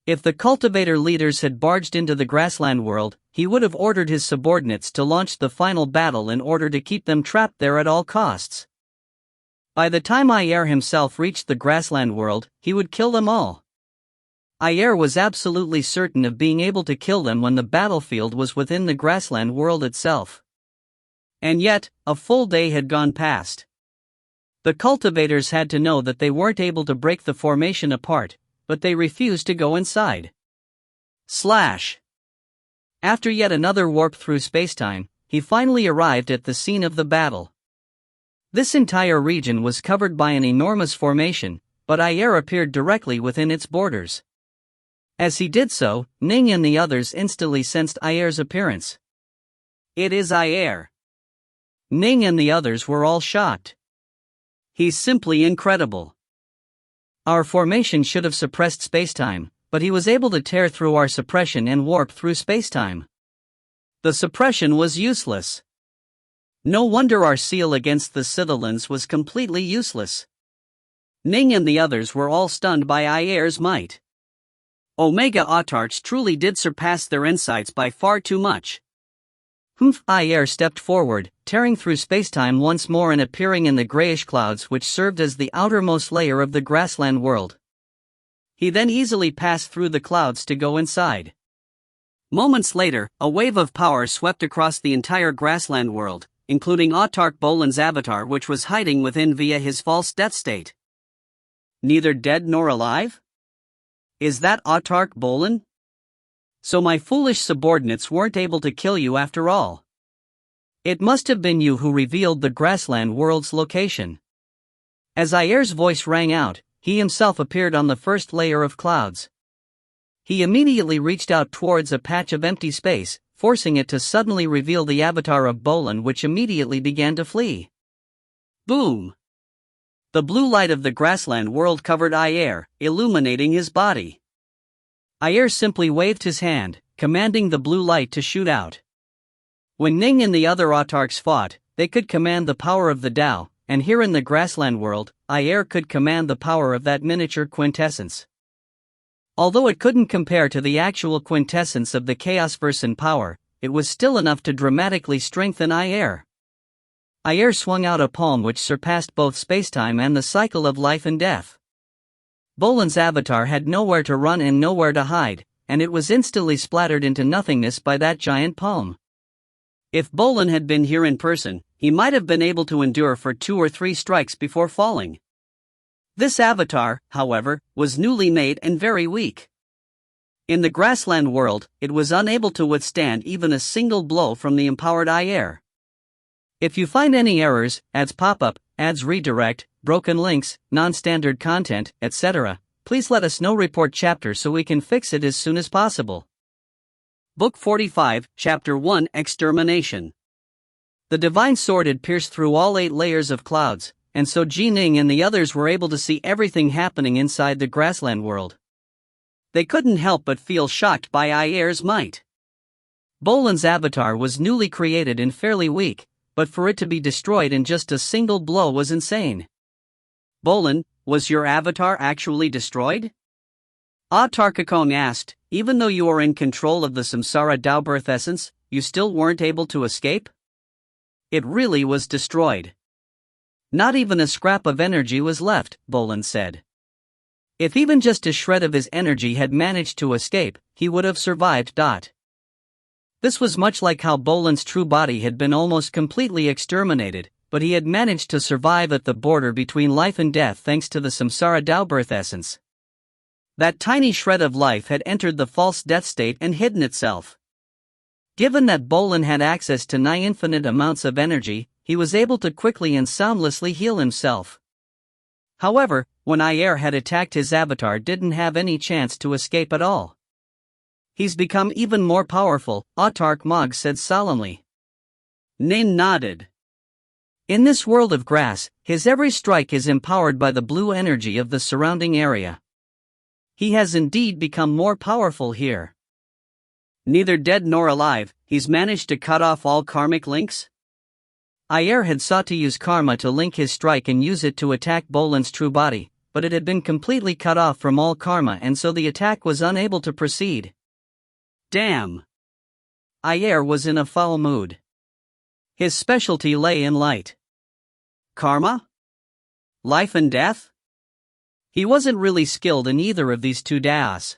If the cultivator leaders had barged into the grassland world, he would have ordered his subordinates to launch the final battle in order to keep them trapped there at all costs. By the time Ayer himself reached the grassland world, he would kill them all. Ayer was absolutely certain of being able to kill them when the battlefield was within the grassland world itself. And yet, a full day had gone past. The cultivators had to know that they weren't able to break the formation apart, but they refused to go inside. Slash! After yet another warp through spacetime, he finally arrived at the scene of the battle. This entire region was covered by an enormous formation, but Ayer appeared directly within its borders. As he did so, Ning and the others instantly sensed Ayer's appearance. It is Ayer. Ning and the others were all shocked. He's simply incredible. Our formation should have suppressed spacetime, but he was able to tear through our suppression and warp through spacetime. The suppression was useless. No wonder our seal against the Sithilans was completely useless. Ning and the others were all stunned by Ayer's might. Omega Autarchs truly did surpass their insights by far too much. Ayer stepped forward, tearing through spacetime once more and appearing in the grayish clouds which served as the outermost layer of the grassland world. He then easily passed through the clouds to go inside. Moments later, a wave of power swept across the entire grassland world, including Autarch Bolan's avatar, which was hiding within via his false death state. Neither dead nor alive? Is that Autarch Bolan? So my foolish subordinates weren't able to kill you after all. It must have been you who revealed the grassland world's location. As Ayer's voice rang out, he himself appeared on the first layer of clouds. He immediately reached out towards a patch of empty space, forcing it to suddenly reveal the avatar of Bolan, which immediately began to flee. Boom! The blue light of the grassland world covered Ayer, illuminating his body. Ayer simply waved his hand, commanding the blue light to shoot out. When Ning and the other Autarchs fought, they could command the power of the Tao, and here in the grassland world, Ayer could command the power of that miniature quintessence. Although it couldn't compare to the actual quintessence of the Chaosverse in power, it was still enough to dramatically strengthen Ayer. Ayer swung out a palm which surpassed both spacetime and the cycle of life and death. Bolan's avatar had nowhere to run and nowhere to hide, and it was instantly splattered into nothingness by that giant palm. If Bolan had been here in person, he might have been able to endure for 2 or 3 strikes before falling. This avatar, however, was newly made and very weak. In the grassland world, it was unable to withstand even a single blow from the empowered Ayer. If you find any errors, ads pop up, ads redirect, broken links, non-standard content, etc., please let us know. Report chapter so we can fix it as soon as possible. Book 45, Chapter 1, Extermination. The divine sword had pierced through all 8 layers of clouds, and so Ning and the others were able to see everything happening inside the grassland world. They couldn't help but feel shocked by Ayer's might. Bolan's avatar was newly created and fairly weak, but for it to be destroyed in just a single blow was insane. Bolan, was your avatar actually destroyed? Tarkakong asked, even though you are in control of the samsara Daobirth essence, you still weren't able to escape? It really was destroyed. Not even a scrap of energy was left, Bolan said. If even just a shred of his energy had managed to escape, he would have survived. This was much like how Bolan's true body had been almost completely exterminated, but he had managed to survive at the border between life and death thanks to the samsara Daobirth essence. That tiny shred of life had entered the false death state and hidden itself. Given that Bolan had access to nigh infinite amounts of energy, he was able to quickly and soundlessly heal himself. However, when Ayer had attacked, his avatar didn't have any chance to escape at all. He's become even more powerful, Autark Mog said solemnly. Ning nodded. In this world of grass, his every strike is empowered by the blue energy of the surrounding area. He has indeed become more powerful here. Neither dead nor alive, he's managed to cut off all karmic links? Ayer had sought to use karma to link his strike and use it to attack Bolan's true body, but it had been completely cut off from all karma and so the attack was unable to proceed. Damn! Ayer was in a foul mood. His specialty lay in light. Karma? Life and death? He wasn't really skilled in either of these 2 daos.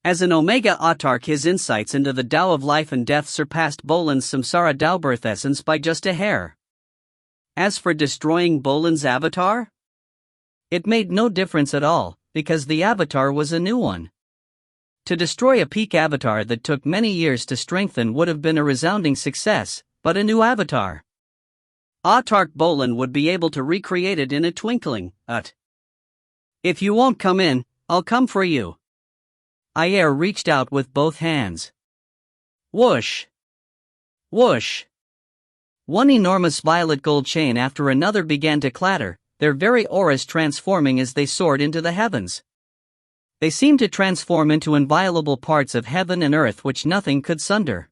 As an Omega Autark, his insights into the Tao of life and death surpassed Bolan's samsara Daobirth essence by just a hair. As for destroying Bolan's avatar? It made no difference at all, because the avatar was a new one. To destroy a peak avatar that took many years to strengthen would have been a resounding success, but a new avatar. Autark Bolan would be able to recreate it in a twinkling. If you won't come in, I'll come for you. Ayer reached out with both hands. Whoosh! Whoosh! One enormous violet gold chain after another began to clatter, their very auras transforming as they soared into the heavens. They seemed to transform into inviolable parts of heaven and earth which nothing could sunder.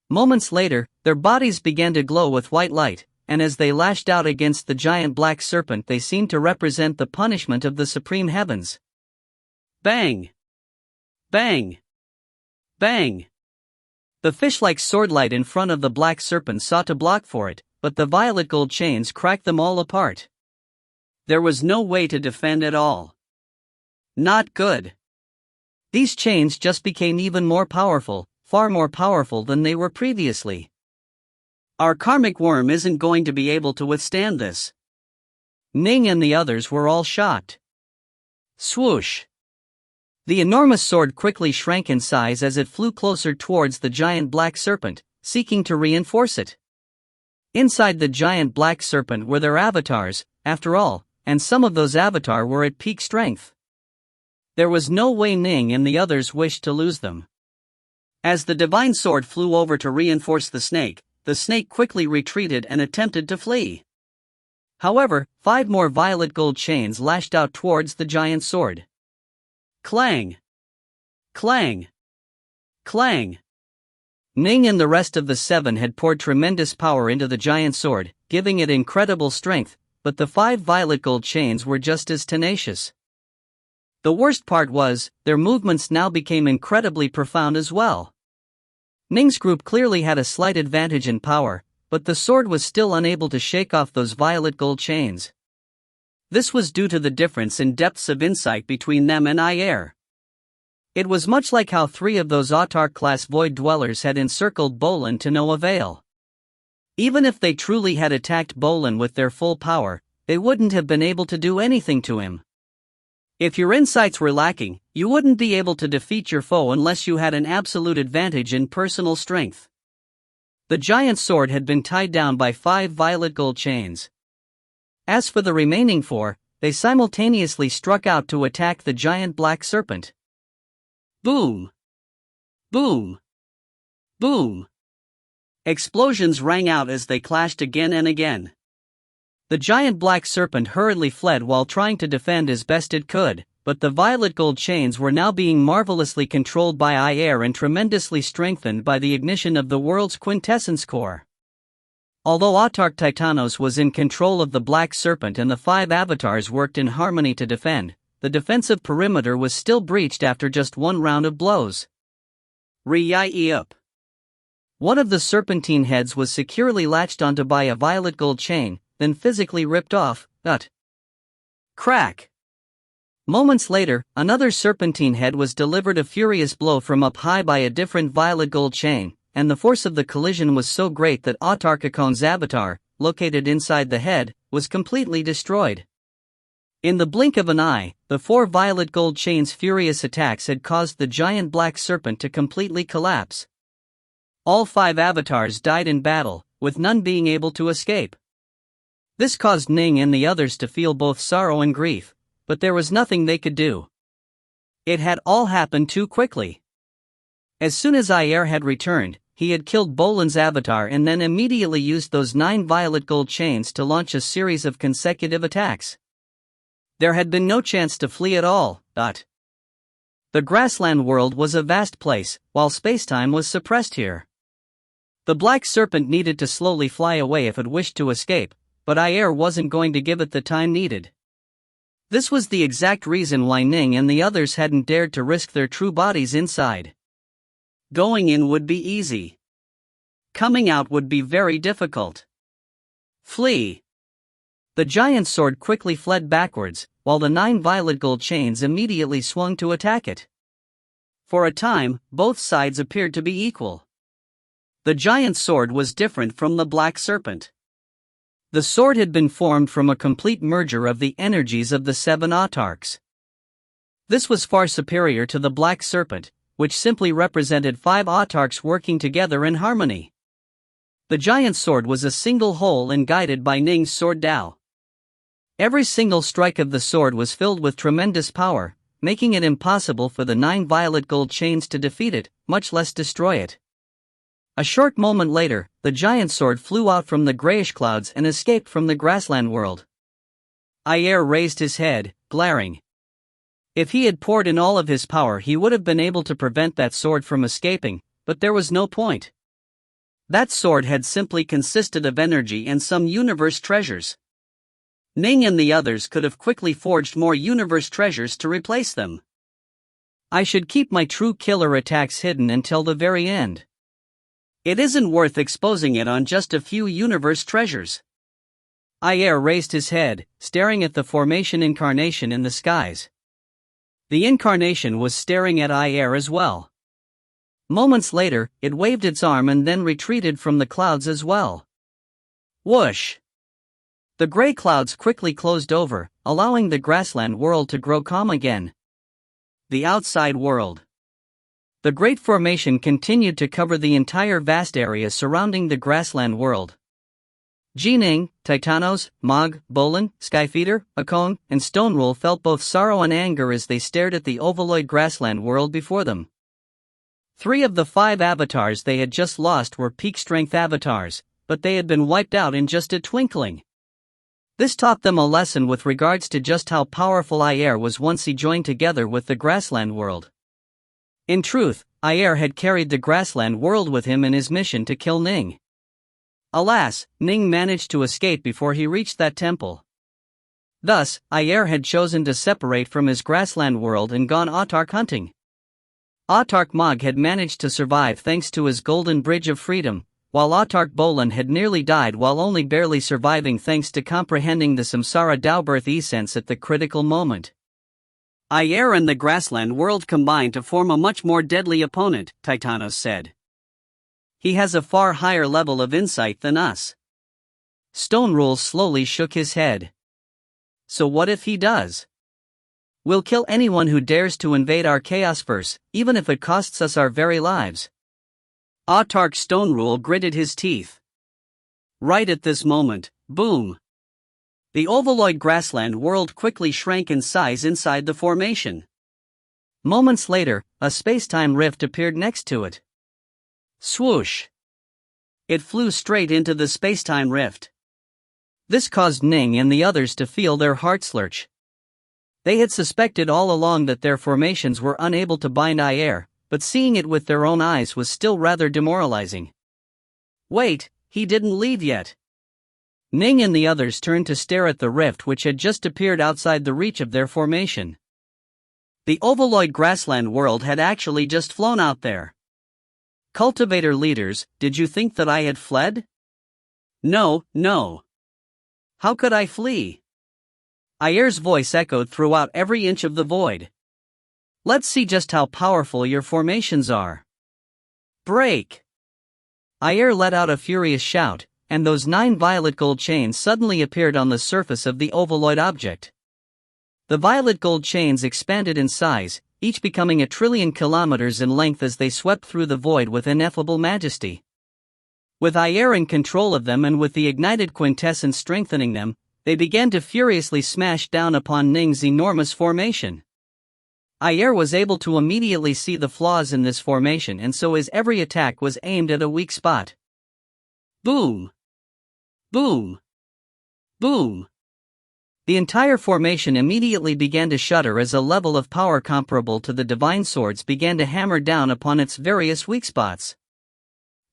Moments later, their bodies began to glow with white light, and as they lashed out against the giant black serpent they seemed to represent the punishment of the supreme heavens. Bang! Bang! Bang! The fish-like swordlight in front of the black serpent sought to block for it, but the violet gold chains cracked them all apart. There was no way to defend at all. Not good. These chains just became even more powerful, far more powerful than they were previously. Our karmic worm isn't going to be able to withstand this. Ning and the others were all shocked. Swoosh! The enormous sword quickly shrank in size as it flew closer towards the giant black serpent, seeking to reinforce it. Inside the giant black serpent were their avatars, after all, and some of those avatars were at peak strength. There was no way Ning and the others wished to lose them. As the divine sword flew over to reinforce the snake quickly retreated and attempted to flee. However, 5 more violet gold chains lashed out towards the giant sword. Clang! Clang! Clang! Ning and the rest of the 7 had poured tremendous power into the giant sword, giving it incredible strength, but the 5 violet gold chains were just as tenacious. The worst part was, their movements now became incredibly profound as well. Ning's group clearly had a slight advantage in power, but the sword was still unable to shake off those violet gold chains. This was due to the difference in depths of insight between them and Ayer. It was much like how 3 of those autarch-class void dwellers had encircled Bolin to no avail. Even if they truly had attacked Bolin with their full power, they wouldn't have been able to do anything to him. If your insights were lacking, you wouldn't be able to defeat your foe unless you had an absolute advantage in personal strength. The giant sword had been tied down by 5 violet gold chains. As for the remaining 4, they simultaneously struck out to attack the giant black serpent. Boom! Boom! Boom! Explosions rang out as they clashed again and again. The giant black serpent hurriedly fled while trying to defend as best it could, but the violet gold chains were now being marvelously controlled by Ayer and tremendously strengthened by the ignition of the world's quintessence core. Although Autarch Titanos was in control of the black serpent and the 5 avatars worked in harmony to defend, the defensive perimeter was still breached after just 1 round of blows. Re-20-END. One of the serpentine heads was securely latched onto by a violet gold chain, then physically ripped off. Crack! Moments later, another serpentine head was delivered a furious blow from up high by a different violet gold chain, and the force of the collision was so great that Autarchicon's avatar, located inside the head, was completely destroyed. In the blink of an eye, the 4 violet gold chains' furious attacks had caused the giant black serpent to completely collapse. All 5 avatars died in battle, with none being able to escape. This caused Ning and the others to feel both sorrow and grief, but there was nothing they could do. It had all happened too quickly. As soon as Ayer had returned, he had killed Bolin's avatar and then immediately used those 9 violet gold chains to launch a series of consecutive attacks. There had been no chance to flee at all. The grassland world was a vast place, while spacetime was suppressed here. The black serpent needed to slowly fly away if it wished to escape, but Ayer wasn't going to give it the time needed. This was the exact reason why Ning and the others hadn't dared to risk their true bodies inside. Going in would be easy. Coming out would be very difficult. Flee! The giant sword quickly fled backwards, while the 9 violet gold chains immediately swung to attack it. For a time, both sides appeared to be equal. The giant sword was different from the black serpent. The sword had been formed from a complete merger of the energies of the 7 autarchs. This was far superior to the black serpent, which simply represented 5 autarchs working together in harmony. The giant sword was a single whole and guided by Ning's sword Dao. Every single strike of the sword was filled with tremendous power, making it impossible for the 9 violet gold chains to defeat it, much less destroy it. A short moment later, the giant sword flew out from the grayish clouds and escaped from the grassland world. Ayer raised his head, glaring. If he had poured in all of his power, he would have been able to prevent that sword from escaping, but there was no point. That sword had simply consisted of energy and some universe treasures. Ning and the others could have quickly forged more universe treasures to replace them. I should keep my true killer attacks hidden until the very end. It isn't worth exposing it on just a few universe treasures. Ayer raised his head, staring at the formation incarnation in the skies. The incarnation was staring at Ayer as well. Moments later, it waved its arm and then retreated from the clouds as well. Whoosh! The gray clouds quickly closed over, allowing the grassland world to grow calm again. The outside world. The Great Formation continued to cover the entire vast area surrounding the grassland world. Ning, Titanos, Mog, Bolin, Skyfeeder, Akon, and Stonerule felt both sorrow and anger as they stared at the ovaloid grassland world before them. 3 of the 5 avatars they had just lost were peak-strength avatars, but they had been wiped out in just a twinkling. This taught them a lesson with regards to just how powerful Ayer was once he joined together with the grassland world. In truth, Ayer had carried the grassland world with him in his mission to kill Ning. Alas, Ning managed to escape before he reached that temple. Thus, Ayer had chosen to separate from his grassland world and gone autark hunting. Autark Mog had managed to survive thanks to his golden bridge of freedom, while autark Bolan had nearly died while only barely surviving thanks to comprehending the samsara Daubirth essence at the critical moment. Ayer and the grassland world combined to form a much more deadly opponent, Titanos said. He has a far higher level of insight than us. Stone Rule slowly shook his head. So what if he does? We'll kill anyone who dares to invade our chaosverse, even if it costs us our very lives. Autark Stone Rule gritted his teeth. Right at this moment, boom! The ovaloid grassland world quickly shrank in size inside the formation. Moments later, a space-time rift appeared next to it. Swoosh! It flew straight into the space-time rift. This caused Ning and the others to feel their hearts lurch. They had suspected all along that their formations were unable to bind Ayer, but seeing it with their own eyes was still rather demoralizing. Wait, he didn't leave yet. Ning and the others turned to stare at the rift which had just appeared outside the reach of their formation. The ovaloid grassland world had actually just flown out there. Cultivator leaders, did you think that I had fled? No, no. How could I flee? Ayer's voice echoed throughout every inch of the void. Let's see just how powerful your formations are. Break! Ayer let out a furious shout, and those 9 violet gold chains suddenly appeared on the surface of the ovaloid object. The violet gold chains expanded in size, each becoming 1,000,000,000,000 kilometers in length as they swept through the void with ineffable majesty. With Ayer in control of them and with the ignited quintessence strengthening them, they began to furiously smash down upon Ning's enormous formation. Ayer was able to immediately see the flaws in this formation, and so his every attack was aimed at a weak spot. Boom! Boom! Boom! The entire formation immediately began to shudder as a level of power comparable to the divine swords began to hammer down upon its various weak spots.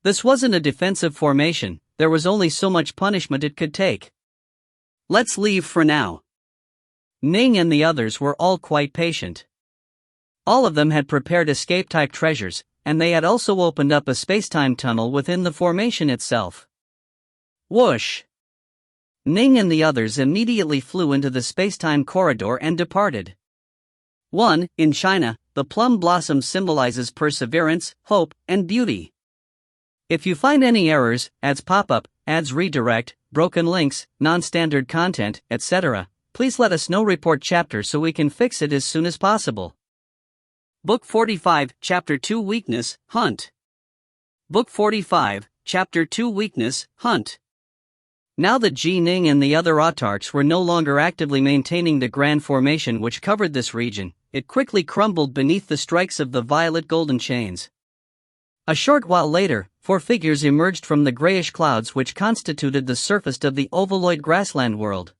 This wasn't a defensive formation, there was only so much punishment it could take. Let's leave for now. Ning and the others were all quite patient. All of them had prepared escape-type treasures, and they had also opened up a space-time tunnel within the formation itself. Whoosh! Ning and the others immediately flew into the space-time corridor and departed. 1. In China, the plum blossom symbolizes perseverance, hope, and beauty. If you find any errors, ads pop up, ads redirect, broken links, non-standard content, etc., please let us know. Report chapter so we can fix it as soon as possible. Book 45, Chapter 2 Weakness, Hunt. Book 45, Chapter 2 Weakness, Hunt. Now that Ning and the other autarchs were no longer actively maintaining the grand formation which covered this region, it quickly crumbled beneath the strikes of the violet golden chains. A short while later, 4 figures emerged from the grayish clouds which constituted the surface of the ovaloid grassland world.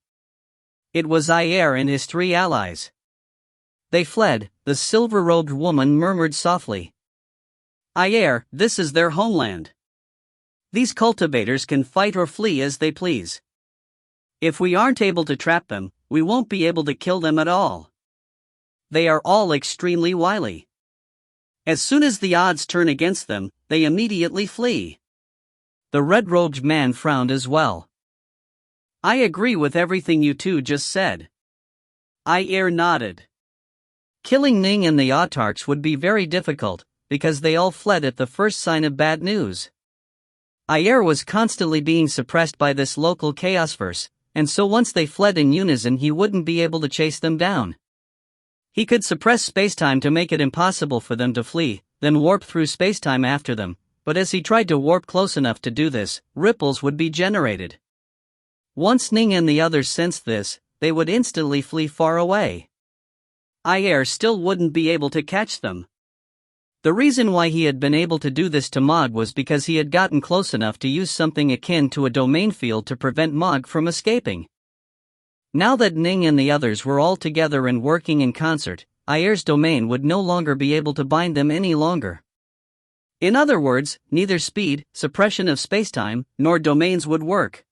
It was Ayer and his 3 allies. They fled, the silver-robed woman murmured softly. Ayer, this is their homeland. These cultivators can fight or flee as they please. If we aren't able to trap them, we won't be able to kill them at all. They are all extremely wily. As soon as the odds turn against them, they immediately flee. The red-robed man frowned as well. I agree with everything you two just said. Ayer nodded. Killing Ning and the autarchs would be very difficult, because they all fled at the first sign of bad news. Ayer was constantly being suppressed by this local chaosverse, and so once they fled in unison he wouldn't be able to chase them down. He could suppress spacetime to make it impossible for them to flee, then warp through spacetime after them, but as he tried to warp close enough to do this, ripples would be generated. Once Ning and the others sensed this, they would instantly flee far away. Ayer still wouldn't be able to catch them. The reason why he had been able to do this to Mog was because he had gotten close enough to use something akin to a domain field to prevent Mog from escaping. Now that Ning and the others were all together and working in concert, Ayer's domain would no longer be able to bind them any longer. In other words, neither speed, suppression of spacetime, nor domains would work.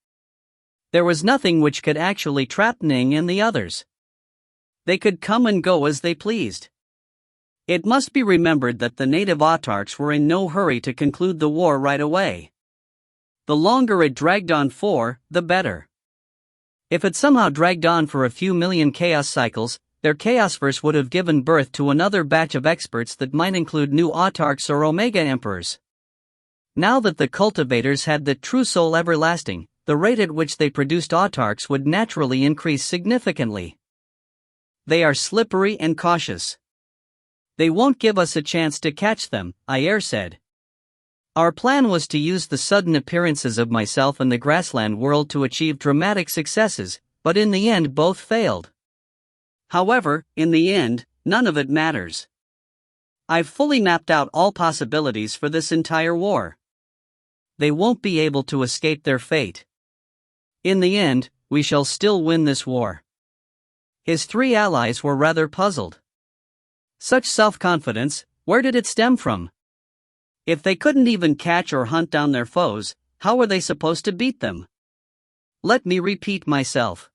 There was nothing which could actually trap Ning and the others. They could come and go as they pleased. It must be remembered that the native autarchs were in no hurry to conclude the war right away. The longer it dragged on for, the better. If it somehow dragged on for a few million chaos cycles, their chaosverse would have given birth to another batch of experts that might include new autarchs or omega emperors. Now that the cultivators had the true soul everlasting, the rate at which they produced autarchs would naturally increase significantly. They are slippery and cautious. They won't give us a chance to catch them, Ayer said. Our plan was to use the sudden appearances of myself and the grassland world to achieve dramatic successes, but in the end both failed. However, in the end, none of it matters. I've fully mapped out all possibilities for this entire war. They won't be able to escape their fate. In the end, we shall still win this war. His three allies were rather puzzled. Such self-confidence, where did it stem from? If they couldn't even catch or hunt down their foes, how were they supposed to beat them? Let me repeat myself.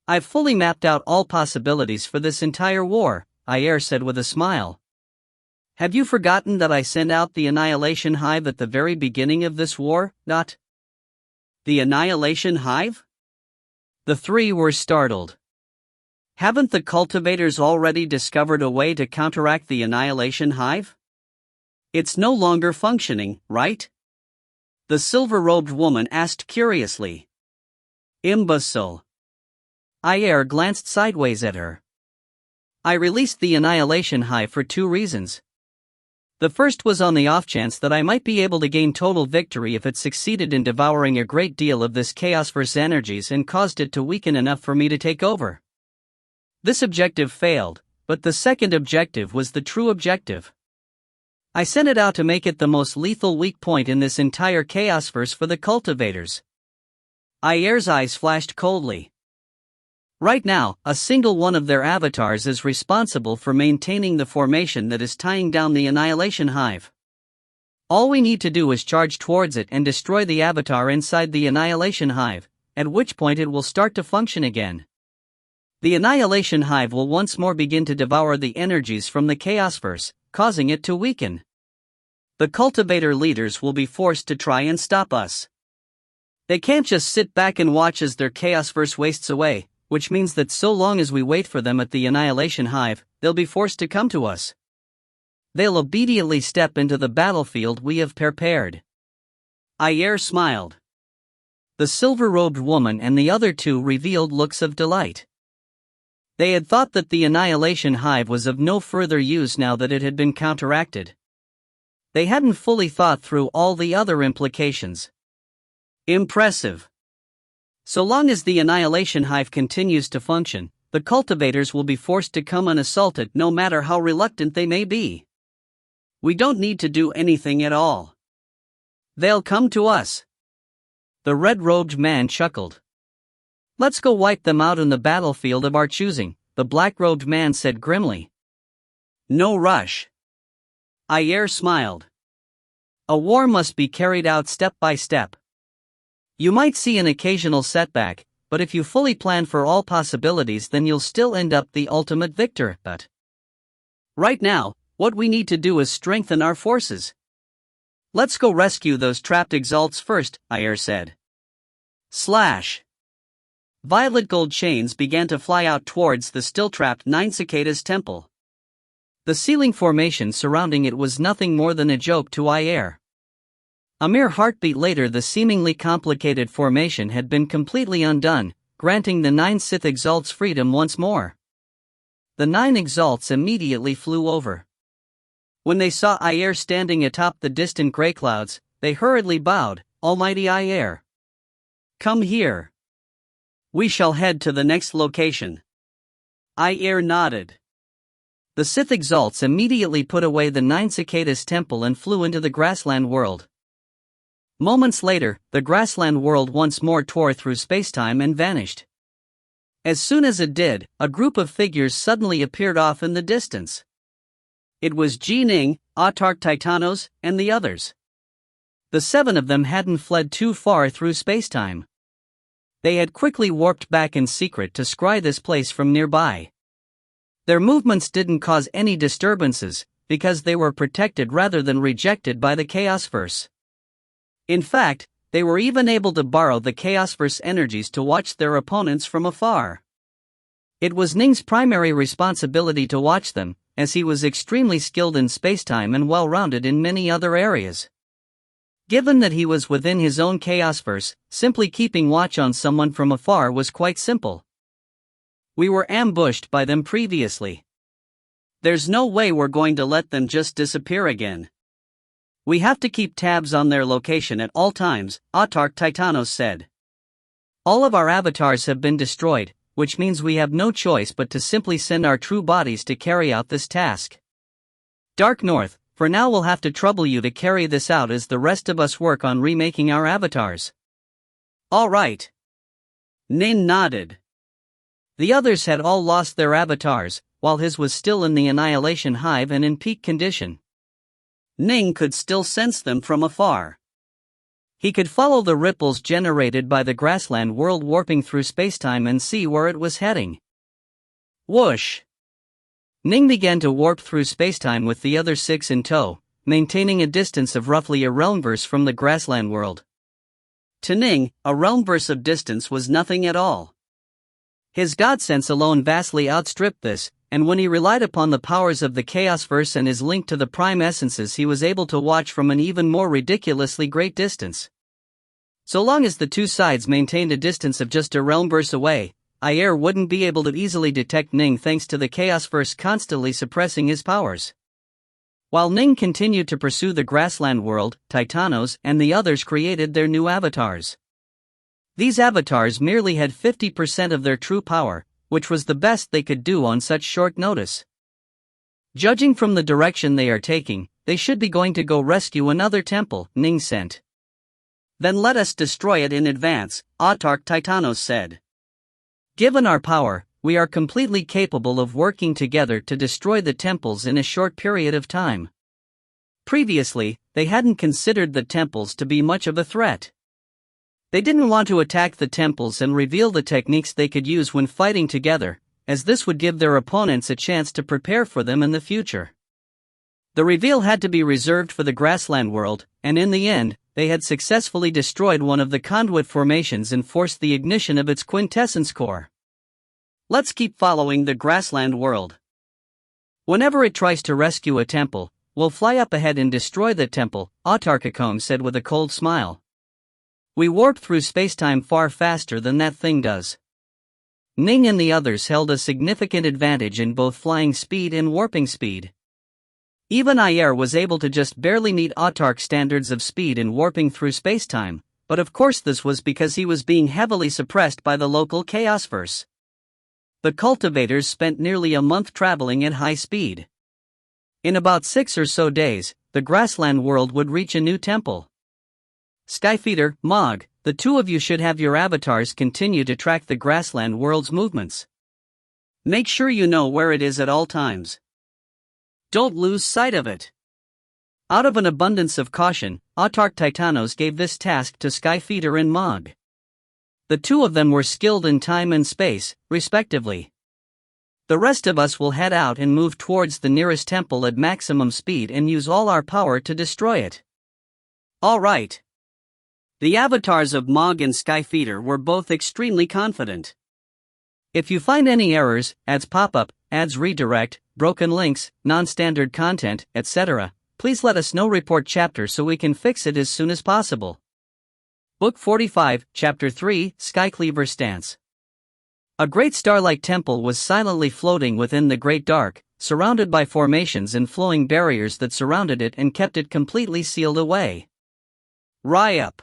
I've fully mapped out all possibilities for this entire war, Ayer said with a smile. Have you forgotten that I sent out the Annihilation Hive at the very beginning of this war? Not the Annihilation Hive? The three were startled. Haven't the cultivators already discovered a way to counteract the Annihilation Hive? It's no longer functioning, right? The silver-robed woman asked curiously. Imbecile. Ayer glanced sideways at her. I released the Annihilation Hive for two reasons. The first was on the off chance that I might be able to gain total victory if it succeeded in devouring a great deal of this chaosverse energies and caused it to weaken enough for me to take over. This objective failed, but the second objective was the true objective. I sent it out to make it the most lethal weak point in this entire chaosverse for the cultivators. Ayer's eyes flashed coldly. Right now, a single one of their avatars is responsible for maintaining the formation that is tying down the Annihilation Hive. All we need to do is charge towards it and destroy the avatar inside the Annihilation Hive, at which point it will start to function again. The Annihilation Hive will once more begin to devour the energies from the chaosverse, causing it to weaken. The cultivator leaders will be forced to try and stop us. They can't just sit back and watch as their chaosverse wastes away, which means that so long as we wait for them at the Annihilation Hive, they'll be forced to come to us. They'll obediently step into the battlefield we have prepared. Ayer smiled. The silver-robed woman and the other two revealed looks of delight. They had thought that the Annihilation Hive was of no further use now that it had been counteracted. They hadn't fully thought through all the other implications. Impressive. So long as the Annihilation Hive continues to function, the cultivators will be forced to come and assault it no matter how reluctant they may be. We don't need to do anything at all. They'll come to us. The red-robed man chuckled. Let's go wipe them out on the battlefield of our choosing, the black-robed man said grimly. No rush. Ayer smiled. A war must be carried out step by step. You might see an occasional setback, but if you fully plan for all possibilities then you'll still end up the ultimate victor. But right now, what we need to do is strengthen our forces. Let's go rescue those trapped exalts first, Ayer said. Slash. Violet gold chains began to fly out towards the still-trapped Nine Cicadas temple. The ceiling formation surrounding it was nothing more than a joke to Ayer. A mere heartbeat later the seemingly complicated formation had been completely undone, granting the 9 Sith Exalts freedom once more. The 9 Exalts immediately flew over. When they saw Ayer standing atop the distant gray clouds, they hurriedly bowed, Almighty Ayer. Come here. We shall head to the next location. Ayer nodded. The Sith Exalts immediately put away the 9 Cicadas temple and flew into the grassland world. Moments later, the grassland world once more tore through spacetime and vanished. As soon as it did, a group of figures suddenly appeared off in the distance. It was Ning, Autarch Titanos, and the others. The 7 of them hadn't fled too far through spacetime. They had quickly warped back in secret to scry this place from nearby. Their movements didn't cause any disturbances, because they were protected rather than rejected by the Chaosverse. In fact, they were even able to borrow the Chaosverse energies to watch their opponents from afar. It was Ning's primary responsibility to watch them, as he was extremely skilled in spacetime and well-rounded in many other areas. Given that he was within his own Chaosverse, simply keeping watch on someone from afar was quite simple. We were ambushed by them previously. There's no way we're going to let them just disappear again. We have to keep tabs on their location at all times, Autarch Titanos said. All of our avatars have been destroyed, which means we have no choice but to simply send our true bodies to carry out this task. Dark North, for now we'll have to trouble you to carry this out as the rest of us work on remaking our avatars. All right. Ning nodded. The others had all lost their avatars, while his was still in the Annihilation Hive and in peak condition. Ning could still sense them from afar. He could follow the ripples generated by the grassland world warping through spacetime and see where it was heading. Whoosh! Ning began to warp through spacetime with the other 6 in tow, maintaining a distance of roughly a realmverse from the grassland world. To Ning, a realmverse of distance was nothing at all. His god sense alone vastly outstripped this, and when he relied upon the powers of the Chaosverse and his link to the prime essences, he was able to watch from an even more ridiculously great distance. So long as the 2 sides maintained a distance of just a realmverse away, Ayer wouldn't be able to easily detect Ning thanks to the Chaosverse constantly suppressing his powers. While Ning continued to pursue the grassland world, Titanos and the others created their new avatars. These avatars merely had 50% of their true power, which was the best they could do on such short notice. Judging from the direction they are taking, they should be going to go rescue another temple, Ning sent. Then let us destroy it in advance, Autarch Titanos said. Given our power, we are completely capable of working together to destroy the temples in a short period of time. Previously, they hadn't considered the temples to be much of a threat. They didn't want to attack the temples and reveal the techniques they could use when fighting together, as this would give their opponents a chance to prepare for them in the future. The reveal had to be reserved for the grassland world, and in the end, they had successfully destroyed one of the conduit formations and forced the ignition of its quintessence core. Let's keep following the grassland world. Whenever it tries to rescue a temple, we'll fly up ahead and destroy the temple, Autarchicome said with a cold smile. We warp through spacetime far faster than that thing does. Ning and the others held a significant advantage in both flying speed and warping speed. Even Ayer was able to just barely meet Autarch standards of speed in warping through spacetime, but of course this was because he was being heavily suppressed by the local Chaosverse. The cultivators spent nearly a month traveling at high speed. In about 6 or so days, the grassland world would reach a new temple. Skyfeeder, Mog, the 2 of you should have your avatars continue to track the grassland world's movements. Make sure you know where it is at all times. Don't lose sight of it. Out of an abundance of caution, Autarch Titanos gave this task to Skyfeeder and Mog. The 2 of them were skilled in time and space, respectively. The rest of us will head out and move towards the nearest temple at maximum speed and use all our power to destroy it. All right. The avatars of Mog and Skyfeeder were both extremely confident. If you find any errors, ads pop up, ads redirect, broken links, non-standard content, etc., please let us know. Report chapter so we can fix it as soon as possible. Book 45, Chapter 3, Skycleaver Stance. A great star-like temple was silently floating within the great dark, surrounded by formations and flowing barriers that surrounded it and kept it completely sealed away. Up.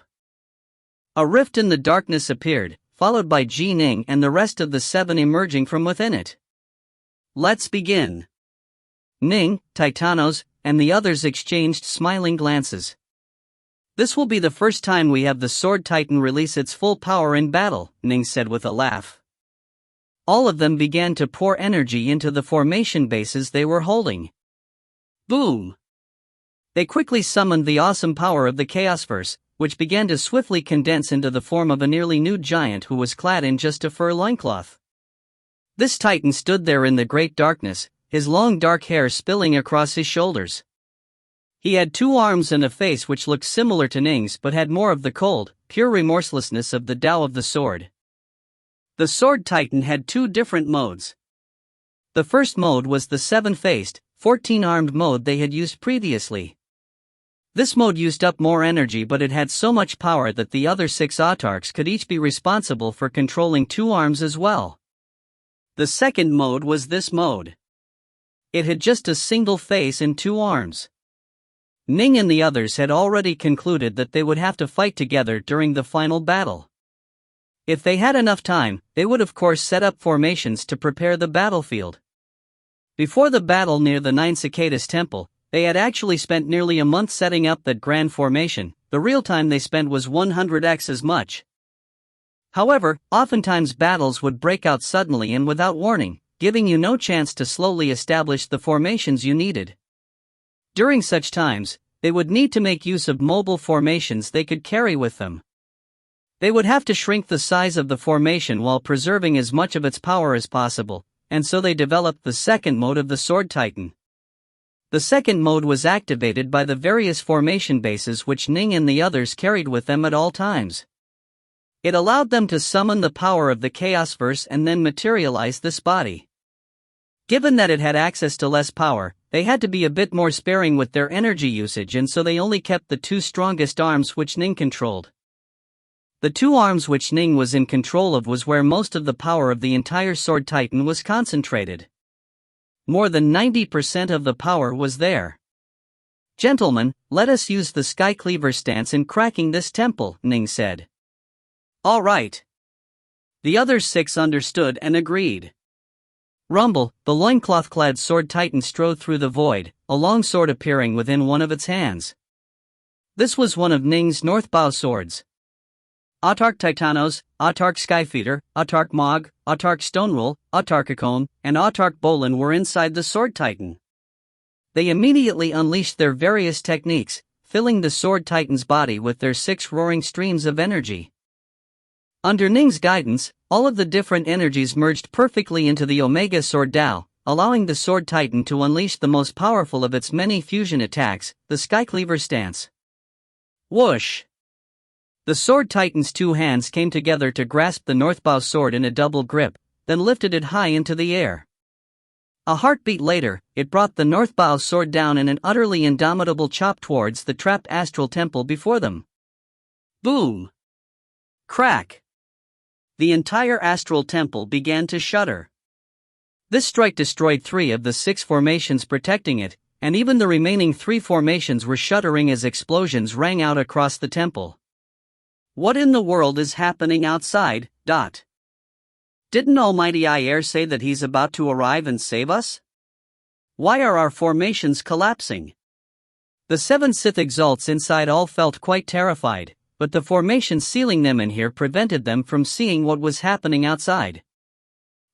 A rift in the darkness appeared, followed by Ning and the rest of the 7 emerging from within it. Let's begin. Ning, Titanos, and the others exchanged smiling glances. This will be the first time we have the Sword Titan release its full power in battle, Ning said with a laugh. All of them began to pour energy into the formation bases they were holding. Boom! They quickly summoned the awesome power of the Chaosverse, which began to swiftly condense into the form of a nearly nude giant who was clad in just a fur loincloth. This titan stood there in the great darkness, his long dark hair spilling across his shoulders. He had 2 arms and a face which looked similar to Ning's but had more of the cold, pure remorselessness of the Tao of the sword. The sword titan had 2 different modes. The first mode was the 7-faced, 14-armed mode they had used previously. This mode used up more energy, but it had so much power that the other 6 autarchs could each be responsible for controlling 2 arms as well. The second mode was this mode. It had just a single face and 2 arms. Ning and the others had already concluded that they would have to fight together during the final battle. If they had enough time, they would of course set up formations to prepare the battlefield. Before the battle near the 9 Cicadas temple, they had actually spent nearly a month setting up that grand formation. The real time they spent was 100x as much. However, oftentimes battles would break out suddenly and without warning, giving you no chance to slowly establish the formations you needed. During such times, they would need to make use of mobile formations they could carry with them. They would have to shrink the size of the formation while preserving as much of its power as possible, and so they developed the second mode of the Sword Titan. The second mode was activated by the various formation bases which Ning and the others carried with them at all times. It allowed them to summon the power of the Chaosverse and then materialize this body. Given that it had access to less power, they had to be a bit more sparing with their energy usage, and so they only kept the 2 strongest arms which Ning controlled. The 2 arms which Ning was in control of was where most of the power of the entire Sword Titan was concentrated. More than 90% of the power was there. "Gentlemen, let us use the Sky Cleaver stance in cracking this temple," Ning said. "All right." The other 6 understood and agreed. Rumble, the loincloth-clad sword titan strode through the void, a long sword appearing within one of its hands. This was one of Ning's Northbow swords. Autarch Titanos, Autarch Skyfeeder, Autarch Mog, Autarch Stonerule, Autarchicone, and Autarch Bolin were inside the sword titan. They immediately unleashed their various techniques, filling the sword titan's body with their 6 roaring streams of energy. Under Ning's guidance, all of the different energies merged perfectly into the Omega Sword Tao, allowing the Sword Titan to unleash the most powerful of its many fusion attacks, the Skycleaver stance. Whoosh! The Sword Titan's 2 hands came together to grasp the Northbow sword in a double grip, then lifted it high into the air. A heartbeat later, it brought the Northbow sword down in an utterly indomitable chop towards the trapped astral temple before them. Boom! Crack! The entire astral temple began to shudder. This strike destroyed 3 of the 6 formations protecting it, and even the remaining 3 formations were shuddering as explosions rang out across the temple. What in the world is happening outside? Didn't Almighty Ayer say that he's about to arrive and save us? Why are our formations collapsing? The 7 Sith exalts inside all felt quite terrified, but the formation sealing them in here prevented them from seeing what was happening outside.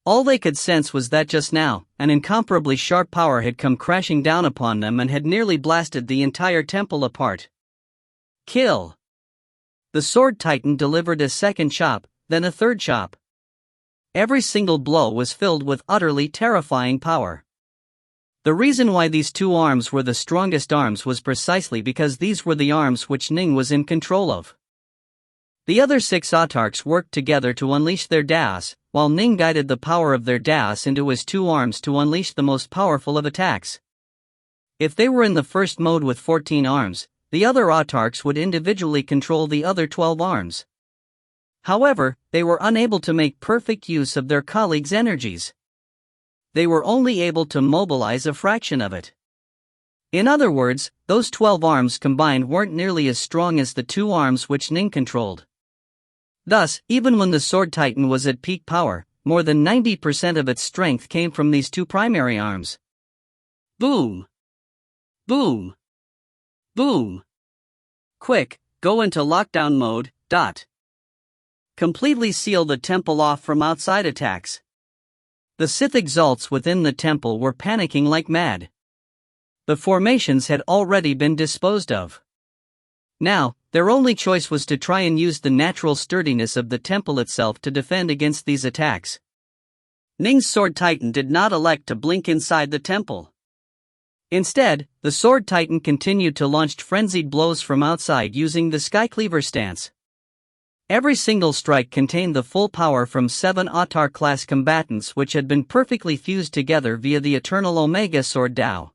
All they could sense was that just now, an incomparably sharp power had come crashing down upon them and had nearly blasted the entire temple apart. Kill! The Sword Titan delivered a second chop, then a third chop. Every single blow was filled with utterly terrifying power. The reason why these 2 arms were the strongest arms was precisely because these were the arms which Ning was in control of. The other 6 autarchs worked together to unleash their Daos, while Ning guided the power of their Daos into his 2 arms to unleash the most powerful of attacks. If they were in the first mode with 14 arms, the other autarchs would individually control the other 12 arms. However, they were unable to make perfect use of their colleagues' energies. They were only able to mobilize a fraction of it. In other words, those 12 arms combined weren't nearly as strong as the 2 arms which Ning controlled. Thus, even when the Sword Titan was at peak power, more than 90% of its strength came from these 2 primary arms. Boom! Boom! Boom! Quick, go into lockdown mode. Completely seal the temple off from outside attacks. The Sith exalts within the temple were panicking like mad. The formations had already been disposed of. Now, their only choice was to try and use the natural sturdiness of the temple itself to defend against these attacks. Ning's sword titan did not elect to blink inside the temple. Instead, the sword titan continued to launch frenzied blows from outside using the skycleaver stance. Every single strike contained the full power from 7 Autar-class combatants which had been perfectly fused together via the eternal Omega Sword Tao.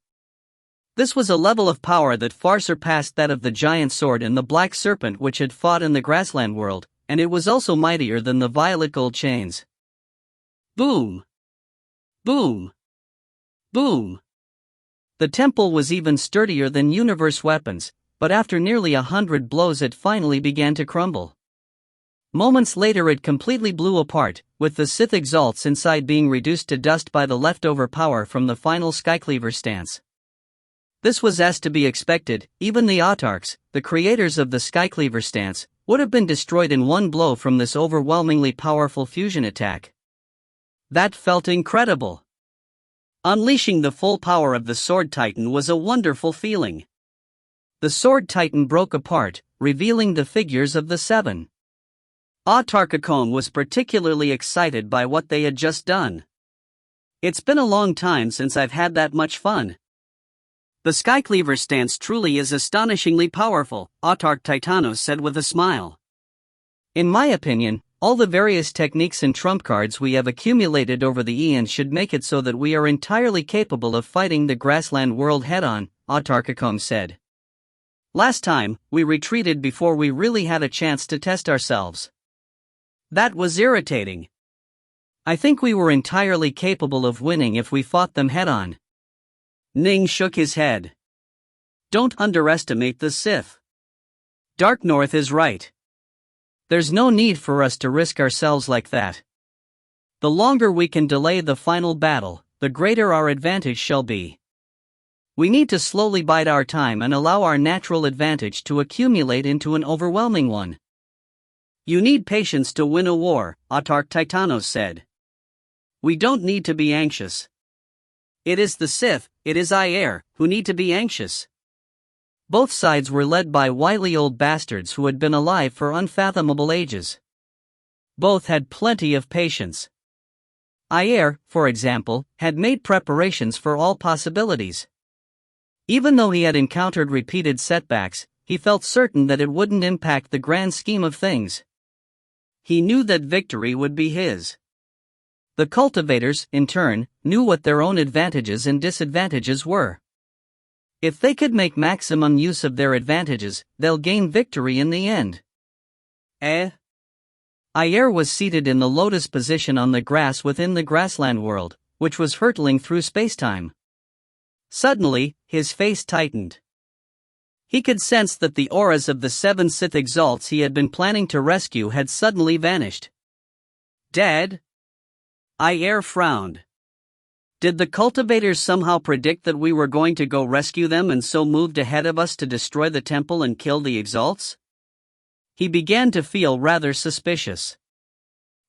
This was a level of power that far surpassed that of the giant sword and the black serpent which had fought in the grassland world, and it was also mightier than the violet gold chains. Boom! Boom! Boom! The temple was even sturdier than universe weapons, but after nearly 100 blows it finally began to crumble. Moments later it completely blew apart, with the Sith exalts inside being reduced to dust by the leftover power from the final skycleaver stance. This was as to be expected. Even the Autarchs, the creators of the skycleaver stance, would have been destroyed in one blow from this overwhelmingly powerful fusion attack. That felt incredible. Unleashing the full power of the Sword Titan was a wonderful feeling. The Sword Titan broke apart, revealing the figures of the 7. Autarchicon was particularly excited by what they had just done. It's been a long time since I've had that much fun. The skycleaver stance truly is astonishingly powerful, Autarch Titanos said with a smile. In my opinion, all the various techniques and trump cards we have accumulated over the eons should make it so that we are entirely capable of fighting the grassland world head-on, Autarchicon said. Last time, we retreated before we really had a chance to test ourselves. That was irritating. I think we were entirely capable of winning if we fought them head-on. Ning shook his head. Don't underestimate the Sith. Dark North is right. There's no need for us to risk ourselves like that. The longer we can delay the final battle, the greater our advantage shall be. We need to slowly bide our time and allow our natural advantage to accumulate into an overwhelming one. You need patience to win a war, Autarch Titanos said. We don't need to be anxious. It is the Sith, it is Ayer, who need to be anxious. Both sides were led by wily old bastards who had been alive for unfathomable ages. Both had plenty of patience. Ayer, for example, had made preparations for all possibilities. Even though he had encountered repeated setbacks, he felt certain that it wouldn't impact the grand scheme of things. He knew that victory would be his. The cultivators, in turn, knew what their own advantages and disadvantages were. If they could make maximum use of their advantages, they'll gain victory in the end. Ayer was seated in the lotus position on the grass within the grassland world, which was hurtling through spacetime. Suddenly, his face tightened. He could sense that the auras of the 7 Sith exalts he had been planning to rescue had suddenly vanished. Dead? Ayer frowned. Did the cultivators somehow predict that we were going to go rescue them and so moved ahead of us to destroy the temple and kill the exalts? He began to feel rather suspicious.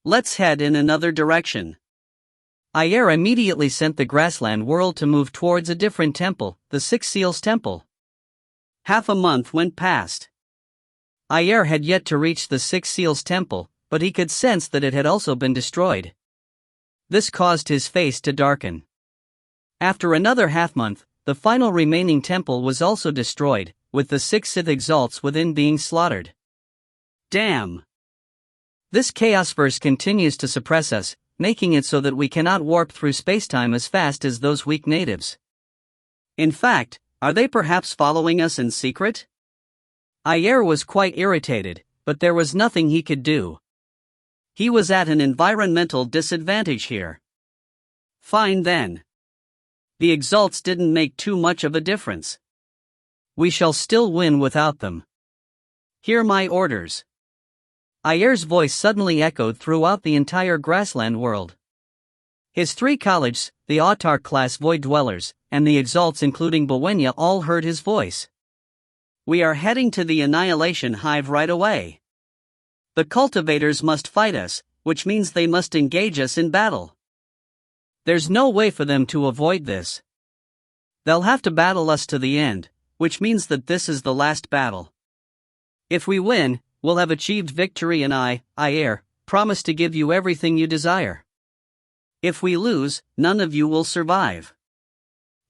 Let's head in another direction. Ayer immediately sent the grassland world to move towards a different temple, the Six Seals Temple. Half a month went past. Ayer had yet to reach the Six Seals Temple, but he could sense that it had also been destroyed. This caused his face to darken. After another half-month, the final remaining temple was also destroyed, with the 6 Sith exalts within being slaughtered. Damn! This chaosverse continues to suppress us, making it so that we cannot warp through spacetime as fast as those weak natives. In fact, are they perhaps following us in secret? Ayer was quite irritated, but there was nothing he could do. He was at an environmental disadvantage here. Fine then. The exalts didn't make too much of a difference. We shall still win without them. Hear my orders. Ayer's voice suddenly echoed throughout the entire grassland world. His 3 colleagues, the Autar-class Void Dwellers, and the exalts including Bowenya all heard his voice. We are heading to the Annihilation Hive right away. The cultivators must fight us, which means they must engage us in battle. There's no way for them to avoid this. They'll have to battle us to the end, which means that this is the last battle. If we win, we'll have achieved victory and I, promise to give you everything you desire. If we lose, none of you will survive.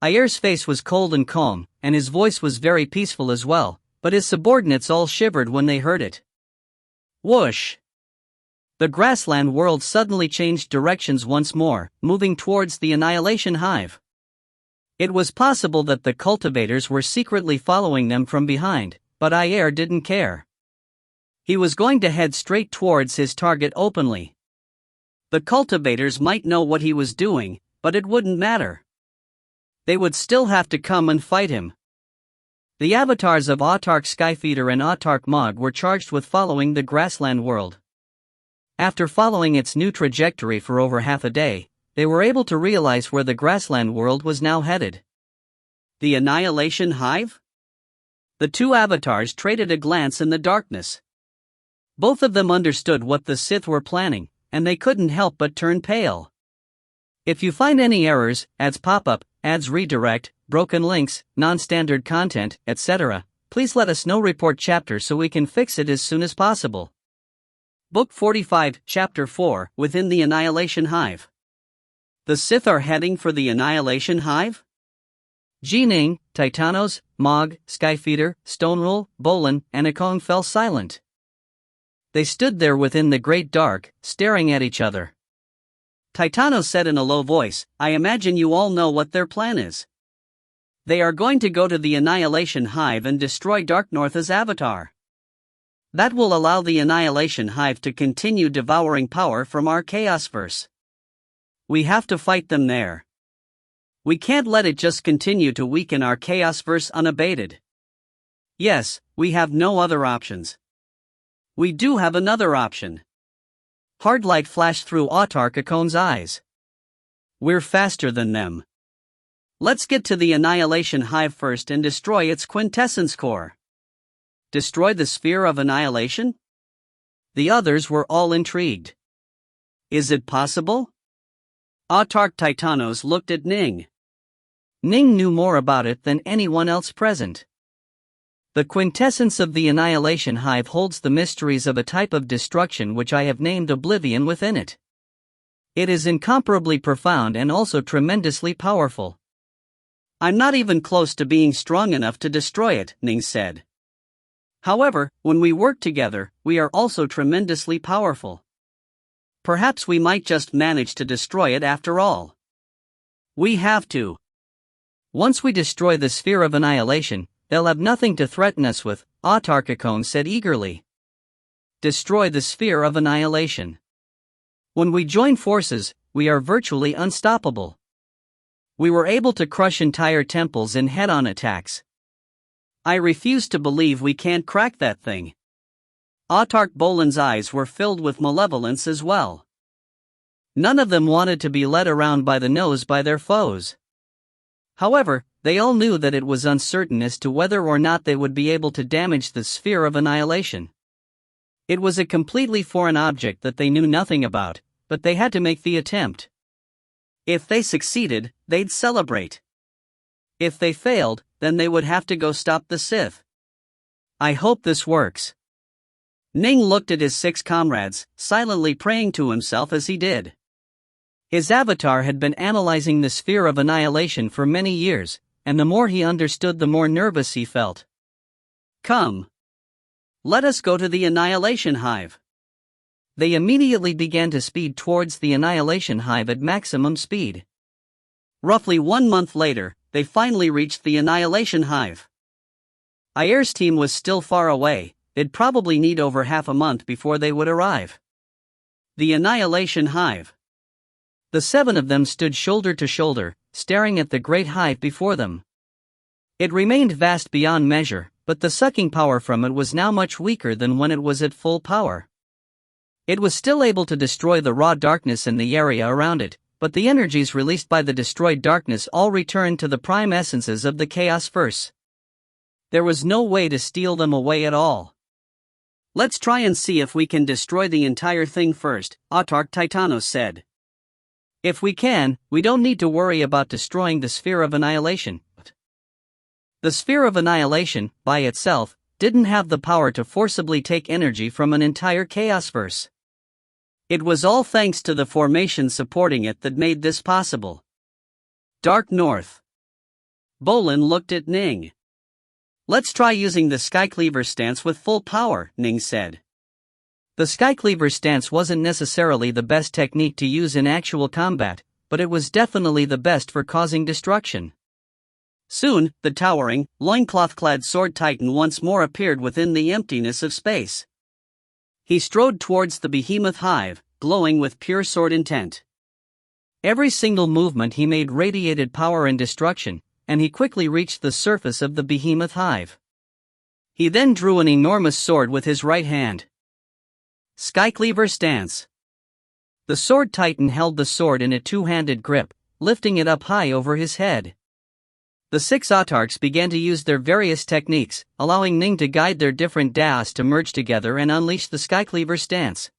Ayer's face was cold and calm, and his voice was very peaceful as well, but his subordinates all shivered when they heard it. Whoosh! The grassland world suddenly changed directions once more, moving towards the Annihilation Hive. It was possible that the cultivators were secretly following them from behind, but Ayer didn't care. He was going to head straight towards his target openly. The cultivators might know what he was doing, but it wouldn't matter. They would still have to come and fight him. The avatars of Autarch Skyfeeder and Autarch Mog were charged with following the grassland world. After following its new trajectory for over half a day, they were able to realize where the grassland world was now headed. The Annihilation Hive? The two avatars traded a glance in the darkness. Both of them understood what the Sith were planning, and they couldn't help but turn pale. If you find any errors, ads pop up, ads redirect, broken links, non-standard content, etc., please let us know. Report chapter so we can fix it as soon as possible. Book 45, Chapter 4, Within the Annihilation Hive. The Sith are heading for the Annihilation Hive? Ning, Titanos, Mog, Skyfeeder, Stonerule, Bolin, and Akong fell silent. They stood there within the great dark, staring at each other. Titanos said in a low voice, I imagine you all know what their plan is. They are going to go to the Annihilation Hive and destroy Dark North's avatar. That will allow the Annihilation Hive to continue devouring power from our Chaosverse. We have to fight them there. We can't let it just continue to weaken our Chaosverse unabated. Yes, we have no other options. We do have another option. Hard light flashed through Autarch Akon's eyes. We're faster than them. Let's get to the Annihilation Hive first and destroy its quintessence core. Destroy the sphere of annihilation? The others were all intrigued. Is it possible? Autarch Titanos looked at Ning. Ning knew more about it than anyone else present. The quintessence of the Annihilation Hive holds the mysteries of a type of destruction which I have named Oblivion within it. It is incomparably profound and also tremendously powerful. I'm not even close to being strong enough to destroy it, Ning said. However, when we work together, we are also tremendously powerful. Perhaps we might just manage to destroy it after all. We have to. Once we destroy the sphere of annihilation, they'll have nothing to threaten us with, Autarch Akon said eagerly. Destroy the sphere of annihilation. When we join forces, we are virtually unstoppable. We were able to crush entire temples in head-on attacks. I refuse to believe we can't crack that thing. Autarch Bolin's eyes were filled with malevolence as well. None of them wanted to be led around by the nose by their foes. However, they all knew that it was uncertain as to whether or not they would be able to damage the sphere of annihilation. It was a completely foreign object that they knew nothing about, but they had to make the attempt. If they succeeded, they'd celebrate. If they failed, then they would have to go stop the Sith. I hope this works. Ning looked at his 6 comrades, silently praying to himself as he did. His avatar had been analyzing the sphere of annihilation for many years, and the more he understood, the more nervous he felt. Come. Let us go to the Annihilation Hive. They immediately began to speed towards the Annihilation Hive at maximum speed. Roughly 1 month later, they finally reached the Annihilation Hive. Ayer's team was still far away. They'd probably need over half a month before they would arrive. The Annihilation Hive. The 7 of them stood shoulder to shoulder, staring at the great hive before them. It remained vast beyond measure, but the sucking power from it was now much weaker than when it was at full power. It was still able to destroy the raw darkness in the area around it, but the energies released by the destroyed darkness all returned to the prime essences of the Chaosverse. There was no way to steal them away at all. Let's try and see if we can destroy the entire thing first, Autarch Titanos said. If we can, we don't need to worry about destroying the sphere of annihilation. The sphere of annihilation, by itself, didn't have the power to forcibly take energy from an entire chaosverse. It was all thanks to the formation supporting it that made this possible. Dark North. Bolin looked at Ning. Let's try using the Skycleaver stance with full power, Ning said. The Skycleaver stance wasn't necessarily the best technique to use in actual combat, but it was definitely the best for causing destruction. Soon, the towering, loincloth-clad sword titan once more appeared within the emptiness of space. He strode towards the behemoth hive, glowing with pure sword intent. Every single movement he made radiated power and destruction, and he quickly reached the surface of the behemoth hive. He then drew an enormous sword with his right hand. Skycleaver stance. The sword titan held the sword in a two-handed grip, lifting it up high over his head. The 6 autarchs began to use their various techniques, allowing Ning to guide their different daos to merge together and unleash the Skycleaver stance.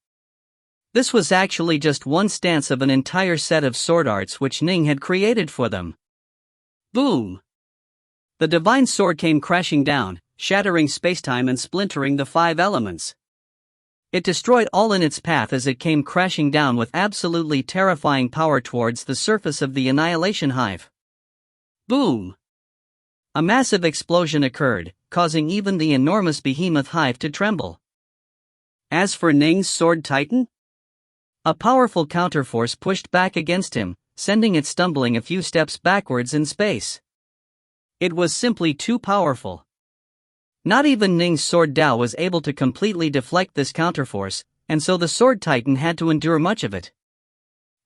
This was actually just one stance of an entire set of sword arts which Ning had created for them. Boom! The divine sword came crashing down, shattering spacetime and splintering the 5 elements. It destroyed all in its path as it came crashing down with absolutely terrifying power towards the surface of the annihilation hive. Boom! A massive explosion occurred, causing even the enormous behemoth hive to tremble. As for Ning's sword titan, a powerful counterforce pushed back against him, sending it stumbling a few steps backwards in space. It was simply too powerful. Not even Ning's sword Dao was able to completely deflect this counterforce, and so the sword titan had to endure much of it.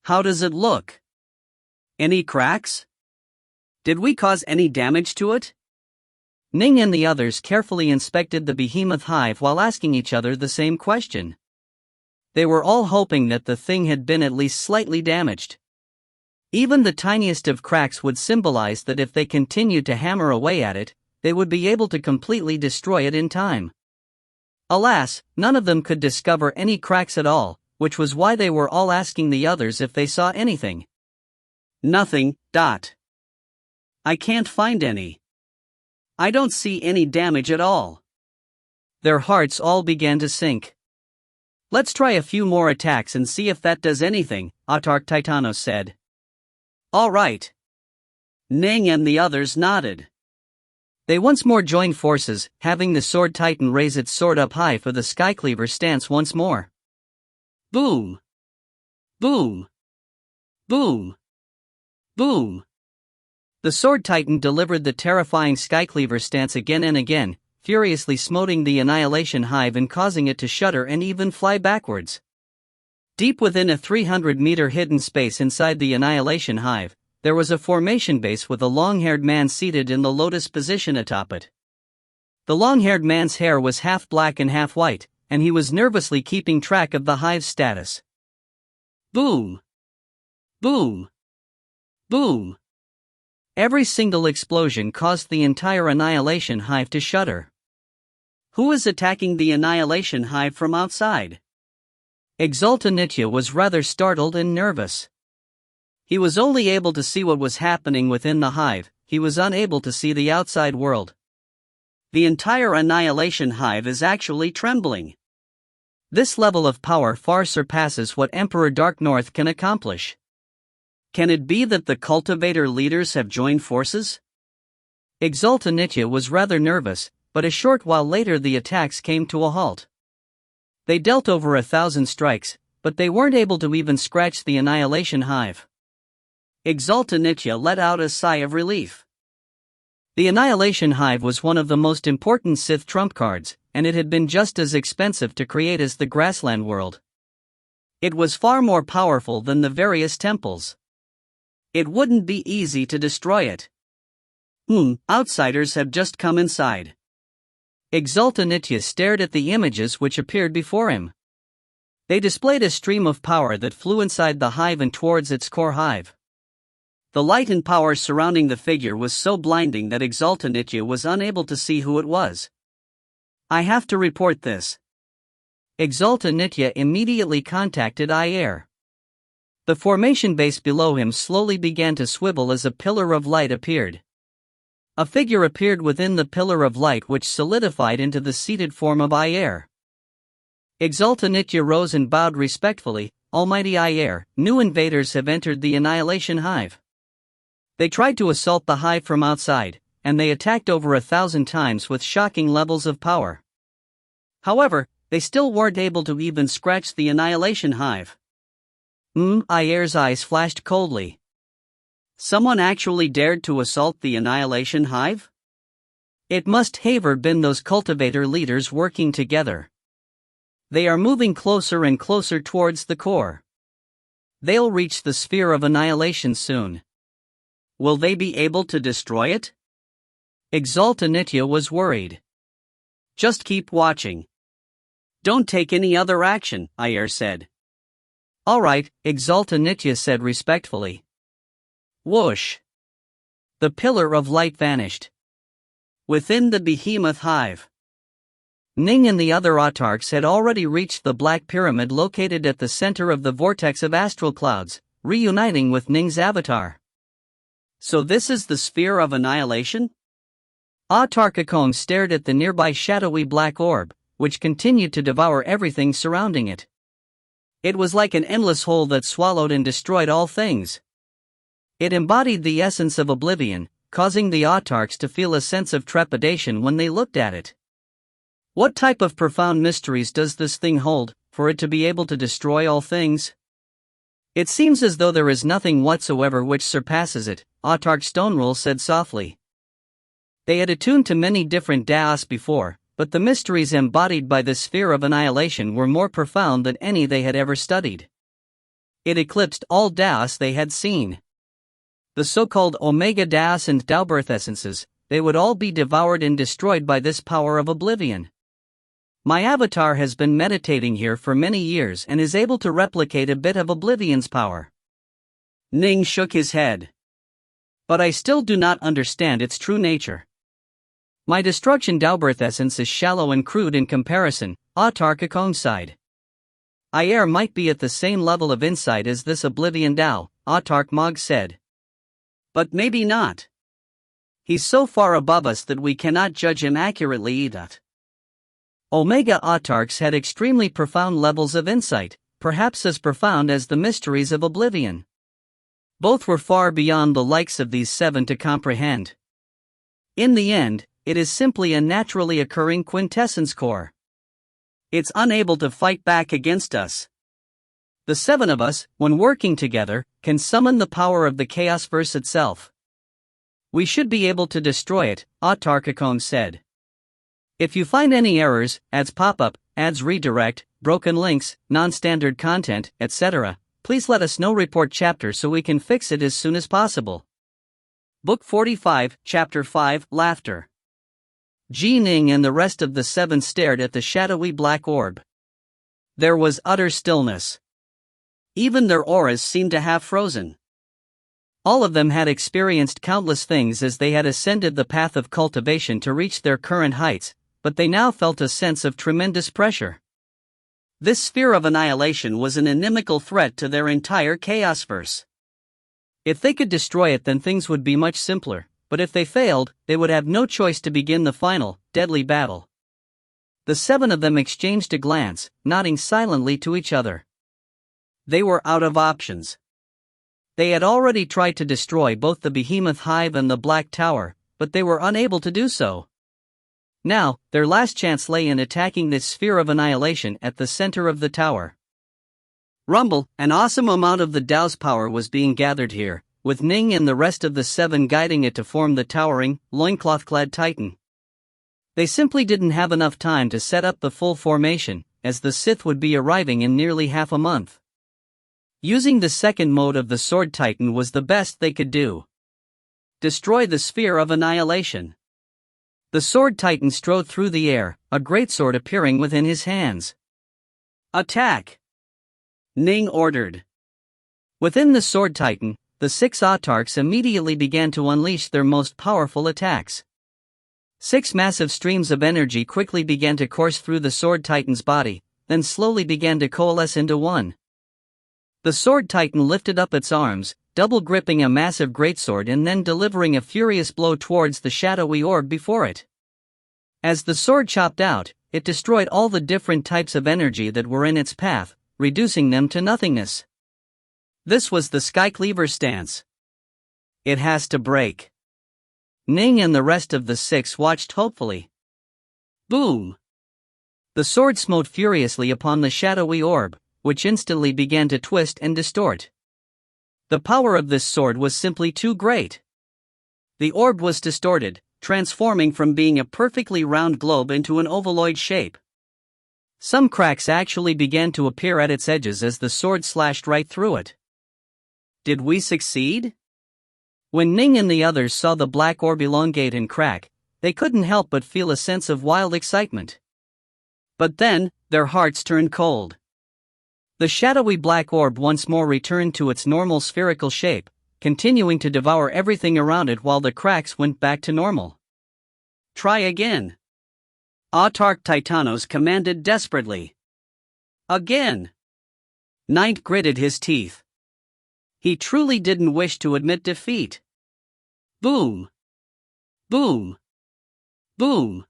How does it look? Any cracks? Did we cause any damage to it? Ning and the others carefully inspected the behemoth hive while asking each other the same question. They were all hoping that the thing had been at least slightly damaged. Even the tiniest of cracks would symbolize that if they continued to hammer away at it, they would be able to completely destroy it in time. Alas, none of them could discover any cracks at all, which was why they were all asking the others if they saw anything. Nothing. I can't find any. I don't see any damage at all. Their hearts all began to sink. Let's try a few more attacks and see if that does anything, Autarch Titanos said. All right. Ning and the others nodded. They once more joined forces, having the sword titan raise its sword up high for the Skycleaver stance once more. Boom! Boom! Boom! Boom! The sword titan delivered the terrifying Skycleaver stance again and again, furiously smoting the annihilation hive and causing it to shudder and even fly backwards. Deep within a 300-meter hidden space inside the annihilation hive, there was a formation base with a long-haired man seated in the lotus position atop it. The long-haired man's hair was half black and half white, and he was nervously keeping track of the hive's status. Boom! Boom! Boom! Every single explosion caused the entire annihilation hive to shudder. Who is attacking the annihilation hive from outside? Exaltanitya was rather startled and nervous. He was only able to see what was happening within the hive, he was unable to see the outside world. The entire annihilation hive is actually trembling. This level of power far surpasses what Emperor Dark North can accomplish. Can it be that the cultivator leaders have joined forces? Exaltanitya was rather nervous, but a short while later the attacks came to a halt. They dealt over 1,000 strikes, but they weren't able to even scratch the annihilation hive. Exaltanitya let out a sigh of relief. The annihilation hive was one of the most important Sith trump cards, and it had been just as expensive to create as the grassland world. It was far more powerful than the various temples. It wouldn't be easy to destroy it. Outsiders have just come inside. Exaltanitya stared at the images which appeared before him. They displayed a stream of power that flew inside the hive and towards its core hive. The light and power surrounding the figure was so blinding that Exaltanitya was unable to see who it was. I have to report this. Exaltanitya immediately contacted Ayer. The formation base below him slowly began to swivel as a pillar of light appeared. A figure appeared within the pillar of light, which solidified into the seated form of Ayer. Innate-level rose and bowed respectfully. Almighty Ayer, new invaders have entered the Annihilation Hive. They tried to assault the hive from outside, and they attacked over 1,000 times with shocking levels of power. However, they still weren't able to even scratch the Annihilation Hive. Ayer's eyes flashed coldly. Someone actually dared to assault the Annihilation Hive? It must have been those cultivator leaders working together. They are moving closer and closer towards the core. They'll reach the sphere of annihilation soon. Will they be able to destroy it? Innate-level was worried. Just keep watching. Don't take any other action, Ayer said. Alright, Innate-level said respectfully. Whoosh! The pillar of light vanished. Within the behemoth hive, Ning and the other autarchs had already reached the black pyramid located at the center of the vortex of astral clouds, reuniting with Ning's avatar. So this is the sphere of annihilation? Autarch stared at the nearby shadowy black orb, which continued to devour everything surrounding it. It was like an endless hole that swallowed and destroyed all things. It embodied the essence of oblivion, causing the autarchs to feel a sense of trepidation when they looked at it. What type of profound mysteries does this thing hold, for it to be able to destroy all things? It seems as though there is nothing whatsoever which surpasses it, Autarch Stonerule said softly. They had attuned to many different Daos before, but the mysteries embodied by the sphere of annihilation were more profound than any they had ever studied. It eclipsed all Daos they had seen. The so-called Omega Daos and Daobirth essences, they would all be devoured and destroyed by this power of oblivion. My avatar has been meditating here for many years and is able to replicate a bit of oblivion's power. Ning shook his head. But I still do not understand its true nature. My destruction Daobirth essence is shallow and crude in comparison, Autarch sighed. Ayer might be at the same level of insight as this oblivion Dao, Autarch Mog said. But maybe not. He's so far above us that we cannot judge him accurately either. Omega Autarchs had extremely profound levels of insight, perhaps as profound as the mysteries of oblivion. Both were far beyond the likes of these 7 to comprehend. In the end, it is simply a naturally occurring quintessence core. It's unable to fight back against us. The 7 of us, when working together, can summon the power of the Chaosverse itself. We should be able to destroy it, Autarch said. If you find any errors, ads pop-up, ads redirect, broken links, non-standard content, etc., please let us know. Report chapter so we can fix it as soon as possible. Book 45, Chapter 5, Laughter. Ning and the rest of the 7 stared at the shadowy black orb. There was utter stillness. Even their auras seemed to have frozen. All of them had experienced countless things as they had ascended the path of cultivation to reach their current heights, but they now felt a sense of tremendous pressure. This sphere of annihilation was an inimical threat to their entire Chaosverse. If they could destroy it, then things would be much simpler, but if they failed, they would have no choice to begin the final, deadly battle. The 7 of them exchanged a glance, nodding silently to each other. They were out of options. They had already tried to destroy both the Behemoth Hive and the Black Tower, but they were unable to do so. Now, their last chance lay in attacking this sphere of annihilation at the center of the tower. Rumble, an awesome amount of the Dao's power was being gathered here, with Ning and the rest of the 7 guiding it to form the towering, loincloth-clad Titan. They simply didn't have enough time to set up the full formation, as the Sith would be arriving in nearly half a month. Using the second mode of the Sword Titan was the best they could do. Destroy the sphere of annihilation. The Sword Titan strode through the air, a greatsword appearing within his hands. Attack! Ning ordered. Within the Sword Titan, the 6 autarchs immediately began to unleash their most powerful attacks. 6 massive streams of energy quickly began to course through the Sword Titan's body, then slowly began to coalesce into one. The Sword Titan lifted up its arms, double gripping a massive greatsword and then delivering a furious blow towards the shadowy orb before it. As the sword chopped out, it destroyed all the different types of energy that were in its path, reducing them to nothingness. This was the Skycleaver stance. It has to break. Ning and the rest of the 6 watched hopefully. Boom! The sword smote furiously upon the shadowy orb, which instantly began to twist and distort. The power of this sword was simply too great. The orb was distorted, transforming from being a perfectly round globe into an ovaloid shape. Some cracks actually began to appear at its edges as the sword slashed right through it. Did we succeed? When Ning and the others saw the black orb elongate and crack, they couldn't help but feel a sense of wild excitement. But then, their hearts turned cold. The shadowy black orb once more returned to its normal spherical shape, continuing to devour everything around it while the cracks went back to normal. Try again. Autarch Titanos commanded desperately. Again. Knight gritted his teeth. He truly didn't wish to admit defeat. Boom. Boom. Boom.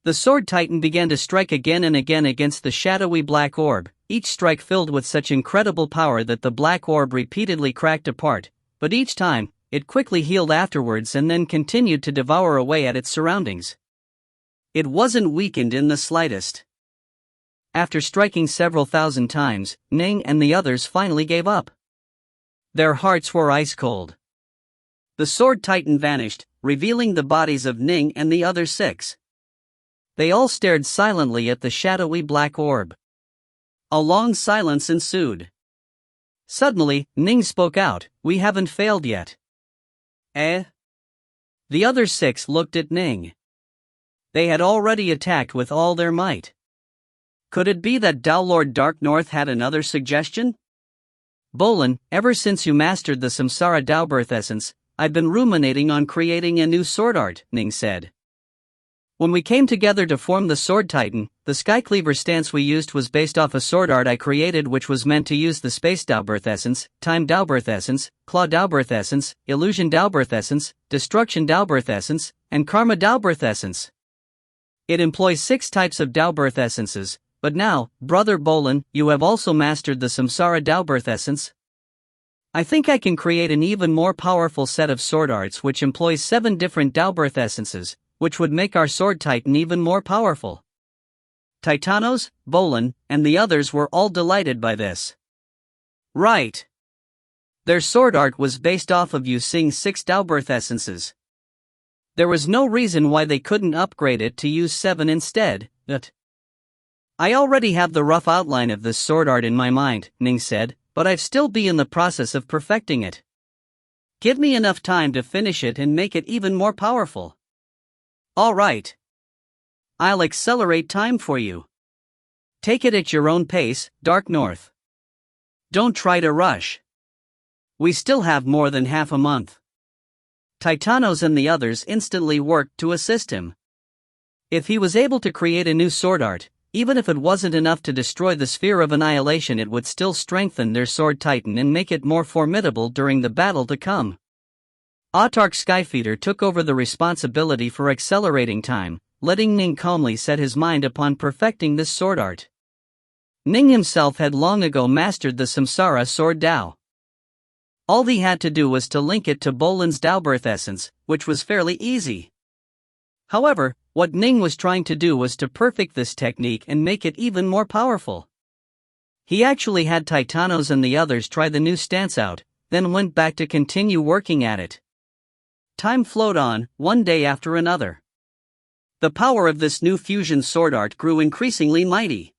The Sword Titan began to strike again and again against the shadowy black orb, each strike filled with such incredible power that the black orb repeatedly cracked apart, but each time, it quickly healed afterwards and then continued to devour away at its surroundings. It wasn't weakened in the slightest. After striking several thousand times, Ning and the others finally gave up. Their hearts were ice cold. The Sword Titan vanished, revealing the bodies of Ning and the other 6. They all stared silently at the shadowy black orb. A long silence ensued. Suddenly, Ning spoke out, "We haven't failed yet." Eh? The other 6 looked at Ning. They had already attacked with all their might. Could it be that Tao Lord Dark North had another suggestion? Bolin, ever since you mastered the Samsara Tao Birth Essence, I've been ruminating on creating a new sword art, Ning said. When we came together to form the Sword Titan, the Skycleaver stance we used was based off a sword art I created which was meant to use the Space Tao Birth Essence, Time Tao Birth Essence, Claw Tao Birth Essence, Illusion Tao Birth Essence, Destruction Tao Birth Essence, and Karma Tao Birth Essence. It employs 6 types of Tao Birth Essences, but now, Brother Bolin, you have also mastered the Samsara Tao Birth Essence. I think I can create an even more powerful set of sword arts which employs 7 different Tao Birth Essences, which would make our Sword Titan even more powerful. Titanos, Bolin, and the others were all delighted by this. Right. Their sword art was based off of using 6 Tao Birth Essences. There was no reason why they couldn't upgrade it to use 7 instead, but I already have the rough outline of this sword art in my mind, Ning said, but I've still be in the process of perfecting it. Give me enough time to finish it and make it even more powerful. All right. I'll accelerate time for you. Take it at your own pace, Dark North. Don't try to rush. We still have more than half a month. Titanos and the others instantly worked to assist him. If he was able to create a new sword art, even if it wasn't enough to destroy the Sphere of Annihilation, it would still strengthen their Sword Titan and make it more formidable during the battle to come. Autarch Skyfeeder took over the responsibility for accelerating time, letting Ning calmly set his mind upon perfecting this sword art. Ning himself had long ago mastered the Samsara Sword Tao. All he had to do was to link it to Bolin's Tao Birth Essence, which was fairly easy. However, what Ning was trying to do was to perfect this technique and make it even more powerful. He actually had Titanos and the others try the new stance out, then went back to continue working at it. Time flowed on, one day after another. The power of this new fusion sword art grew increasingly mighty.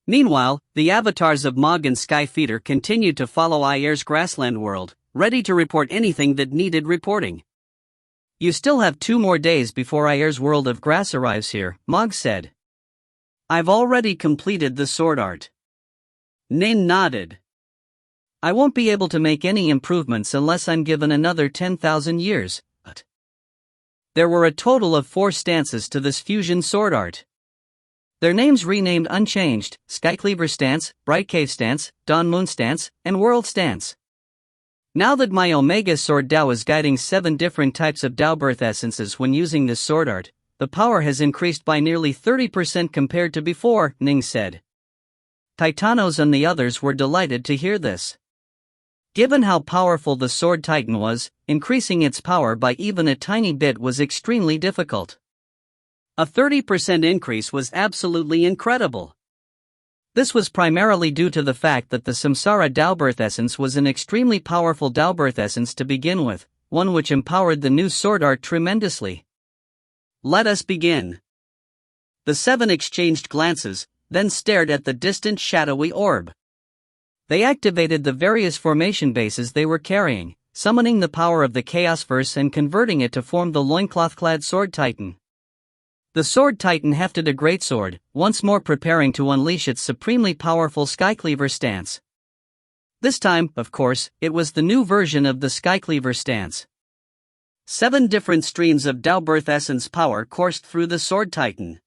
Meanwhile, the avatars of Mog and Skyfeeder continued to follow Ayer's grassland world, ready to report anything that needed reporting. You still have 2 more days before Ayer's world of grass arrives here, Mog said. I've already completed the sword art. Nin nodded. I won't be able to make any improvements unless I'm given another 10,000 years, but there were a total of 4 stances to this fusion sword art. Their names renamed unchanged: Skycleaver Stance, Bright Cave Stance, Dawn Moon Stance, and World Stance. Now that my Omega Sword Dao is guiding 7 different types of Dao birth essences when using this sword art, the power has increased by nearly 30% compared to before, Ning said. Titanos and the others were delighted to hear this. Given how powerful the Sword Titan was, increasing its power by even a tiny bit was extremely difficult. A 30% increase was absolutely incredible. This was primarily due to the fact that the Samsara Dao Birth Essence was an extremely powerful Dao Birth Essence to begin with, one which empowered the new sword art tremendously. Let us begin. The 7 exchanged glances, then stared at the distant shadowy orb. They activated the various formation bases they were carrying, summoning the power of the Chaos Verse and converting it to form the loincloth-clad Sword Titan. The Sword Titan hefted a greatsword, once more preparing to unleash its supremely powerful Skycleaver stance. This time, of course, it was the new version of the Skycleaver stance. 7 different streams of Dao Birth Essence power coursed through the Sword Titan.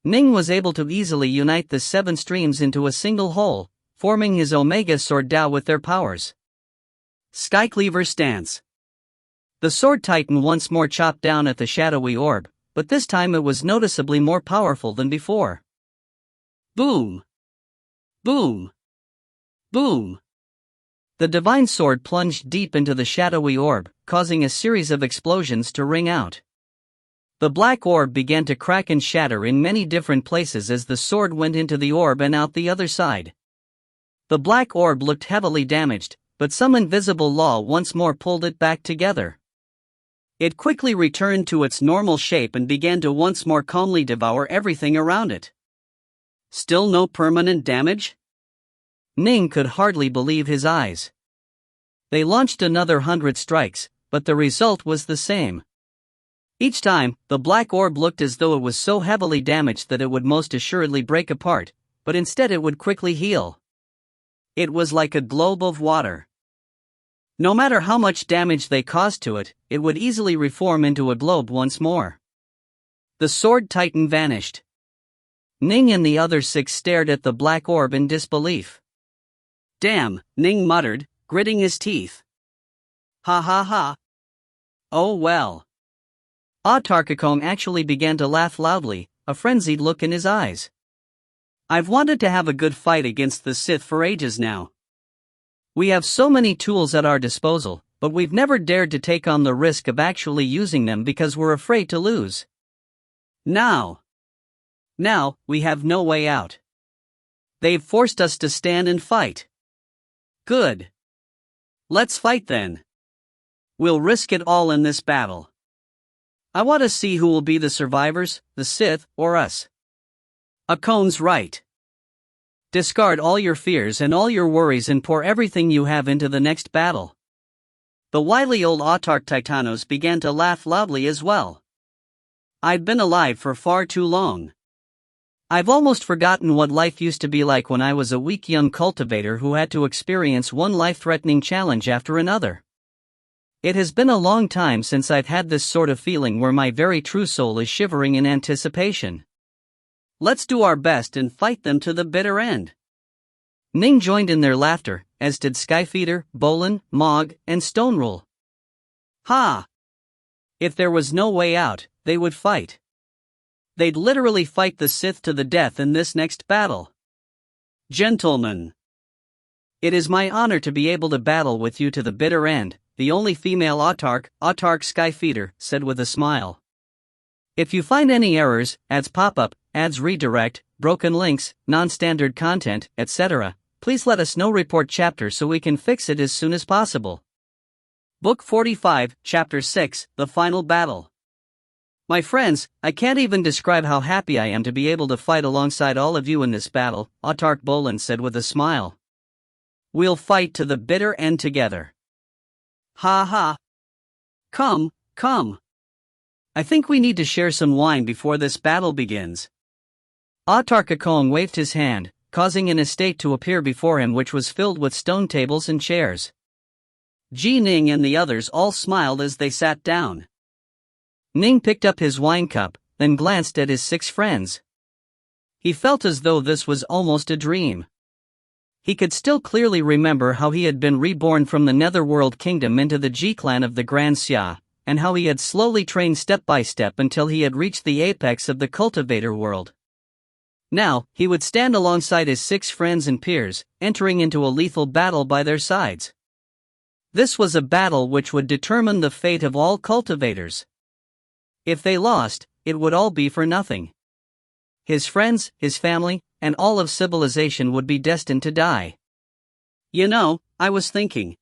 Ning was able to easily unite the 7 streams into a single whole, forming his Omega Sword Dao with their powers. Skycleaver stance. The Sword Titan once more chopped down at the shadowy orb, but this time it was noticeably more powerful than before. Boom! Boom! Boom! The divine sword plunged deep into the shadowy orb, causing a series of explosions to ring out. The black orb began to crack and shatter in many different places as the sword went into the orb and out the other side. The black orb looked heavily damaged, but some invisible law once more pulled it back together. It quickly returned to its normal shape and began to once more calmly devour everything around it. Still no permanent damage? Ning could hardly believe his eyes. They launched another 100 strikes, but the result was the same. Each time, the black orb looked as though it was so heavily damaged that it would most assuredly break apart, but instead it would quickly heal. It was like a globe of water. No matter how much damage they caused to it, it would easily reform into a globe once more. The Sword Titan vanished. Ning and the other 6 stared at the black orb in disbelief. Damn, Ning muttered, gritting his teeth. Ha ha ha. Oh well. Autarkakong actually began to laugh loudly, a frenzied look in his eyes. I've wanted to have a good fight against the Sith for ages now. We have so many tools at our disposal, but we've never dared to take on the risk of actually using them because we're afraid to lose. Now, we have no way out. They've forced us to stand and fight. Good. Let's fight then. We'll risk it all in this battle. I want to see who will be the survivors, the Sith or us. Akon's right. Discard all your fears and all your worries and pour everything you have into the next battle. The wily old Autark Titanos began to laugh loudly as well. I'd been alive for far too long. I've almost forgotten what life used to be like when I was a weak young cultivator who had to experience one life-threatening challenge after another. It has been a long time since I've had this sort of feeling where my very true soul is shivering in anticipation. Let's do our best and fight them to the bitter end. Ning joined in their laughter, as did Skyfeeder, Bolin, Mog, and Stonerule. Ha! If there was no way out, they would fight. They'd literally fight the Sith to the death in this next battle. Gentlemen, it is my honor to be able to battle with you to the bitter end, the only female Autark Skyfeeder, said with a smile. If you find any errors, ads pop up, ads redirect, broken links, non-standard content, etc., please let us know. Report chapter so we can fix it as soon as possible. Book 45, Chapter 6, The Final Battle. My friends, I can't even describe how happy I am to be able to fight alongside all of you in this battle, Autark Bolin said with a smile. We'll fight to the bitter end together. Ha ha. Come. I think we need to share some wine before this battle begins. Autarkakong waved his hand, causing an estate to appear before him which was filled with stone tables and chairs. Ning and the others all smiled as they sat down. Ning picked up his wine cup, then glanced at his 6 friends. He felt as though this was almost a dream. He could still clearly remember how he had been reborn from the Netherworld Kingdom into the G-clan of the Grand Xia, and how he had slowly trained step by step until he had reached the apex of the cultivator world. Now, he would stand alongside his 6 friends and peers, entering into a lethal battle by their sides. This was a battle which would determine the fate of all cultivators. If they lost, it would all be for nothing. His friends, his family, and all of civilization would be destined to die. You know, I was thinking.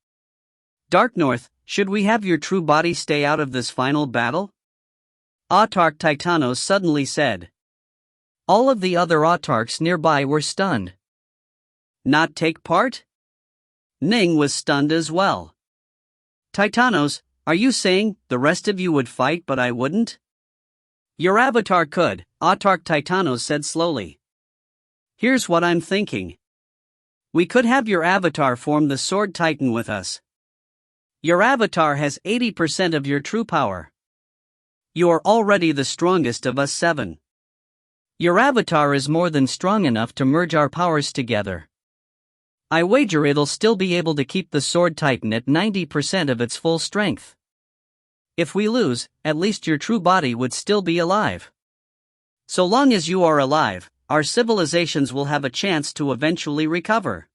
Dark North, should we have your true body stay out of this final battle? Autarch Titanos suddenly said. All of the other autarchs nearby were stunned. Not take part? Ning was stunned as well. Titanos, are you saying the rest of you would fight but I wouldn't? Your avatar could, Autarch Titanos said slowly. Here's what I'm thinking. We could have your avatar form the Sword Titan with us. Your avatar has 80% of your true power. You are already the strongest of us 7. Your avatar is more than strong enough to merge our powers together. I wager it'll still be able to keep the Sword Titan at 90% of its full strength. If we lose, at least your true body would still be alive. So long as you are alive, our civilizations will have a chance to eventually recover.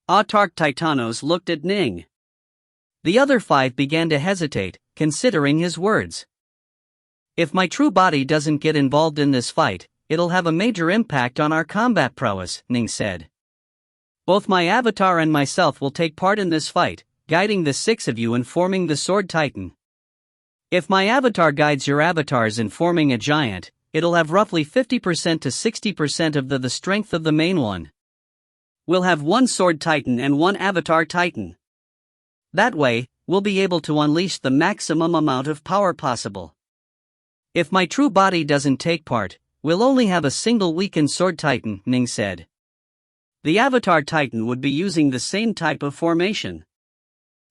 Autarch Titanos looked at Ning. The other 5 began to hesitate, considering his words. If my true body doesn't get involved in this fight, it'll have a major impact on our combat prowess, Ning said. Both my avatar and myself will take part in this fight, guiding the 6 of you in forming the Sword Titan. If my avatar guides your avatars in forming a giant, it'll have roughly 50% to 60% of the strength of the main one. We'll have 1 Sword Titan and 1 Avatar Titan. That way, we'll be able to unleash the maximum amount of power possible. If my true body doesn't take part, we'll only have a single weakened Sword Titan, Ning said. The Avatar Titan would be using the same type of formation.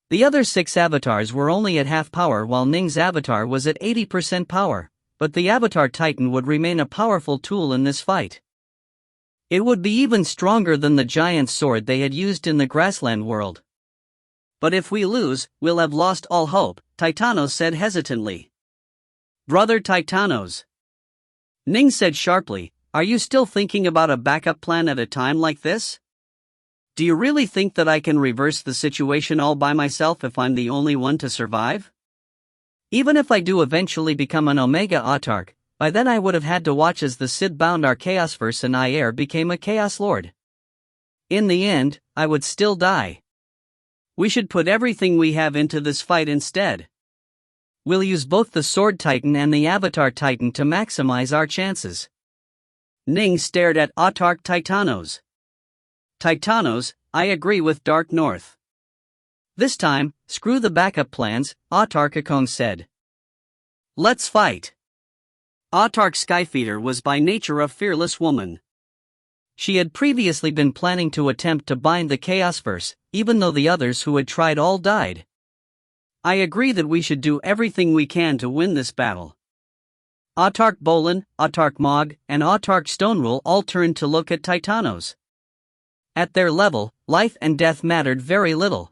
The other 6 avatars were only at half power while Ning's avatar was at 80% power, but the Avatar Titan would remain a powerful tool in this fight. It would be even stronger than the giant sword they had used in the grassland world. But if we lose, we'll have lost all hope, Titanos said hesitantly. Brother Titanos. Ning said sharply, are you still thinking about a backup plan at a time like this? Do you really think that I can reverse the situation all by myself if I'm the only one to survive? Even if I do eventually become an Omega Autarch, by then I would have had to watch as the Sid bound our Chaosverse and I Air became a Chaos Lord. In the end, I would still die. We should put everything we have into this fight instead. We'll use both the Sword Titan and the Avatar Titan to maximize our chances. Ning stared at Autarch Titanos. Titanos, I agree with Dark North. This time, screw the backup plans, Autarch Akong said. Let's fight. Autarch Skyfeeder was by nature a fearless woman. She had previously been planning to attempt to bind the Chaosverse, even though the others who had tried all died. I agree that we should do everything we can to win this battle. Autarch Bolin, Autarch Mog, and Autarch Stonerule all turned to look at Titanos. At their level, life and death mattered very little.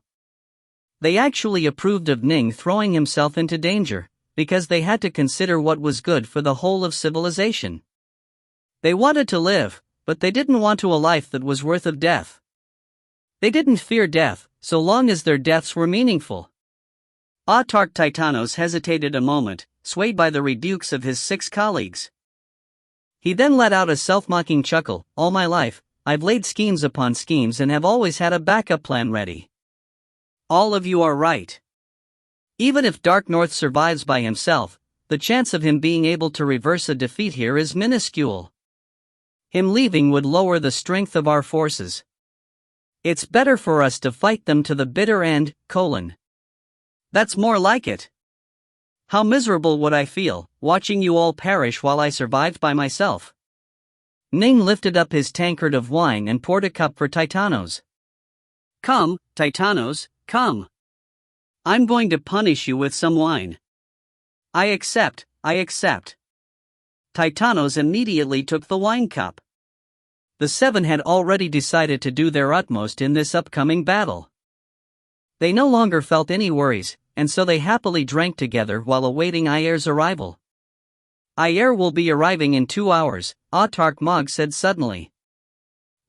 They actually approved of Ning throwing himself into danger, because they had to consider what was good for the whole of civilization. They wanted to live, but they didn't want to a life that was worth of death. They didn't fear death, so long as their deaths were meaningful. Autarch Titanos hesitated a moment, swayed by the rebukes of his 6 colleagues. He then let out a self-mocking chuckle. All my life, I've laid schemes upon schemes and have always had a backup plan ready. All of you are right. Even if Dark North survives by himself, the chance of him being able to reverse a defeat here is minuscule. Him leaving would lower the strength of our forces. It's better for us to fight them to the bitter end, That's more like it. How miserable would I feel, watching you all perish while I survived by myself. Ning lifted up his tankard of wine and poured a cup for Titanos. Come, Titanos, come. I'm going to punish you with some wine. I accept. Titanos immediately took the wine cup. The seven had already decided to do their utmost in this upcoming battle. They no longer felt any worries, and so they happily drank together while awaiting Ayer's arrival. Ayer will be arriving in 2 hours, Autarch Mog said suddenly.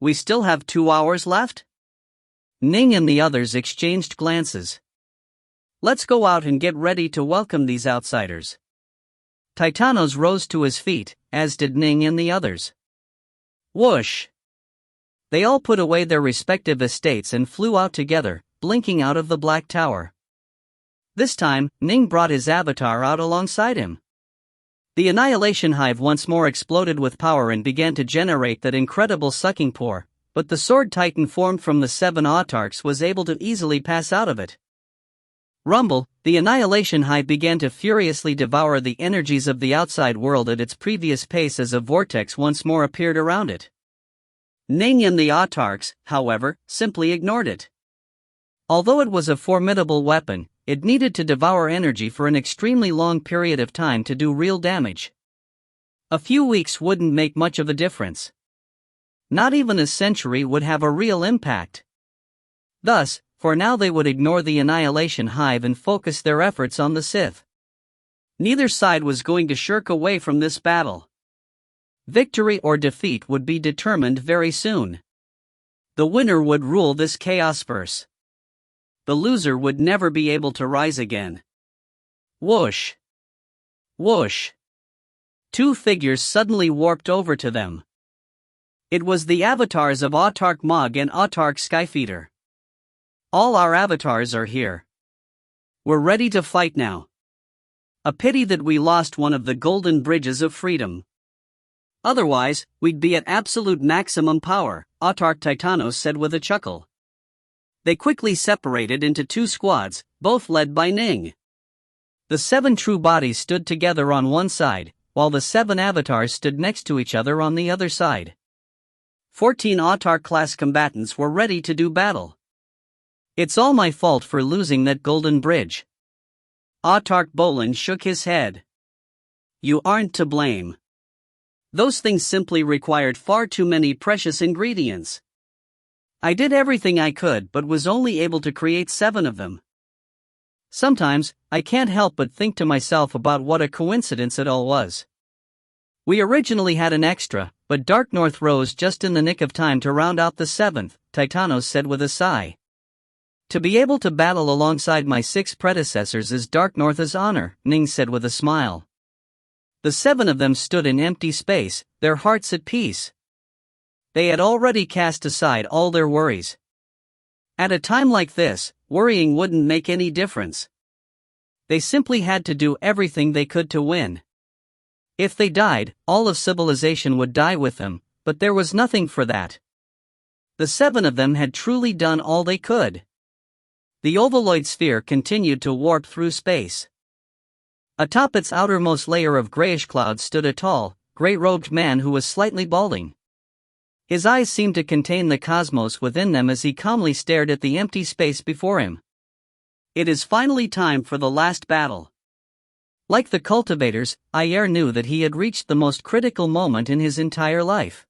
We still have 2 hours left? Ning and the others exchanged glances. Let's go out and get ready to welcome these outsiders. Titanos rose to his feet, as did Ning and the others. Whoosh! They all put away their respective estates and flew out together, blinking out of the black tower. This time, Ning brought his avatar out alongside him. The Annihilation Hive once more exploded with power and began to generate that incredible sucking pour, but the Sword Titan formed from the 7 Autarchs was able to easily pass out of it. Rumble, the Annihilation Hive began to furiously devour the energies of the outside world at its previous pace as a vortex once more appeared around it. Ning and the Autarchs, however, simply ignored it. Although it was a formidable weapon, it needed to devour energy for an extremely long period of time to do real damage. A few weeks wouldn't make much of a difference. Not even a century would have a real impact. Thus, for now they would ignore the Annihilation Hive and focus their efforts on the Sith. Neither side was going to shirk away from this battle. Victory or defeat would be determined very soon. The winner would rule this chaos-verse. The loser would never be able to rise again. Whoosh! Whoosh! 2 figures suddenly warped over to them. It was the avatars of Autarch Mog and Autarch Skyfeeder. All our avatars are here. We're ready to fight now. A pity that we lost one of the golden bridges of freedom. Otherwise, we'd be at absolute maximum power, Autarch Titanos said with a chuckle. They quickly separated into 2 squads, both led by Ning. The 7 true bodies stood together on one side, while the 7 avatars stood next to each other on the other side. 14 Autarch-class combatants were ready to do battle. It's all my fault for losing that golden bridge. Autarch Bolin shook his head. You aren't to blame. Those things simply required far too many precious ingredients. I did everything I could but was only able to create 7 of them. Sometimes, I can't help but think to myself about what a coincidence it all was. We originally had an extra, but Dark North rose just in the nick of time to round out the 7th, Titanos said with a sigh. To be able to battle alongside my 6 predecessors is Dark North's honor, Ning said with a smile. The 7 of them stood in empty space, their hearts at peace. They had already cast aside all their worries. At a time like this, worrying wouldn't make any difference. They simply had to do everything they could to win. If they died, all of civilization would die with them, but there was nothing for that. The 7 of them had truly done all they could. The ovaloid sphere continued to warp through space. Atop its outermost layer of grayish clouds stood a tall, gray-robed man who was slightly balding. His eyes seemed to contain the cosmos within them as he calmly stared at the empty space before him. It is finally time for the last battle. Like the cultivators, Ayer knew that he had reached the most critical moment in his entire life.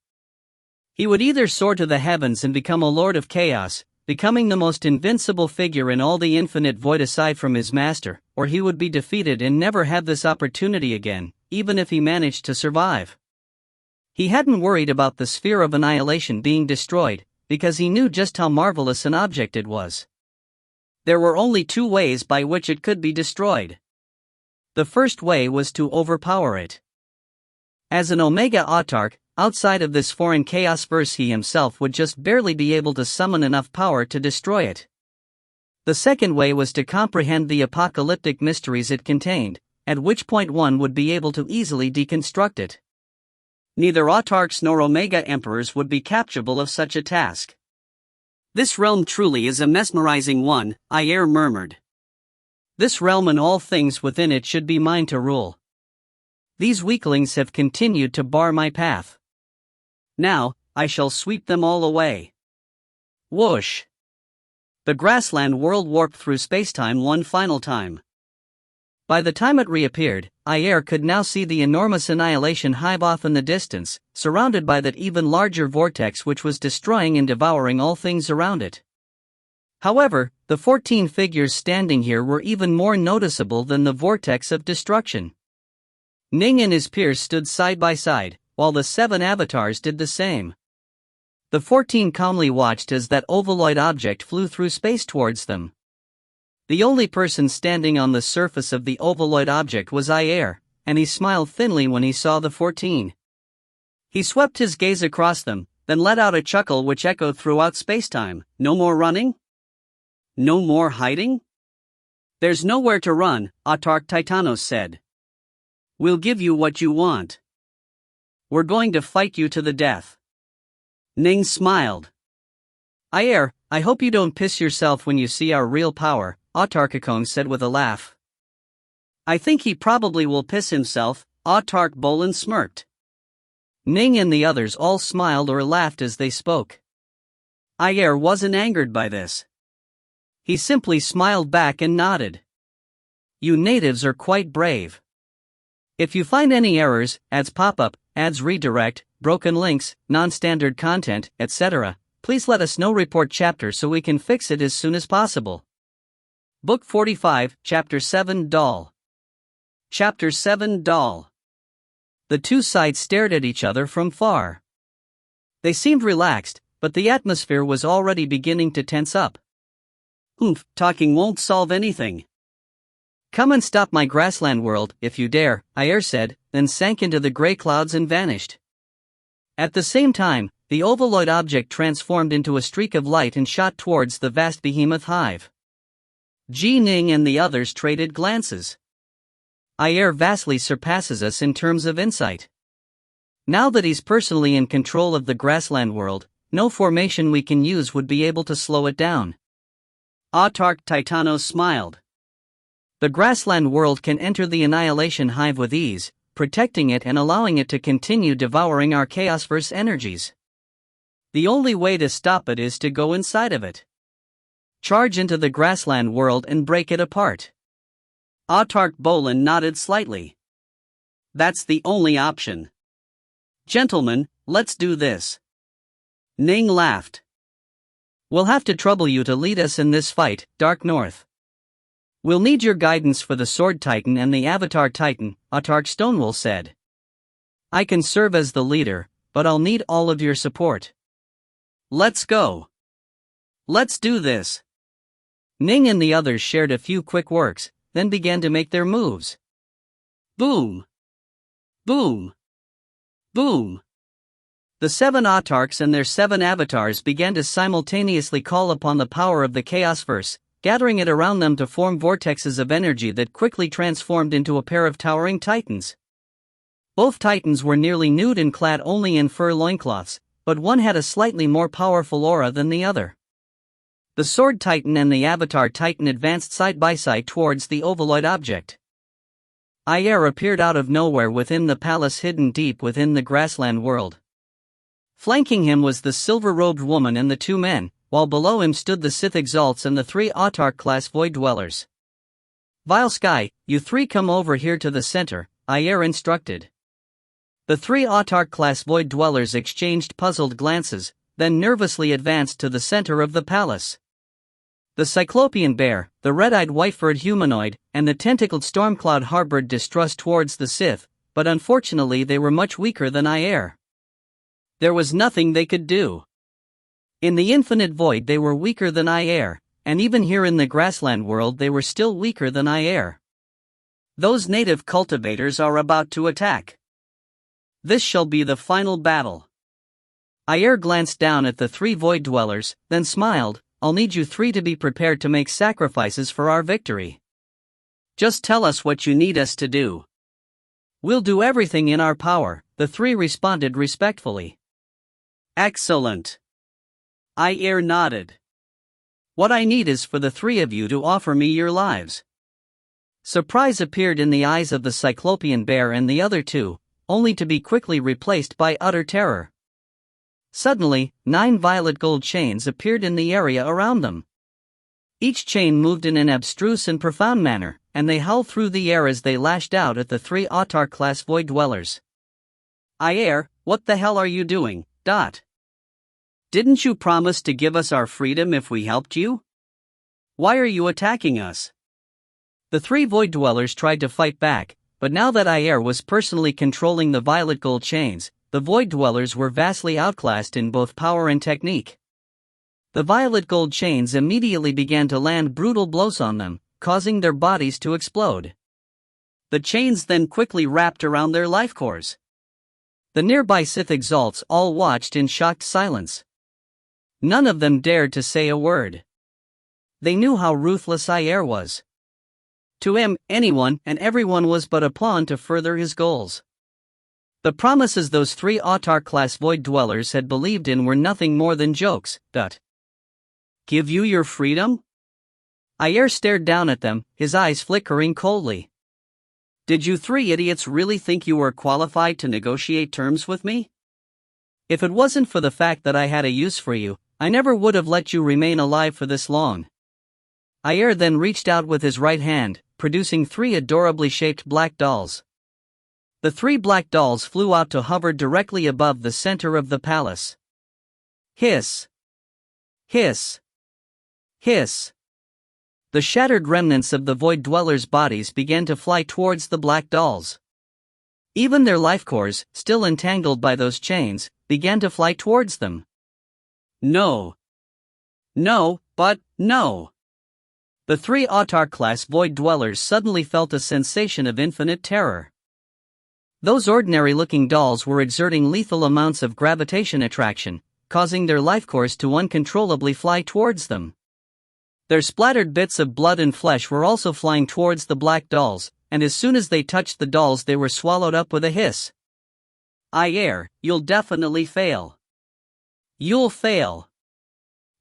He would either soar to the heavens and become a lord of chaos, becoming the most invincible figure in all the infinite void aside from his master, or he would be defeated and never have this opportunity again, even if he managed to survive. He hadn't worried about the sphere of annihilation being destroyed, because he knew just how marvelous an object it was. There were only 2 ways by which it could be destroyed. The first way was to overpower it. As an Omega Autarch, outside of this foreign chaos-verse he himself would just barely be able to summon enough power to destroy it. The second way was to comprehend the apocalyptic mysteries it contained, at which point one would be able to easily deconstruct it. Neither Autarchs nor Omega Emperors would be capable of such a task. This realm truly is a mesmerizing one, Ayer murmured. This realm and all things within it should be mine to rule. These weaklings have continued to bar my path. Now, I shall sweep them all away. Whoosh! The grassland world warped through spacetime one final time. By the time it reappeared, Ayer could now see the enormous annihilation hive off in the distance, surrounded by that even larger vortex which was destroying and devouring all things around it. However, the 14 figures standing here were even more noticeable than the vortex of destruction. Ning and his peers stood side by side, while the 7 avatars did the same. The 14 calmly watched as that ovaloid object flew through space towards them. The only person standing on the surface of the ovaloid object was Ayer, and he smiled thinly when he saw the 14. He swept his gaze across them, then let out a chuckle which echoed throughout spacetime. No more running? No more hiding? There's nowhere to run, Autarch Titanos said. We'll give you what you want. We're going to fight you to the death. Ning smiled. Ayer, I hope you don't piss yourself when you see our real power, Autarchicon said with a laugh. I think he probably will piss himself, Autarch Bolin smirked. Ning and the others all smiled or laughed as they spoke. Ayer wasn't angered by this. He simply smiled back and nodded. You natives are quite brave. If you find any errors, ads pop up, ads redirect, broken links, non-standard content, etc., please let us know. Report chapter so we can fix it as soon as possible. Book 45, Chapter 7 Doll. Chapter 7 Doll. The two sides stared at each other from far. They seemed relaxed, but the atmosphere was already beginning to tense up. Talking won't solve anything. Come and stop my grassland world, if you dare, Ayer said, then sank into the gray clouds and vanished. At the same time, the ovaloid object transformed into a streak of light and shot towards the vast behemoth hive. Ning and the others traded glances. Ayer vastly surpasses us in terms of insight. Now that he's personally in control of the grassland world, no formation we can use would be able to slow it down. Autarch Titanos smiled. The grassland world can enter the annihilation hive with ease, protecting it and allowing it to continue devouring our chaosverse energies. The only way to stop it is to go inside of it. Charge into the grassland world and break it apart. Autarch Bolin nodded slightly. That's the only option. Gentlemen, let's do this. Ning laughed. We'll have to trouble you to lead us in this fight, Dark North. We'll need your guidance for the Sword Titan and the Avatar Titan, Autarch Stonewall said. I can serve as the leader, but I'll need all of your support. Let's go. Let's do this. Ning and the others shared a few quick works, then began to make their moves. Boom. Boom. Boom. The 7 Autarchs and their 7 avatars began to simultaneously call upon the power of the Chaosverse, gathering it around them to form vortexes of energy that quickly transformed into a pair of towering titans. Both titans were nearly nude and clad only in fur loincloths, but one had a slightly more powerful aura than the other. The Sword Titan and the Avatar Titan advanced side by side towards the ovaloid object. Ayer appeared out of nowhere within the palace hidden deep within the grassland world. Flanking him was the silver-robed woman and the 2 men, while below him stood the Sith Exalts and the 3 Autarch-class Void Dwellers. Vile Sky, you 3 come over here to the center, Ayer instructed. The 3 Autarch-class Void Dwellers exchanged puzzled glances, then nervously advanced to the center of the palace. The Cyclopean Bear, the red-eyed white-furred humanoid, and the tentacled Stormcloud harbored distrust towards the Sith, but unfortunately they were much weaker than Ayer. There was nothing they could do. In the infinite void they were weaker than Ayer, and even here in the grassland world they were still weaker than Ayer. Those native cultivators are about to attack. This shall be the final battle. Ayer glanced down at the 3 Void Dwellers, then smiled. I'll need you 3 to be prepared to make sacrifices for our victory. Just tell us what you need us to do. We'll do everything in our power, the 3 responded respectfully. Excellent. Ayer nodded. What I need is for the 3 of you to offer me your lives. Surprise appeared in the eyes of the Cyclopean Bear and the other 2, only to be quickly replaced by utter terror. Suddenly, 9 violet gold chains appeared in the area around them. Each chain moved in an abstruse and profound manner, and they howled through the air as they lashed out at the 3 Autarch-class void dwellers. Ayer, what the hell are you doing? Didn't you promise to give us our freedom if we helped you? Why are you attacking us? The 3 void dwellers tried to fight back, but now that Ayer was personally controlling the violet gold chains, the void dwellers were vastly outclassed in both power and technique. The violet gold chains immediately began to land brutal blows on them, causing their bodies to explode. The chains then quickly wrapped around their life cores. The nearby Sith exalts all watched in shocked silence. None of them dared to say a word. They knew how ruthless Ayer was. To him, anyone and everyone was but a pawn to further his goals. The promises those 3 Autarch-class void dwellers had believed in were nothing more than jokes. Give you your freedom? Ayer stared down at them, his eyes flickering coldly. Did you 3 idiots really think you were qualified to negotiate terms with me? If it wasn't for the fact that I had a use for you, I never would have let you remain alive for this long. Ayer then reached out with his right hand, producing 3 adorably shaped black dolls. The 3 black dolls flew out to hover directly above the center of the palace. Hiss! Hiss! Hiss! The shattered remnants of the void dwellers' bodies began to fly towards the black dolls. Even their life cores, still entangled by those chains, began to fly towards them. No! No, but no! The 3 Autarch-class void dwellers suddenly felt a sensation of infinite terror. Those ordinary-looking dolls were exerting lethal amounts of gravitation attraction, causing their life cores to uncontrollably fly towards them. Their splattered bits of blood and flesh were also flying towards the black dolls, and as soon as they touched the dolls they were swallowed up with a hiss. Ayer, you'll definitely fail. You'll fail.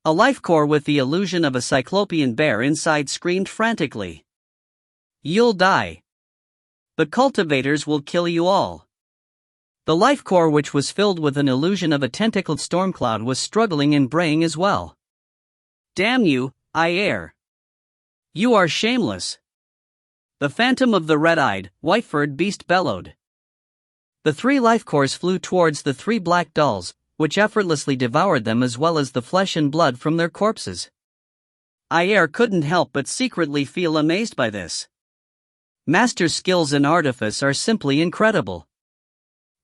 A life core with the illusion of a cyclopean bear inside screamed frantically. You'll die. The cultivators will kill you all. The life core, which was filled with an illusion of a tentacled stormcloud, was struggling and braying as well. Damn you, Ayer. You are shameless. The phantom of the red-eyed, white-furred beast bellowed. The 3 life cores flew towards the 3 black dolls, which effortlessly devoured them as well as the flesh and blood from their corpses. Ayer couldn't help but secretly feel amazed by this. Master's skills in artifice are simply incredible.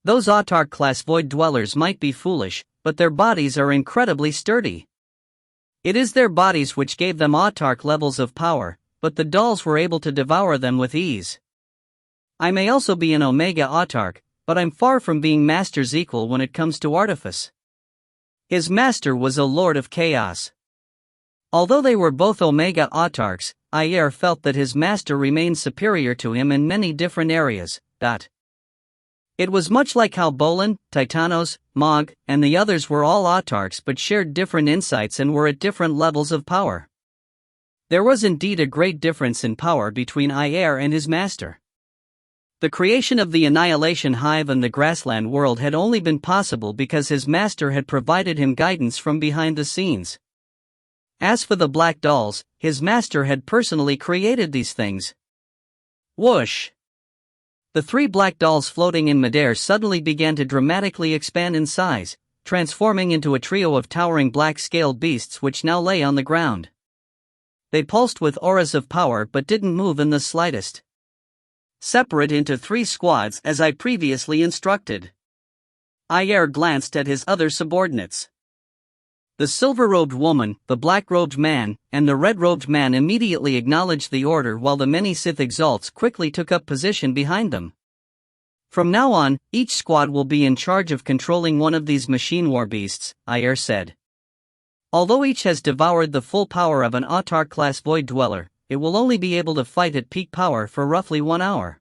Those Autarch-class void dwellers might be foolish, but their bodies are incredibly sturdy. It is their bodies which gave them Autarch levels of power, but the dolls were able to devour them with ease. I may also be an Omega Autarch, but I'm far from being Master's equal when it comes to artifice. His master was a lord of chaos. Although they were both Omega Autarchs, Ayer felt that his master remained superior to him in many different areas. It was much like how Bolin, Titanos, Mog, and the others were all Autarchs but shared different insights and were at different levels of power. There was indeed a great difference in power between Ayer and his master. The creation of the Annihilation Hive and the Grassland world had only been possible because his master had provided him guidance from behind the scenes. As for the black dolls, his master had personally created these things. Whoosh! The 3 black dolls floating in midair suddenly began to dramatically expand in size, transforming into a trio of towering black-scaled beasts which now lay on the ground. They pulsed with auras of power but didn't move in the slightest. Separate into 3 squads as I previously instructed. Ayer glanced at his other subordinates. The silver-robed woman, the black-robed man, and the red-robed man immediately acknowledged the order while the many Sith exalts quickly took up position behind them. From now on, each squad will be in charge of controlling one of these machine war beasts, Ayer said. Although each has devoured the full power of an Autarch-class void dweller, it will only be able to fight at peak power for roughly 1 hour.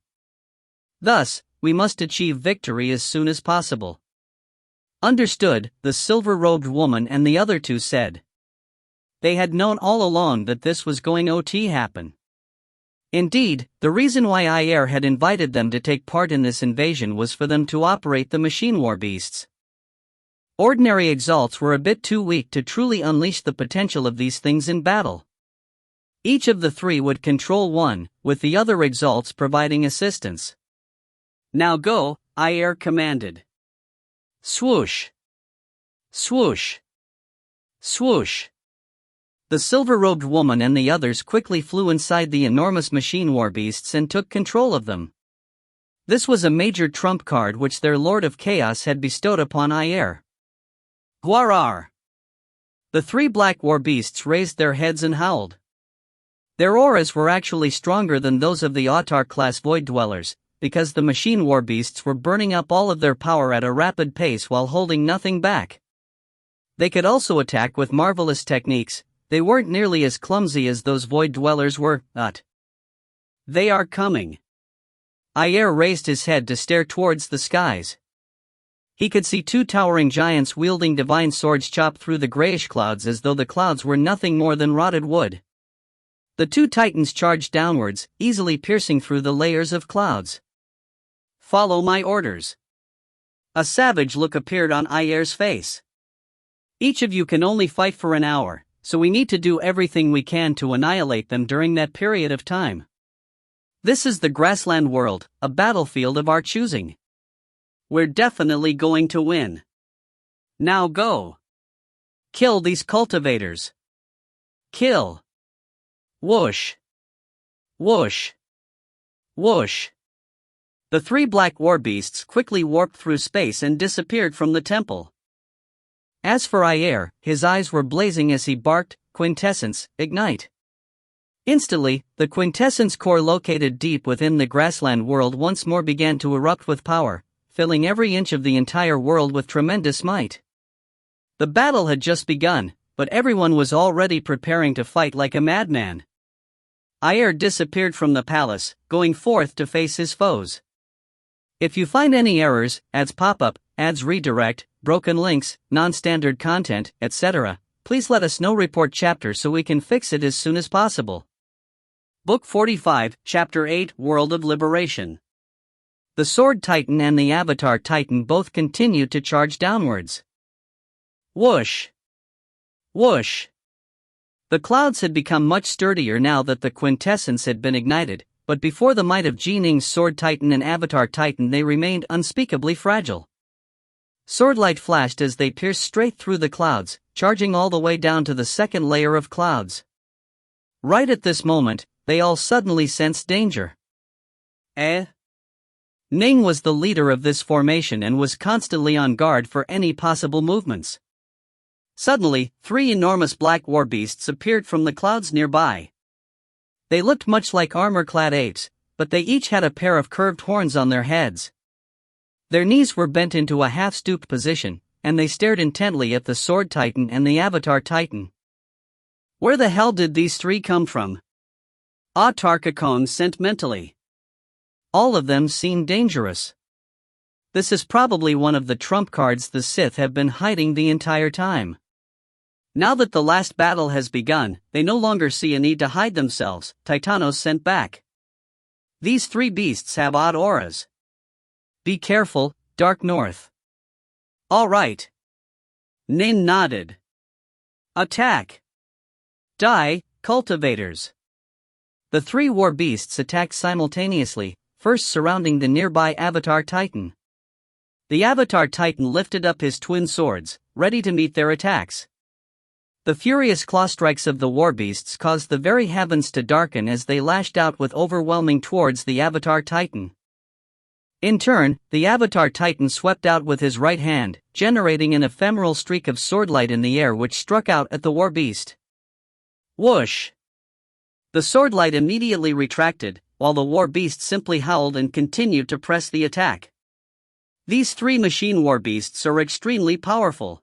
Thus, we must achieve victory as soon as possible. Understood, the silver-robed woman and the other 2 said. They had known all along that this was going to happen. Indeed, the reason why Ayer had invited them to take part in this invasion was for them to operate the machine war beasts. Ordinary exalts were a bit too weak to truly unleash the potential of these things in battle. Each of the three would control one, with the other exalts providing assistance. Now go, Ayer commanded. Swoosh. Swoosh. Swoosh. The silver-robed woman and the others quickly flew inside the enormous machine war beasts and took control of them. This was a major trump card which their Lord of Chaos had bestowed upon Ayer. Huarar! The three black war beasts raised their heads and howled. Their auras were actually stronger than those of the Autar-class Void Dwellers, because the machine war beasts were burning up all of their power at a rapid pace while holding nothing back. They could also attack with marvelous techniques. They weren't nearly as clumsy as those Void Dwellers were, but they are coming. Ayer raised his head to stare towards the skies. He could see two towering giants wielding divine swords chop through the grayish clouds as though the clouds were nothing more than rotted wood. The two titans charged downwards, easily piercing through the layers of clouds. Follow my orders. A savage look appeared on Ayer's face. Each of you can only fight for an hour, so we need to do everything we can to annihilate them during that period of time. This is the grassland world, a battlefield of our choosing. We're definitely going to win. Now go. Kill these cultivators. Kill. Whoosh. Whoosh. Whoosh. The three black war beasts quickly warped through space and disappeared from the temple. As for Ayer, his eyes were blazing as he barked, "Quintessence, ignite!" Instantly, the quintessence core located deep within the grassland world once more began to erupt with power, filling every inch of the entire world with tremendous might. The battle had just begun, but everyone was already preparing to fight like a madman. Ayer disappeared from the palace, going forth to face his foes. If you find any errors, ads pop up, ads redirect, broken links, non-standard content, etc., please let us know. Report chapter so we can fix it as soon as possible. Book 45, Chapter 8, World of Liberation. The Sword Titan and the Avatar Titan both continued to charge downwards. Whoosh! Whoosh! The clouds had become much sturdier now that the quintessence had been ignited, but before the might of Ning's Sword Titan and Avatar Titan they remained unspeakably fragile. Swordlight flashed as they pierced straight through the clouds, charging all the way down to the second layer of clouds. Right at this moment, they all suddenly sensed danger. Ning was the leader of this formation and was constantly on guard for any possible movements. Suddenly, three enormous black war beasts appeared from the clouds nearby. They looked much like armor-clad apes, but they each had a pair of curved horns on their heads. Their knees were bent into a half-stooped position, and they stared intently at the Sword Titan and the Avatar Titan. Where the hell did these three come from? Autar sent mentally. All of them seemed dangerous. This is probably one of the trump cards the Sith have been hiding the entire time. Now that the last battle has begun, they no longer see a need to hide themselves, Titanos sent back. These three beasts have odd auras. Be careful, Dark North. All right. Ning nodded. Attack. Die, cultivators. The three war beasts attacked simultaneously, first surrounding the nearby Avatar Titan. The Avatar Titan lifted up his twin swords, ready to meet their attacks. The furious claw strikes of the war beasts caused the very heavens to darken as they lashed out with overwhelming towards the Avatar Titan. In turn, the Avatar Titan swept out with his right hand, generating an ephemeral streak of swordlight in the air which struck out at the war beast. Whoosh! The swordlight immediately retracted, while the war beast simply howled and continued to press the attack. These three machine war beasts are extremely powerful.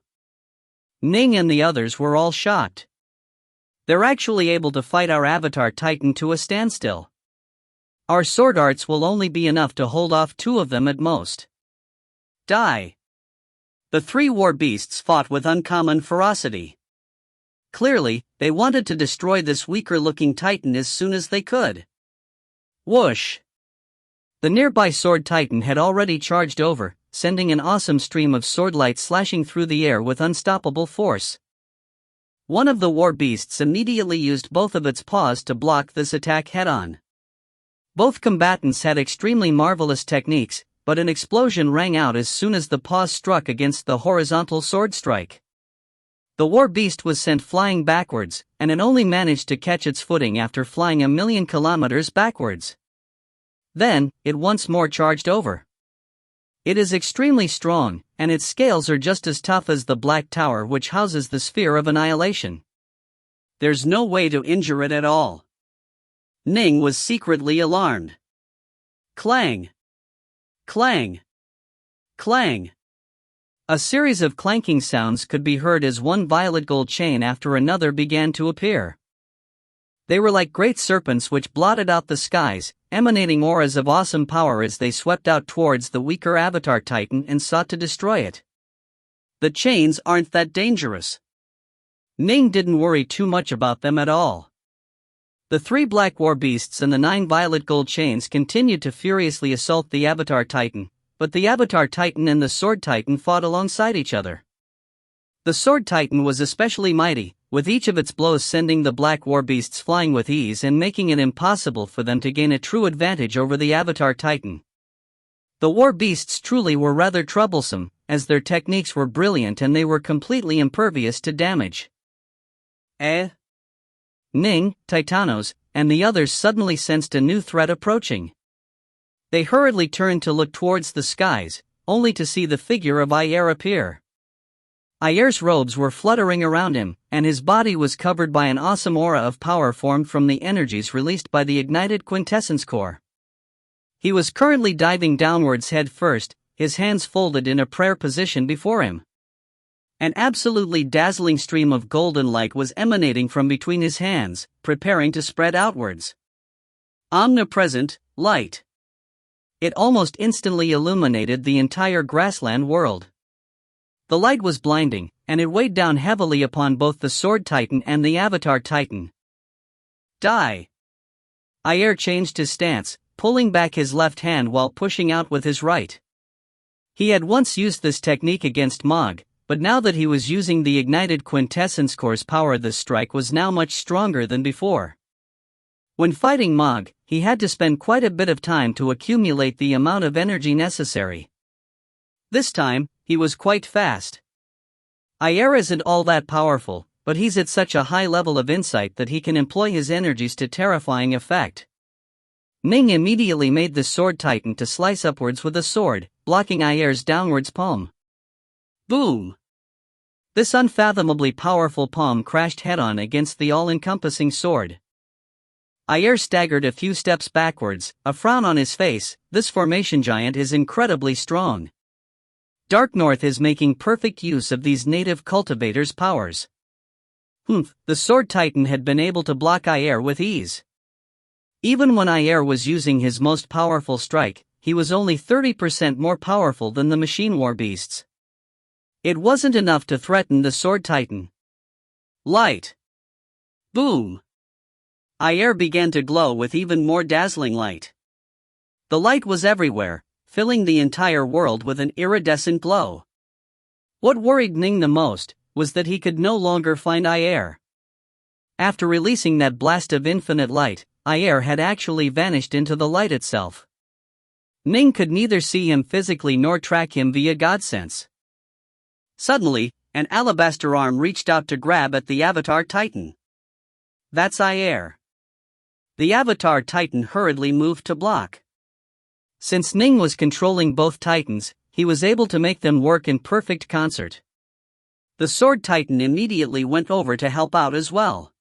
Ning and the others were all shocked. They're actually able to fight our Avatar Titan to a standstill. Our sword arts will only be enough to hold off two of them at most. Die! The three war beasts fought with uncommon ferocity. Clearly, they wanted to destroy this weaker-looking Titan as soon as they could. Whoosh! The nearby Sword Titan had already charged over, sending an awesome stream of swordlight slashing through the air with unstoppable force. One of the war beasts immediately used both of its paws to block this attack head-on. Both combatants had extremely marvelous techniques, but an explosion rang out as soon as the paws struck against the horizontal sword strike. The war beast was sent flying backwards, and it only managed to catch its footing after flying 1,000,000 kilometers backwards. Then, it once more charged over. It is extremely strong, and its scales are just as tough as the Black Tower which houses the Sphere of Annihilation. There's no way to injure it at all. Ning was secretly alarmed. Clang! Clang! Clang! A series of clanking sounds could be heard as one violet gold chain after another began to appear. They were like great serpents which blotted out the skies, emanating auras of awesome power as they swept out towards the weaker Avatar Titan and sought to destroy it. The chains aren't that dangerous. Ning didn't worry too much about them at all. The 3 black war beasts and the 9 violet gold chains continued to furiously assault the Avatar Titan, but the Avatar Titan and the Sword Titan fought alongside each other. The Sword Titan was especially mighty, with each of its blows sending the black war beasts flying with ease and making it impossible for them to gain a true advantage over the Avatar Titan. The war beasts truly were rather troublesome, as their techniques were brilliant and they were completely impervious to damage. Ning, Titanos, and the others suddenly sensed a new threat approaching. They hurriedly turned to look towards the skies, only to see the figure of Ayer appear. Ayer's robes were fluttering around him, and his body was covered by an awesome aura of power formed from the energies released by the ignited quintessence core. He was currently diving downwards head first, his hands folded in a prayer position before him. An absolutely dazzling stream of golden light was emanating from between his hands, preparing to spread outwards. Omnipresent light. It almost instantly illuminated the entire grassland world. The light was blinding, and it weighed down heavily upon both the Sword Titan and the Avatar Titan. Die! Ayer changed his stance, pulling back his left hand while pushing out with his right. He had once used this technique against Mog, but now that he was using the ignited quintessence core's power, the strike was now much stronger than before. When fighting Mog, he had to spend quite a bit of time to accumulate the amount of energy necessary. This time, he was quite fast. Ayer isn't all that powerful, but he's at such a high level of insight that he can employ his energies to terrifying effect. Ning immediately made the Sword Titan to slice upwards with a sword, blocking Ayer's downwards palm. Boom! This unfathomably powerful palm crashed head-on against the all-encompassing sword. Ayer staggered a few steps backwards, a frown on his face. This formation giant is incredibly strong. Dark North is making perfect use of these native cultivators' powers. The Sword Titan had been able to block Ayer with ease. Even when Ayer was using his most powerful strike, he was only 30% more powerful than the machine war beasts. It wasn't enough to threaten the Sword Titan. Light. Boom. Ayer began to glow with even more dazzling light. The light was everywhere, filling the entire world with an iridescent glow. What worried Ning the most was that he could no longer find Ayer. After releasing that blast of infinite light, Ayer had actually vanished into the light itself. Ning could neither see him physically nor track him via Godsense. Suddenly, an alabaster arm reached out to grab at the Avatar Titan. That's Ayer. The Avatar Titan hurriedly moved to block. Since Ning was controlling both Titans, he was able to make them work in perfect concert. The Sword Titan immediately went over to help out as well.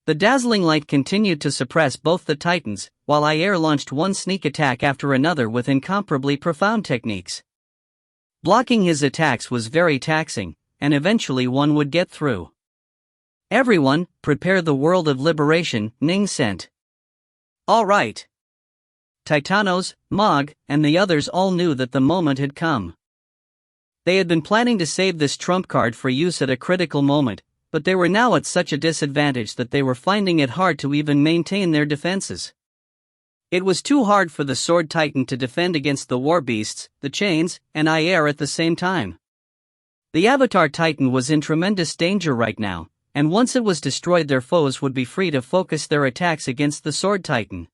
The dazzling light continued to suppress both the Titans, while Ayer launched one sneak attack after another with incomparably profound techniques. Blocking his attacks was very taxing, and eventually one would get through. Everyone, prepare the world of liberation, Ning sent. All right. Titanos, Mog, and the others all knew that the moment had come. They had been planning to save this trump card for use at a critical moment, but they were now at such a disadvantage that they were finding it hard to even maintain their defenses. It was too hard for the Sword Titan to defend against the war beasts, the chains, and Ayer at the same time. The Avatar Titan was in tremendous danger right now, and once it was destroyed their foes would be free to focus their attacks against the Sword Titan.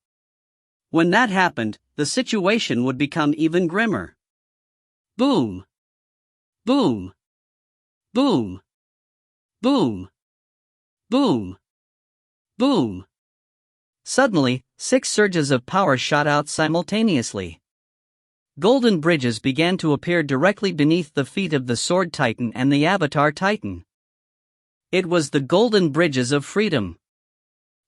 When that happened, the situation would become even grimmer. Boom! Boom! Boom! Boom! Boom! Boom! Suddenly, 6 surges of power shot out simultaneously. Golden bridges began to appear directly beneath the feet of the Sword Titan and the Avatar Titan. It was the Golden Bridges of Freedom.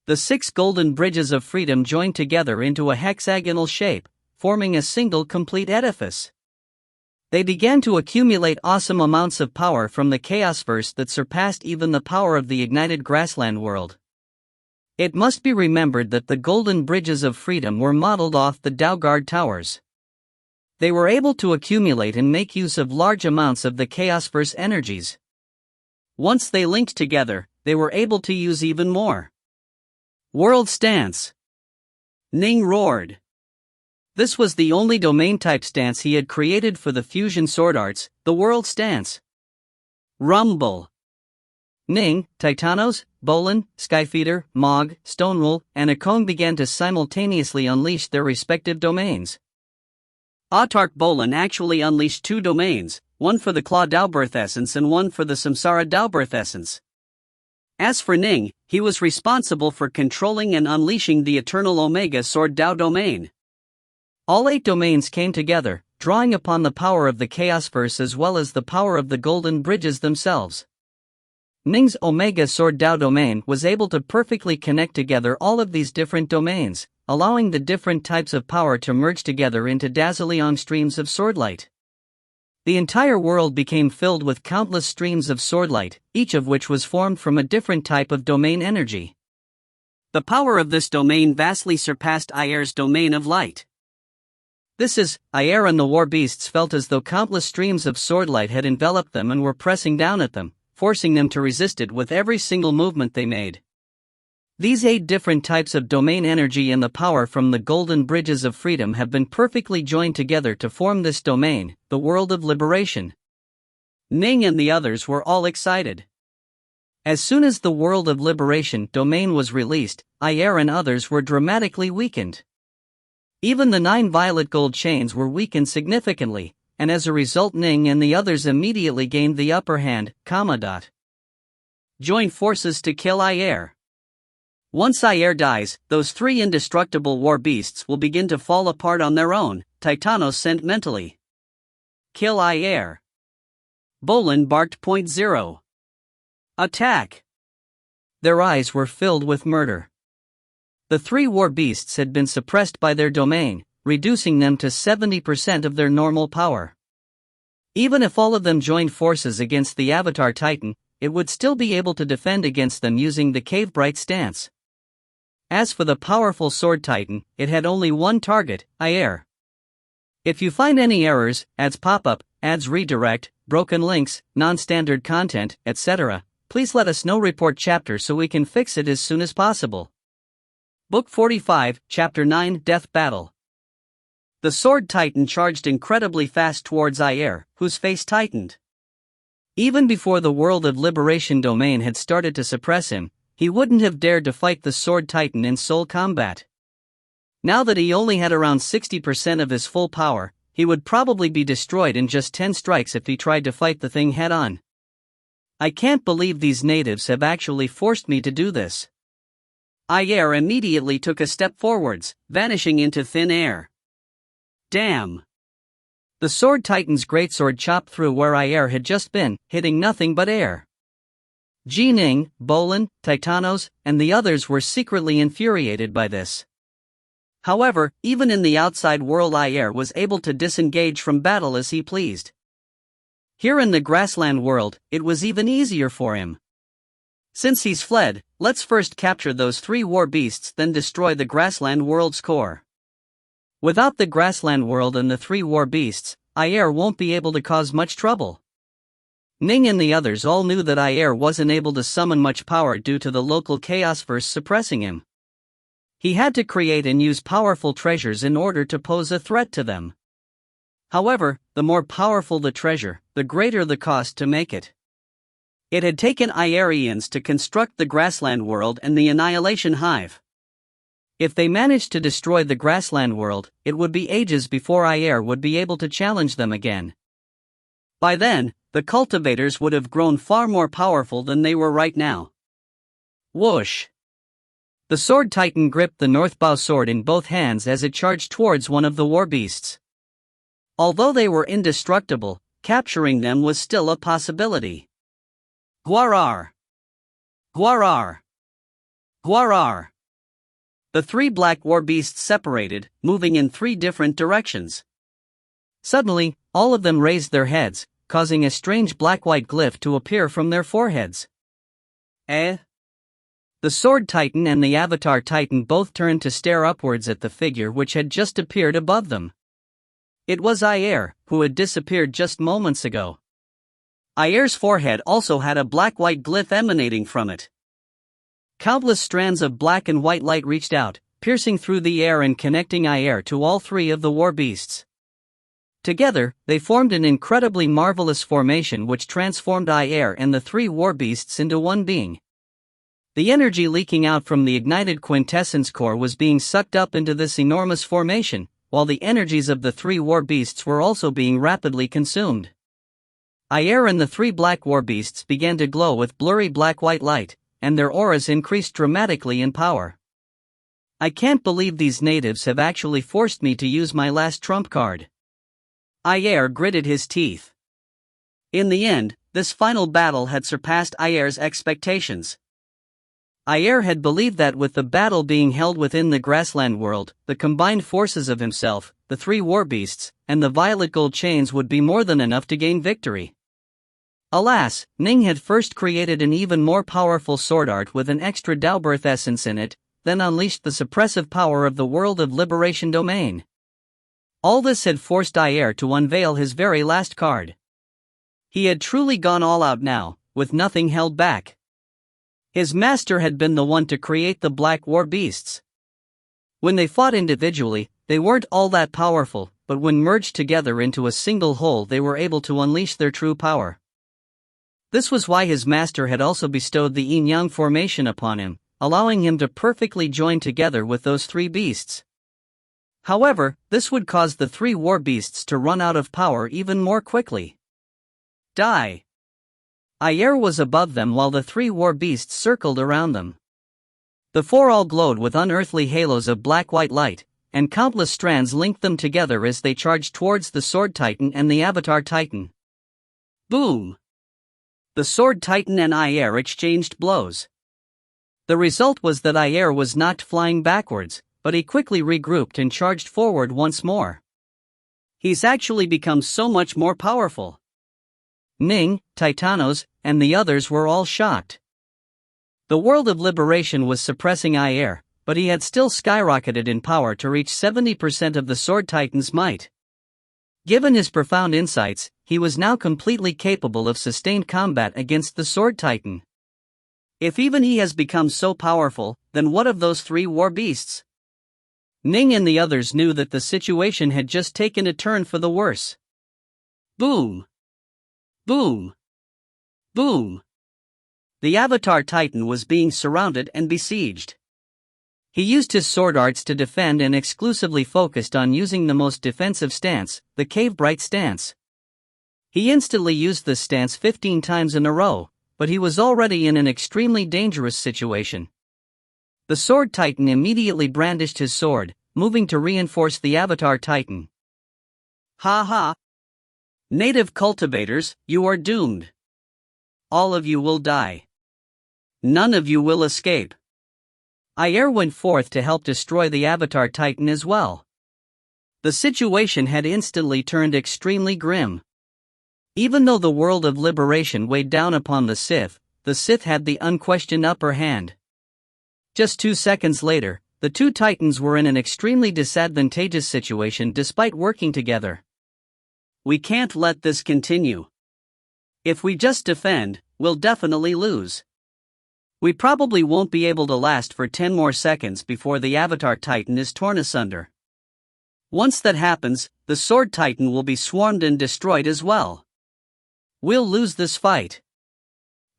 The 6 golden bridges of freedom joined together into a hexagonal shape, forming a single complete edifice. They began to accumulate awesome amounts of power from the Chaosverse that surpassed even the power of the ignited grassland world. It must be remembered that the golden bridges of freedom were modeled off the Daugard Towers. They were able to accumulate and make use of large amounts of the Chaosverse energies. Once they linked together, they were able to use even more. World Stance! Ning roared. This was the only domain-type stance he had created for the fusion sword arts, the World Stance. Rumble! Ning, Titanos, Bolin, Skyfeeder, Mog, Stonewool, and Akong began to simultaneously unleash their respective domains. Autark Bolin actually unleashed 2 domains, one for the Claw Daubirth Essence and one for the Samsara Daubirth Essence. As for Ning, he was responsible for controlling and unleashing the Eternal Omega Sword Dao domain. All 8 domains came together, drawing upon the power of the Chaosverse as well as the power of the Golden Bridges themselves. Ning's Omega Sword Dao domain was able to perfectly connect together all of these different domains, allowing the different types of power to merge together into dazzling streams of swordlight. The entire world became filled with countless streams of swordlight, each of which was formed from a different type of domain energy. The power of this domain vastly surpassed Ayer's domain of light. Ayer and the war beasts felt as though countless streams of swordlight had enveloped them and were pressing down at them, forcing them to resist it with every single movement they made. These 8 different types of domain energy and the power from the golden bridges of freedom have been perfectly joined together to form this domain, the world of liberation. Ning and the others were all excited. As soon as the world of liberation domain was released, Ayer and others were dramatically weakened. Even the 9 violet gold chains were weakened significantly, and as a result Ning and the others immediately gained the upper hand. Join forces to kill Ayer. Once Ayer dies, those 3 indestructible war beasts will begin to fall apart on their own, Titanos sent mentally. Kill Ayer. Bolin barked. 0. Attack! Their eyes were filled with murder. The 3 war beasts had been suppressed by their domain, reducing them to 70% of their normal power. Even if all of them joined forces against the Avatar Titan, it would still be able to defend against them using the Cavebright stance. As for the powerful Sword Titan, it had only one target, Ayer. If you find any errors, ads pop-up, ads redirect, broken links, non-standard content, etc., please let us know. Report chapter so we can fix it as soon as possible. Book 45, Chapter 9, Death Battle. The Sword Titan charged incredibly fast towards Ayer, whose face tightened. Even before the World of Liberation domain had started to suppress him, he wouldn't have dared to fight the Sword Titan in soul combat. Now that he only had around 60% of his full power, he would probably be destroyed in just 10 strikes if he tried to fight the thing head-on. I can't believe these natives have actually forced me to do this. Ayer immediately took a step forwards, vanishing into thin air. Damn! The Sword Titan's greatsword chopped through where Ayer had just been, hitting nothing but air. Ning, Bolin, Titanos, and the others were secretly infuriated by this. However, even in the outside world Ayer was able to disengage from battle as he pleased. Here in the grassland world, it was even easier for him. Since he's fled, let's first capture those 3 war beasts, then destroy the grassland world's core. Without the grassland world and the 3 war beasts, Ayer won't be able to cause much trouble. Ning and the others all knew that Ayer wasn't able to summon much power due to the local Chaosverse suppressing him. He had to create and use powerful treasures in order to pose a threat to them. However, the more powerful the treasure, the greater the cost to make it. It had taken Iarians to construct the grassland world and the annihilation hive. If they managed to destroy the grassland world, it would be ages before Iar would be able to challenge them again. By then, the cultivators would have grown far more powerful than they were right now. Whoosh! The sword titan gripped the northbow sword in both hands as it charged towards one of the war beasts. Although they were indestructible, capturing them was still a possibility. Guarar! Guarar! Guarar! The three black war beasts separated, moving in three different directions. Suddenly, all of them raised their heads, causing a strange black-white glyph to appear from their foreheads. Eh? The sword titan and the avatar titan both turned to stare upwards at the figure which had just appeared above them. It was Iar, who had disappeared just moments ago. Iar's forehead also had a black-white glyph emanating from it. Countless strands of black and white light reached out, piercing through the air and connecting Iar to all three of the war beasts. Together, they formed an incredibly marvelous formation which transformed Iar and the three war beasts into one being. The energy leaking out from the ignited quintessence core was being sucked up into this enormous formation, while the energies of the three war beasts were also being rapidly consumed. Iar and the three black war beasts began to glow with blurry black-white light, and their auras increased dramatically in power. I can't believe these natives have actually forced me to use my last trump card. Iar gritted his teeth. In the end, this final battle had surpassed Iar's expectations. Iar had believed that with the battle being held within the grassland world, the combined forces of himself, the three war beasts, and the violet gold chains would be more than enough to gain victory. Alas, Ning had first created an even more powerful sword art with an extra Daubirth essence in it, then unleashed the suppressive power of the World of Liberation domain. All this had forced Iar to unveil his very last card. He had truly gone all out now, with nothing held back. His master had been the one to create the black war beasts. When they fought individually, they weren't all that powerful, but when merged together into a single whole they were able to unleash their true power. This was why his master had also bestowed the yin-yang formation upon him, allowing him to perfectly join together with those three beasts. However, this would cause the three war beasts to run out of power even more quickly. Die! Iar was above them while the three war beasts circled around them. The four all glowed with unearthly halos of black-white light, and countless strands linked them together as they charged towards the sword titan and the avatar titan. Boom! The sword titan and Iar exchanged blows. The result was that Iar was knocked flying backwards, but he quickly regrouped and charged forward once more. He's actually become so much more powerful. Ning, Titanos, and the others were all shocked. The World of Liberation was suppressing Iar, but he had still skyrocketed in power to reach 70% of the Sword Titan's might. Given his profound insights, he was now completely capable of sustained combat against the Sword Titan. If even he has become so powerful, then what of those three war beasts? Ning and the others knew that the situation had just taken a turn for the worse. Boom! Boom! Boom! The Avatar Titan was being surrounded and besieged. He used his sword arts to defend and exclusively focused on using the most defensive stance, the Cave Bright stance. He instantly used this stance 15 times in a row, but he was already in an extremely dangerous situation. The Sword Titan immediately brandished his sword, moving to reinforce the Avatar Titan. Ha ha! Native cultivators, you are doomed. All of you will die. None of you will escape. Iar went forth to help destroy the Avatar Titan as well. The situation had instantly turned extremely grim. Even though the World of Liberation weighed down upon the Sith had the unquestioned upper hand. Just 2 seconds later, the two Titans were in an extremely disadvantageous situation despite working together. We can't let this continue. If we just defend, we'll definitely lose. We probably won't be able to last for 10 more seconds before the Avatar Titan is torn asunder. Once that happens, the Sword Titan will be swarmed and destroyed as well. We'll lose this fight.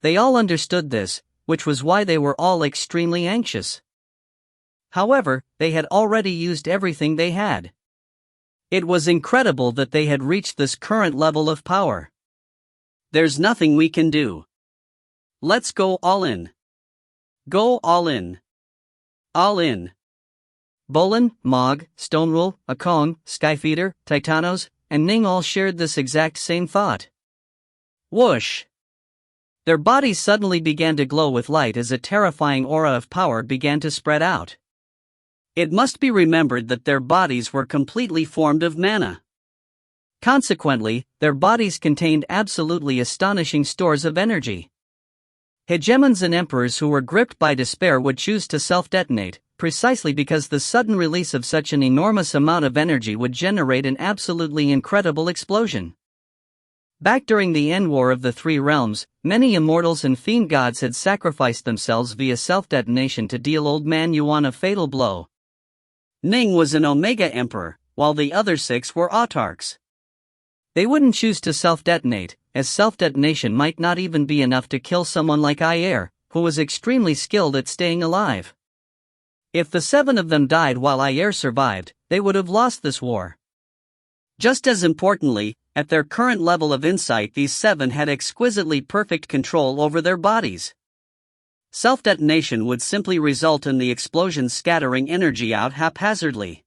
They all understood this, which was why they were all extremely anxious. However, they had already used everything they had. It was incredible that they had reached this current level of power. There's nothing we can do. Let's go all in. Go all in. All in. Bolin, Mog, Stonerule, Akong, Skyfeeder, Titanos, and Ning all shared this exact same thought. Whoosh! Their bodies suddenly began to glow with light as a terrifying aura of power began to spread out. It must be remembered that their bodies were completely formed of mana. Consequently, their bodies contained absolutely astonishing stores of energy. Hegemons and emperors who were gripped by despair would choose to self-detonate, precisely because the sudden release of such an enormous amount of energy would generate an absolutely incredible explosion. Back during the end war of the Three Realms, many immortals and fiend gods had sacrificed themselves via self-detonation to deal Old Man Yuan a fatal blow. Ning was an Omega Emperor, while the other 6 were autarchs. They wouldn't choose to self-detonate, as self-detonation might not even be enough to kill someone like Ayer, who was extremely skilled at staying alive. If the 7 of them died while Ayer survived, they would have lost this war. Just as importantly, at their current level of insight, these 7 had exquisitely perfect control over their bodies. Self-detonation would simply result in the explosion scattering energy out haphazardly.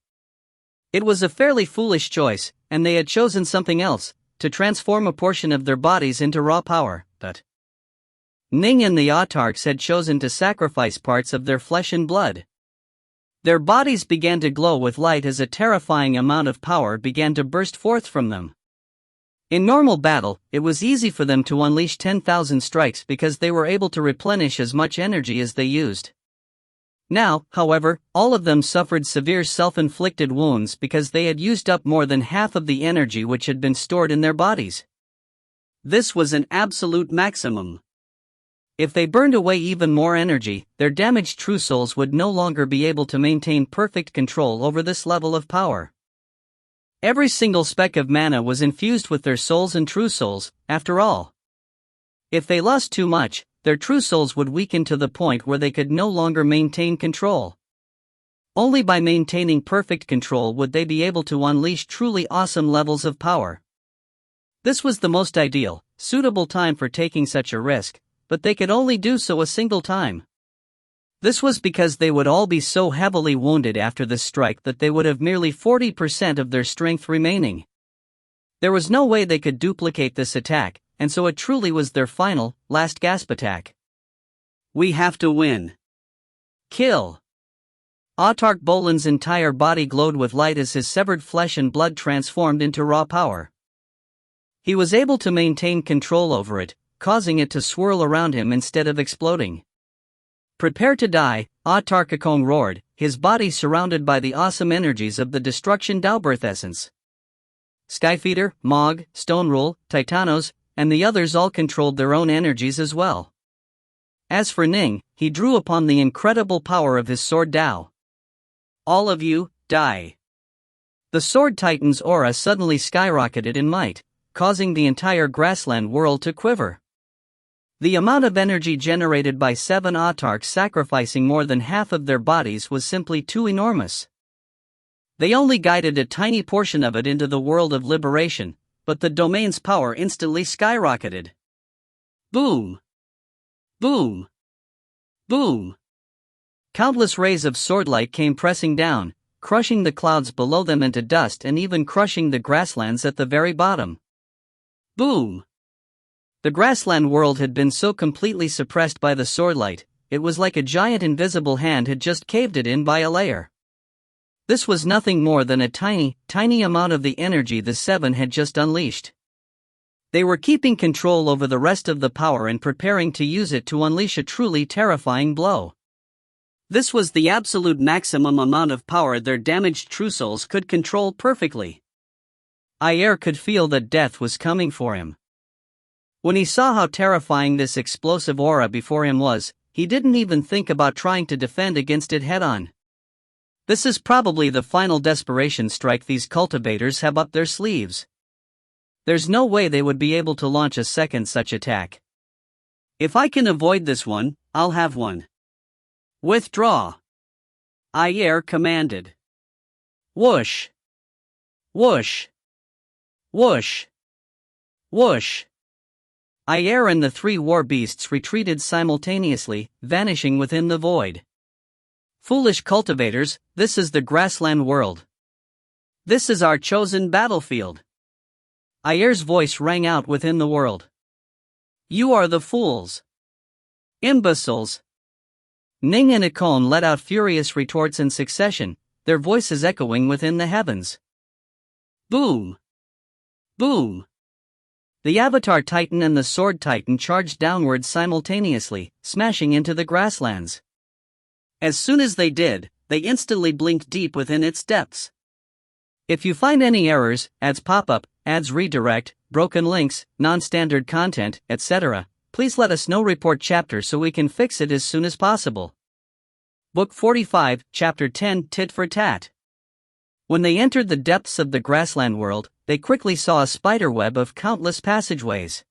It was a fairly foolish choice, and they had chosen something else, to transform a portion of their bodies into raw power, but Ning and the autarchs had chosen to sacrifice parts of their flesh and blood. Their bodies began to glow with light as a terrifying amount of power began to burst forth from them. In normal battle, it was easy for them to unleash 10,000 strikes because they were able to replenish as much energy as they used. Now, however, all of them suffered severe self-inflicted wounds because they had used up more than half of the energy which had been stored in their bodies. This was an absolute maximum. If they burned away even more energy, their damaged true souls would no longer be able to maintain perfect control over this level of power. Every single speck of mana was infused with their souls and true souls, after all. If they lost too much, their true souls would weaken to the point where they could no longer maintain control. Only by maintaining perfect control would they be able to unleash truly awesome levels of power. This was the most ideal, suitable time for taking such a risk, but they could only do so a single time. This was because they would all be so heavily wounded after this strike that they would have merely 40% of their strength remaining. There was no way they could duplicate this attack, and so it truly was their final, last gasp attack. We have to win. Kill. Autarch Bolin's entire body glowed with light as his severed flesh and blood transformed into raw power. He was able to maintain control over it, causing it to swirl around him instead of exploding. Prepare to die, Autarch Akong roared, his body surrounded by the awesome energies of the destruction Daobirth essence. Skyfeeder, Mog, Stonerule, Titanos, and the others all controlled their own energies as well. As for Ning, he drew upon the incredible power of his sword Dao. All of you, die. The sword titan's aura suddenly skyrocketed in might, causing the entire grassland world to quiver. The amount of energy generated by 7 autarchs sacrificing more than half of their bodies was simply too enormous. They only guided a tiny portion of it into the world of liberation, but the domain's power instantly skyrocketed. Boom! Boom! Boom! Countless rays of swordlight came pressing down, crushing the clouds below them into dust and even crushing the grasslands at the very bottom. Boom! The grassland world had been so completely suppressed by the swordlight, it was like a giant invisible hand had just caved it in by a layer. This was nothing more than a tiny, tiny amount of the energy the 7 had just unleashed. They were keeping control over the rest of the power and preparing to use it to unleash a truly terrifying blow. This was the absolute maximum amount of power their damaged true souls could control perfectly. Ayer could feel that death was coming for him. When he saw how terrifying this explosive aura before him was, he didn't even think about trying to defend against it head-on. This is probably the final desperation strike these cultivators have up their sleeves. There's no way they would be able to launch a second such attack. If I can avoid this one, I'll have one. Withdraw. Ayer commanded. Whoosh. Whoosh. Whoosh. Whoosh. Ayer and the three war beasts retreated simultaneously, vanishing within the void. Foolish cultivators, this is the grassland world. This is our chosen battlefield. Ayer's voice rang out within the world. You are the fools. Imbeciles. Ning and Ikon let out furious retorts in succession, their voices echoing within the heavens. Boom. Boom. The Avatar Titan and the Sword Titan charged downward simultaneously, smashing into the grasslands. As soon as they did, they instantly blinked deep within its depths. If you find any errors, ads pop up, ads redirect, broken links, non-standard content, etc., please let us know. Report chapter so we can fix it as soon as possible. Book 45, Chapter 10, Tit for Tat. When they entered the depths of the grassland world, they quickly saw a spiderweb of countless passageways.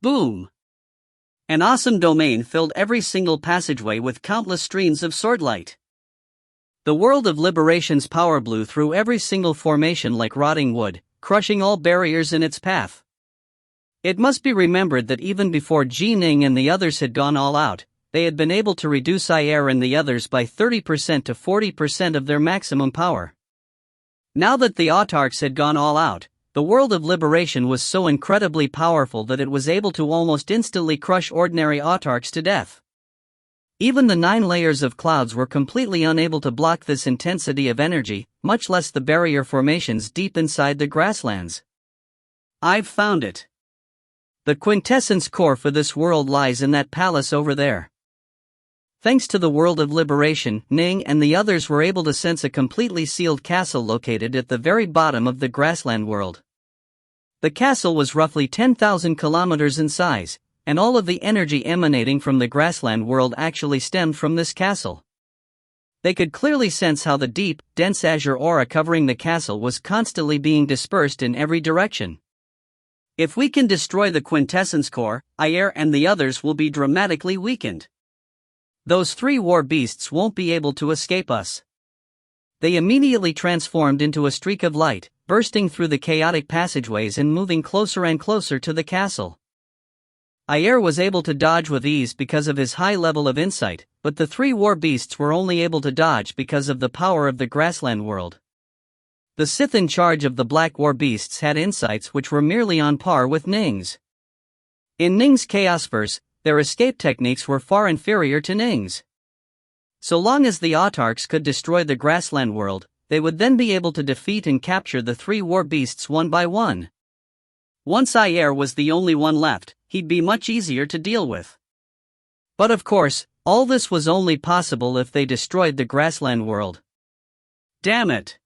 Boom! An awesome domain filled every single passageway with countless streams of swordlight. The world of liberation's power blew through every single formation like rotting wood, crushing all barriers in its path. It must be remembered that even before Ning and the others had gone all out, they had been able to reduce Ayer and the others by 30% to 40% of their maximum power. Now that the autarchs had gone all out, the world of liberation was so incredibly powerful that it was able to almost instantly crush ordinary autarchs to death. Even the 9 layers of clouds were completely unable to block this intensity of energy, much less the barrier formations deep inside the grasslands. I've found it. The quintessence core for this world lies in that palace over there. Thanks to the world of liberation, Ning and the others were able to sense a completely sealed castle located at the very bottom of the grassland world. The castle was roughly 10,000 kilometers in size, and all of the energy emanating from the grassland world actually stemmed from this castle. They could clearly sense how the deep, dense azure aura covering the castle was constantly being dispersed in every direction. If we can destroy the quintessence core, Ayer and the others will be dramatically weakened. Those 3 war beasts won't be able to escape us. They immediately transformed into a streak of light, bursting through the chaotic passageways and moving closer and closer to the castle. Ayer was able to dodge with ease because of his high level of insight, but the 3 war beasts were only able to dodge because of the power of the grassland world. The Sith in charge of the Black War Beasts had insights which were merely on par with Ning's. In Ning's Chaosverse, their escape techniques were far inferior to Ning's. So long as the autarchs could destroy the grassland world, they would then be able to defeat and capture the 3 war beasts one by one. Once Ayer was the only one left, he'd be much easier to deal with. But of course, all this was only possible if they destroyed the grassland world. Damn it!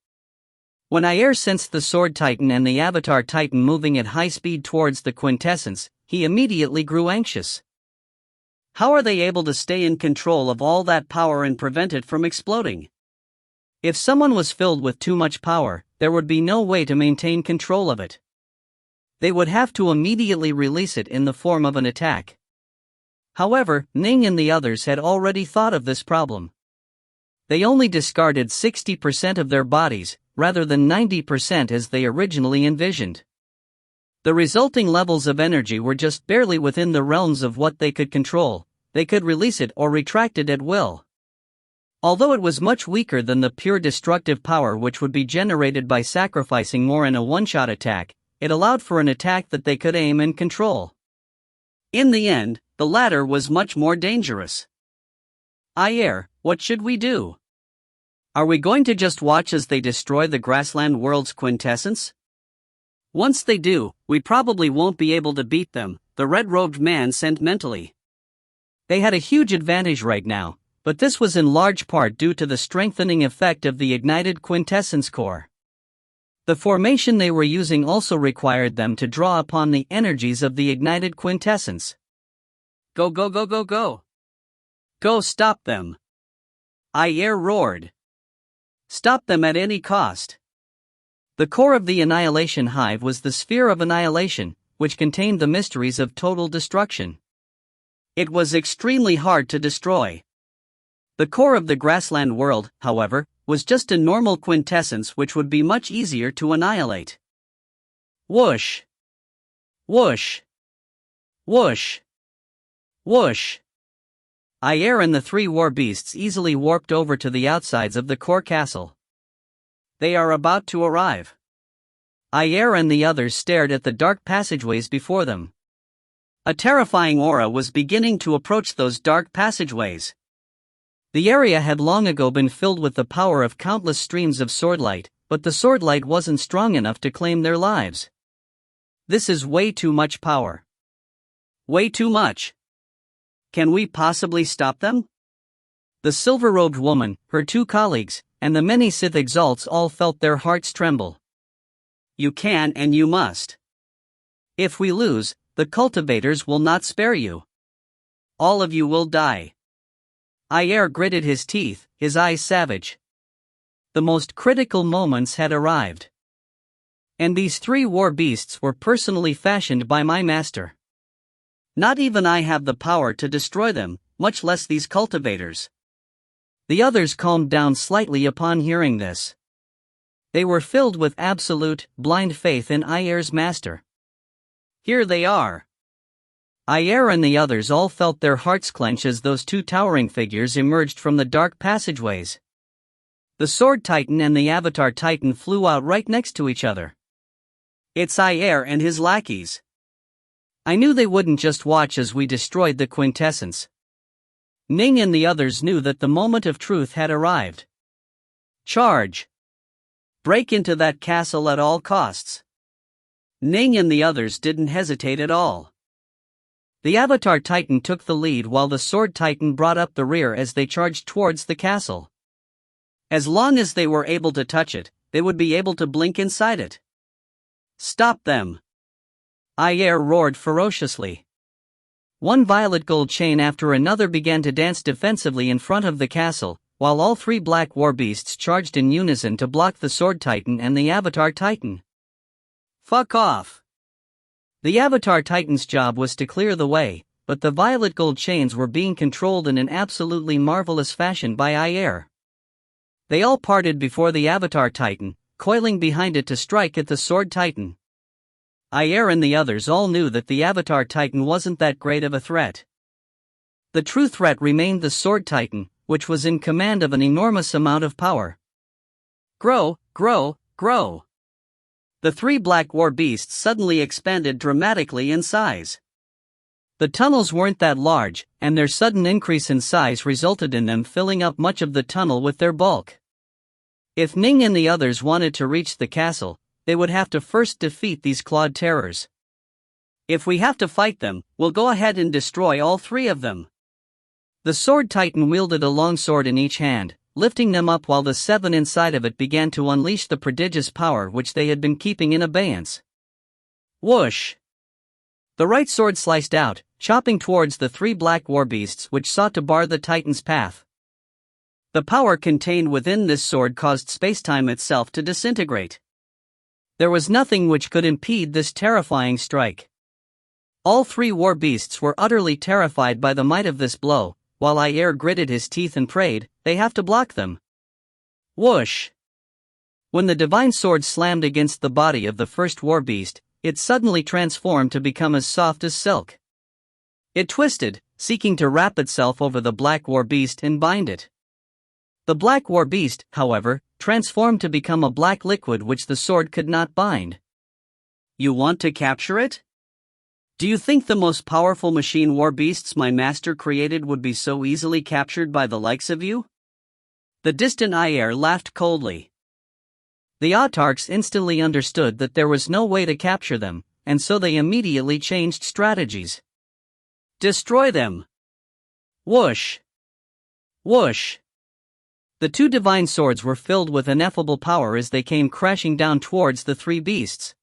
When Ayer sensed the Sword Titan and the Avatar Titan moving at high speed towards the quintessence, he immediately grew anxious. How are they able to stay in control of all that power and prevent it from exploding? If someone was filled with too much power, there would be no way to maintain control of it. They would have to immediately release it in the form of an attack. However, Ning and the others had already thought of this problem. They only discarded 60% of their bodies, rather than 90% as they originally envisioned. The resulting levels of energy were just barely within the realms of what they could control. They could release it or retract it at will. Although it was much weaker than the pure destructive power which would be generated by sacrificing more in a one-shot attack, it allowed for an attack that they could aim and control. In the end, the latter was much more dangerous. Ayer, what should we do? Are we going to just watch as they destroy the grassland world's quintessence? Once they do, we probably won't be able to beat them, the red-robed man said mentally. They had a huge advantage right now, but this was in large part due to the strengthening effect of the ignited quintessence core. The formation they were using also required them to draw upon the energies of the ignited quintessence. Go go go go go! Go stop them! Ayer roared. Stop them at any cost. The core of the Annihilation Hive was the Sphere of Annihilation, which contained the mysteries of total destruction. It was extremely hard to destroy. The core of the grassland world, however, was just a normal quintessence which would be much easier to annihilate. Whoosh! Whoosh! Whoosh! Whoosh! Iyer and the three war beasts easily warped over to the outsides of the core castle. They are about to arrive. Iyer and the others stared at the dark passageways before them. A terrifying aura was beginning to approach those dark passageways. The area had long ago been filled with the power of countless streams of swordlight, but the swordlight wasn't strong enough to claim their lives. This is way too much power. Way too much. Can we possibly stop them? The silver-robed woman, her two colleagues, and the many Sith exalts all felt their hearts tremble. You can and you must. If we lose, the cultivators will not spare you. All of you will die. Iyer gritted his teeth, his eyes savage. The most critical moments had arrived. And these three war beasts were personally fashioned by my master. Not even I have the power to destroy them, much less these cultivators. The others calmed down slightly upon hearing this. They were filled with absolute, blind faith in Iyer's master. Here they are. Iyer and the others all felt their hearts clench as those two towering figures emerged from the dark passageways. The Sword Titan and the Avatar Titan flew out right next to each other. It's Iyer and his lackeys. I knew they wouldn't just watch as we destroyed the quintessence. Ning and the others knew that the moment of truth had arrived. Charge! Break into that castle at all costs. Ning and the others didn't hesitate at all. The Avatar Titan took the lead while the Sword Titan brought up the rear as they charged towards the castle. As long as they were able to touch it, they would be able to blink inside it. Stop them! Iyer roared ferociously. One violet gold chain after another began to dance defensively in front of the castle, while all three black war beasts charged in unison to block the Sword Titan and the Avatar Titan. Fuck off! The Avatar Titan's job was to clear the way, but the violet gold chains were being controlled in an absolutely marvelous fashion by Iyer. They all parted before the Avatar Titan, coiling behind it to strike at the Sword Titan. Iyer and the others all knew that the Avatar Titan wasn't that great of a threat. The true threat remained the Sword Titan, which was in command of an enormous amount of power. Grow, grow, grow! The three black war beasts suddenly expanded dramatically in size. The tunnels weren't that large, and their sudden increase in size resulted in them filling up much of the tunnel with their bulk. If Ning and the others wanted to reach the castle, they would have to first defeat these clawed terrors. If we have to fight them, we'll go ahead and destroy all three of them. The Sword Titan wielded a long sword in each hand, lifting them up while the seven inside of it began to unleash the prodigious power which they had been keeping in abeyance. Whoosh! The right sword sliced out, chopping towards the three black war beasts which sought to bar the Titan's path. The power contained within this sword caused space-time itself to disintegrate. There was nothing which could impede this terrifying strike. All three war beasts were utterly terrified by the might of this blow, while Iyer gritted his teeth and prayed, they have to block them. Whoosh! When the divine sword slammed against the body of the first war beast, it suddenly transformed to become as soft as silk. It twisted, seeking to wrap itself over the black war beast and bind it. The black war beast, however, transformed to become a black liquid which the sword could not bind. You want to capture it? Do you think the most powerful machine war beasts my master created would be so easily captured by the likes of you? The distant Iyer laughed coldly. The autarchs instantly understood that there was no way to capture them, and so they immediately changed strategies. Destroy them! Whoosh! Whoosh! The two divine swords were filled with ineffable power as they came crashing down towards the three beasts.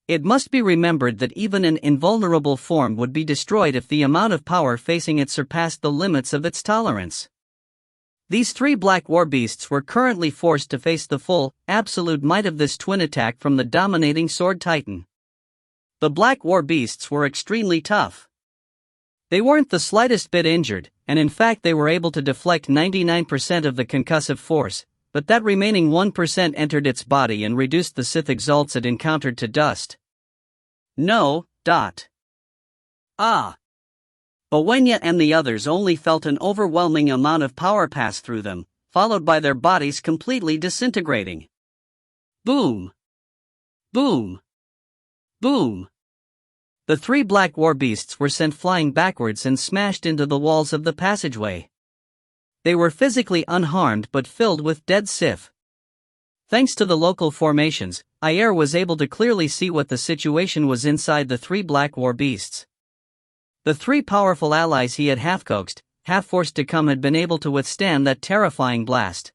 It must be remembered that even an invulnerable form would be destroyed if the amount of power facing it surpassed the limits of its tolerance. These three black war beasts were currently forced to face the full, absolute might of this twin attack from the dominating Sword Titan. The black war beasts were extremely tough. They weren't the slightest bit injured, and in fact they were able to deflect 99% of the concussive force, but that remaining 1% entered its body and reduced the Sith exalts it encountered to dust. No. But Wenya and the others only felt an overwhelming amount of power pass through them, followed by their bodies completely disintegrating. Boom! Boom! Boom! The three black war beasts were sent flying backwards and smashed into the walls of the passageway. They were physically unharmed but filled with dead Sith. Thanks to the local formations, Ayer was able to clearly see what the situation was inside the three black war beasts. The three powerful allies he had half-coaxed, half-forced to come had been able to withstand that terrifying blast.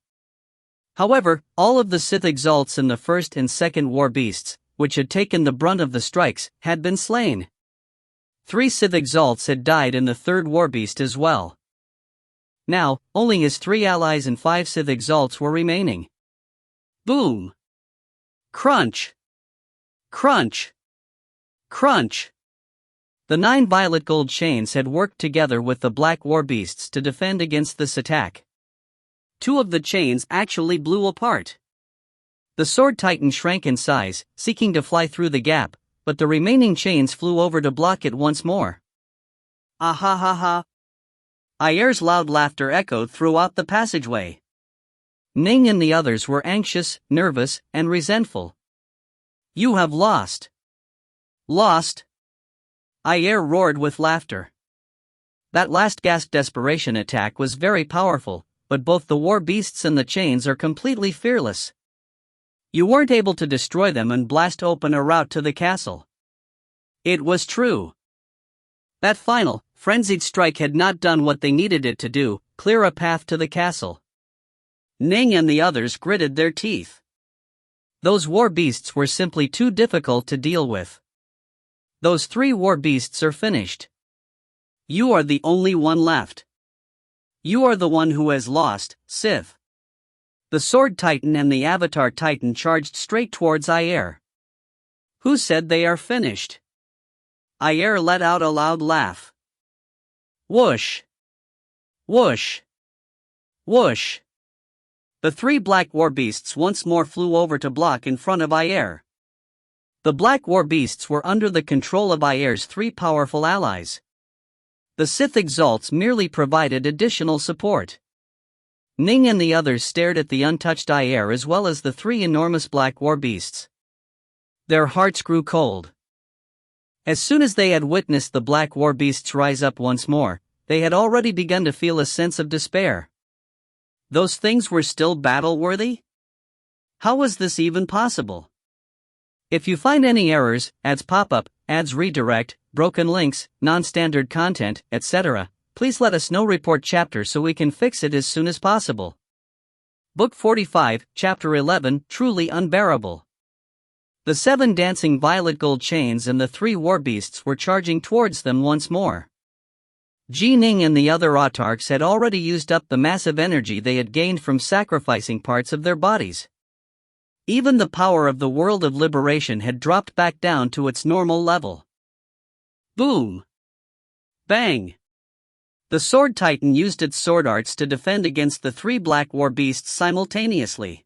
However, all of the Sith exalts in the first and second war beasts, which had taken the brunt of the strikes, had been slain. 3 Sith exalts had died in the third war beast as well. Now, only his 3 allies and 5 Sith exalts were remaining. Boom! Crunch! Crunch! Crunch! The 9 violet gold chains had worked together with the black war beasts to defend against this attack. 2 of the chains actually blew apart. The sword titan shrank in size, seeking to fly through the gap, but the remaining chains flew over to block it once more. Ah ha ha ha! Ayer's loud laughter echoed throughout the passageway. Ning and the others were anxious, nervous, and resentful. You have lost. Lost? Ayer roared with laughter. That last gasp desperation attack was very powerful, but both the war beasts and the chains are completely fearless. You weren't able to destroy them and blast open a route to the castle. It was true. That final, frenzied strike had not done what they needed it to do, clear a path to the castle. Ning and the others gritted their teeth. Those war beasts were simply too difficult to deal with. Those 3 war beasts are finished. You are the only one left. You are the one who has lost, Sith. The Sword Titan and the Avatar Titan charged straight towards Ayer. Who said they are finished? Ayer let out a loud laugh. Whoosh! Whoosh! Whoosh! The 3 black war beasts once more flew over to block in front of Ayer. The black war beasts were under the control of Ayer's 3 powerful allies. The Sith exalts merely provided additional support. Ning and the others stared at the untouched Ayer as well as the 3 enormous black war beasts. Their hearts grew cold. As soon as they had witnessed the black war beasts rise up once more, they had already begun to feel a sense of despair. Those things were still battle-worthy? How was this even possible? If you find any errors, ads pop up, ads redirect, broken links, non-standard content, etc., please let us know. Report chapter so we can fix it as soon as possible. Book 45, Chapter 11, Truly Unbearable. The 7 dancing violet gold chains and the 3 war beasts were charging towards them once more. Ning and the other autarchs had already used up the massive energy they had gained from sacrificing parts of their bodies. Even the power of the world of liberation had dropped back down to its normal level. Boom! Bang! The Sword Titan used its sword arts to defend against the 3 black war beasts simultaneously.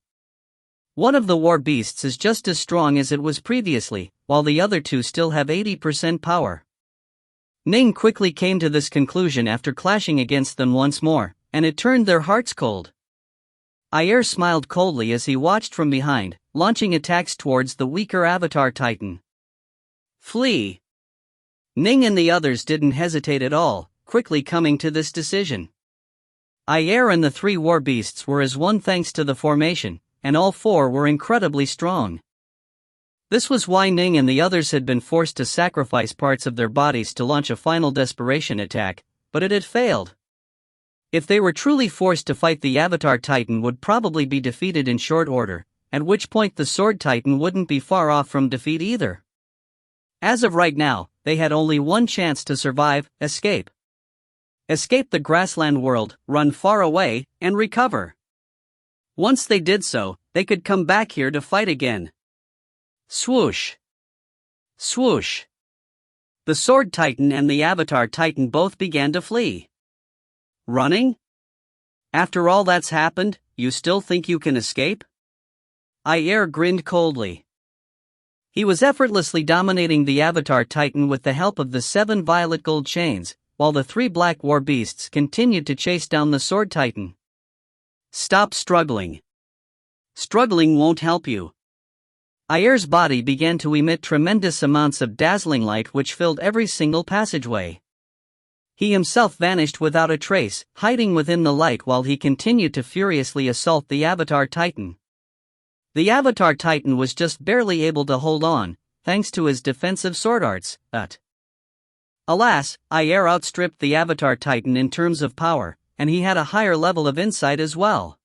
One of the war beasts is just as strong as it was previously, while the other 2 still have 80% power. Ning quickly came to this conclusion after clashing against them once more, and it turned their hearts cold. Ayer smiled coldly as he watched from behind, launching attacks towards the weaker Avatar Titan. Flee! Ning and the others didn't hesitate at all, quickly coming to this decision. Ayer and the 3 war beasts were as one thanks to the formation, and all 4 were incredibly strong. This was why Ning and the others had been forced to sacrifice parts of their bodies to launch a final desperation attack, but it had failed. If they were truly forced to fight, the Avatar Titan would probably be defeated in short order, at which point the Sword Titan wouldn't be far off from defeat either. As of right now, they had only one chance to survive: escape. Escape the grassland world, run far away, and recover. Once they did so, they could come back here to fight again. Swoosh! Swoosh! The Sword Titan and the Avatar Titan both began to flee. Running? After all that's happened, you still think you can escape? Ayer grinned coldly. He was effortlessly dominating the Avatar Titan with the help of the 7 violet gold chains, while the 3 black war beasts continued to chase down the Sword Titan. Stop struggling. Struggling won't help you. Ayer's body began to emit tremendous amounts of dazzling light which filled every single passageway. He himself vanished without a trace, hiding within the light while he continued to furiously assault the Avatar Titan. The Avatar Titan was just barely able to hold on, thanks to his defensive sword arts, but alas, Ayer outstripped the Avatar Titan in terms of power, and he had a higher level of insight as well.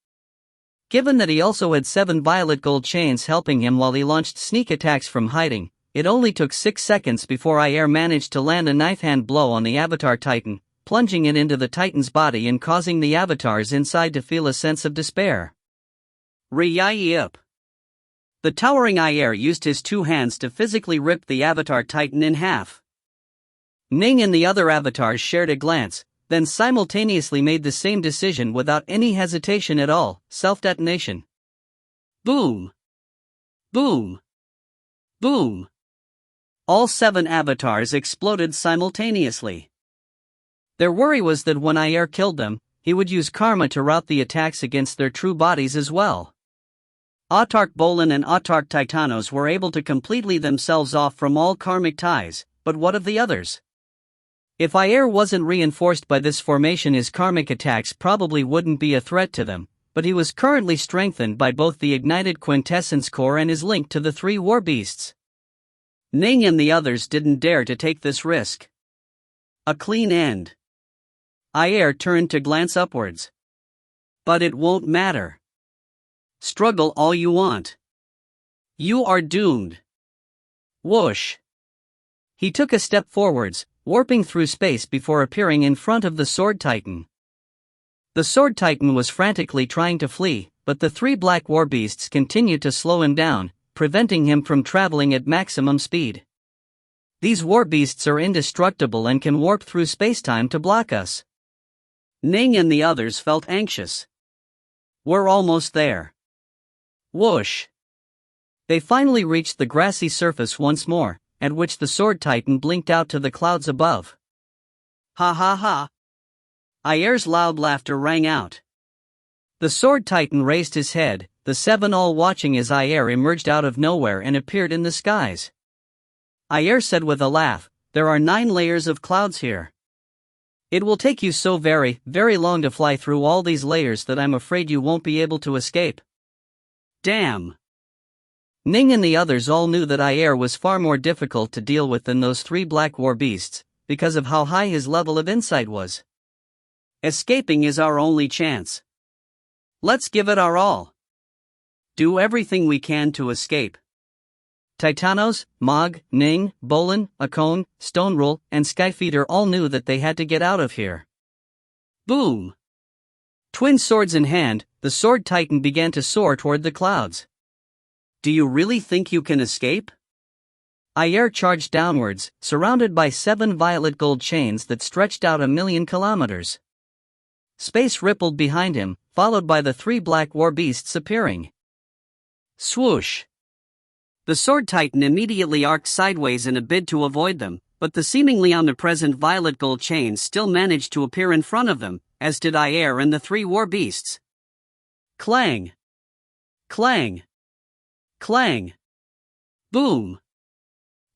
Given that he also had 7 violet gold chains helping him while he launched sneak attacks from hiding, it only took 6 seconds before Ayer managed to land a knife-hand blow on the Avatar Titan, plunging it into the Titan's body and causing the avatars inside to feel a sense of despair. Re-up. The towering Ayer used his 2 hands to physically rip the Avatar Titan in half. Ning and the other avatars shared a glance, then simultaneously made the same decision without any hesitation at all: self-detonation. Boom! Boom! Boom! All 7 avatars exploded simultaneously. Their worry was that when Ayer killed them, he would use karma to route the attacks against their true bodies as well. Autarch Bolin and Autarch Titanos were able to completely themselves off from all karmic ties, but what of the others? If Ayer wasn't reinforced by this formation, his karmic attacks probably wouldn't be a threat to them, but he was currently strengthened by both the ignited quintessence core and his link to the 3 war beasts. Ning and the others didn't dare to take this risk. A clean end. Ayer turned to glance upwards. But it won't matter. Struggle all you want. You are doomed. Whoosh. He took a step forwards, warping through space before appearing in front of the Sword Titan. The Sword Titan was frantically trying to flee, but the 3 black war beasts continued to slow him down, preventing him from traveling at maximum speed. These war beasts are indestructible and can warp through spacetime to block us. Ning and the others felt anxious. We're almost there. Whoosh! They finally reached the grassy surface once more, at which the Sword Titan blinked out to the clouds above. Ha ha ha! Ayer's loud laughter rang out. The Sword Titan raised his head, the 7 all watching as Ayer emerged out of nowhere and appeared in the skies. Ayer said with a laugh, "There are 9 layers of clouds here. It will take you so very, very long to fly through all these layers that I'm afraid you won't be able to escape." Damn! Ning and the others all knew that Ayer was far more difficult to deal with than those 3 black war beasts, because of how high his level of insight was. Escaping is our only chance. Let's give it our all. Do everything we can to escape. Titanos, Mog, Ning, Bolin, Akon, Stonerule, and Skyfeeder all knew that they had to get out of here. Boom! Twin swords in hand, the Sword Titan began to soar toward the clouds. Do you really think you can escape? Ayer charged downwards, surrounded by 7 violet gold chains that stretched out 1,000,000 kilometers. Space rippled behind him, followed by the 3 black war beasts appearing. Swoosh! The Sword Titan immediately arced sideways in a bid to avoid them, but the seemingly omnipresent violet gold chains still managed to appear in front of them, as did Ayer and the 3 war beasts. Clang! Clang! Clang! Boom!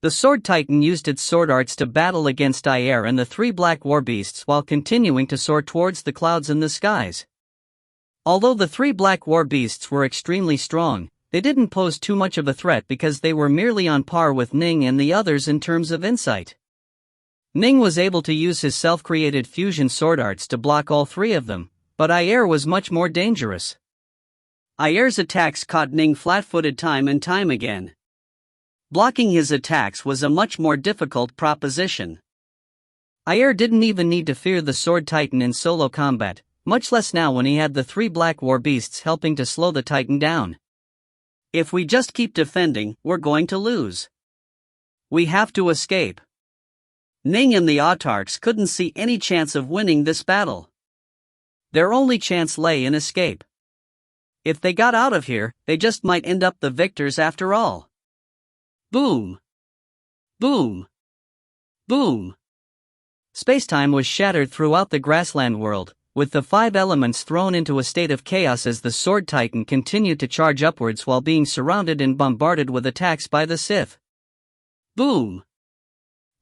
The Sword Titan used its sword arts to battle against Ayer and the 3 black war beasts while continuing to soar towards the clouds in the skies. Although the 3 black war beasts were extremely strong, they didn't pose too much of a threat because they were merely on par with Ning and the others in terms of insight. Ning was able to use his self-created fusion sword arts to block all 3 of them, but Ayer was much more dangerous. Ayer's attacks caught Ning flat-footed time and time again. Blocking his attacks was a much more difficult proposition. Ayer didn't even need to fear the Sword Titan in solo combat, much less now when he had the 3 black war beasts helping to slow the Titan down. If we just keep defending, we're going to lose. We have to escape. Ning and the autarchs couldn't see any chance of winning this battle. Their only chance lay in escape. If they got out of here, they just might end up the victors after all. Boom! Boom! Boom! Spacetime was shattered throughout the grassland world, with the 5 elements thrown into a state of chaos as the Sword Titan continued to charge upwards while being surrounded and bombarded with attacks by the Sith. Boom!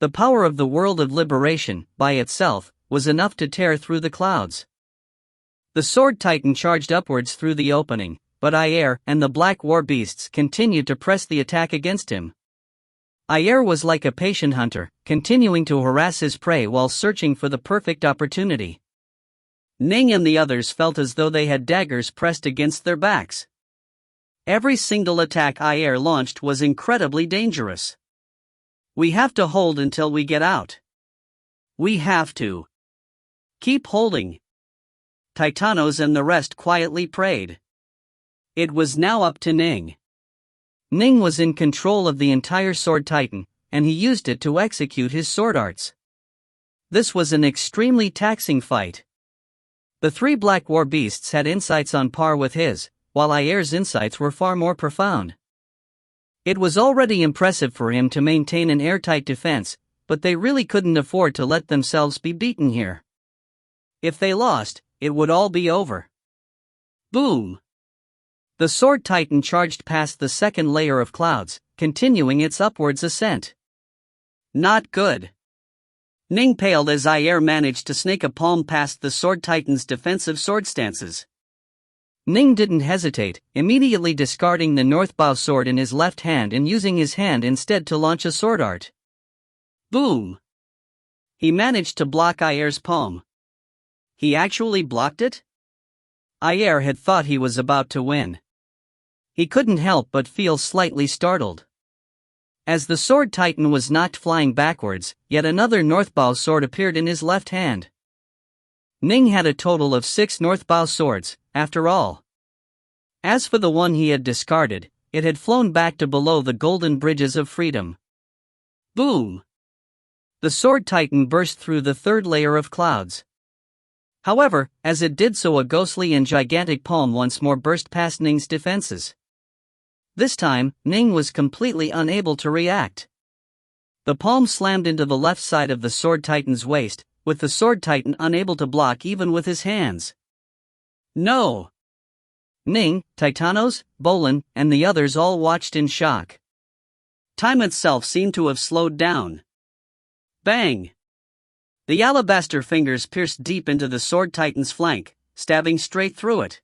The power of the world of liberation, by itself, was enough to tear through the clouds. The Sword Titan charged upwards through the opening, but Ayer and the Black War Beasts continued to press the attack against him. Ayer was like a patient hunter, continuing to harass his prey while searching for the perfect opportunity. Ning and the others felt as though they had daggers pressed against their backs. Every single attack Ayer launched was incredibly dangerous. We have to hold until we get out. We have to. Keep holding. Titanos and the rest quietly prayed. It was now up to Ning. Ning was in control of the entire Sword Titan, and he used it to execute his sword arts. This was an extremely taxing fight. The 3 Black War Beasts had insights on par with his, while Ayer's insights were far more profound. It was already impressive for him to maintain an airtight defense, but they really couldn't afford to let themselves be beaten here. If they lost, it would all be over. Boom! The Sword Titan charged past the second layer of clouds, continuing its upwards ascent. Not good. Ning paled as Ayer managed to snake a palm past the Sword Titan's defensive sword stances. Ning didn't hesitate, immediately discarding the Northbow sword in his left hand and using his hand instead to launch a sword art. Boom! He managed to block Ayer's palm. He actually blocked it? Ayer had thought he was about to win. He couldn't help but feel slightly startled. As the Sword Titan was knocked flying backwards, yet another Northbow sword appeared in his left hand. Ning had a total of 6 Northbow swords, after all. As for the one he had discarded, it had flown back to below the golden bridges of freedom. Boom! The Sword Titan burst through the 3rd layer of clouds. However, as it did so, a ghostly and gigantic palm once more burst past Ning's defenses. This time, Ning was completely unable to react. The palm slammed into the left side of the Sword Titan's waist, with the Sword Titan unable to block even with his hands. No! Ning, Titanos, Bolin, and the others all watched in shock. Time itself seemed to have slowed down. Bang! The alabaster fingers pierced deep into the Sword Titan's flank, stabbing straight through it.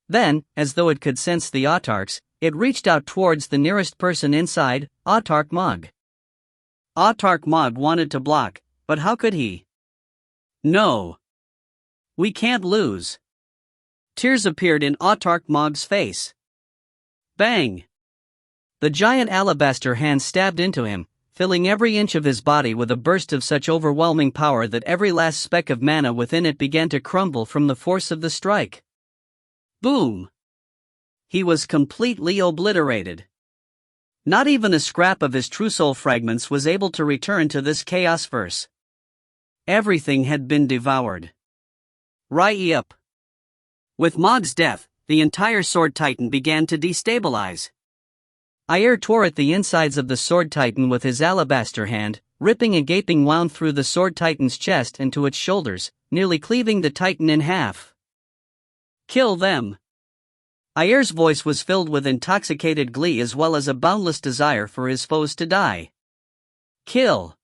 Then, as though it could sense the autarchs, it reached out towards the nearest person inside, Autarch Mog. Autarch Mog wanted to block, but how could he? No. We can't lose. Tears appeared in Autarch Mog's face. Bang! The giant alabaster hand stabbed into him, filling every inch of his body with a burst of such overwhelming power that every last speck of mana within it began to crumble from the force of the strike. Boom! He was completely obliterated. Not even a scrap of his true soul fragments was able to return to this chaos verse. Everything had been devoured. Up. With Mog's death, the entire Sword Titan began to destabilize. Ayer tore at the insides of the Sword Titan with his alabaster hand, ripping a gaping wound through the Sword Titan's chest and to its shoulders, nearly cleaving the Titan in half. Kill them! Ayer's voice was filled with intoxicated glee as well as a boundless desire for his foes to die. Kill!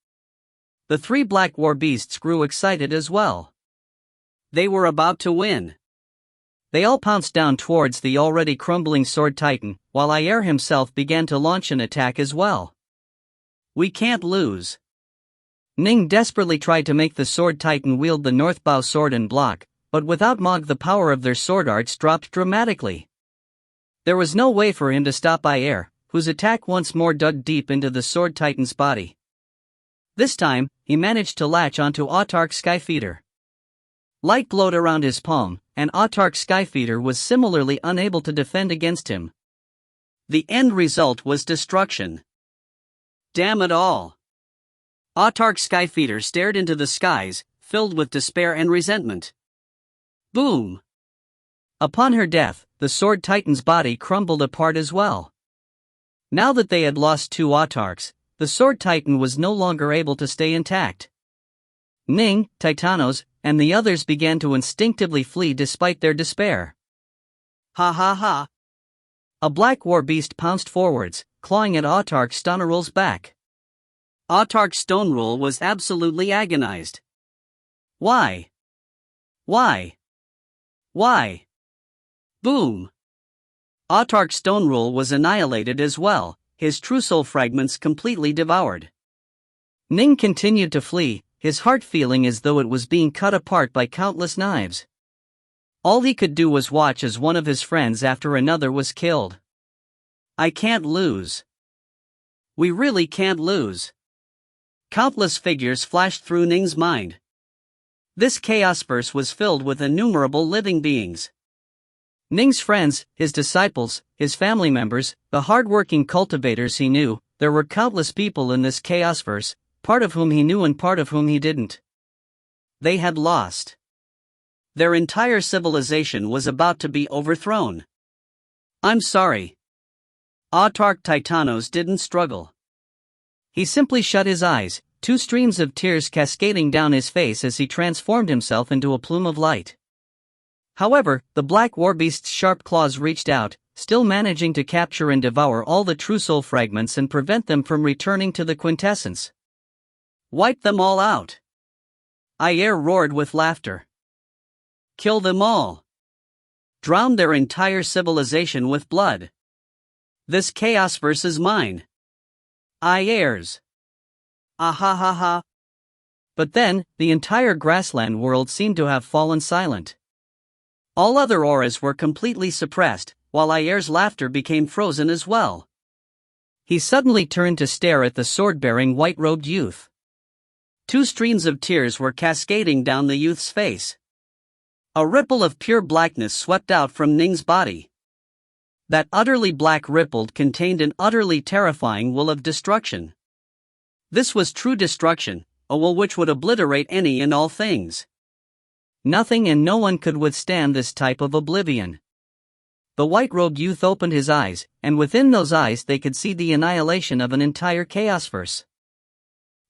The 3 Black War Beasts grew excited as well. They were about to win. They all pounced down towards the already crumbling Sword Titan, while Ayer himself began to launch an attack as well. We can't lose. Ning desperately tried to make the Sword Titan wield the Northbow sword and block, but without Mog the power of their sword arts dropped dramatically. There was no way for him to stop Ayer, whose attack once more dug deep into the Sword Titan's body. This time, he managed to latch onto Autarch Skyfeeder. Light glowed around his palm, and Autarch Skyfeeder was similarly unable to defend against him. The end result was destruction. Damn it all! Autarch Skyfeeder stared into the skies, filled with despair and resentment. Boom! Upon her death, the Sword Titan's body crumbled apart as well. Now that they had lost 2 Autarchs, the Sword Titan was no longer able to stay intact. Ning, Titanos, and the others began to instinctively flee despite their despair. Ha ha ha! A black war beast pounced forwards, clawing at Autarch Stonerul's back. Autarch Stonerul was absolutely agonized. Why? Why? Why? Boom! Autarch Stonerul was annihilated as well, his true soul fragments completely devoured. Ning continued to flee, his heart feeling as though it was being cut apart by countless knives. All he could do was watch as one of his friends after another was killed. I can't lose. We really can't lose. Countless figures flashed through Ning's mind. This chaosverse was filled with innumerable living beings. Ning's friends, his disciples, his family members, the hard-working cultivators he knew, there were countless people in this chaosverse, part of whom he knew and part of whom he didn't. They had lost. Their entire civilization was about to be overthrown. I'm sorry. Autarch Titanos didn't struggle. He simply shut his eyes, 2 streams of tears cascading down his face as he transformed himself into a plume of light. However, the black warbeast's sharp claws reached out, still managing to capture and devour all the true soul fragments and prevent them from returning to the quintessence. Wipe them all out! Ayer roared with laughter. Kill them all! Drown their entire civilization with blood! This chaosverse is mine! Ayers! Ah ha ha ha! But then, the entire grassland world seemed to have fallen silent. All other auras were completely suppressed, while Ayer's laughter became frozen as well. He suddenly turned to stare at the sword-bearing white-robed youth. 2 streams of tears were cascading down the youth's face. A ripple of pure blackness swept out from Ning's body. That utterly black ripple contained an utterly terrifying will of destruction. This was true destruction, a will which would obliterate any and all things. Nothing and no one could withstand this type of oblivion. The white-robed youth opened his eyes, and within those eyes they could see the annihilation of an entire chaosverse.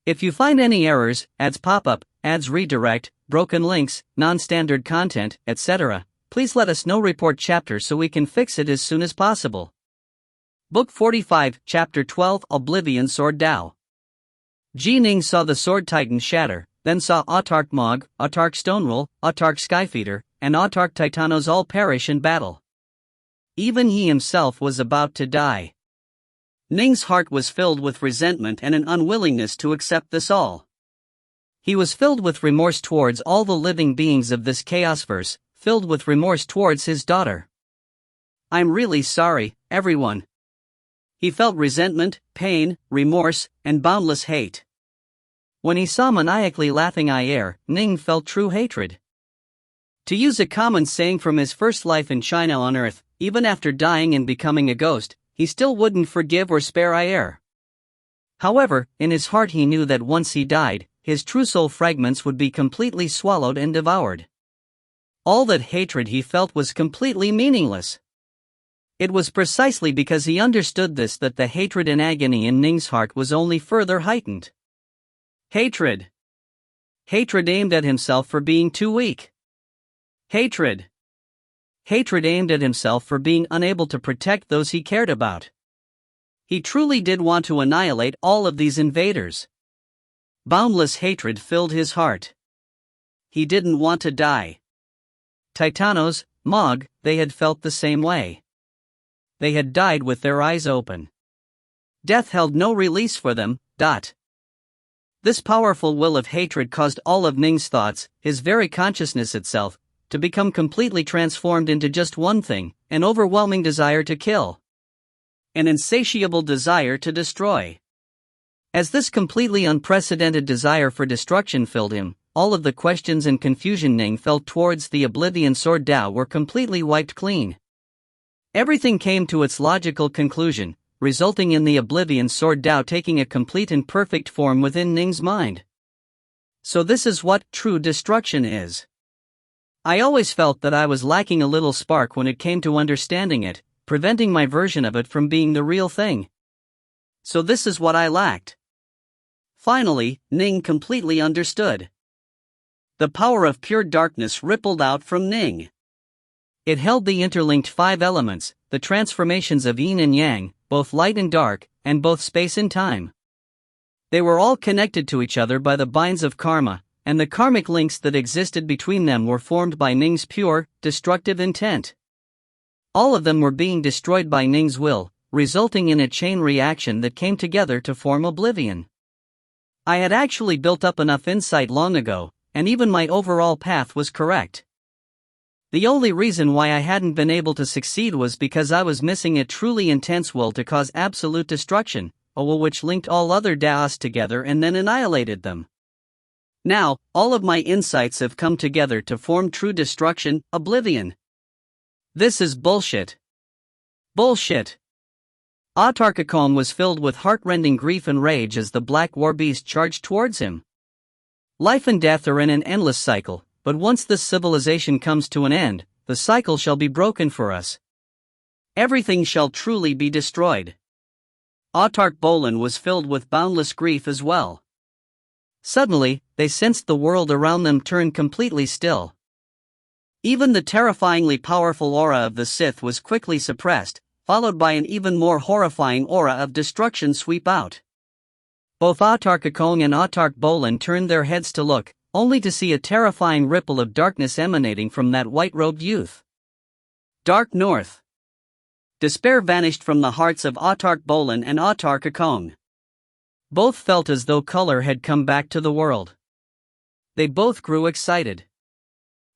If you find any errors, ads pop up, ads redirect, broken links, non-standard content, etc., please let us know. Report chapter so we can fix it as soon as possible. Book 45, Chapter 12, Oblivion Sword Dao. Ning saw the Sword Titan shatter, then saw Autarch Mog, Autarch Stonerul, Autarch Skyfeeder, and Autarch Titanos all perish in battle. Even he himself was about to die. Ning's heart was filled with resentment and an unwillingness to accept this all. He was filled with remorse towards all the living beings of this chaosverse, filled with remorse towards his daughter. I'm really sorry, everyone. He felt resentment, pain, remorse, and boundless hate. When he saw maniacally laughing Ayer, Ning felt true hatred. To use a common saying from his first life in China on Earth, even after dying and becoming a ghost, he still wouldn't forgive or spare Ayer. However, in his heart he knew that once he died, his true soul fragments would be completely swallowed and devoured. All that hatred he felt was completely meaningless. It was precisely because he understood this that the hatred and agony in Ning's heart was only further heightened. Hatred. Hatred aimed at himself for being too weak. Hatred. Hatred aimed at himself for being unable to protect those he cared about. He truly did want to annihilate all of these invaders. Boundless hatred filled his heart. He didn't want to die. Titanos, Mog, they had felt the same way. They had died with their eyes open. Death held no release for them. This powerful will of hatred caused all of Ning's thoughts, his very consciousness itself, to become completely transformed into just one thing, an overwhelming desire to kill. An insatiable desire to destroy. As this completely unprecedented desire for destruction filled him, all of the questions and confusion Ning felt towards the Oblivion Sword Dao were completely wiped clean. Everything came to its logical conclusion. resulting in the Oblivion Sword Dao taking a complete and perfect form within Ning's mind. So this is what true destruction is. I always felt that I was lacking a little spark when it came to understanding it, preventing my version of it from being the real thing. So this is what I lacked. Finally, Ning completely understood. The power of pure darkness rippled out from Ning. It held the interlinked 5 elements, the transformations of yin and yang, both light and dark, and both space and time. They were all connected to each other by the binds of karma, and the karmic links that existed between them were formed by Ning's pure, destructive intent. All of them were being destroyed by Ning's will, resulting in a chain reaction that came together to form oblivion. I had actually built up enough insight long ago, and even my overall path was correct. The only reason why I hadn't been able to succeed was because I was missing a truly intense will to cause absolute destruction, a will which linked all other Daos together and then annihilated them. Now, all of my insights have come together to form true destruction, oblivion. This is bullshit. Bullshit. Autarkakon was filled with heart-rending grief and rage as the Black War Beast charged towards him. Life and death are in an endless cycle, but once this civilization comes to an end, the cycle shall be broken for us. Everything shall truly be destroyed. Autark Bolin was filled with boundless grief as well. Suddenly, they sensed the world around them turn completely still. Even the terrifyingly powerful aura of the Sith was quickly suppressed, followed by an even more horrifying aura of destruction sweep out. Both Autarkakon and Autark Bolin turned their heads to look, only to see a terrifying ripple of darkness emanating from that white-robed youth. Dark North. Despair vanished from the hearts of Autark Bolin and Autarkakon. Both felt as though color had come back to the world. They both grew excited.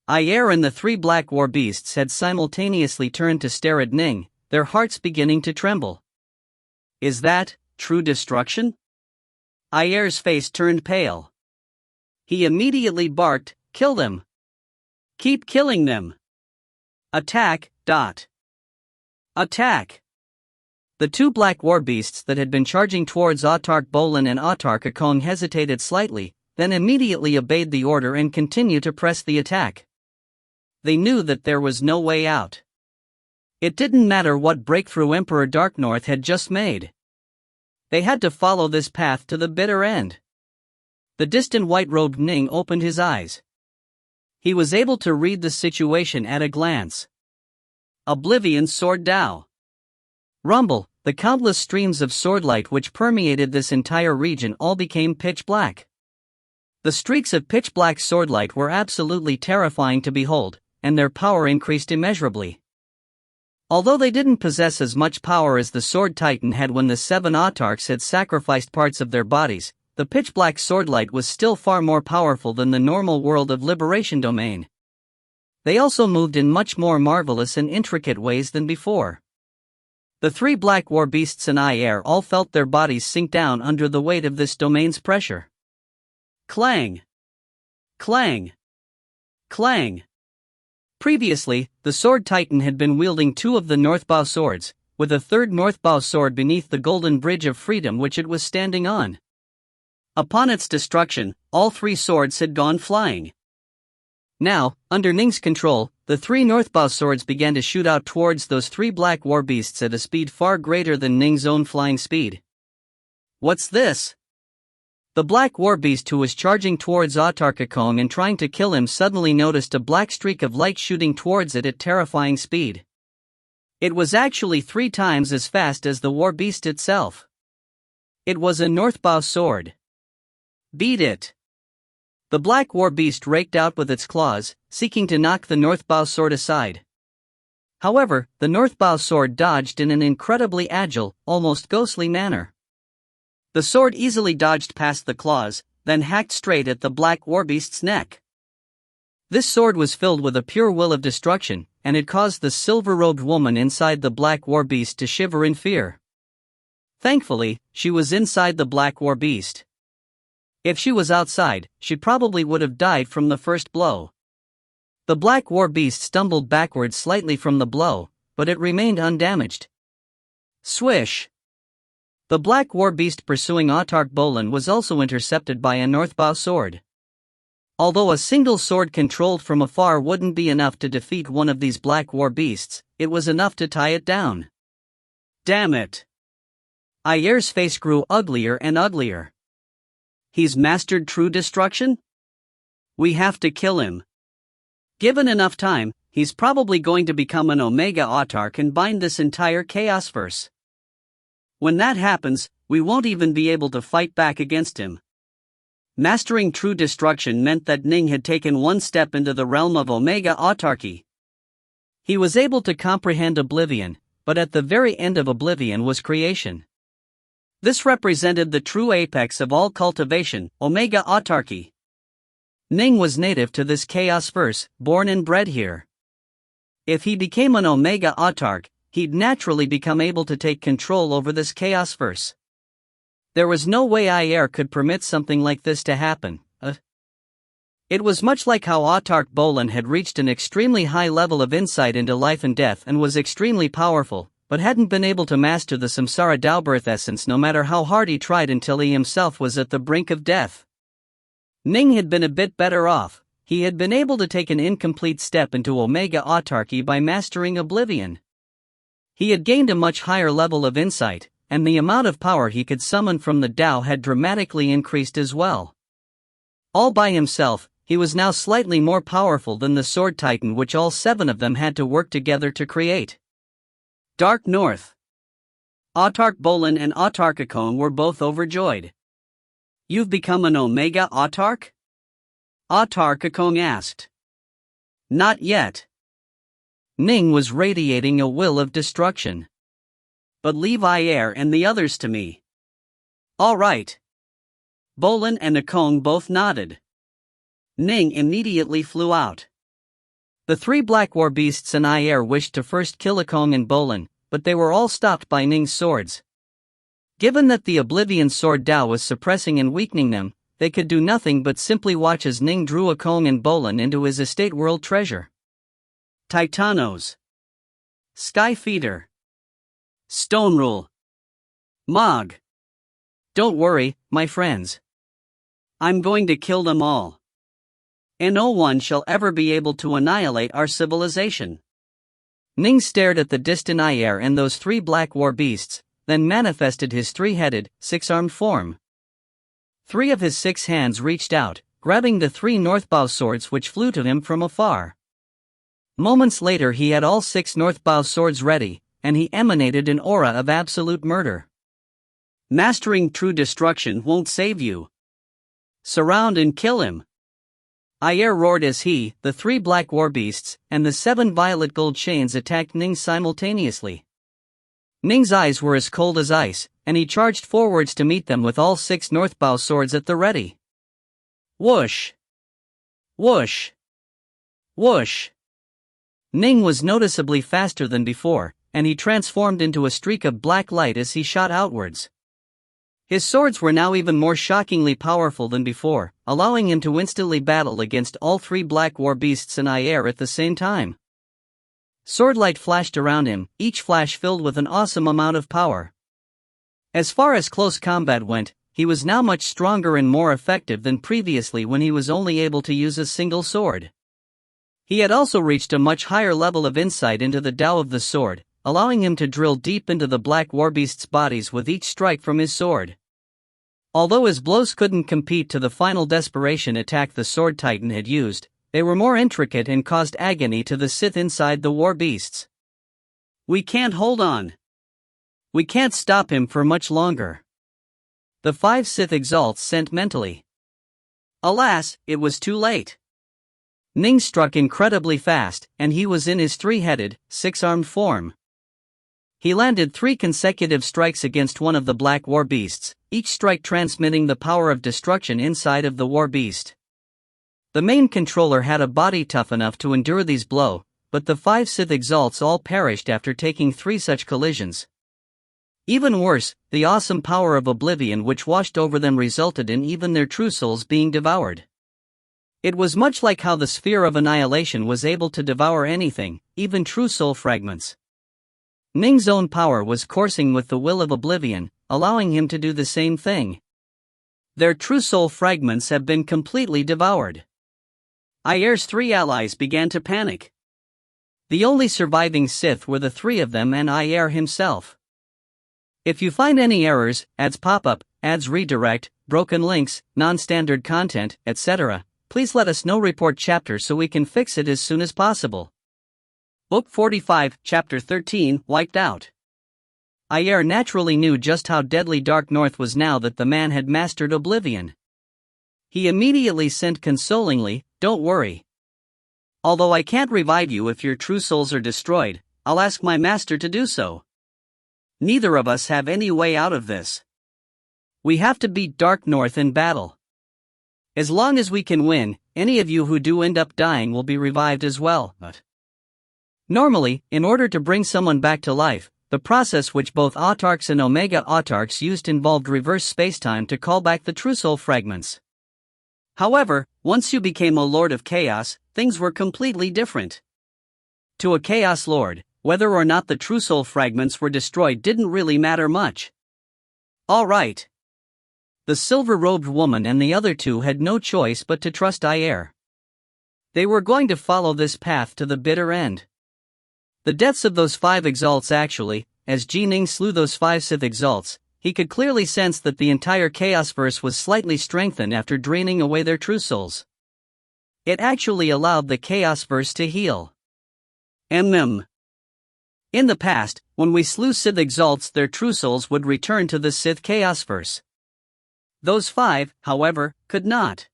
Ayer and the 3 Black War Beasts had simultaneously turned to stare at Ning, their hearts beginning to tremble. Is that true destruction? Ayer's face turned pale. He immediately barked, "Kill them! Keep killing them! Attack, dot! Attack!" The 2 Black War Beasts that had been charging towards Autark Bolin and Autarkakon hesitated slightly, then immediately obeyed the order and continued to press the attack. They knew that there was no way out. It didn't matter what breakthrough Emperor Darknorth had just made. They had to follow this path to the bitter end. The distant white-robed Ning opened his eyes. He was able to read the situation at a glance. Oblivion Sword Dao. Rumble, the countless streams of swordlight which permeated this entire region all became pitch black. The streaks of pitch black swordlight were absolutely terrifying to behold, and their power increased immeasurably. Although they didn't possess as much power as the Sword Titan had when the 7 Autarks had sacrificed parts of their bodies, the pitch-black swordlight was still far more powerful than the normal world of Liberation Domain. They also moved in much more marvelous and intricate ways than before. The 3 Black War Beasts and Ayer all felt their bodies sink down under the weight of this domain's pressure. Clang! Clang! Clang! Previously, the Sword Titan had been wielding 2 of the Northbow swords, with a 3rd Northbow sword beneath the golden bridge of freedom which it was standing on. Upon its destruction, all 3 swords had gone flying. Now, under Ning's control, the 3 Northbow swords began to shoot out towards those 3 Black War Beasts at a speed far greater than Ning's own flying speed. What's this? The Black War Beast who was charging towards Autarkakon and trying to kill him suddenly noticed a black streak of light shooting towards it at terrifying speed. It was actually 3 times as fast as the War Beast itself. It was a Northbow sword. Beat it! The Black War Beast raked out with its claws, seeking to knock the Northbow sword aside. However, the Northbow sword dodged in an incredibly agile, almost ghostly manner. The sword easily dodged past the claws, then hacked straight at the Black War Beast's neck. This sword was filled with a pure will of destruction, and it caused the silver-robed woman inside the Black War Beast to shiver in fear. Thankfully, she was inside the Black War Beast. If she was outside, she probably would have died from the first blow. The Black War Beast stumbled backwards slightly from the blow, but it remained undamaged. Swish! The black war beast pursuing Autarch Bolin was also intercepted by a northbow sword. Although a single sword controlled from afar wouldn't be enough to defeat one of these black war beasts, it was enough to tie it down. Damn it! Ayer's face grew uglier and uglier. He's mastered true destruction? We have to kill him. Given enough time, he's probably going to become an Omega Autarch and bind this entire Chaosverse. When that happens, we won't even be able to fight back against him. Mastering true destruction meant that Ning had taken one step into the realm of Omega Autarchy. He was able to comprehend Oblivion, but at the very end of Oblivion was creation. This represented the true apex of all cultivation, Omega Autarchy. Ning was native to this Chaosverse, born and bred here. If he became an Omega Autarch, he'd naturally become able to take control over this Chaosverse. There was no way Ayer could permit something like this to happen. It was much like how Autarch Bolin had reached an extremely high level of insight into life and death and was extremely powerful, but hadn't been able to master the Samsara Daubirth essence no matter how hard he tried until he himself was at the brink of death. Ning had been a bit better off. He had been able to take an incomplete step into Omega Autarchy by mastering Oblivion. He had gained a much higher level of insight, and the amount of power he could summon from the Tao had dramatically increased as well. All by himself, he was now slightly more powerful than the Sword Titan which all 7 of them had to work together to create. Dark North. Autarch Bolin and Autarch Akon were both overjoyed. You've become an Omega Autarch? Autarch Akon asked. Not yet. Ning was radiating a will of destruction. But leave Ayer and the others to me. All right. Bolin and Akon both nodded. Ning immediately flew out. The 3 black war beasts and Ayer wished to first kill Akon and Bolin, but they were all stopped by Ning's swords. Given that the Oblivion Sword Tao was suppressing and weakening them, they could do nothing but simply watch as Ning drew Akon and Bolin into his estate world treasure. Titanos. Sky Feeder. Stone Rule. Mog. Don't worry, my friends. I'm going to kill them all. And no one shall ever be able to annihilate our civilization. Ning stared at the distant Ayer and those 3 black war beasts, then manifested his 3-headed, 6-armed form. 3 of his 6 hands reached out, grabbing the 3 northbow swords which flew to him from afar. Moments later he had all 6 northbow swords ready, and he emanated an aura of absolute murder. Mastering true destruction won't save you. Surround and kill him. Ayer roared as he, the 3 black war beasts, and the 7 violet gold chains attacked Ning simultaneously. Ning's eyes were as cold as ice, and he charged forwards to meet them with all 6 northbow swords at the ready. Whoosh! Whoosh! Whoosh! Ning was noticeably faster than before, and he transformed into a streak of black light as he shot outwards. His swords were now even more shockingly powerful than before, allowing him to instantly battle against all 3 black war beasts and Ayer at the same time. Swordlight flashed around him, each flash filled with an awesome amount of power. As far as close combat went, he was now much stronger and more effective than previously when he was only able to use a single sword. He had also reached a much higher level of insight into the Tao of the sword, allowing him to drill deep into the black warbeasts' bodies with each strike from his sword. Although his blows couldn't compete to the final desperation attack the Sword Titan had used, they were more intricate and caused agony to the Sith inside the war beasts. We can't hold on. We can't stop him for much longer. The 5 Sith exalts sent mentally. Alas, it was too late. Ning struck incredibly fast, and he was in his 3-headed, 6-armed form. He landed 3 consecutive strikes against one of the black war beasts, each strike transmitting the power of destruction inside of the war beast. The main controller had a body tough enough to endure these blows, but the 5 Sith exalts all perished after taking 3 such collisions. Even worse, the awesome power of Oblivion which washed over them resulted in even their true souls being devoured. It was much like how the sphere of annihilation was able to devour anything, even true soul fragments. Ning's own power was coursing with the will of Oblivion, allowing him to do the same thing. Their true soul fragments have been completely devoured. Ayer's 3 allies began to panic. The only surviving Sith were the 3 of them and Ayer himself. If you find any errors, ads pop up, ads redirect, broken links, non-standard content, etc., please let us know. Report chapter so we can fix it as soon as possible. Book 45, Chapter 13, Wiped Out. Ayer naturally knew just how deadly Dark North was now that the man had mastered Oblivion. He immediately sent consolingly, "Don't worry. Although I can't revive you if your true souls are destroyed, I'll ask my master to do so. Neither of us have any way out of this. We have to beat Dark North in battle. As long as we can win, any of you who do end up dying will be revived as well. But normally, in order to bring someone back to life, the process which both autarchs and Omega autarchs used involved reverse spacetime to call back the true soul fragments. However, once you became a Lord of Chaos, things were completely different. To a Chaos Lord, whether or not the true soul fragments were destroyed didn't really matter much. Alright. The silver-robed woman and the other 2 had no choice but to trust Ayer. They were going to follow this path to the bitter end. The deaths of those 5 exalts actually, as Ning slew those 5 Sith exalts, he could clearly sense that the entire Chaosverse was slightly strengthened after draining away their true souls. It actually allowed the Chaosverse to heal. In the past, when we slew Sith exalts, their true souls would return to the Sith Chaosverse. Those 5, however, could not.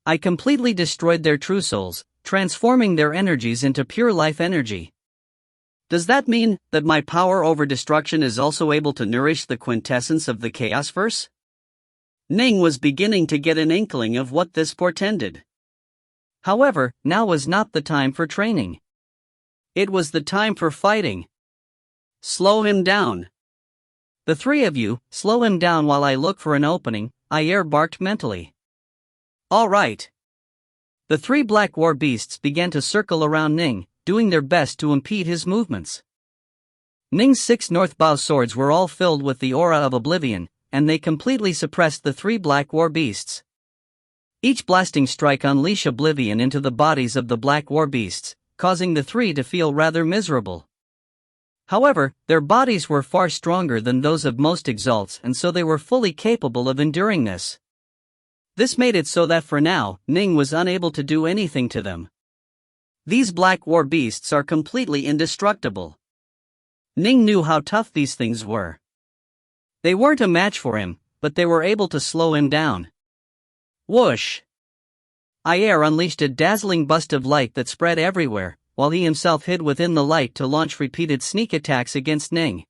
I completely destroyed their true souls, transforming their energies into pure life energy. Does that mean that my power over destruction is also able to nourish the quintessence of the Chaosverse? Ning was beginning to get an inkling of what this portended. However, now was not the time for training. It was the time for fighting. Slow him down. The 3 of you, slow him down while I look for an opening, Ayer barked mentally. All right. The 3 black war beasts began to circle around Ning, doing their best to impede his movements. Ning's 6 northbow swords were all filled with the aura of Oblivion, and they completely suppressed the 3 black war beasts. Each blasting strike unleashed Oblivion into the bodies of the black war beasts, causing the 3 to feel rather miserable. However, their bodies were far stronger than those of most exalts, and so they were fully capable of enduring this. This made it so that for now, Ning was unable to do anything to them. These black war beasts are completely indestructible. Ning knew how tough these things were. They weren't a match for him, but they were able to slow him down. Whoosh! Ayer unleashed a dazzling burst of light that spread everywhere, while he himself hid within the light to launch repeated sneak attacks against Ning.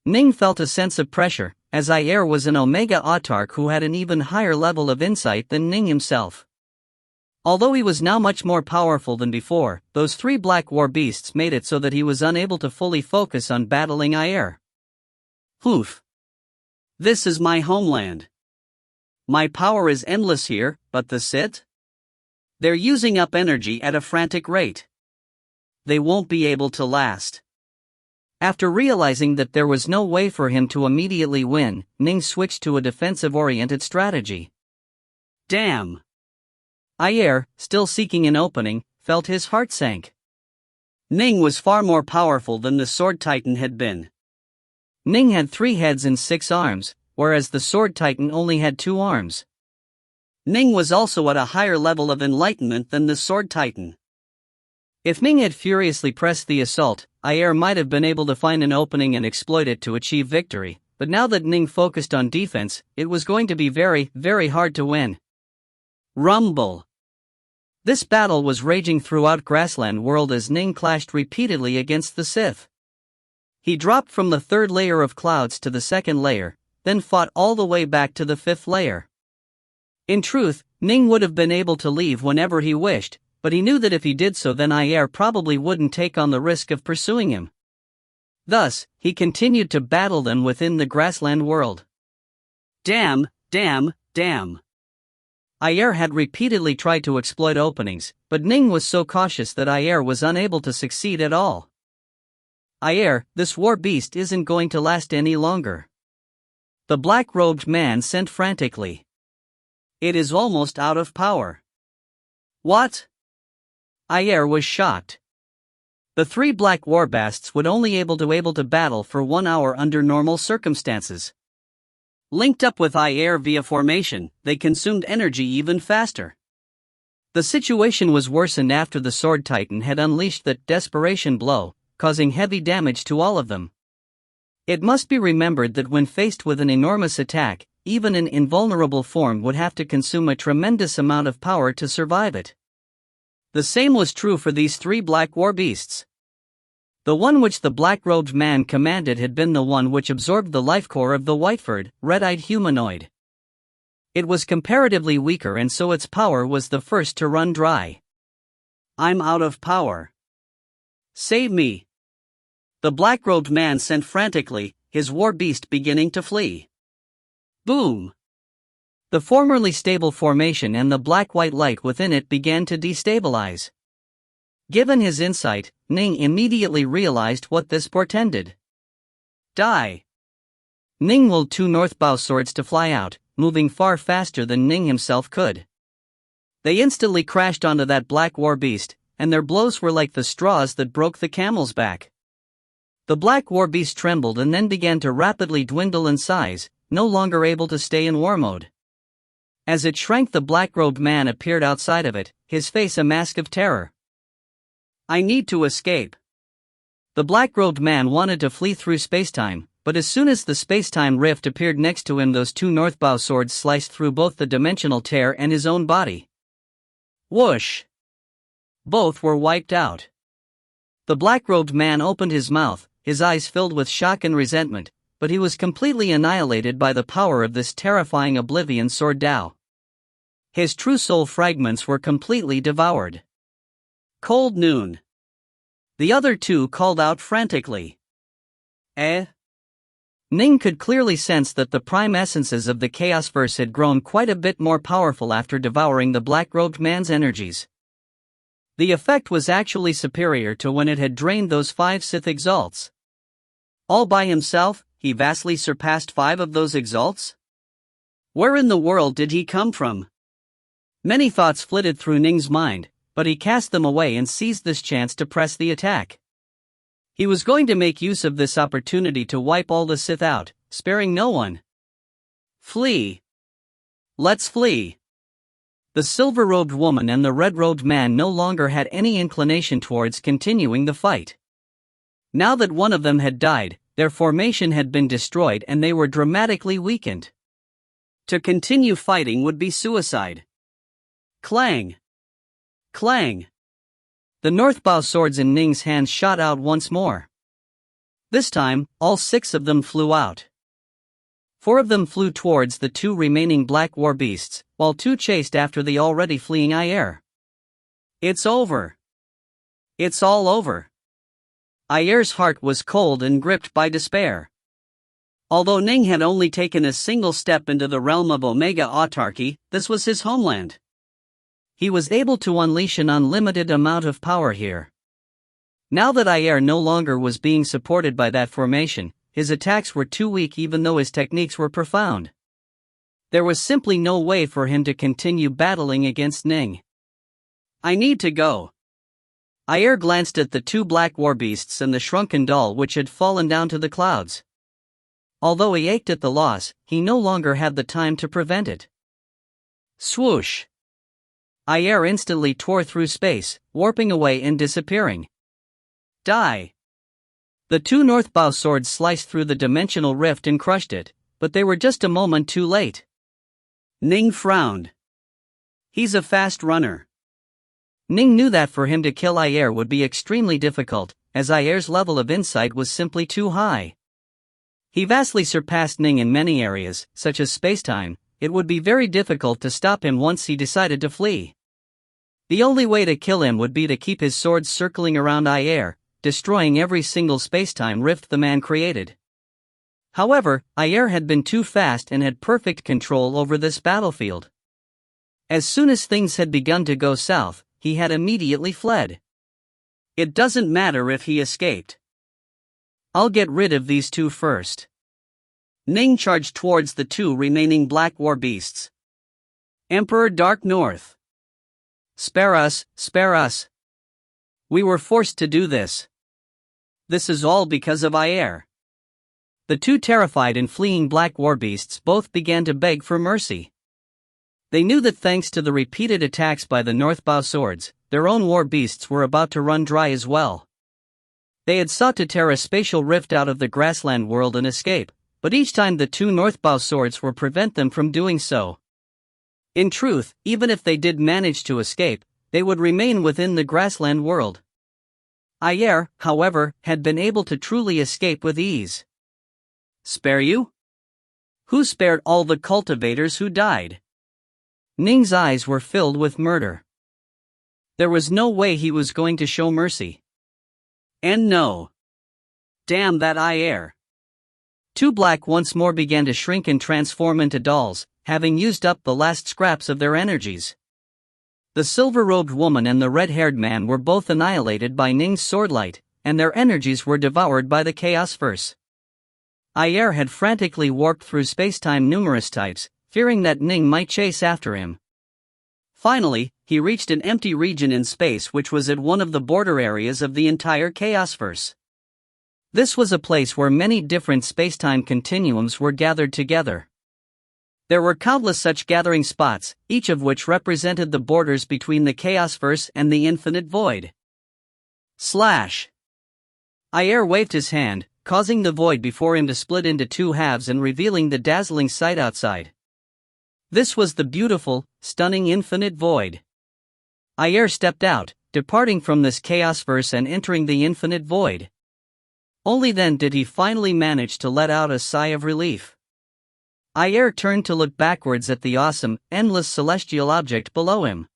Ning felt a sense of pressure, as Ayer was an Omega autarch who had an even higher level of insight than Ning himself. Although he was now much more powerful than before, those 3 black war beasts made it so that he was unable to fully focus on battling Ayer. Oof. This is my homeland. My power is endless here, but the Sith? They're using up energy at a frantic rate. They won't be able to last. After realizing that there was no way for him to immediately win, Ning switched to a defensive-oriented strategy. Damn! Ayer, still seeking an opening, felt his heart sank. Ning was far more powerful than the Sword Titan had been. Ning had 3 heads and 6 arms, whereas the Sword Titan only had 2 arms. Ning was also at a higher level of enlightenment than the Sword Titan. If Ning had furiously pressed the assault, Ayer might have been able to find an opening and exploit it to achieve victory, but now that Ning focused on defense, it was going to be very, very hard to win. Rumble! This battle was raging throughout Grassland World as Ning clashed repeatedly against the Sith. He dropped from the 3rd layer of clouds to the 2nd layer, then fought all the way back to the 5th layer. In truth, Ning would have been able to leave whenever he wished, but he knew that if he did so then Ayer probably wouldn't take on the risk of pursuing him. Thus, he continued to battle them within the Grassland World. Damn! Ayer had repeatedly tried to exploit openings, but Ning was so cautious that Ayer was unable to succeed at all. Ayer, this war beast isn't going to last any longer. The black-robed man sent frantically. It is almost out of power. What? Ayer was shocked. The three black warbasts would only able to battle for 1 hour under normal circumstances. Linked up with Ayer via formation, they consumed energy even faster. The situation was worsened after the Sword Titan had unleashed that desperation blow, causing heavy damage to all of them. It must be remembered that when faced with an enormous attack, even an invulnerable form would have to consume a tremendous amount of power to survive it. The same was true for these three black war beasts. The one which the black-robed man commanded had been the one which absorbed the life core of the white-furred, red-eyed humanoid. It was comparatively weaker and so its power was the first to run dry. I'm out of power. Save me. The black-robed man sent frantically, his war beast beginning to flee. Boom! The formerly stable formation and the black-white light within it began to destabilize. Given his insight, Ning immediately realized what this portended. Die! Ning willed two northbow swords to fly out, moving far faster than Ning himself could. They instantly crashed onto that black war beast, and their blows were like the straws that broke the camel's back. The black war beast trembled and then began to rapidly dwindle in size, no longer able to stay in war mode. As it shrank, the black-robed man appeared outside of it, his face a mask of terror. I need to escape. The black-robed man wanted to flee through spacetime, but as soon as the spacetime rift appeared next to him, those two northbow swords sliced through both the dimensional tear and his own body. Whoosh! Both were wiped out. The black-robed man opened his mouth, his eyes filled with shock and resentment, but he was completely annihilated by the power of this terrifying oblivion sword Dao. His true soul fragments were completely devoured. Cold noon. The other two called out frantically. Ning could clearly sense that the prime essences of the Chaosverse had grown quite a bit more powerful after devouring the black-robed man's energies. The effect was actually superior to when it had drained those 5 Sith exalts. All by himself, he vastly surpassed 5 of those exalts? Where in the world did he come from? Many thoughts flitted through Ning's mind, but he cast them away and seized this chance to press the attack. He was going to make use of this opportunity to wipe all the Sith out, sparing no one. Flee! Let's flee! The silver-robed woman and the red-robed man no longer had any inclination towards continuing the fight. Now that one of them had died, their formation had been destroyed and they were dramatically weakened. To continue fighting would be suicide. Clang! Clang! The northbow swords in Ning's hands shot out once more. This time, all 6 of them flew out. 4 of them flew towards the 2 remaining black war beasts, while 2 chased after the already fleeing Ayer. It's over. It's all over. Ayer's heart was cold and gripped by despair. Although Ning had only taken a single step into the realm of Omega Autarky, this was his homeland. He was able to unleash an unlimited amount of power here. Now that Ayer no longer was being supported by that formation, his attacks were too weak even though his techniques were profound. There was simply no way for him to continue battling against Ning. I need to go. Ayer glanced at the 2 black warbeasts and the shrunken doll which had fallen down to the clouds. Although he ached at the loss, he no longer had the time to prevent it. Swoosh! Ayer instantly tore through space, warping away and disappearing. Die! The 2 northbow swords sliced through the dimensional rift and crushed it, but they were just a moment too late. Ning frowned. He's a fast runner. Ning knew that for him to kill Ayer would be extremely difficult, as Ayer's level of insight was simply too high. He vastly surpassed Ning in many areas, such as spacetime. It would be very difficult to stop him once he decided to flee. The only way to kill him would be to keep his swords circling around Ayer, destroying every single spacetime rift the man created. However, Ayer had been too fast and had perfect control over this battlefield. As soon as things had begun to go south, he had immediately fled. It doesn't matter if he escaped. I'll get rid of these 2 first. Ning charged towards the two remaining black war beasts. Emperor Dark North. Spare us, spare us. We were forced to do this. This is all because of Ayer. The two terrified and fleeing black warbeasts both began to beg for mercy. They knew that thanks to the repeated attacks by the Northbow swords, their own war beasts were about to run dry as well. They had sought to tear a spatial rift out of the grassland world and escape, but each time the two Northbow swords would prevent them from doing so. In truth, even if they did manage to escape, they would remain within the grassland world. Ayer, however, had been able to truly escape with ease. Spare you? Who spared all the cultivators who died? Ning's eyes were filled with murder. There was no way he was going to show mercy. And no. Damn that Ayer. Two black once more began to shrink and transform into dolls, having used up the last scraps of their energies. The silver-robed woman and the red-haired man were both annihilated by Ning's swordlight, and their energies were devoured by the chaos verse. Ayer had frantically warped through space-time numerous types, fearing that Ning might chase after him. Finally, he reached an empty region in space which was at one of the border areas of the entire chaosverse. This was a place where many different space-time continuums were gathered together. There were countless such gathering spots, each of which represented the borders between the chaosverse and the infinite void. Ayer waved his hand, causing the void before him to split into two halves and revealing the dazzling sight outside. This was the beautiful, stunning infinite void. Ayer stepped out, departing from this chaosverse and entering the infinite void. Only then did he finally manage to let out a sigh of relief. Ayer turned to look backwards at the awesome, endless celestial object below him.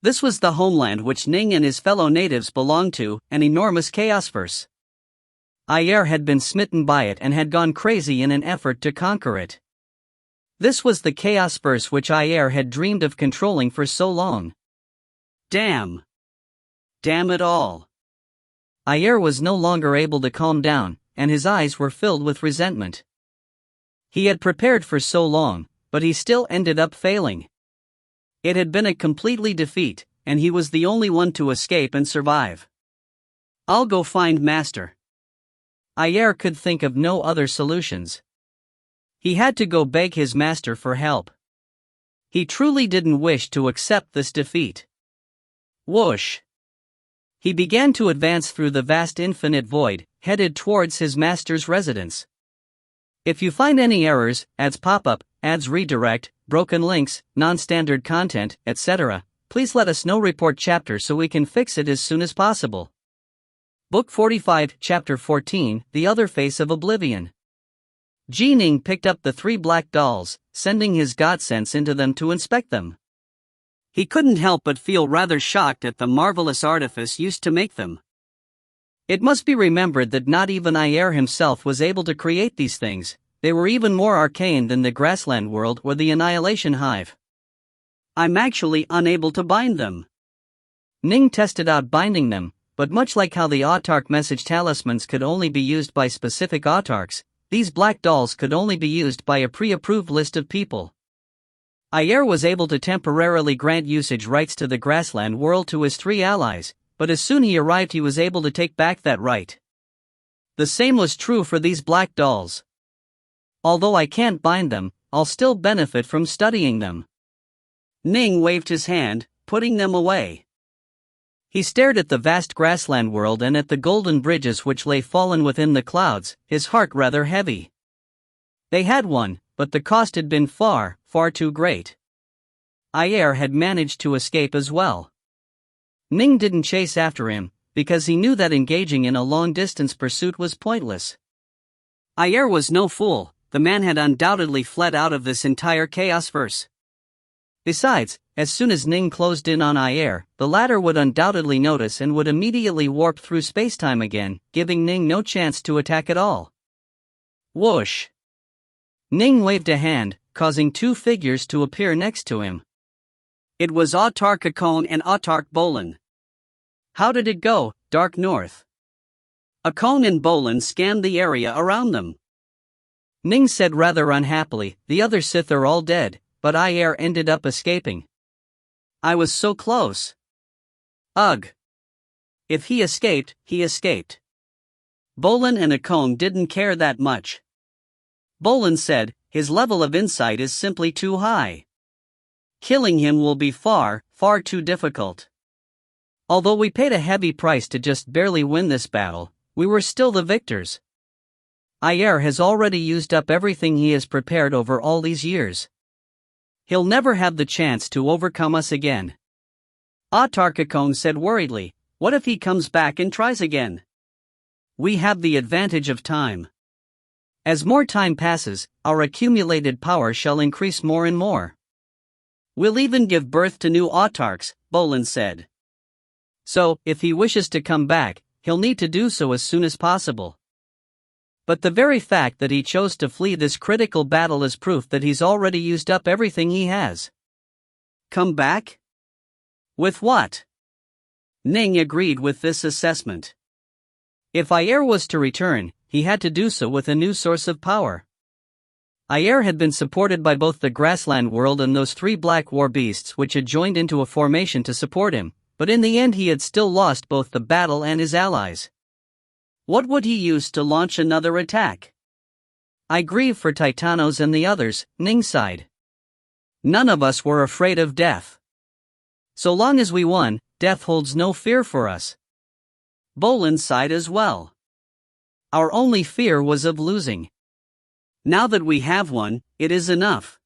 This was the homeland which Ning and his fellow natives belonged to, an enormous chaosverse. Ayer had been smitten by it and had gone crazy in an effort to conquer it. This was the chaosverse which Ayer had dreamed of controlling for so long. Damn! Damn it all! Ayer was no longer able to calm down, and his eyes were filled with resentment. He had prepared for so long, but he still ended up failing. It had been a completely defeat, and he was the only one to escape and survive. I'll go find Master. Ayer could think of no other solutions. He had to go beg his master for help. He truly didn't wish to accept this defeat. Whoosh! He began to advance through the vast infinite void, headed towards his master's residence. If you find any errors, ads pop up, ads redirect, broken links, non-standard content, etc., please let us know. Report chapter so we can fix it as soon as possible. Book 45, Chapter 14, The Other Face of Oblivion. Ning picked up the three black dolls, sending his god sense into them to inspect them. He couldn't help but feel rather shocked at the marvelous artifice used to make them. It must be remembered that not even Ayer himself was able to create these things. They were even more arcane than the grassland world or the annihilation hive. I'm actually unable to bind them. Ning tested out binding them, but much like how the autarch message talismans could only be used by specific autarchs, these black dolls could only be used by a pre-approved list of people. Ayer was able to temporarily grant usage rights to the grassland world to his three allies, but as soon he arrived he was able to take back that right. The same was true for these black dolls. Although I can't bind them, I'll still benefit from studying them. Ning waved his hand, putting them away. He stared at the vast grassland world and at the golden bridges which lay fallen within the clouds, his heart rather heavy. They had won, but the cost had been far, far too great. Ayer had managed to escape as well. Ning didn't chase after him, because he knew that engaging in a long-distance pursuit was pointless. Ayer was no fool, the man had undoubtedly fled out of this entire chaosverse. Besides, as soon as Ning closed in on Ayer, the latter would undoubtedly notice and would immediately warp through spacetime again, giving Ning no chance to attack at all. Whoosh! Ning waved a hand, causing two figures to appear next to him. It was Autarch Akon and Autarch Bolin. How did it go, Dark North? Akon and Bolin scanned the area around them. Ning said rather unhappily. The other Sith are all dead, but Ayer ended up escaping. I was so close. Ugh. If he escaped, he escaped. Bolin and Akon didn't care that much. Bolin said, his level of insight is simply too high. Killing him will be far, far too difficult. Although we paid a heavy price to just barely win this battle, we were still the victors. Ayer has already used up everything he has prepared over all these years. He'll never have the chance to overcome us again. Autarkakon said worriedly, what if he comes back and tries again? We have the advantage of time. As more time passes, our accumulated power shall increase more and more. We'll even give birth to new autarks, Bolin said. So, if he wishes to come back, he'll need to do so as soon as possible. But the very fact that he chose to flee this critical battle is proof that he's already used up everything he has. Come back? With what? Ning agreed with this assessment. If Ayer was to return, he had to do so with a new source of power. Ayer had been supported by both the grassland world and those 3 black war beasts which had joined into a formation to support him, but in the end he had still lost both the battle and his allies. What would he use to launch another attack? I grieve for Titanos and the others, Ning sighed. None of us were afraid of death. So long as we won, death holds no fear for us. Bolin sighed as well. Our only fear was of losing. Now that we have won, it is enough.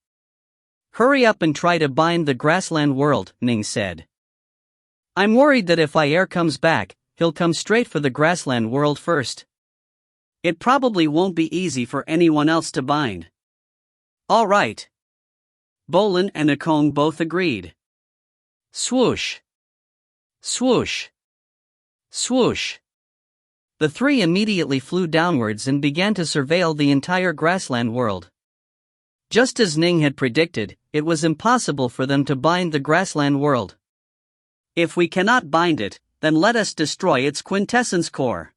Hurry up and try to bind the grassland world, Ning said. I'm worried that if Ayer comes back, he'll come straight for the grassland world first. It probably won't be easy for anyone else to bind. All right. Bolin and Akon both agreed. Swoosh. Swoosh. Swoosh. The 3 immediately flew downwards and began to surveil the entire grassland world. Just as Ning had predicted, it was impossible for them to bind the grassland world. If we cannot bind it, then let us destroy its quintessence core.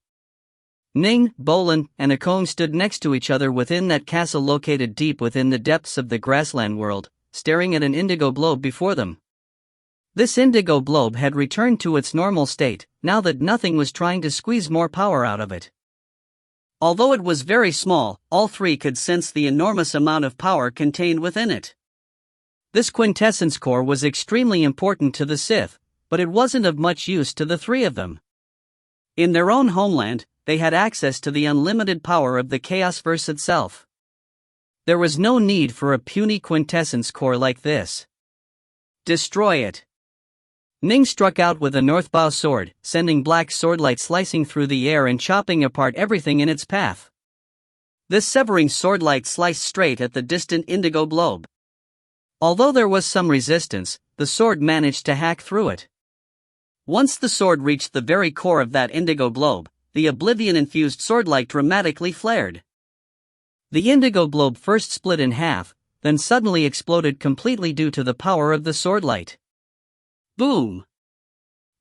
Ning, Bolin, and Akon stood next to each other within that castle located deep within the depths of the grassland world, staring at an indigo globe before them. This indigo globe had returned to its normal state, now that nothing was trying to squeeze more power out of it. Although it was very small, all 3 could sense the enormous amount of power contained within it. This quintessence core was extremely important to the Sith, but it wasn't of much use to the 3 of them. In their own homeland, they had access to the unlimited power of the Chaosverse itself. There was no need for a puny quintessence core like this. Destroy it. Ning struck out with a northbow sword, sending black swordlight slicing through the air and chopping apart everything in its path. This severing swordlight sliced straight at the distant indigo globe. Although there was some resistance, the sword managed to hack through it. Once the sword reached the very core of that indigo globe, the oblivion-infused swordlight dramatically flared. The indigo globe first split in half, then suddenly exploded completely due to the power of the swordlight. Boom!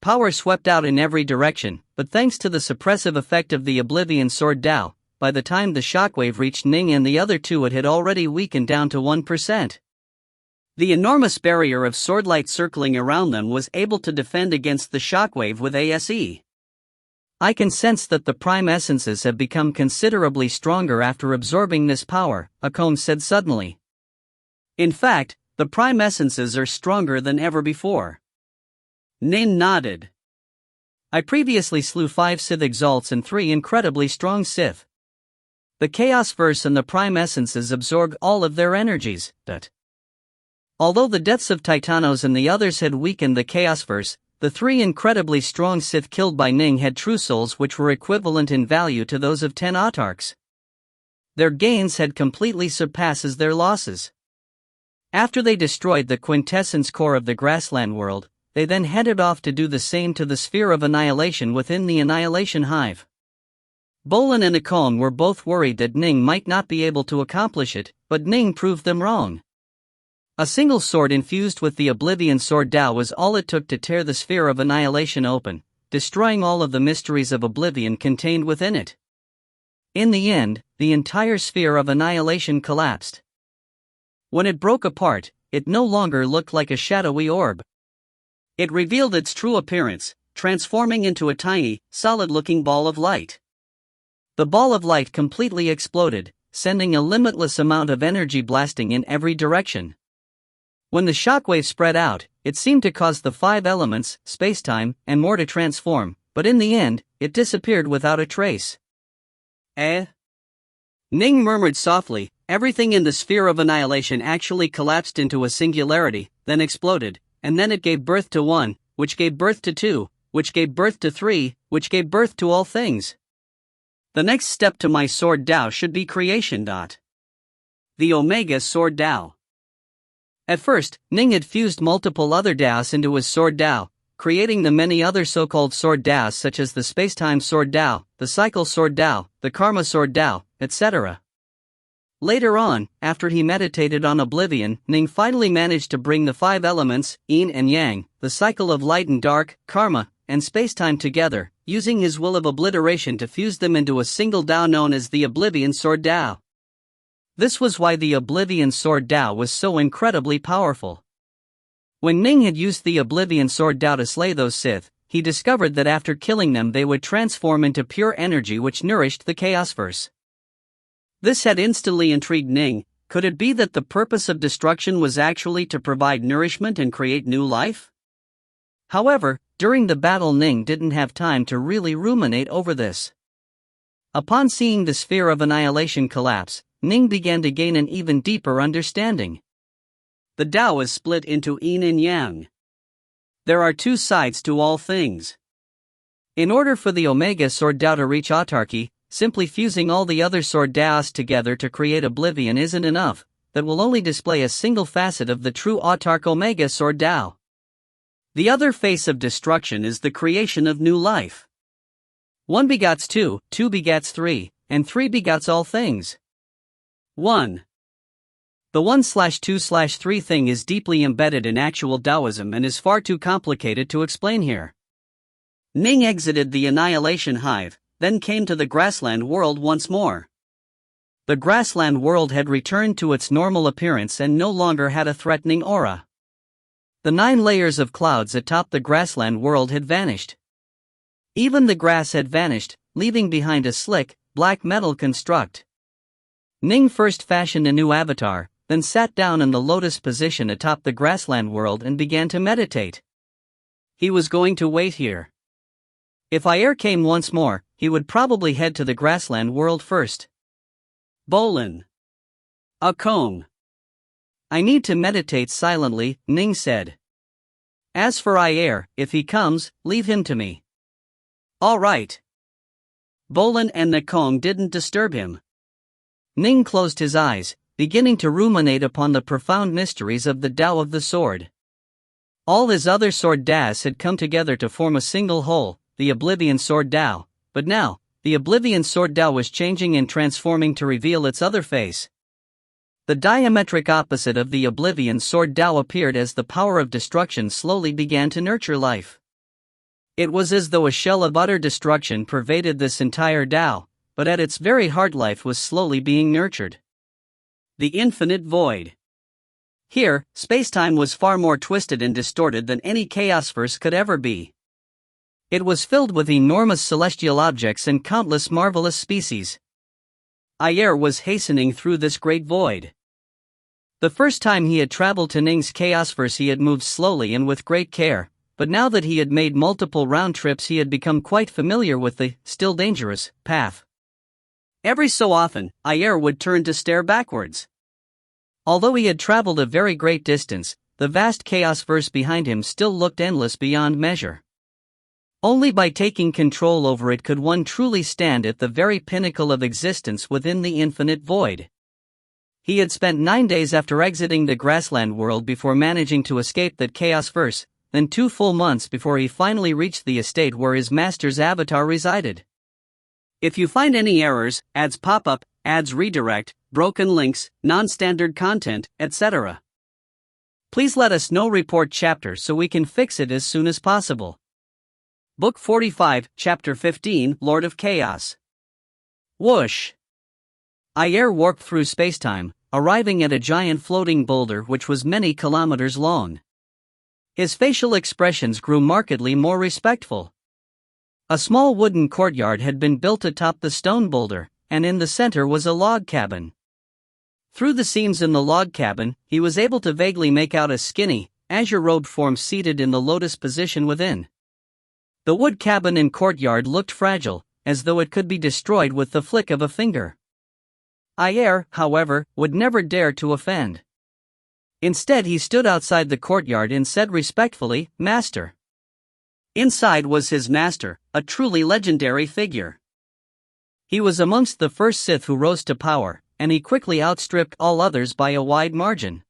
Power swept out in every direction, but thanks to the suppressive effect of the Oblivion Sword Dao, by the time the shockwave reached Ning and the other 2 it had already weakened down to 1%. The enormous barrier of swordlight circling around them was able to defend against the shockwave with ASE. I can sense that the prime essences have become considerably stronger after absorbing this power, Akon said suddenly. In fact, the prime essences are stronger than ever before. Nin nodded. I previously slew 5 Sith Exalts and 3 incredibly strong Sith. The Chaosverse and the prime essences absorbed all of their energies, but although the deaths of Titanos and the others had weakened the Chaosverse, the 3 incredibly strong Sith killed by Ning had true souls which were equivalent in value to those of 10 autarks. Their gains had completely surpassed their losses. After they destroyed the quintessence core of the grassland world, they then headed off to do the same to the sphere of annihilation within the Annihilation Hive. Bolin and Akon were both worried that Ning might not be able to accomplish it, but Ning proved them wrong. A single sword infused with the Oblivion Sword Dao was all it took to tear the sphere of annihilation open, destroying all of the mysteries of oblivion contained within it. In the end, the entire sphere of annihilation collapsed. When it broke apart, it no longer looked like a shadowy orb. It revealed its true appearance, transforming into a tiny, solid-looking ball of light. The ball of light completely exploded, sending a limitless amount of energy blasting in every direction. When the shockwave spread out, it seemed to cause the 5 elements, spacetime, and more to transform, but in the end, it disappeared without a trace. Eh? Ning murmured softly. Everything in the sphere of annihilation actually collapsed into a singularity, then exploded, and then it gave birth to 1, which gave birth to 2, which gave birth to 3, which gave birth to all things. The next step to my sword Tao should be creation. The Omega Sword Tao. At first, Ning had fused multiple other Taos into his sword Tao, creating the many other so-called sword Taos such as the Spacetime Sword Tao, the Cycle Sword Tao, the Karma Sword Tao, etc. Later on, after he meditated on oblivion, Ning finally managed to bring the 5 elements, yin and yang, the cycle of light and dark, karma, and spacetime together, using his will of obliteration to fuse them into a single Tao known as the Oblivion Sword Tao. This was why the Oblivion Sword Tao was so incredibly powerful. When Ning had used the Oblivion Sword Tao to slay those Sith, he discovered that after killing them they would transform into pure energy which nourished the Chaosverse. This had instantly intrigued Ning. Could it be that the purpose of destruction was actually to provide nourishment and create new life? However, during the battle Ning didn't have time to really ruminate over this. Upon seeing the sphere of annihilation collapse, Ning began to gain an even deeper understanding. The Tao is split into yin and yang. There are 2 sides to all things. In order for the Omega Sword Tao to reach autarky, simply fusing all the other sword Taos together to create oblivion isn't enough. That will only display a single facet of the true autark Omega Sword Tao. The other face of destruction is the creation of new life. 1 begots 2, 2 begats 3, and 3 begots all things. 1. The 1/2/3 thing is deeply embedded in actual Taoism and is far too complicated to explain here. Ning exited the annihilation hive, then came to the grassland world once more. The grassland world had returned to its normal appearance and no longer had a threatening aura. The 9 layers of clouds atop the grassland world had vanished. Even the grass had vanished, leaving behind a slick, black metal construct. Ning first fashioned a new avatar, then sat down in the lotus position atop the grassland world and began to meditate. He was going to wait here. If Ayer came once more, he would probably head to the grassland world first. Bolin. Akong. I need to meditate silently, Ning said. As for Ayer, if he comes, leave him to me. All right. Bolin and Nakong didn't disturb him. Ning closed his eyes, beginning to ruminate upon the profound mysteries of the Tao of the Sword. All his other sword Taos had come together to form a single whole, the Oblivion Sword Tao, but now, the Oblivion Sword Tao was changing and transforming to reveal its other face. The diametric opposite of the Oblivion Sword Tao appeared as the power of destruction slowly began to nurture life. It was as though a shell of utter destruction pervaded this entire Tao, but at its very heart life was slowly being nurtured. The Infinite Void. Here, spacetime was far more twisted and distorted than any Chaosverse could ever be. It was filled with enormous celestial objects and countless marvelous species. Ayer was hastening through this great void. The first time he had traveled to Ning's Chaosverse he had moved slowly and with great care, but now that he had made multiple round trips he had become quite familiar with the, still dangerous, path. Every so often, Ayer would turn to stare backwards. Although he had traveled a very great distance, the vast Chaosverse behind him still looked endless beyond measure. Only by taking control over it could one truly stand at the very pinnacle of existence within the infinite void. He had spent 9 days after exiting the grassland world before managing to escape that Chaosverse, then 2 full months before he finally reached the estate where his master's avatar resided. If you find any errors, ads pop up, ads redirect, broken links, non-standard content, etc., please let us know. Report chapter so we can fix it as soon as possible. Book 45, Chapter 15, Lord of Chaos. Whoosh! Ayer warped through spacetime, arriving at a giant floating boulder which was many kilometers long. His facial expressions grew markedly more respectful. A small wooden courtyard had been built atop the stone boulder, and in the center was a log cabin. Through the seams in the log cabin, he was able to vaguely make out a skinny, azure-robed form seated in the lotus position within. The wood cabin and courtyard looked fragile, as though it could be destroyed with the flick of a finger. Ayer, however, would never dare to offend. Instead, he stood outside the courtyard and said respectfully, "Master." Inside was his master, a truly legendary figure. He was amongst the first Sith who rose to power, and he quickly outstripped all others by a wide margin.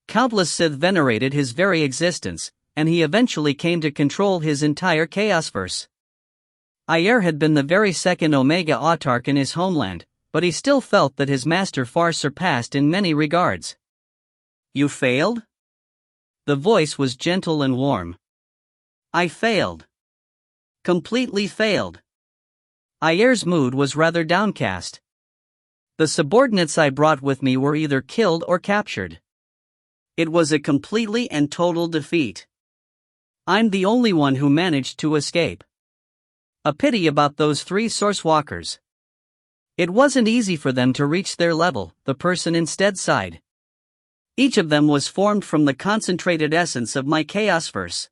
Countless Sith venerated his very existence, and he eventually came to control his entire Chaosverse. Ayer had been the very second Omega Autarch in his homeland, but he still felt that his master far surpassed in many regards. "You failed?" The voice was gentle and warm. "I failed. Completely failed." Ayer's mood was rather downcast. "The subordinates I brought with me were either killed or captured. It was a completely and total defeat. I'm the only one who managed to escape. A pity about those 3 source walkers. It wasn't easy for them to reach their level," the person instead sighed. "Each of them was formed from the concentrated essence of my Chaosverse.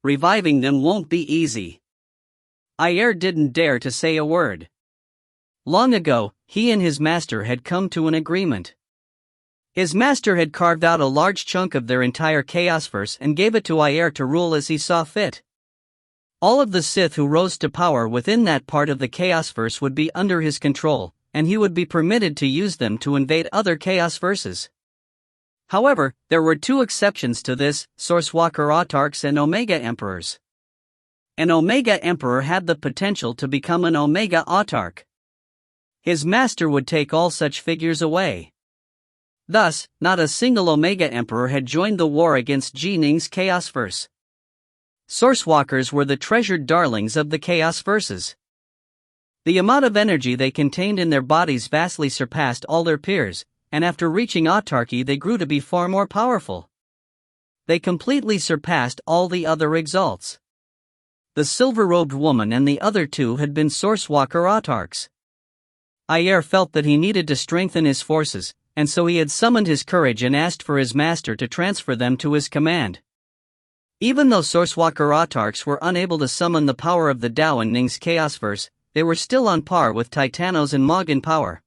Reviving them won't be easy." Ayer didn't dare to say a word. Long ago, he and his master had come to an agreement. His master had carved out a large chunk of their entire Chaosverse and gave it to Ayer to rule as he saw fit. All of the Sith who rose to power within that part of the Chaosverse would be under his control, and he would be permitted to use them to invade other Chaosverses. However, there were 2 exceptions to this: Sourcewalker Autarchs and Omega Emperors. An Omega Emperor had the potential to become an Omega Autarch. His master would take all such figures away. Thus, not a single Omega Emperor had joined the war against Ning's Chaosverse. Sourcewalkers were the treasured darlings of the Chaosverses. The amount of energy they contained in their bodies vastly surpassed all their peers, and after reaching autarky they grew to be far more powerful. They completely surpassed all the other exalts. The silver-robed woman and the other 2 had been Sourcewalker Autarchs. Ayer felt that he needed to strengthen his forces, and so he had summoned his courage and asked for his master to transfer them to his command. Even though Sourcewalker Autarchs were unable to summon the power of the Tao in Ning's Chaosverse, they were still on par with Titanos and Mog in power.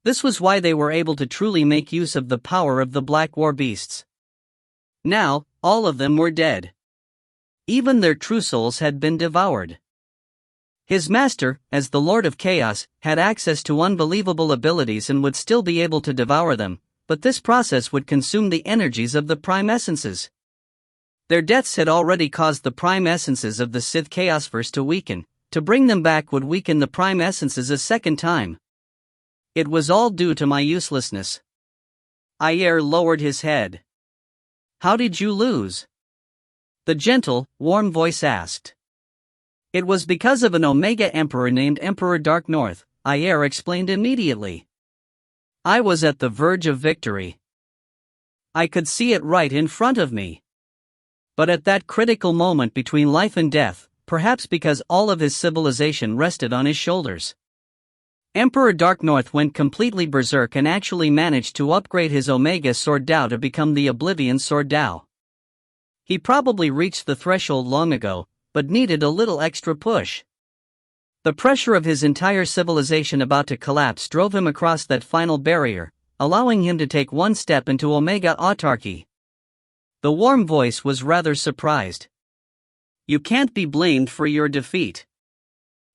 This was why they were able to truly make use of the power of the Black War Beasts. Now, all of them were dead. Even their true souls had been devoured. His master, as the Lord of Chaos, had access to unbelievable abilities and would still be able to devour them, but this process would consume the energies of the Prime Essences. Their deaths had already caused the Prime Essences of the Sith Chaosverse to weaken. To bring them back would weaken the Prime Essences a second time. It was all due to my uselessness. Ayer lowered his head. "How did you lose?" the gentle, warm voice asked. "It was because of an Omega Emperor named Emperor Dark North," Ayer explained immediately. "I was at the verge of victory. I could see it right in front of me. But at that critical moment between life and death, perhaps because all of his civilization rested on his shoulders, Emperor Dark North went completely berserk and actually managed to upgrade his Omega Sword Dao to become the Oblivion Sword Dao. He probably reached the threshold long ago, but needed a little extra push. The pressure of his entire civilization about to collapse drove him across that final barrier, allowing him to take one step into Omega Autarky." The warm voice was rather surprised. "You can't be blamed for your defeat.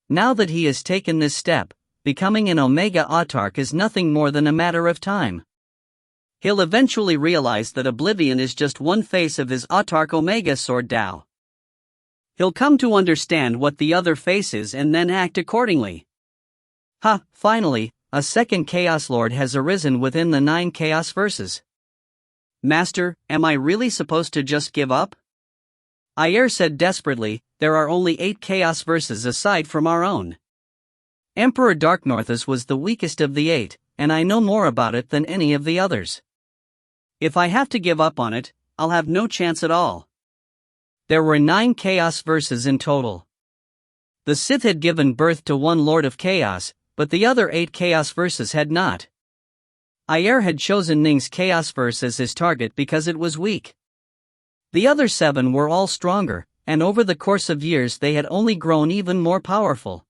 Now that he has taken this step, becoming an Omega Autarch is nothing more than a matter of time. He'll eventually realize that Oblivion is just one face of his Autarch Omega Sword Dao. He'll come to understand what the other face is and then act accordingly." Finally, a second Chaos Lord has arisen within the 9 Chaos Verses. "Master, am I really supposed to just give up?" Ayer said desperately, "There are only 8 Chaos Verses aside from our own. Emperor Darknorthus was the weakest of the 8, and I know more about it than any of the others. If I have to give up on it, I'll have no chance at all. There were 9 Chaos Verses in total. The Sith had given birth to one Lord of Chaos, but the other 8 Chaos Verses had not. Ayer had chosen Ning's Chaos Verse as his target because it was weak. The other 7 were all stronger, and over the course of years they had only grown even more powerful.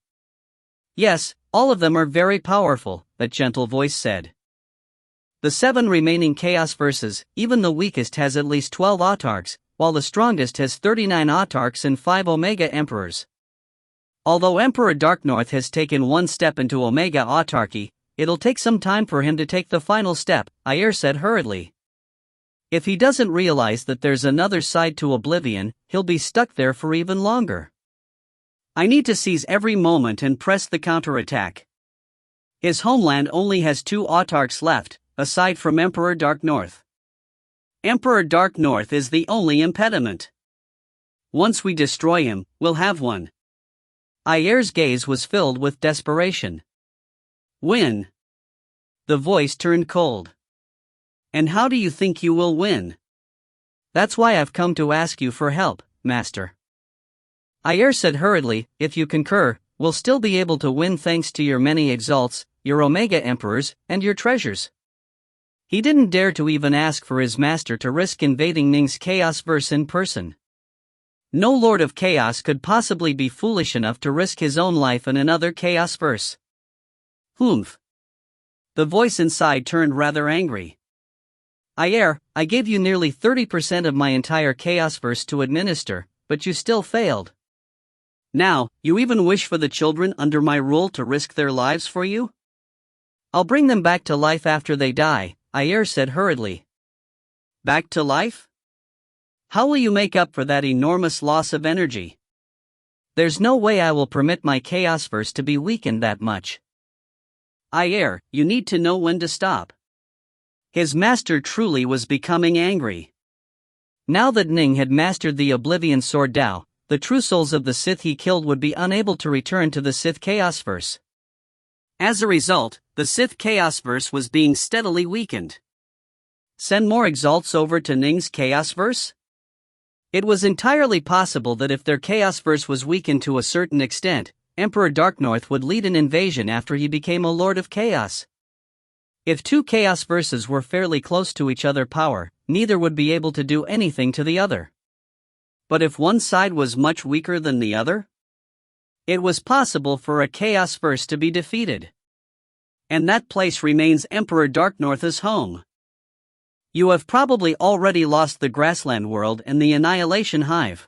Yes, all of them are very powerful, that gentle voice said. The 7 remaining Chaos Verses, even the weakest has at least 12 autarchs, while the strongest has 39 autarchs and 5 Omega Emperors. Although Emperor Darknorth has taken one step into Omega Autarchy, it'll take some time for him to take the final step, Ayer said hurriedly. If he doesn't realize that there's another side to Oblivion, he'll be stuck there for even longer. I need to seize every moment and press the counterattack. His homeland only has 2 autarchs left, aside from Emperor Darknorth. Emperor Darknorth is the only impediment. Once we destroy him, we'll have one. Ayer's gaze was filled with desperation. Win. The voice turned cold. And how do you think you will win? That's why I've come to ask you for help, Master. Ayer said hurriedly, if you concur, we'll still be able to win thanks to your many exalts, your Omega Emperors, and your treasures. He didn't dare to even ask for his master to risk invading Ning's Chaos Verse in person. No Lord of Chaos could possibly be foolish enough to risk his own life in another Chaos Verse. Humph. The voice inside turned rather angry. Ayer, I gave you nearly 30% of my entire Chaos Verse to administer, but you still failed. Now, you even wish for the children under my rule to risk their lives for you? I'll bring them back to life after they die, Ayer said hurriedly. Back to life? How will you make up for that enormous loss of energy? There's no way I will permit my Chaos Verse to be weakened that much. Ayer, you need to know when to stop. His master truly was becoming angry. Now that Ning had mastered the Oblivion Sword Dao, the true souls of the Sith he killed would be unable to return to the Sith Chaos Verse. As a result, the Sith Chaos Verse was being steadily weakened. Send more exalts over to Ning's Chaos Verse? It was entirely possible that if their Chaos Verse was weakened to a certain extent, Emperor Darknorth would lead an invasion after he became a Lord of Chaos. If 2 Chaos Verses were fairly close to each other power, neither would be able to do anything to the other. But if one side was much weaker than the other? It was possible for a Chaos Verse to be defeated. And that place remains Emperor Darknorth's home. You have probably already lost the Grassland World and the Annihilation Hive.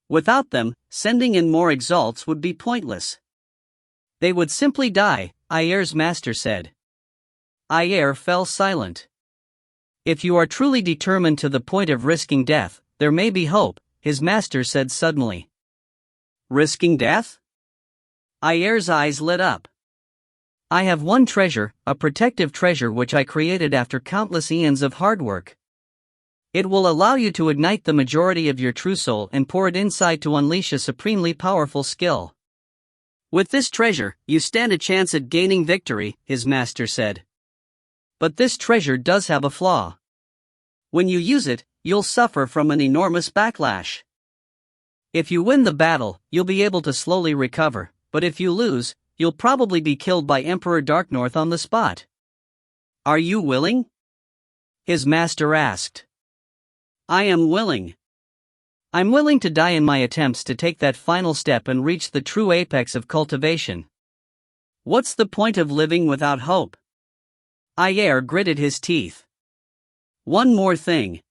Without them, sending in more exalts would be pointless. They would simply die, Ayer's master said. Ayer fell silent. If you are truly determined to the point of risking death, there may be hope, his master said suddenly. Risking death? Ayer's eyes lit up. I have one treasure, a protective treasure which I created after countless eons of hard work. It will allow you to ignite the majority of your true soul and pour it inside to unleash a supremely powerful skill. With this treasure, you stand a chance at gaining victory, his master said. But this treasure does have a flaw. When you use it, you'll suffer from an enormous backlash. If you win the battle, you'll be able to slowly recover, but if you lose, you'll probably be killed by Emperor Darknorth on the spot. Are you willing? His master asked. I am willing. I'm willing to die in my attempts to take that final step and reach the true apex of cultivation. What's the point of living without hope? Ayer gritted his teeth. One more thing.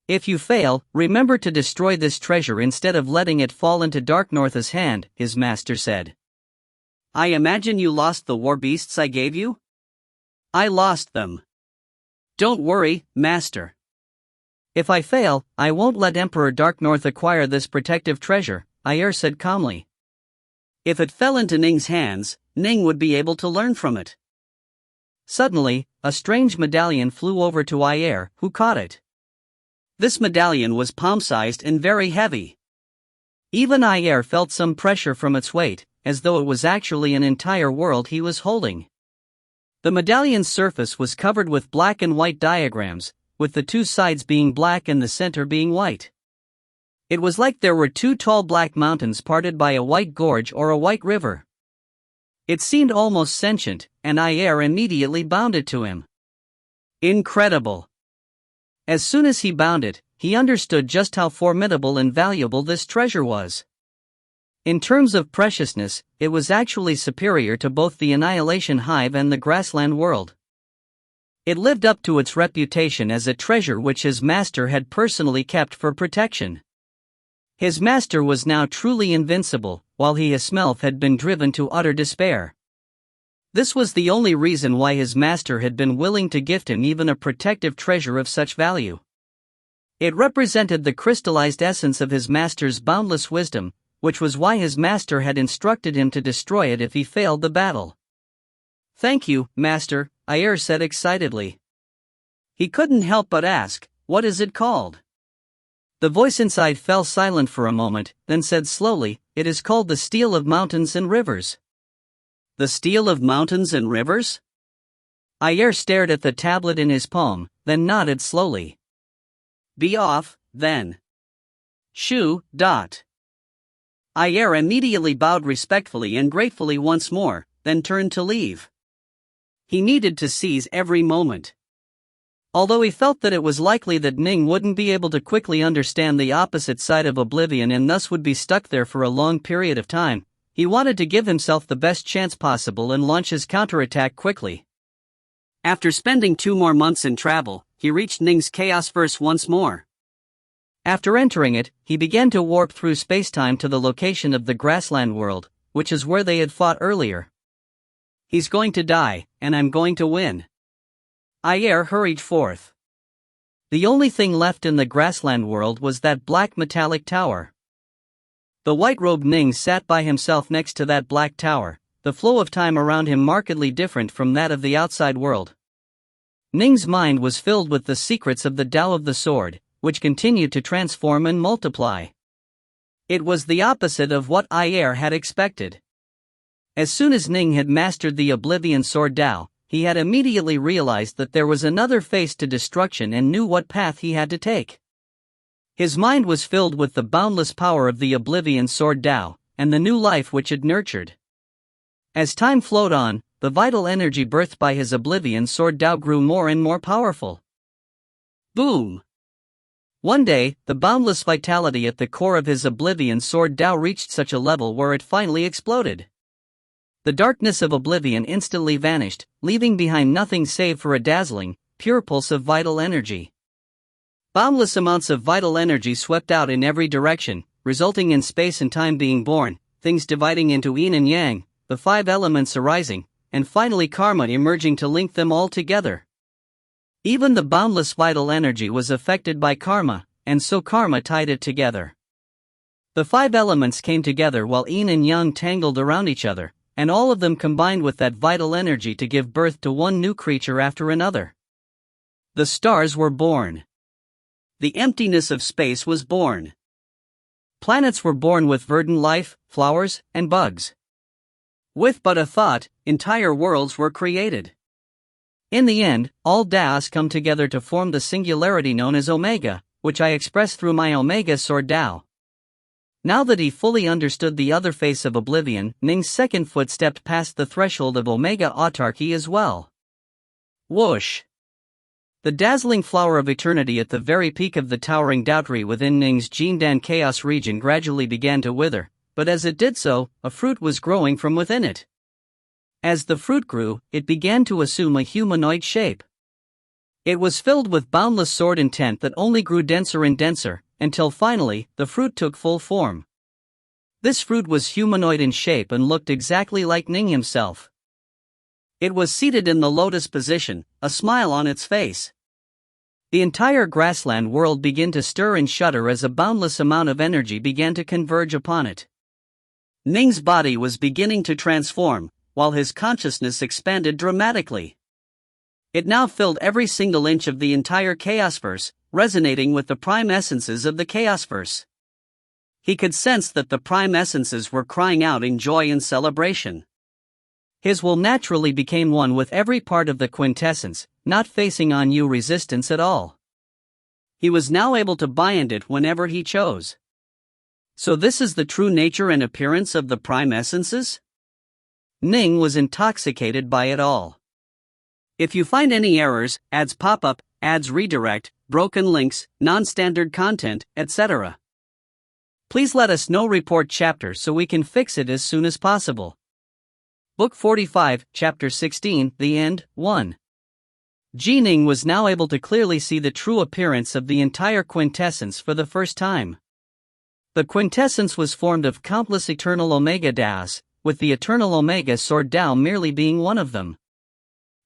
If you fail, remember to destroy this treasure instead of letting it fall into Darknorth's hand, his master said. I imagine you lost the war beasts I gave you? I lost them. Don't worry, master. If I fail, I won't let Emperor Darknorth acquire this protective treasure, Ayer said calmly. If it fell into Ning's hands, Ning would be able to learn from it. Suddenly, a strange medallion flew over to Ayer, who caught it. This medallion was palm-sized and very heavy. Even Ayer felt some pressure from its weight, as though it was actually an entire world he was holding. The medallion's surface was covered with black and white diagrams, with the two sides being black and the center being white. It was like there were two tall black mountains parted by a white gorge or a white river. It seemed almost sentient, and Ayer immediately bounded to him. Incredible! As soon as he bounded, he understood just how formidable and valuable this treasure was. In terms of preciousness, it was actually superior to both the Annihilation Hive and the Grassland World. It lived up to its reputation as a treasure which his master had personally kept for protection. His master was now truly invincible, while he himself had been driven to utter despair. This was the only reason why his master had been willing to gift him even a protective treasure of such value. It represented the crystallized essence of his master's boundless wisdom, which was why his master had instructed him to destroy it if he failed the battle. "Thank you, master," Ayer said excitedly. He couldn't help but ask, "What is it called?" The voice inside fell silent for a moment, then said slowly, "It is called the Steel of Mountains and Rivers." The Steel of Mountains and Rivers? Ayer stared at the tablet in his palm, then nodded slowly. "Be off, then." Shoo. Ayer immediately bowed respectfully and gratefully once more, then turned to leave. He needed to seize every moment. Although he felt that it was likely that Ning wouldn't be able to quickly understand the opposite side of oblivion and thus would be stuck there for a long period of time, he wanted to give himself the best chance possible and launch his counterattack quickly. After spending 2 more months in travel, he reached Ning's Chaosverse once more. After entering it, he began to warp through spacetime to the location of the Grassland World, which is where they had fought earlier. "He's going to die, and I'm going to win." Ayer hurried forth. The only thing left in the Grassland World was that black metallic tower. The white-robed Ning sat by himself next to that black tower, the flow of time around him markedly different from that of the outside world. Ning's mind was filled with the secrets of the Tao of the Sword, which continued to transform and multiply. It was the opposite of what Ayer had expected. As soon as Ning had mastered the Oblivion Sword Tao, he had immediately realized that there was another face to destruction and knew what path he had to take. His mind was filled with the boundless power of the Oblivion Sword Tao, and the new life which it nurtured. As time flowed on, the vital energy birthed by his Oblivion Sword Tao grew more and more powerful. Boom! One day, the boundless vitality at the core of his Oblivion Sword Tao reached such a level where it finally exploded. The darkness of oblivion instantly vanished, leaving behind nothing save for a dazzling, pure pulse of vital energy. Boundless amounts of vital energy swept out in every direction, resulting in space and time being born, things dividing into yin and yang, the 5 elements arising, and finally karma emerging to link them all together. Even the boundless vital energy was affected by karma, and so karma tied it together. The 5 elements came together while yin and yang tangled around each other, and all of them combined with that vital energy to give birth to one new creature after another. The stars were born. The emptiness of space was born. Planets were born with verdant life, flowers, and bugs. With but a thought, entire worlds were created. In the end, all Taos come together to form the singularity known as Omega, which I express through my Omega Sword Tao. Now that he fully understood the other face of oblivion, Ning's second foot stepped past the threshold of Omega autarky as well. Whoosh! The dazzling flower of eternity at the very peak of the towering Tao tree within Ning's Jindan Chaos region gradually began to wither, but as it did so, a fruit was growing from within it. As the fruit grew, it began to assume a humanoid shape. It was filled with boundless sword intent that only grew denser and denser, until finally, the fruit took full form. This fruit was humanoid in shape and looked exactly like Ning himself. It was seated in the lotus position, a smile on its face. The entire grassland world began to stir and shudder as a boundless amount of energy began to converge upon it. Ning's body was beginning to transform, while his consciousness expanded dramatically. It now filled every single inch of the entire Chaosverse, resonating with the prime essences of the Chaosverse. He could sense that the prime essences were crying out in joy and celebration. His will naturally became one with every part of the quintessence, not facing on you resistance at all. He was now able to bind it whenever he chose. So this is the true nature and appearance of the prime essences? Ning was intoxicated by it all. If you find any errors, ads pop up, ads redirect, broken links, non-standard content, etc., please let us know. Report chapter so we can fix it as soon as possible. Book 45, Chapter 16, The End, 1. Ning was now able to clearly see the true appearance of the entire quintessence for the first time. The quintessence was formed of countless eternal Omega Daos, with the eternal Omega Sword Dao merely being one of them.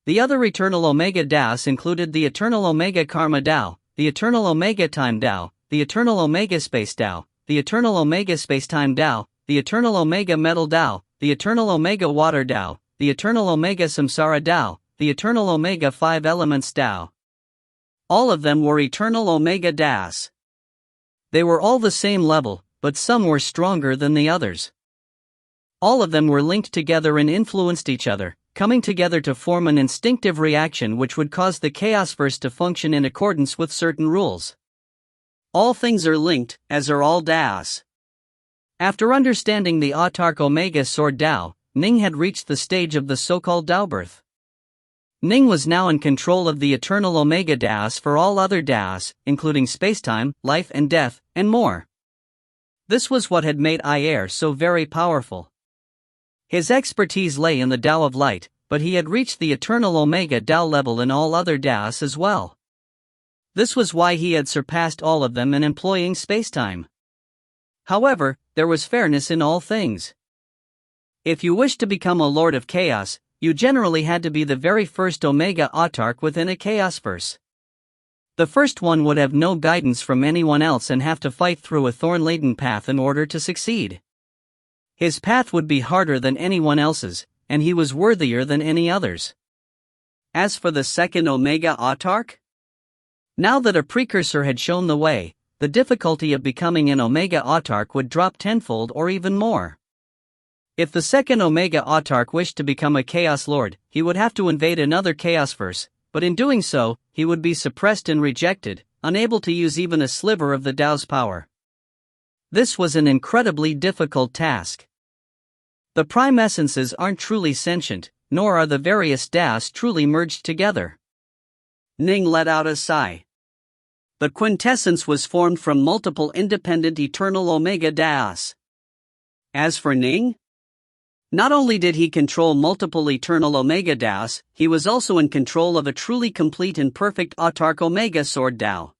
The other eternal Omega Daos included the eternal Omega Karma Dao, the eternal Omega Time Dao, the eternal Omega Space Dao, the eternal Omega Space-Time Dao, the eternal Omega Metal Dao, the eternal Omega Water Dao, the eternal Omega Samsara Dao, the eternal Omega 5 Elements Dao. All of them were eternal Omega Daos. They were all the same level, but some were stronger than the others. All of them were linked together and influenced each other, coming together to form an instinctive reaction which would cause the Chaosverse to function in accordance with certain rules. All things are linked, as are all Daos. After understanding the autark Omega Sword Dao, Ning had reached the stage of the so-called Dao birth. Ning was now in control of the eternal Omega Daos for all other Daos, including spacetime, life and death, and more. This was what had made Ayer so very powerful. His expertise lay in the Dao of Light, but he had reached the eternal Omega Dao level in all other Daos as well. This was why he had surpassed all of them in employing spacetime. However, there was fairness in all things. If you wished to become a Lord of Chaos, you generally had to be the very first Omega Autarch within a Chaosverse. The first one would have no guidance from anyone else and have to fight through a thorn-laden path in order to succeed. His path would be harder than anyone else's, and he was worthier than any others. As for the second Omega Autarch, now that a precursor had shown the way, the difficulty of becoming an Omega Autarch would drop tenfold or even more. If the second Omega Autarch wished to become a Chaos Lord, he would have to invade another Chaosverse, but in doing so, he would be suppressed and rejected, unable to use even a sliver of the Dao's power. This was an incredibly difficult task. The prime essences aren't truly sentient, nor are the various Daos truly merged together. Ning let out a sigh. The quintessence was formed from multiple independent eternal Omega Daos. As for Ning, not only did he control multiple eternal Omega Daos, he was also in control of a truly complete and perfect autark Omega Sword Dao.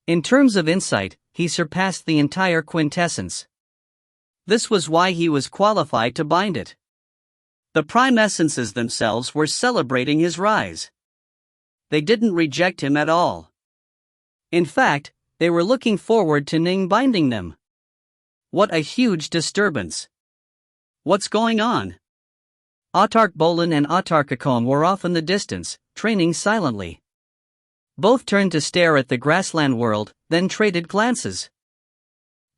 In terms of insight, he surpassed the entire quintessence. This was why he was qualified to bind it. The prime essences themselves were celebrating his rise. They didn't reject him at all. In fact, they were looking forward to Ning binding them. What a huge disturbance! What's going on? Autark Bolin and Autark Akon were off in the distance, training silently. Both turned to stare at the grassland world, then traded glances.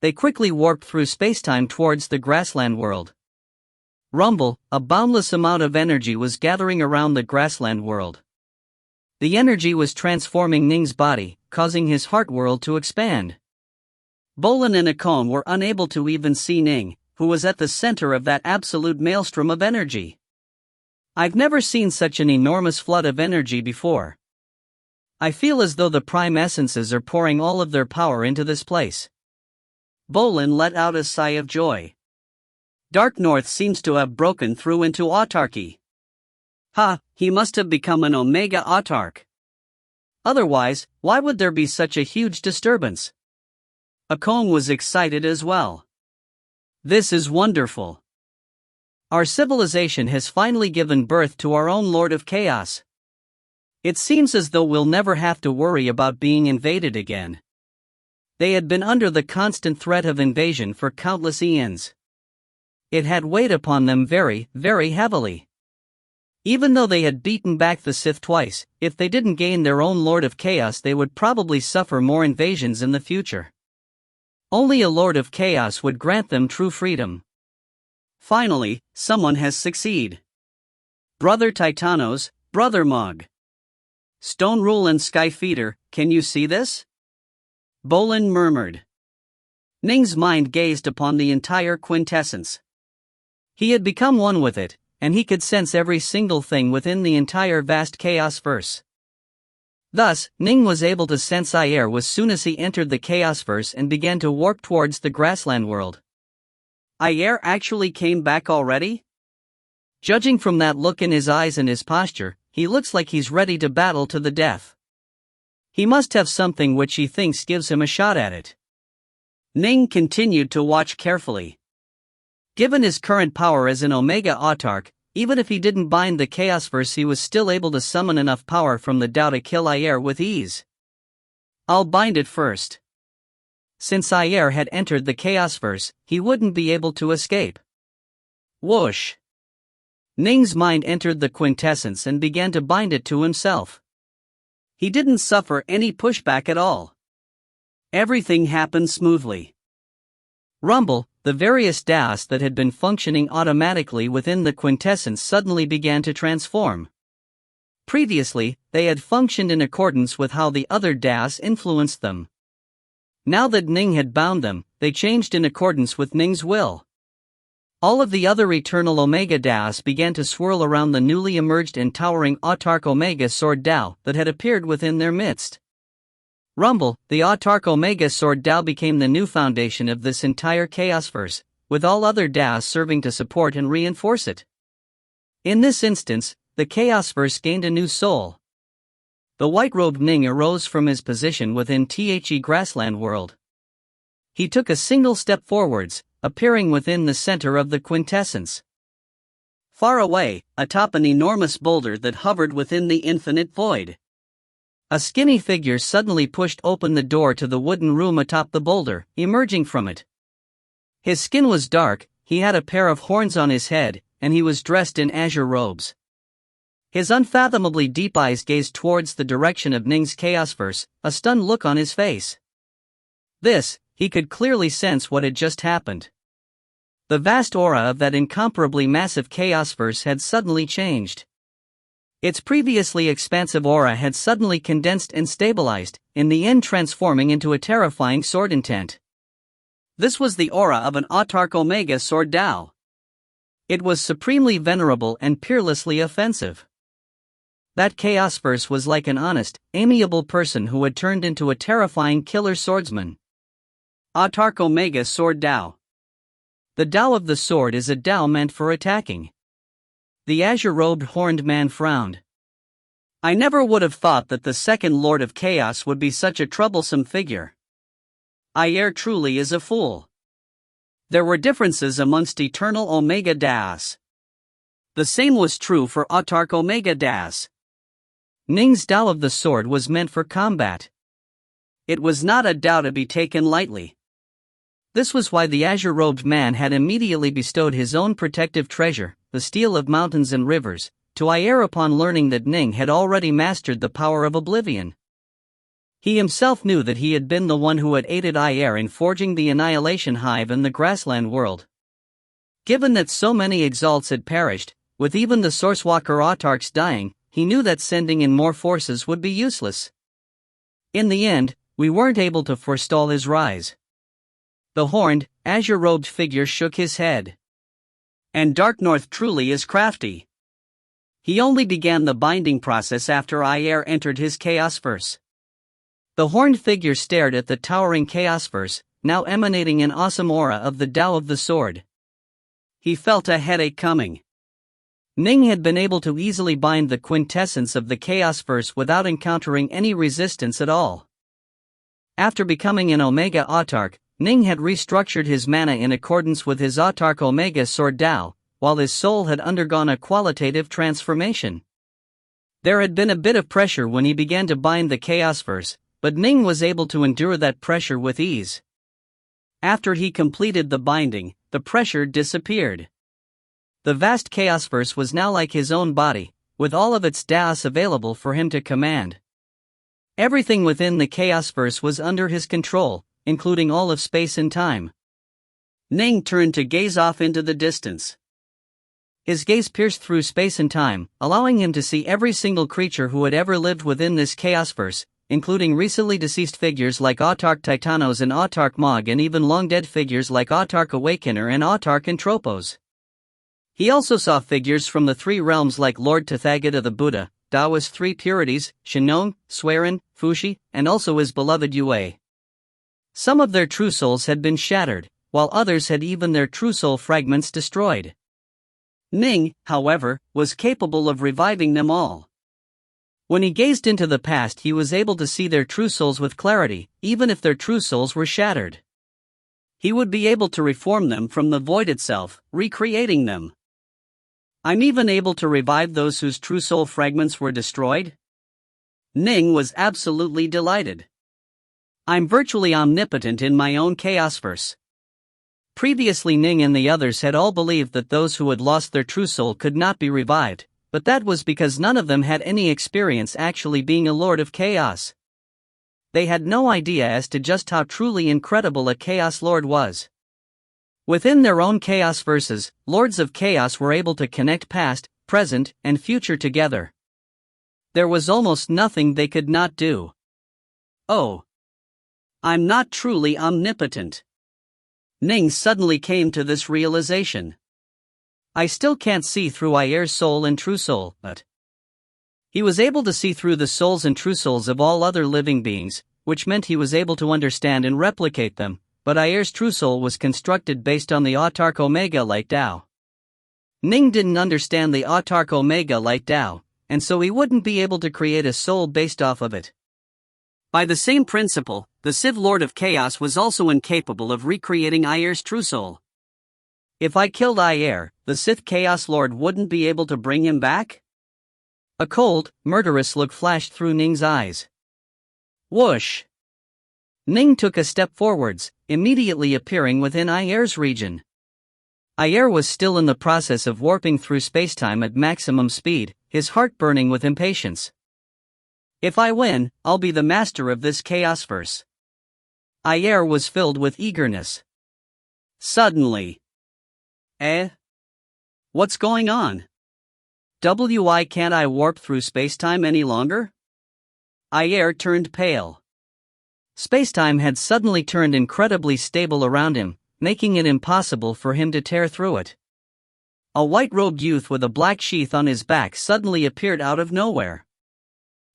They quickly warped through spacetime towards the grassland world. Rumble, a boundless amount of energy was gathering around the grassland world. The energy was transforming Ning's body, causing his heart world to expand. Bolin and Akon were unable to even see Ning, who was at the center of that absolute maelstrom of energy. I've never seen such an enormous flood of energy before. I feel as though the prime essences are pouring all of their power into this place. Bolin let out a sigh of joy. Dark North seems to have broken through into autarky. Ha, he must have become an Omega Autarch. Otherwise, why would there be such a huge disturbance? Akon was excited as well. This is wonderful. Our civilization has finally given birth to our own Lord of Chaos. It seems as though we'll never have to worry about being invaded again. They had been under the constant threat of invasion for countless eons. It had weighed upon them very, very heavily. Even though they had beaten back the Sith twice, if they didn't gain their own Lord of Chaos, they would probably suffer more invasions in the future. Only a Lord of Chaos would grant them true freedom. Finally, someone has succeeded. Brother Titanos, Brother Mog. Stone Rule and Sky Feeder, can you see this? Bolin murmured. Ning's mind gazed upon the entire quintessence. He had become one with it, and he could sense every single thing within the entire vast chaos verse. Thus, Ning was able to sense Ayer as soon as he entered the chaos verse and began to warp towards the grassland world. Ayer actually came back already? Judging from that look in his eyes and his posture, he looks like he's ready to battle to the death. He must have something which he thinks gives him a shot at it. Ning continued to watch carefully. Given his current power as an Omega Autarch, even if he didn't bind the Chaos Verse, he was still able to summon enough power from the Tao to kill Ayer with ease. I'll bind it first. Since Ayer had entered the Chaos Verse, he wouldn't be able to escape. Whoosh! Ning's mind entered the quintessence and began to bind it to himself. He didn't suffer any pushback at all. Everything happened smoothly. Rumble, the various Daos that had been functioning automatically within the quintessence suddenly began to transform. Previously, they had functioned in accordance with how the other Daos influenced them. Now that Ning had bound them, they changed in accordance with Ning's will. All of the other eternal Omega Daos began to swirl around the newly emerged and towering Autarch Omega Sword Dao that had appeared within their midst. Rumble, the Autarch Omega Sword Dao became the new foundation of this entire Chaosverse, with all other Daos serving to support and reinforce it. In this instance, the Chaosverse gained a new soul. The white-robed Ning arose from his position within The Grassland World. He took a single step forwards, appearing within the center of the quintessence. Far away, atop an enormous boulder that hovered within the infinite void, a skinny figure suddenly pushed open the door to the wooden room atop the boulder, emerging from it. His skin was dark, he had a pair of horns on his head, and he was dressed in azure robes. His unfathomably deep eyes gazed towards the direction of Ning's Chaosverse, a stunned look on his face. He could clearly sense what had just happened. The vast aura of that incomparably massive Chaosverse had suddenly changed. Its previously expansive aura had suddenly condensed and stabilized, in the end transforming into a terrifying sword intent. This was the aura of an Autarch Omega Sword Dao. It was supremely venerable and peerlessly offensive. That Chaosverse was like an honest, amiable person who had turned into a terrifying killer swordsman. Autarch Omega Sword Dao. The Dao of the sword is a Dao meant for attacking. The azure-robed horned man frowned. I never would have thought that the second Lord of Chaos would be such a troublesome figure. Ayer truly is a fool. There were differences amongst eternal Omega Daos. The same was true for Autarch Omega Daos. Ning's Dao of the sword was meant for combat. It was not a Dao to be taken lightly. This was why the azure-robed man had immediately bestowed his own protective treasure, the steel of mountains and rivers, to Ayer upon learning that Ning had already mastered the power of oblivion. He himself knew that he had been the one who had aided Ayer in forging the Annihilation Hive in the Grassland World. Given that so many exalts had perished, with even the Sourcewalker Autarchs dying, he knew that sending in more forces would be useless. In the end, we weren't able to forestall his rise. The horned, azure-robed figure shook his head. And Dark North truly is crafty. He only began the binding process after Ayer entered his Chaosverse. The horned figure stared at the towering Chaosverse, now emanating an awesome aura of the Dao of the sword. He felt a headache coming. Ning had been able to easily bind the quintessence of the Chaosverse without encountering any resistance at all. After becoming an Omega Autarch, Ning had restructured his mana in accordance with his Autarch Omega Sword Dao, while his soul had undergone a qualitative transformation. There had been a bit of pressure when he began to bind the Chaosverse, but Ning was able to endure that pressure with ease. After he completed the binding, the pressure disappeared. The vast Chaosverse was now like his own body, with all of its Daos available for him to command. Everything within the Chaosverse was under his control, including all of space and time. Ning turned to gaze off into the distance. His gaze pierced through space and time, allowing him to see every single creature who had ever lived within this chaosverse, including recently deceased figures like Autarch Titanos and Autarch Mog, and even long-dead figures like Autarch Awakener and Autarch Entropos. He also saw figures from the three realms like Lord Tathagata the Buddha, Taoist Three Purities, Shinong, Swerin, Fushi, and also his beloved Yue. Some of their true souls had been shattered, while others had even their true soul fragments destroyed. Ning, however, was capable of reviving them all. When he gazed into the past, he was able to see their true souls with clarity, even if their true souls were shattered. He would be able to reform them from the void itself, recreating them. I'm even able to revive those whose true soul fragments were destroyed? Ning was absolutely delighted. I'm virtually omnipotent in my own chaosverse. Previously, Ning and the others had all believed that those who had lost their true soul could not be revived, but that was because none of them had any experience actually being a Lord of Chaos. They had no idea as to just how truly incredible a Chaos Lord was. Within their own Chaos verses, Lords of Chaos were able to connect past, present, and future together. There was almost nothing they could not do. Oh. I'm not truly omnipotent. Ning suddenly came to this realization. I still can't see through Ayer's soul and true soul, but he was able to see through the souls and true souls of all other living beings, which meant he was able to understand and replicate them, but Ayer's true soul was constructed based on the Autarch Omega Light Tao. Ning didn't understand the Autarch Omega Light Tao, and so he wouldn't be able to create a soul based off of it. By the same principle, the Civ Lord of Chaos was also incapable of recreating Ayer's true soul. If I killed Ayer, the Sith Chaos Lord wouldn't be able to bring him back? A cold, murderous look flashed through Ning's eyes. Whoosh! Ning took a step forwards, immediately appearing within Ayer's region. Ayer was still in the process of warping through spacetime at maximum speed, his heart burning with impatience. If I win, I'll be the master of this chaosverse. Ayer was filled with eagerness. Suddenly. What's going on? Why can't I warp through spacetime any longer? Ayer turned pale. Spacetime had suddenly turned incredibly stable around him, making it impossible for him to tear through it. A white-robed youth with a black sheath on his back suddenly appeared out of nowhere.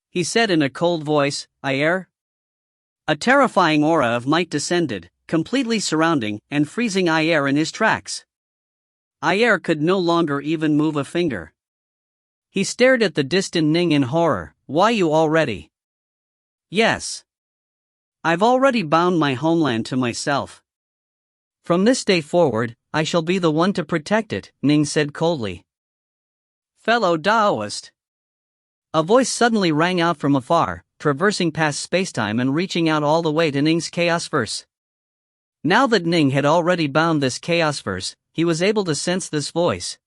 He said in a cold voice, Ayer? A terrifying aura of might descended, completely surrounding and freezing Ayer in his tracks. Ayer could no longer even move a finger. He stared at the distant Ning in horror. Why, you already? Yes. I've already bound my homeland to myself. From this day forward, I shall be the one to protect it, Ning said coldly. Fellow Taoist. A voice suddenly rang out from afar, traversing past spacetime and reaching out all the way to Ning's chaosverse. Now that Ning had already bound this chaosverse, he was able to sense this voice.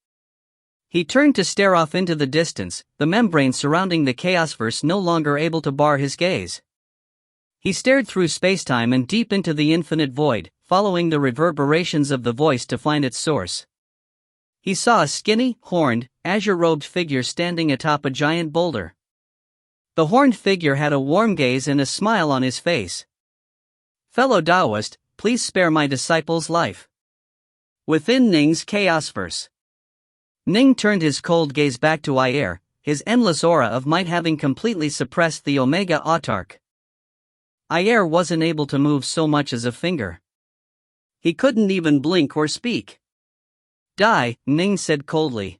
He turned to stare off into the distance, the membrane surrounding the chaosverse no longer able to bar his gaze. He stared through spacetime and deep into the infinite void, following the reverberations of the voice to find its source. He saw a skinny, horned, azure-robed figure standing atop a giant boulder. The horned figure had a warm gaze and a smile on his face. Fellow Taoist, please spare my disciple's life. Within Ning's chaosverse. Ning turned his cold gaze back to Ayer, his endless aura of might having completely suppressed the Omega Autarch. Ayer wasn't able to move so much as a finger. He couldn't even blink or speak. Die, Ning said coldly.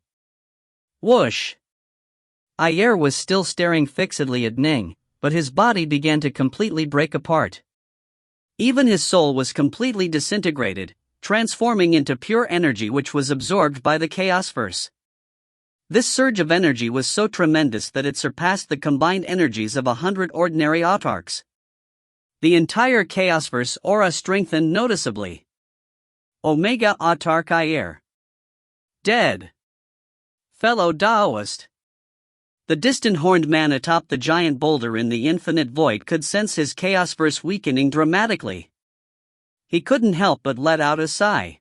Whoosh! Ayer was still staring fixedly at Ning, but his body began to completely break apart. Even his soul was completely disintegrated, transforming into pure energy which was absorbed by the chaosverse. This surge of energy was so tremendous that it surpassed the combined energies of 100 ordinary autarchs. The entire chaosverse aura strengthened noticeably. Omega Autarch Ayer. Dead. Fellow Taoist. The distant horned man atop the giant boulder in the infinite void could sense his chaosverse weakening dramatically. He couldn't help but let out a sigh.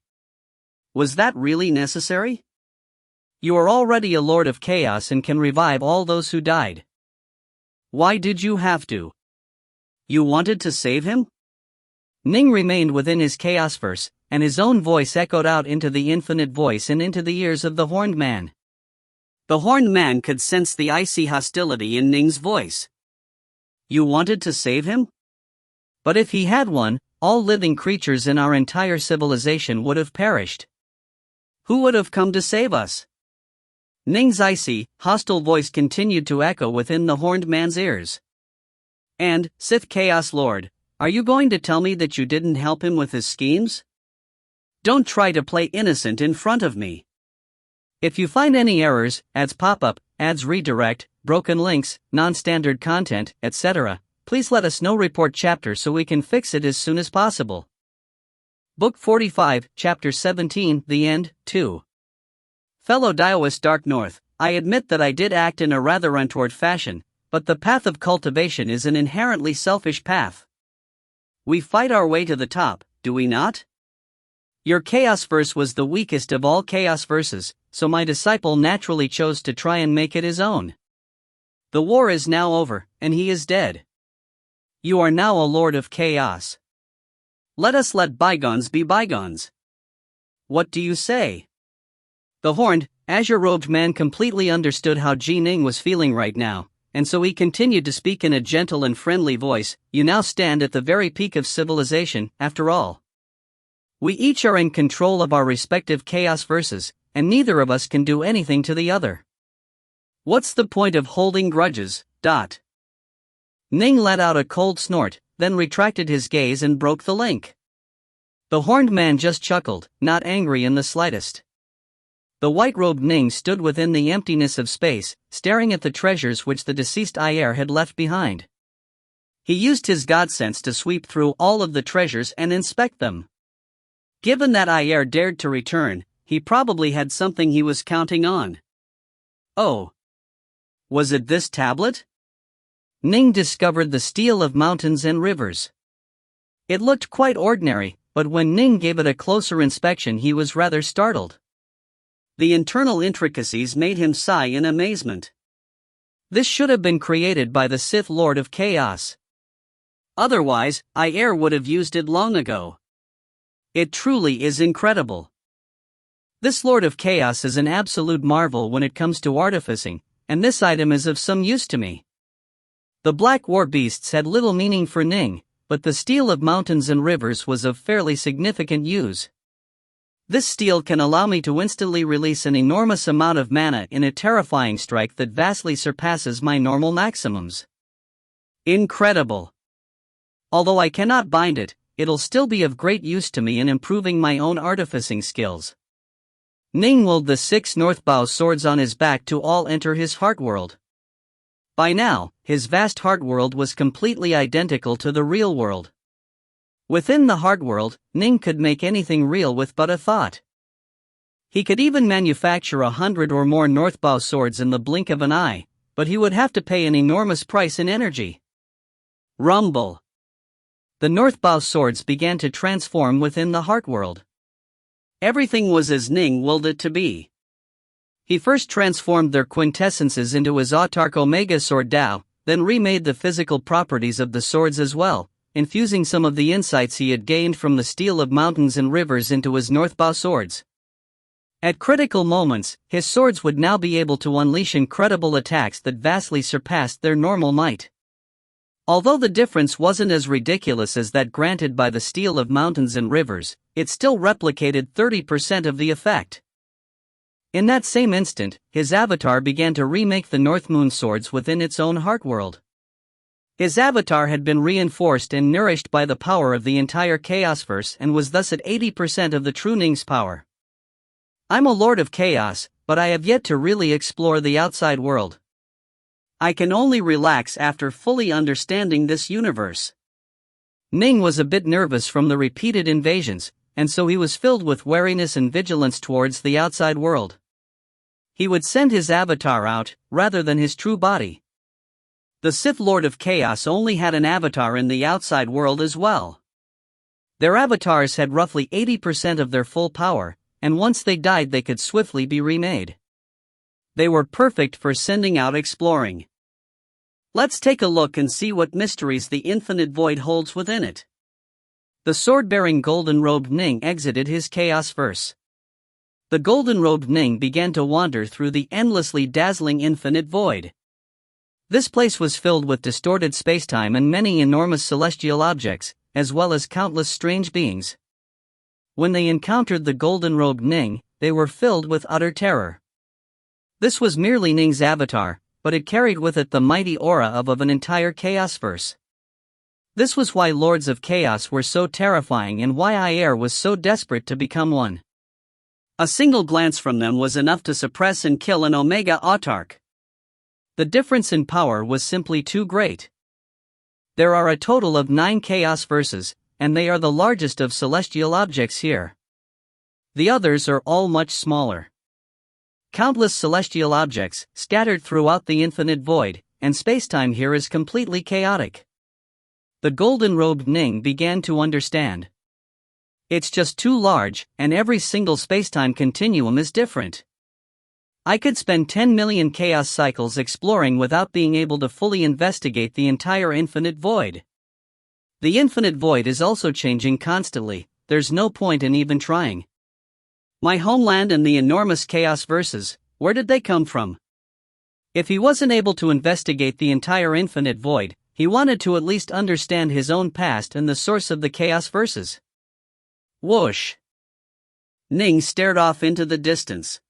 Was that really necessary? You are already a Lord of Chaos and can revive all those who died. Why did you have to? You wanted to save him? Ning remained within his Chaosverse, and his own voice echoed out into the infinite voice and into the ears of the Horned Man. The Horned Man could sense the icy hostility in Ning's voice. You wanted to save him? But if he had won, all living creatures in our entire civilization would have perished. Who would have come to save us? Ning's icy, hostile voice continued to echo within the Horned Man's ears. And, Sith Chaos Lord, are you going to tell me that you didn't help him with his schemes? Don't try to play innocent in front of me. If you find any errors, ads pop up, ads redirect, broken links, non-standard content, etc., please let us know. Report chapter so we can fix it as soon as possible. Book 45, Chapter 17, The End, 2. Fellow Daoist Dark North, I admit that I did act in a rather untoward fashion, but the path of cultivation is an inherently selfish path. We fight our way to the top, do we not? Your Chaos Verse was the weakest of all Chaos Verses, so my disciple naturally chose to try and make it his own. The war is now over, and he is dead. You are now a Lord of Chaos. Let us let bygones be bygones. What do you say? The horned, azure-robed man completely understood how Ning was feeling right now, and so he continued to speak in a gentle and friendly voice. You now stand at the very peak of civilization, after all. We each are in control of our respective Chaos Verses, and neither of us can do anything to the other. What's the point of holding grudges? Ning let out a cold snort, then retracted his gaze and broke the link. The Horned Man just chuckled, not angry in the slightest. The white-robed Ning stood within the emptiness of space, staring at the treasures which the deceased Ayer had left behind. He used his god sense to sweep through all of the treasures and inspect them. Given that Ayer dared to return, he probably had something he was counting on. Oh. Was it this tablet? Ning discovered the steel of mountains and rivers. It looked quite ordinary, but when Ning gave it a closer inspection he was rather startled. The internal intricacies made him sigh in amazement. This should have been created by the Sith Lord of Chaos. Otherwise, Ayer would have used it long ago. It truly is incredible. This Lord of Chaos is an absolute marvel when it comes to artificing, and this item is of some use to me. The black war beasts had little meaning for Ning, but the steel of mountains and rivers was of fairly significant use. This steel can allow me to instantly release an enormous amount of mana in a terrifying strike that vastly surpasses my normal maximums. Incredible. Although I cannot bind it, it'll still be of great use to me in improving my own artificing skills. Ning willed the 6 Northbow swords on his back to all enter his heart world. By now, his vast heart world was completely identical to the real world. Within the heart world, Ning could make anything real with but a thought. He could even manufacture 100 or more Northbow swords in the blink of an eye, but he would have to pay an enormous price in energy. Rumble. The Northbow swords began to transform within the heart world. Everything was as Ning willed it to be. He first transformed their quintessences into his autarch Omega Sword Dao, then remade the physical properties of the swords as well, infusing some of the insights he had gained from the steel of mountains and rivers into his Northbow swords. At critical moments, his swords would now be able to unleash incredible attacks that vastly surpassed their normal might. Although the difference wasn't as ridiculous as that granted by the steel of mountains and rivers, it still replicated 30% of the effect. In that same instant, his avatar began to remake the Northmoon swords within its own heart world. His avatar had been reinforced and nourished by the power of the entire Chaosverse and was thus at 80% of the true Ning's power. I'm a Lord of Chaos, but I have yet to really explore the outside world. I can only relax after fully understanding this universe. Ning was a bit nervous from the repeated invasions, and so he was filled with wariness and vigilance towards the outside world. He would send his avatar out, rather than his true body. The Sith Lord of Chaos only had an avatar in the outside world as well. Their avatars had roughly 80% of their full power, and once they died they could swiftly be remade. They were perfect for sending out exploring. Let's take a look and see what mysteries the infinite void holds within it. The sword-bearing golden-robed Ning exited his chaos verse. The golden-robed Ning began to wander through the endlessly dazzling infinite void. This place was filled with distorted spacetime and many enormous celestial objects, as well as countless strange beings. When they encountered the golden-robed Ning, they were filled with utter terror. This was merely Ning's avatar, but it carried with it the mighty aura of an entire chaos verse. This was why Lords of Chaos were so terrifying and why Ayer was so desperate to become one. A single glance from them was enough to suppress and kill an Omega Autarch. The difference in power was simply too great. There are a total of 9 chaos verses, and they are the largest of celestial objects here. The others are all much smaller. Countless celestial objects, scattered throughout the infinite void, and spacetime here is completely chaotic. The golden-robed Ning began to understand. It's just too large, and every single spacetime continuum is different. I could spend 10 million chaos cycles exploring without being able to fully investigate the entire infinite void. The infinite void is also changing constantly, there's no point in even trying. My homeland and the enormous chaos verses, where did they come from? If he wasn't able to investigate the entire infinite void, he wanted to at least understand his own past and the source of the chaos verses. Whoosh! Ning stared off into the distance.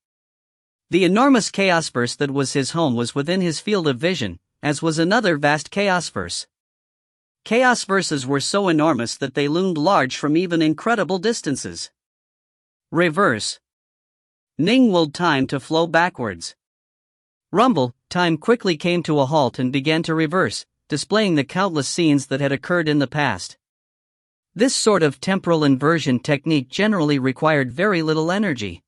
The enormous chaos verse that was his home was within his field of vision, as was another vast chaos verse. Chaos verses were so enormous that they loomed large from even incredible distances. Reverse. Ning willed time to flow backwards. Rumble, time quickly came to a halt and began to reverse, displaying the countless scenes that had occurred in the past. This sort of temporal inversion technique generally required very little energy.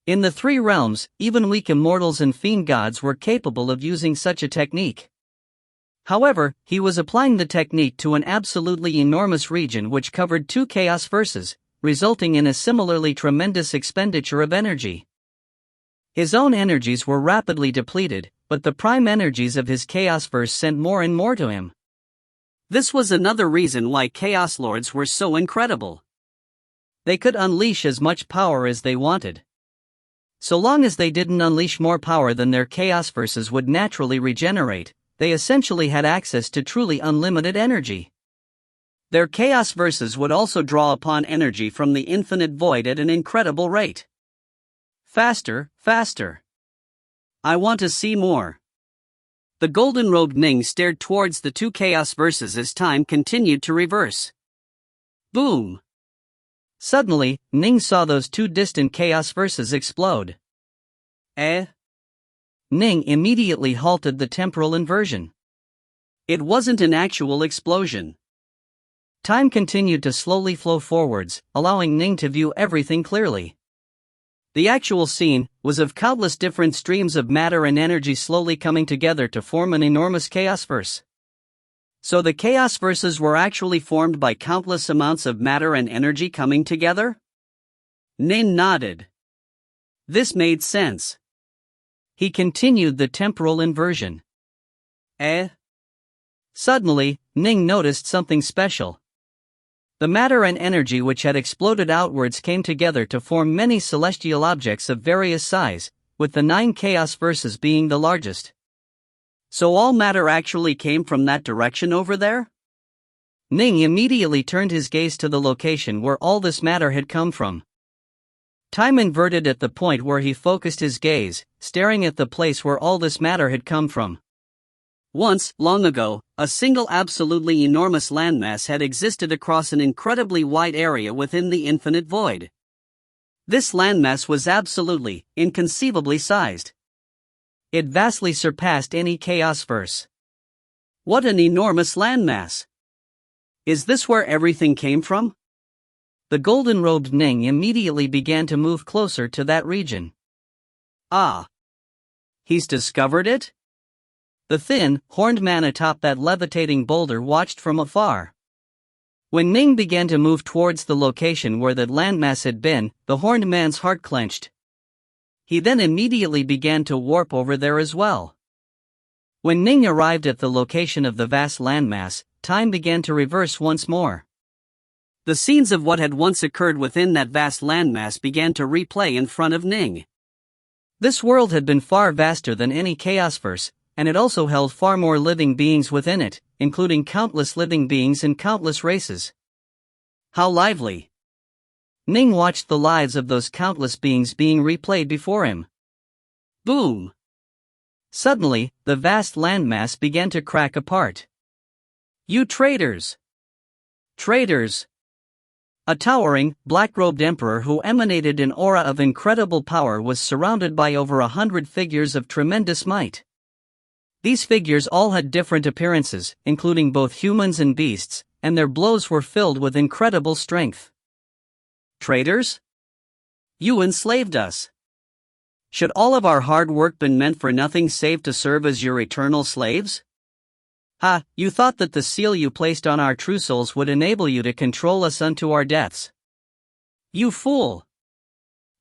In the 3 realms, even weak immortals and fiend gods were capable of using such a technique. However, he was applying the technique to an absolutely enormous region which covered 2 chaos verses, resulting in a similarly tremendous expenditure of energy. His own energies were rapidly depleted, but the prime energies of his chaos verse sent more and more to him. This was another reason why Chaos Lords were so incredible. They could unleash as much power as they wanted. So long as they didn't unleash more power than their chaos verses would naturally regenerate, they essentially had access to truly unlimited energy. Their chaos verses would also draw upon energy from the infinite void at an incredible rate. Faster, faster. I want to see more. The golden-robed Ning stared towards the 2 chaos verses as time continued to reverse. Boom! Suddenly, Ning saw those 2 distant chaos verses explode. Ning immediately halted the temporal inversion. It wasn't an actual explosion. Time continued to slowly flow forwards, allowing Ning to view everything clearly. The actual scene was of countless different streams of matter and energy slowly coming together to form an enormous chaos verse. So the chaos verses were actually formed by countless amounts of matter and energy coming together? Ning nodded. This made sense. He continued the temporal inversion. Suddenly, Ning noticed something special. The matter and energy which had exploded outwards came together to form many celestial objects of various size, with the 9 chaos verses being the largest. So all matter actually came from that direction over there? Ning immediately turned his gaze to the location where all this matter had come from. Time inverted at the point where he focused his gaze, staring at the place where all this matter had come from. Once, long ago, a single absolutely enormous landmass had existed across an incredibly wide area within the infinite void. This landmass was absolutely, inconceivably sized. It vastly surpassed any chaos verse. What an enormous landmass! Is this where everything came from? The golden-robed Ning immediately began to move closer to that region. Ah! He's discovered it? The thin, horned man atop that levitating boulder watched from afar. When Ning began to move towards the location where the landmass had been, the horned man's heart clenched. He then immediately began to warp over there as well. When Ning arrived at the location of the vast landmass, time began to reverse once more. The scenes of what had once occurred within that vast landmass began to replay in front of Ning. This world had been far vaster than any chaosverse, and it also held far more living beings within it, including countless living beings and countless races. How lively! Ning watched the lives of those countless beings being replayed before him. Boom! Suddenly, the vast landmass began to crack apart. You traitors! Traitors! A towering, black-robed emperor who emanated an aura of incredible power was surrounded by over 100 figures of tremendous might. These figures all had different appearances, including both humans and beasts, and their blows were filled with incredible strength. Traitors? You enslaved us. Should all of our hard work been meant for nothing save to serve as your eternal slaves? Ha, you thought that the seal you placed on our true souls would enable you to control us unto our deaths. You fool!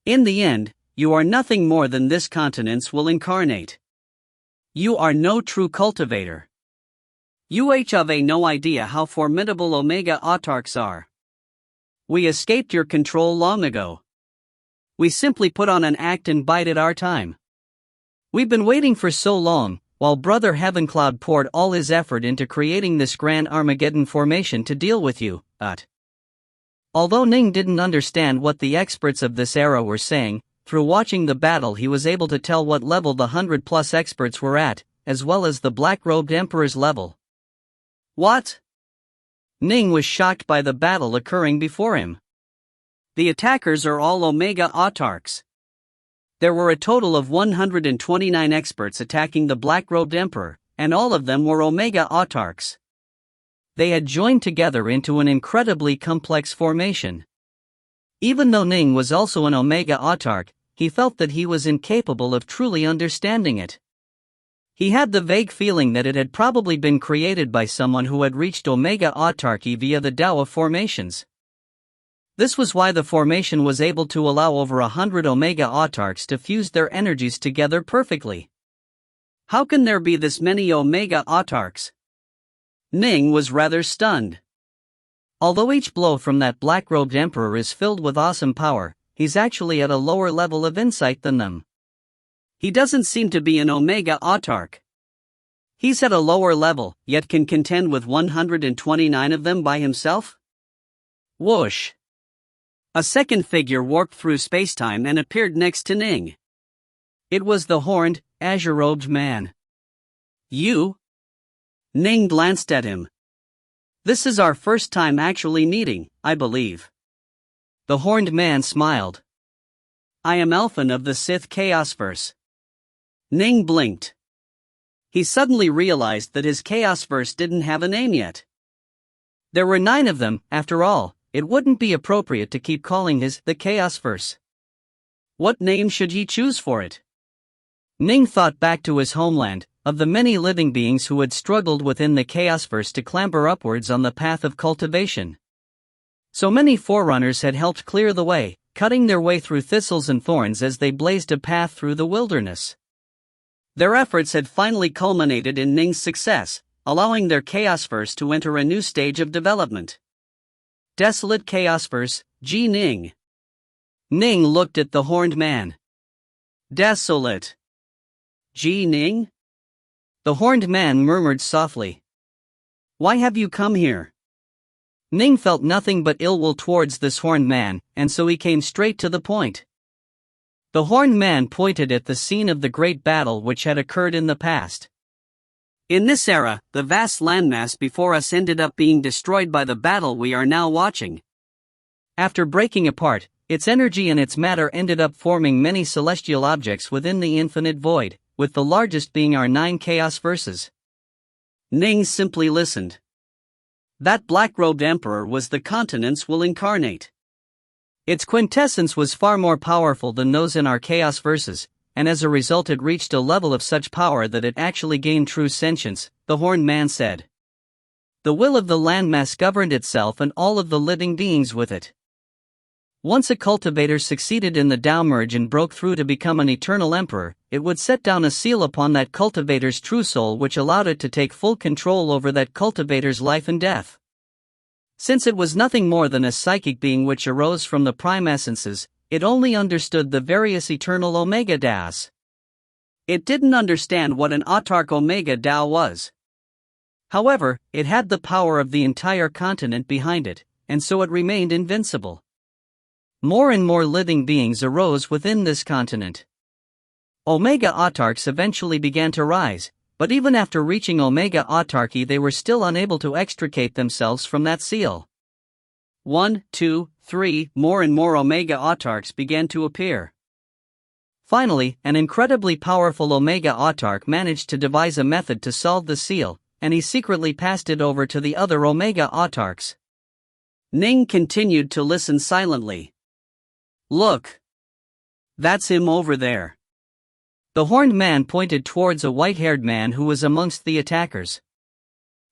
In the end, you are nothing more than this continent's will incarnate. You are no true cultivator. You have no idea how formidable Omega autarchs are. We escaped your control long ago. We simply put on an act and bided our time. We've been waiting for so long, while Brother Heavencloud poured all his effort into creating this grand Armageddon formation to deal with you, Although Ning didn't understand what the experts of this era were saying, through watching the battle he was able to tell what level the 100+ experts were at, as well as the black-robed emperor's level. What? Ning was shocked by the battle occurring before him. The attackers are all Omega autarchs. There were a total of 129 experts attacking the black-robed emperor, and all of them were Omega autarchs. They had joined together into an incredibly complex formation. Even though Ning was also an Omega autarch, he felt that he was incapable of truly understanding it. He had the vague feeling that it had probably been created by someone who had reached Omega autarchy via the Tao of formations. This was why the formation was able to allow over 100 Omega autarchs to fuse their energies together perfectly. How can there be this many Omega autarchs? Ning was rather stunned. Although each blow from that black-robed emperor is filled with awesome power, he's actually at a lower level of insight than them. He doesn't seem to be an Omega autarch. He's at a lower level, yet can contend with 129 of them by himself? Whoosh! A second figure warped through spacetime and appeared next to Ning. It was the horned, azure-robed man. You? Ning glanced at him. This is our first time actually meeting, I believe. The horned man smiled. I am Elfin of the Sith Chaosverse. Ning blinked. He suddenly realized that his Chaosverse didn't have a name yet. There were 9 of them, after all. It wouldn't be appropriate to keep calling his the Chaosverse. What name should he choose for it? Ning thought back to his homeland, of the many living beings who had struggled within the Chaosverse to clamber upwards on the path of cultivation. So many forerunners had helped clear the way, cutting their way through thistles and thorns as they blazed a path through the wilderness. Their efforts had finally culminated in Ning's success, allowing their Chaosverse to enter a new stage of development. Desolate Chaosverse, G. Ning. Ning looked at the horned man. Desolate. G. Ning? The horned man murmured softly. Why have you come here? Ning felt nothing but ill will towards this horned man, and so he came straight to the point. The horned man pointed at the scene of the great battle which had occurred in the past. In this era, the vast landmass before us ended up being destroyed by the battle we are now watching. After breaking apart, its energy and its matter ended up forming many celestial objects within the infinite void, with the largest being our 9 Chaosverses. Ning simply listened. That black-robed emperor was the continent's will incarnate. Its quintessence was far more powerful than those in our Chaosverses, and as a result it reached a level of such power that it actually gained true sentience, the horned man said. The will of the landmass governed itself and all of the living beings with it. Once a cultivator succeeded in the Tao merge and broke through to become an eternal emperor, it would set down a seal upon that cultivator's true soul, which allowed it to take full control over that cultivator's life and death. Since it was nothing more than a psychic being which arose from the prime essences, it only understood the various eternal Omega Taos. It didn't understand what an autark Omega Tao was. However, it had the power of the entire continent behind it, and so it remained invincible. More and more living beings arose within this continent. Omega autarks eventually began to rise, but even after reaching Omega autarky they were still unable to extricate themselves from that seal. 1, 2, 3, more and more Omega autarks began to appear. Finally, an incredibly powerful Omega autark managed to devise a method to solve the seal, and he secretly passed it over to the other Omega autarks. Ning continued to listen silently. Look. That's him over there. The horned man pointed towards a white-haired man who was amongst the attackers.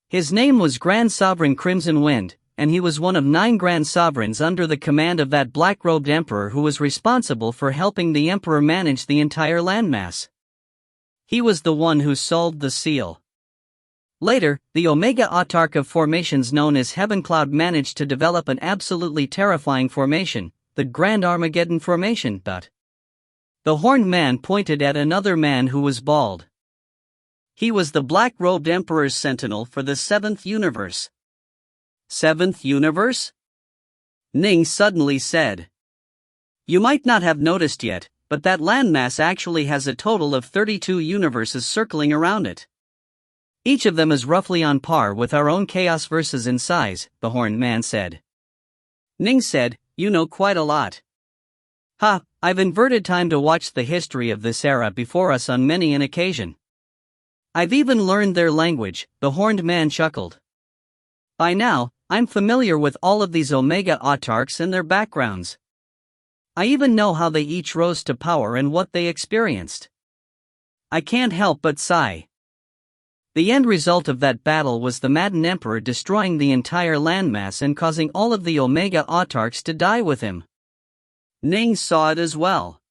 His name was Grand Sovereign Crimson Wind, and he was one of 9 Grand Sovereigns under the command of that black-robed emperor who was responsible for helping the emperor manage the entire landmass. He was the one who solved the seal. Later, the Omega Autark of formations known as Heaven Cloud managed to develop an absolutely terrifying formation, the Grand Armageddon Formation. The horned man pointed at another man who was bald. He was the black-robed Emperor's sentinel for the 7th universe. 7th universe? Ning suddenly said. You might not have noticed yet, but that landmass actually has a total of 32 universes circling around it. Each of them is roughly on par with our own chaos verses in size, the horned man said. Ning said, You know quite a lot. Ha, I've inverted time to watch the history of this era before us on many an occasion. I've even learned their language, the horned man chuckled. By now, I'm familiar with all of these Omega autarks and their backgrounds. I even know how they each rose to power and what they experienced. I can't help but sigh. The end result of that battle was the Madden Emperor destroying the entire landmass and causing all of the Omega autarks to die with him. Ning saw it as well.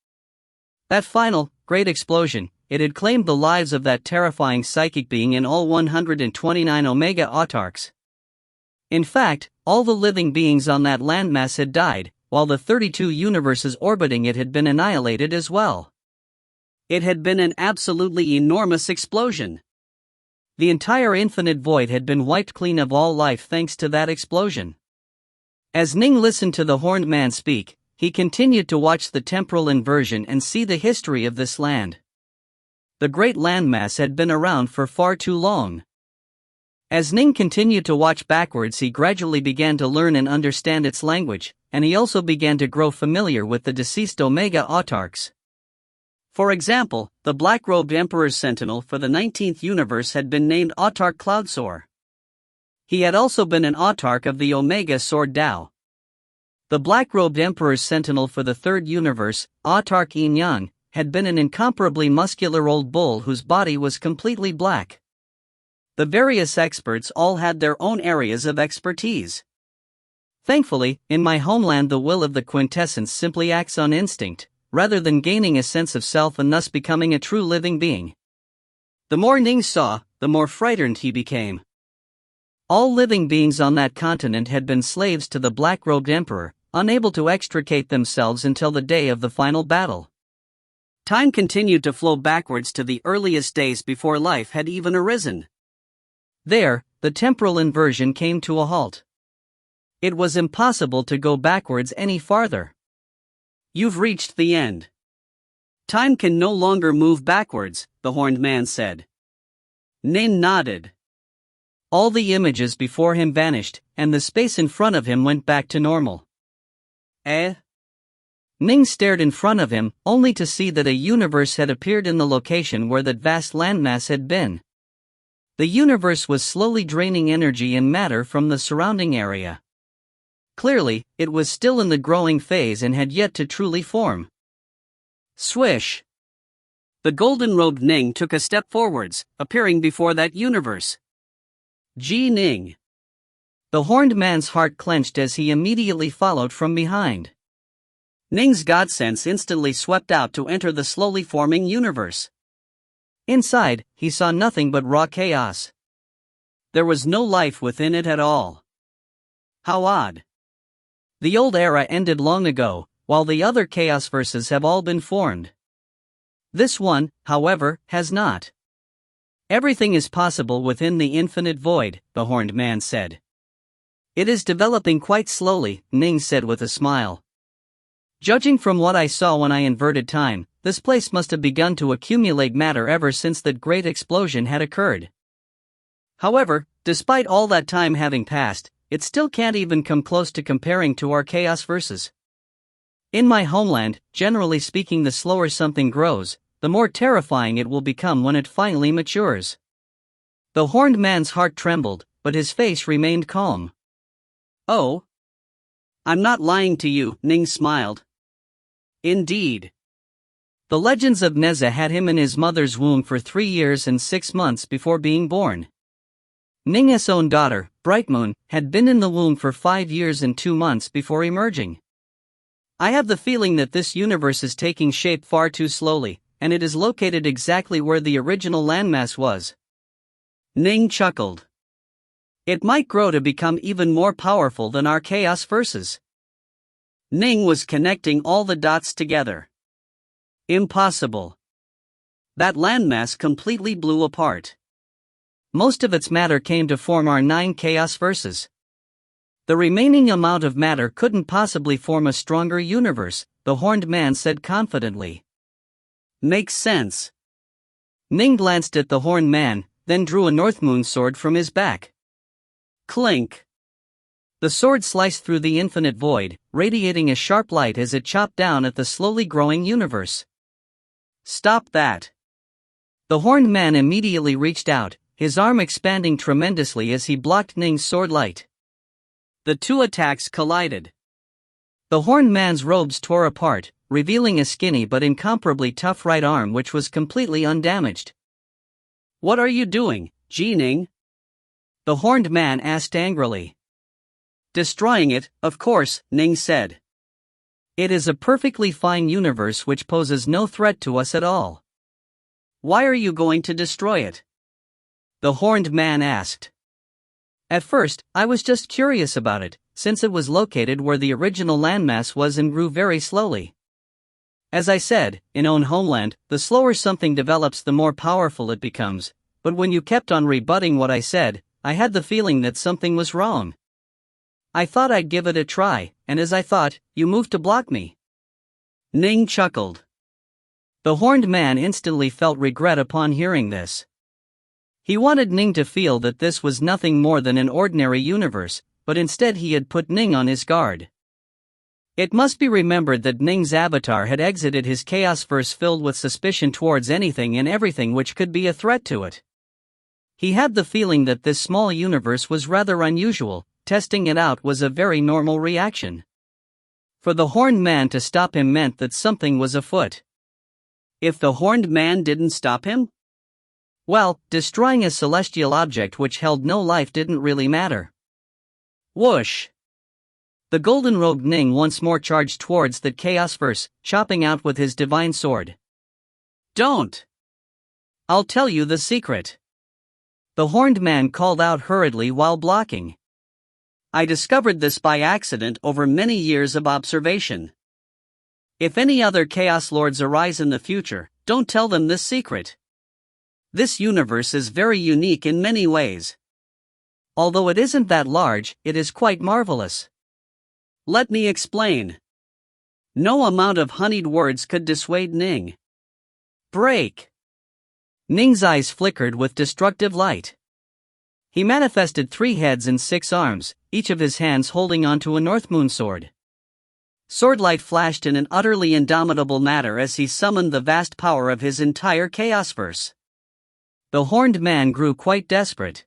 That final, great explosion, it had claimed the lives of that terrifying psychic being and all 129 Omega autarks. In fact, all the living beings on that landmass had died, while the 32 universes orbiting it had been annihilated as well. It had been an absolutely enormous explosion. The entire infinite void had been wiped clean of all life thanks to that explosion. As Ning listened to the horned man speak, he continued to watch the temporal inversion and see the history of this land. The great landmass had been around for far too long. As Ning continued to watch backwards, he gradually began to learn and understand its language, and he also began to grow familiar with the deceased Omega autarks. For example, the black-robed Emperor's sentinel for the 19th universe had been named Autark Cloudsoar. He had also been an autark of the Omega Sword Tao. The black-robed Emperor's sentinel for the 3rd universe, Autark Yin-Yang, had been an incomparably muscular old bull whose body was completely black. The various experts all had their own areas of expertise. Thankfully, in my homeland the will of the quintessence simply acts on instinct, rather than gaining a sense of self and thus becoming a true living being. The more Ning saw, the more frightened he became. All living beings on that continent had been slaves to the black-robed emperor, unable to extricate themselves until the day of the final battle. Time continued to flow backwards to the earliest days before life had even arisen. There, the temporal inversion came to a halt. It was impossible to go backwards any farther. You've reached the end. Time can no longer move backwards, the horned man said. Ning nodded. All the images before him vanished, and the space in front of him went back to normal. Eh? Ning stared in front of him, only to see that a universe had appeared in the location where that vast landmass had been. The universe was slowly draining energy and matter from the surrounding area. Clearly, it was still in the growing phase and had yet to truly form. Swish! The golden-robed Ning took a step forwards, appearing before that universe. Ning. The horned man's heart clenched as he immediately followed from behind. Ning's god sense instantly swept out to enter the slowly forming universe. Inside, he saw nothing but raw chaos. There was no life within it at all. How odd. The old era ended long ago, while the other chaos verses have all been formed. This one, however, has not. Everything is possible within the infinite void, the horned man said. It is developing quite slowly, Ning said with a smile. Judging from what I saw when I inverted time, this place must have begun to accumulate matter ever since that great explosion had occurred. However, despite all that time having passed, it still can't even come close to comparing to our chaos verses. In my homeland, generally speaking, the slower something grows, the more terrifying it will become when it finally matures. The horned man's heart trembled, but his face remained calm. Oh? I'm not lying to you, Ning smiled. Indeed. The legends of Neza had him in his mother's womb for 3 years and 6 months before being born. Ning's own daughter, Brightmoon, had been in the womb for 5 years and 2 months before emerging. I have the feeling that this universe is taking shape far too slowly, and it is located exactly where the original landmass was. Ning chuckled. It might grow to become even more powerful than our chaos verses. Ning was connecting all the dots together. Impossible. That landmass completely blew apart. Most of its matter came to form our 9 chaos verses. The remaining amount of matter couldn't possibly form a stronger universe, the horned man said confidently. Makes sense. Ning glanced at the horned man, then drew a Northmoon sword from his back. Clink. The sword sliced through the infinite void, radiating a sharp light as it chopped down at the slowly growing universe. Stop that. The horned man immediately reached out, his arm expanding tremendously as he blocked Ning's sword light. The two attacks collided. The horned man's robes tore apart, revealing a skinny but incomparably tough right arm which was completely undamaged. What are you doing, Ning? The horned man asked angrily. Destroying it, of course, Ning said. It is a perfectly fine universe which poses no threat to us at all. Why are you going to destroy it? The horned man asked. At first, I was just curious about it, since it was located where the original landmass was and grew very slowly. As I said, in own homeland, the slower something develops the more powerful it becomes, but when you kept on rebutting what I said, I had the feeling that something was wrong. I thought I'd give it a try, and as I thought, you moved to block me. Ning chuckled. The horned man instantly felt regret upon hearing this. He wanted Ning to feel that this was nothing more than an ordinary universe, but instead he had put Ning on his guard. It must be remembered that Ning's avatar had exited his chaos verse filled with suspicion towards anything and everything which could be a threat to it. He had the feeling that this small universe was rather unusual. Testing it out was a very normal reaction. For the horned man to stop him meant that something was afoot. If the horned man didn't stop him? Well, destroying a celestial object which held no life didn't really matter. Whoosh! The golden-robed Ning once more charged towards the chaos verse, chopping out with his divine sword. Don't! I'll tell you the secret. The horned man called out hurriedly while blocking. I discovered this by accident over many years of observation. If any other Chaos Lords arise in the future, don't tell them this secret. This universe is very unique in many ways. Although it isn't that large, it is quite marvelous. Let me explain. No amount of honeyed words could dissuade Ning. Break! Ning's eyes flickered with destructive light. He manifested 3 heads and 6 arms, each of his hands holding onto a Northmoon sword. Swordlight flashed in an utterly indomitable manner as he summoned the vast power of his entire Chaosverse. The horned man grew quite desperate.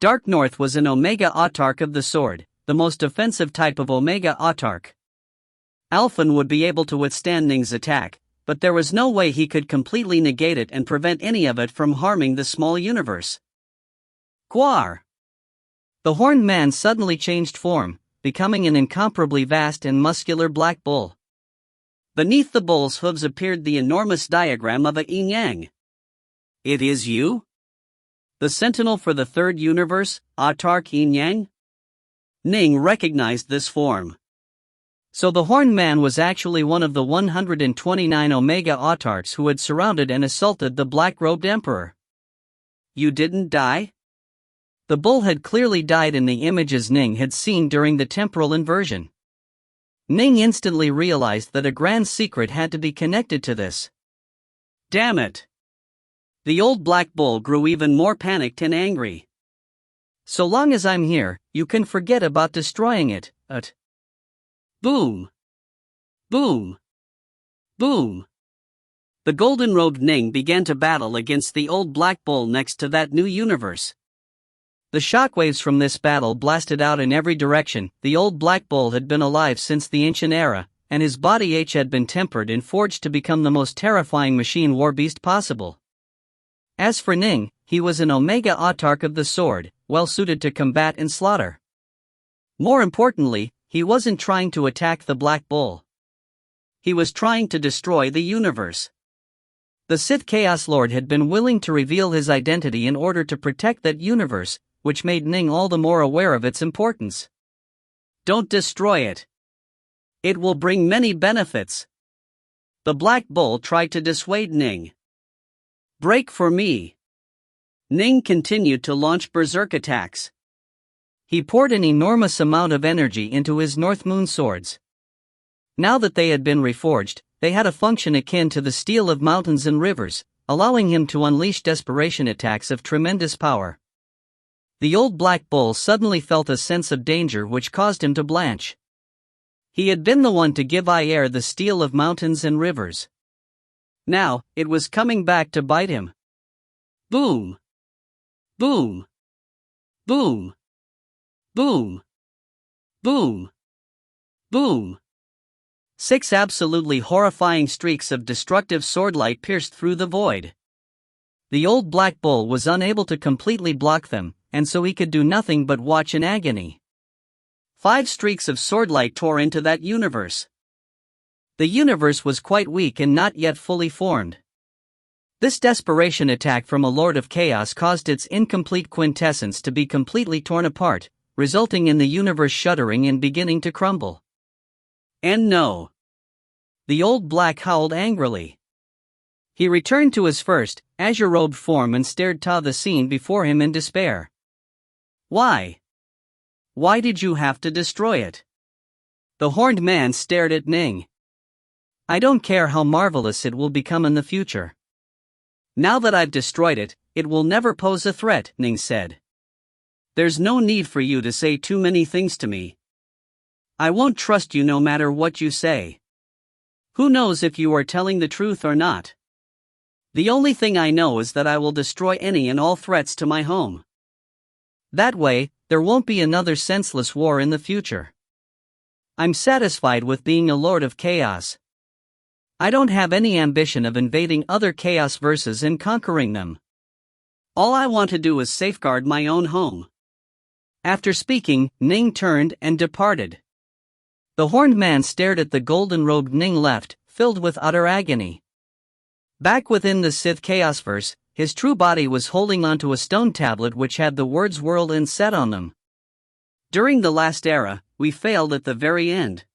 Dark North was an Omega Autarch of the sword, the most offensive type of Omega Autarch. Alphen would be able to withstand Ning's attack, but there was no way he could completely negate it and prevent any of it from harming the small universe. Gwar! The horned man suddenly changed form, becoming an incomparably vast and muscular black bull. Beneath the bull's hooves appeared the enormous diagram of a yin-yang. It is you? The sentinel for the third universe, autark yin-yang? Ning recognized this form. So the horned man was actually one of the 129 Omega autarks who had surrounded and assaulted the black-robed emperor. You didn't die? The bull had clearly died in the images Ning had seen during the temporal inversion. Ning instantly realized that a grand secret had to be connected to this. Damn it! The old black bull grew even more panicked and angry. So long as I'm here, you can forget about destroying it. Boom! Boom! Boom! The golden-robed Ning began to battle against the old black bull next to that new universe. The shockwaves from this battle blasted out in every direction. The old black bull had been alive since the ancient era, and his body had been tempered and forged to become the most terrifying machine war beast possible. As for Ning, he was an Omega autark of the sword, well suited to combat and slaughter. More importantly, he wasn't trying to attack the black bull. He was trying to destroy the universe. The Sith Chaos Lord had been willing to reveal his identity in order to protect that universe, which made Ning all the more aware of its importance. Don't destroy it. It will bring many benefits. The black bull tried to dissuade Ning. Break for me. Ning continued to launch berserk attacks. He poured an enormous amount of energy into his North Moon swords. Now that they had been reforged, they had a function akin to the steel of mountains and rivers, allowing him to unleash desperation attacks of tremendous power. The old black bull suddenly felt a sense of danger which caused him to blanch. He had been the one to give Ayer the steel of mountains and rivers. Now, it was coming back to bite him. Boom! Boom! Boom! Boom! Boom! Boom! 6 absolutely horrifying streaks of destructive swordlight pierced through the void. The old black bull was unable to completely block them, and so he could do nothing but watch in agony. 5 streaks of swordlight tore into that universe. The universe was quite weak and not yet fully formed. This desperation attack from a Lord of Chaos caused its incomplete quintessence to be completely torn apart, resulting in the universe shuddering and beginning to crumble. And no. The old black howled angrily. He returned to his first, azure-robed form and stared the scene before him in despair. Why? Why did you have to destroy it? The horned man stared at Ning. I don't care how marvelous it will become in the future. Now that I've destroyed it, it will never pose a threat, Ning said. There's no need for you to say too many things to me. I won't trust you no matter what you say. Who knows if you are telling the truth or not? The only thing I know is that I will destroy any and all threats to my home. That way, there won't be another senseless war in the future. I'm satisfied with being a Lord of Chaos. I don't have any ambition of invading other Chaos verses and conquering them. All I want to do is safeguard my own home. After speaking, Ning turned and departed. The horned man stared at the golden-robed Ning left, filled with utter agony. Back within the Sith Chaosverse, his true body was holding onto a stone tablet which had the words "World End" set on them. During the last era, we failed at the very end.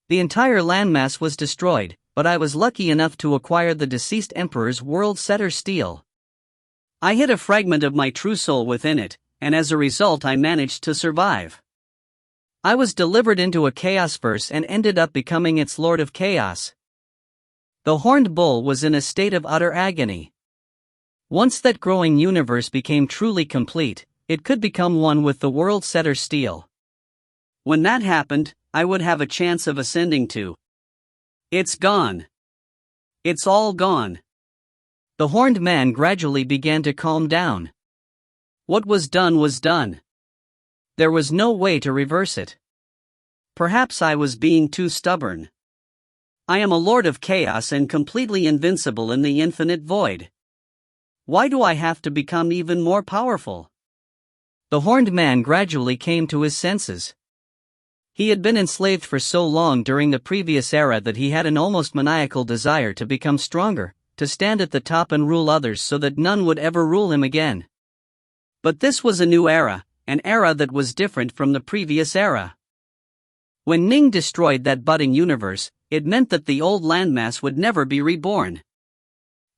The entire landmass was destroyed, but I was lucky enough to acquire the deceased Emperor's World Setter Steel. I hid a fragment of my true soul within it, and as a result I managed to survive. I was delivered into a Chaosverse and ended up becoming its Lord of Chaos. The horned bull was in a state of utter agony. Once that growing universe became truly complete, it could become one with the World Setter Steel. When that happened, I would have a chance of ascending to. It's gone. It's all gone. The horned man gradually began to calm down. What was done was done. There was no way to reverse it. Perhaps I was being too stubborn. I am a Lord of Chaos and completely invincible in the infinite void. Why do I have to become even more powerful? The horned man gradually came to his senses. He had been enslaved for so long during the previous era that he had an almost maniacal desire to become stronger, to stand at the top and rule others so that none would ever rule him again. But this was a new era, an era that was different from the previous era. When Ning destroyed that budding universe, it meant that the old landmass would never be reborn.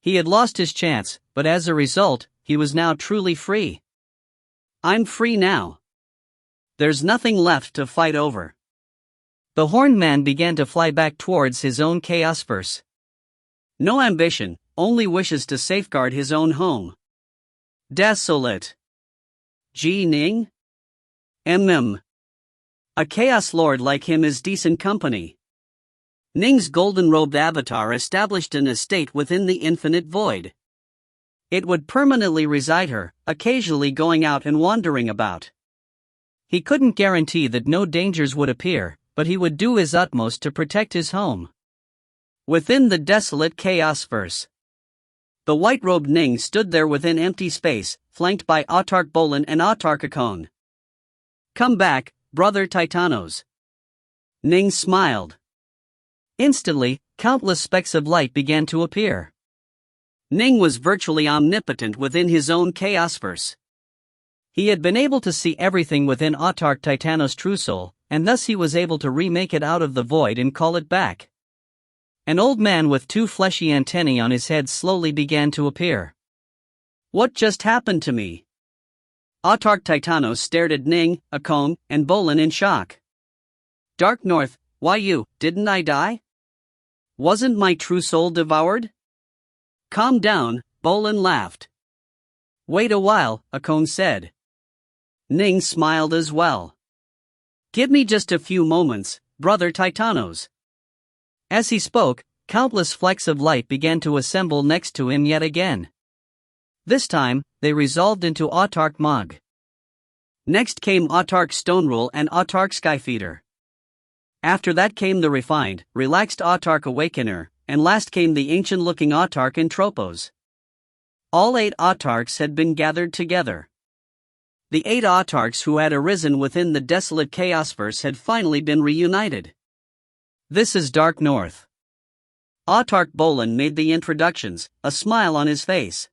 He had lost his chance, but as a result, he was now truly free. I'm free now. There's nothing left to fight over. The horned man began to fly back towards his own chaosverse. No ambition, only wishes to safeguard his own home. Desolate. Ning? A chaos lord like him is decent company. Ning's golden-robed avatar established an estate within the infinite void. It would permanently reside here, occasionally going out and wandering about. He couldn't guarantee that no dangers would appear, but he would do his utmost to protect his home. Within the desolate chaosverse, the white-robed Ning stood there within empty space, flanked by Autarch Bolin and Autarch Akon. Come back, brother Titanos. Ning smiled. Instantly, countless specks of light began to appear. Ning was virtually omnipotent within his own chaosverse. He had been able to see everything within Autarch Titanos' true soul, and thus he was able to remake it out of the void and call it back. An old man with two fleshy antennae on his head slowly began to appear. What just happened to me? Autarch Titanos stared at Ning, Akon, and Bolin in shock. Dark North, why you, didn't I die? Wasn't my true soul devoured? Calm down, Bolin laughed. Wait a while, Akon said. Ning smiled as well. Give me just a few moments, brother Titanos. As he spoke, countless flecks of light began to assemble next to him yet again. This time, they resolved into Autarch Mog. Next came Autarch Stonerule and Autarch Skyfeeder. After that came the refined, relaxed Autarch Awakener, and last came the ancient-looking Autarch Entropos. All 8 Autarchs had been gathered together. The 8 Autarchs who had arisen within the desolate chaosverse had finally been reunited. This is Dark North. Autarch Bolin made the introductions, a smile on his face.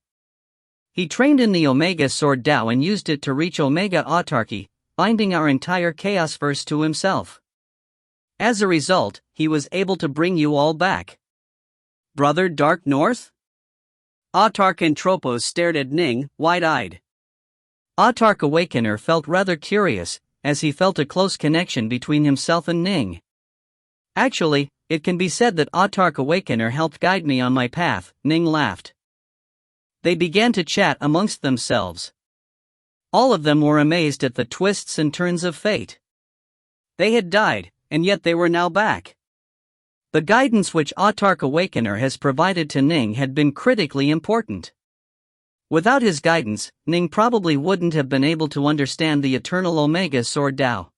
He trained in the Omega Sword Dao and used it to reach Omega Autarchy, binding our entire chaosverse to himself. As a result, he was able to bring you all back. Brother Dark North? Autarch Entropos stared at Ning, wide-eyed. Autarch Awakener felt rather curious, as he felt a close connection between himself and Ning. Actually, it can be said that Autarch Awakener helped guide me on my path, Ning laughed. They began to chat amongst themselves. All of them were amazed at the twists and turns of fate. They had died, and yet they were now back. The guidance which Autarch Awakener has provided to Ning had been critically important. Without his guidance, Ning probably wouldn't have been able to understand the eternal Omega Sword Dao.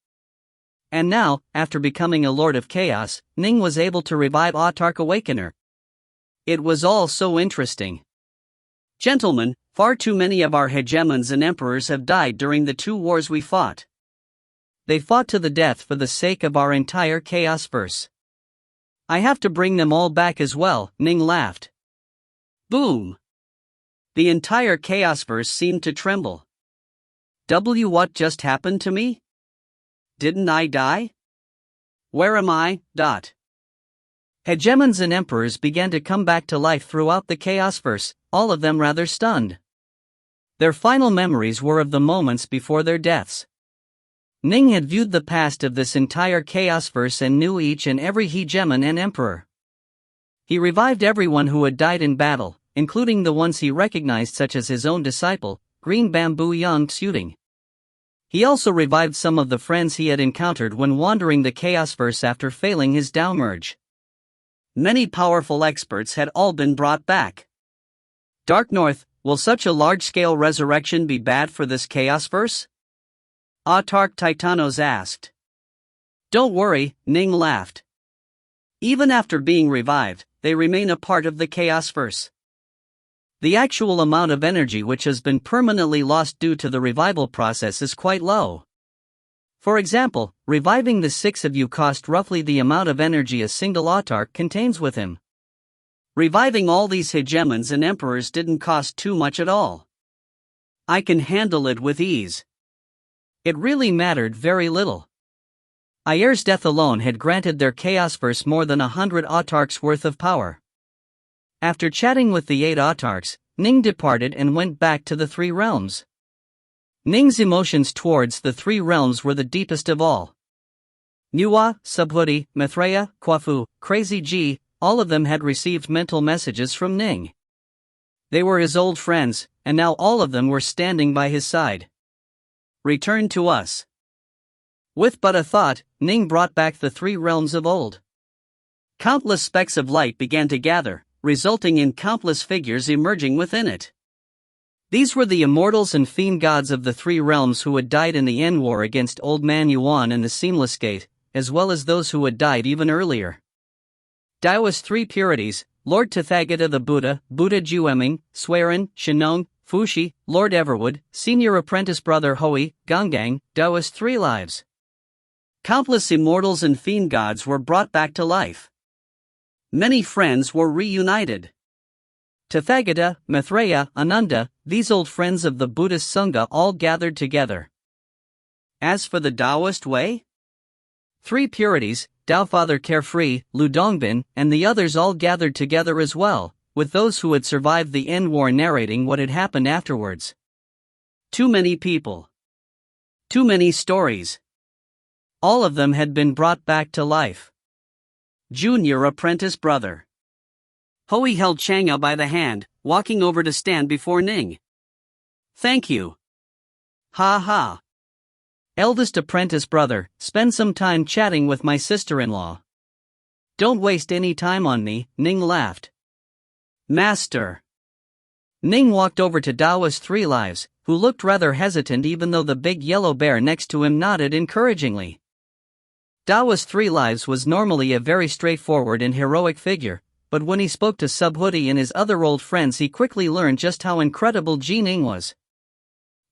And now, after becoming a Lord of Chaos, Ning was able to revive Autarch Awakener. It was all so interesting. Gentlemen, far too many of our hegemons and emperors have died during the 2 wars we fought. They fought to the death for the sake of our entire chaosverse. I have to bring them all back as well, Ning laughed. Boom! The entire chaosverse seemed to tremble. What just happened to me? Didn't I die? Where am I? Hegemons and emperors began to come back to life throughout the chaosverse, all of them rather stunned. Their final memories were of the moments before their deaths. Ning had viewed the past of this entire chaosverse and knew each and every hegemon and emperor. He revived everyone who had died in battle, including the ones he recognized such as his own disciple, Green Bamboo Yang Tsuting. He also revived some of the friends he had encountered when wandering the chaosverse after failing his Dao merge. Many powerful experts had all been brought back. Dark North, will such a large-scale resurrection be bad for this chaosverse? Autarch Titanos asked. Don't worry, Ning laughed. Even after being revived, they remain a part of the chaosverse. The actual amount of energy which has been permanently lost due to the revival process is quite low. For example, reviving the 6 of you cost roughly the amount of energy a single autarch contains with him. Reviving all these hegemons and emperors didn't cost too much at all. I can handle it with ease. It really mattered very little. Ayer's death alone had granted their Chaosverse more than 100 autarchs worth of power. After chatting with the 8 autarchs, Ning departed and went back to the 3 realms. Ning's emotions towards the 3 realms were the deepest of all. Nuwa, Subhuti, Mithraea, Kwafu, Crazy G, all of them had received mental messages from Ning. They were his old friends, and now all of them were standing by his side. Return to us. With but a thought, Ning brought back the 3 realms of old. Countless specks of light began to gather, resulting in countless figures emerging within it. These were the Immortals and Fiend gods of the 3 realms who had died in the End War against Old Man Yuan and the Seamless Gate, as well as those who had died even earlier. Taoist 3 purities, Lord Tathagata the Buddha, Buddha Jueming, Swearin, Shinong, Fushi, Lord Everwood, Senior Apprentice Brother Hui, Gongang, Taoist 3 lives. Countless Immortals and Fiend gods were brought back to life. Many friends were reunited. Tathagata, Mithraea, Ananda, these old friends of the Buddhist Sangha all gathered together. As for the Taoist way? 3 purities, Taofather Carefree, Lu Dongbin, and the others all gathered together as well, with those who had survived the End War narrating what had happened afterwards. Too many people. Too many stories. All of them had been brought back to life. Junior Apprentice Brother. Hui held Chang'e by the hand, walking over to stand before Ning. Thank you. Ha ha. Eldest Apprentice Brother, spend some time chatting with my sister-in-law. Don't waste any time on me, Ning laughed. Master. Ning walked over to Taoist 3 lives, who looked rather hesitant even though the big yellow bear next to him nodded encouragingly. Taoist 3 lives was normally a very straightforward and heroic figure, but when he spoke to Subhuti and his other old friends he quickly learned just how incredible Ji Ning was.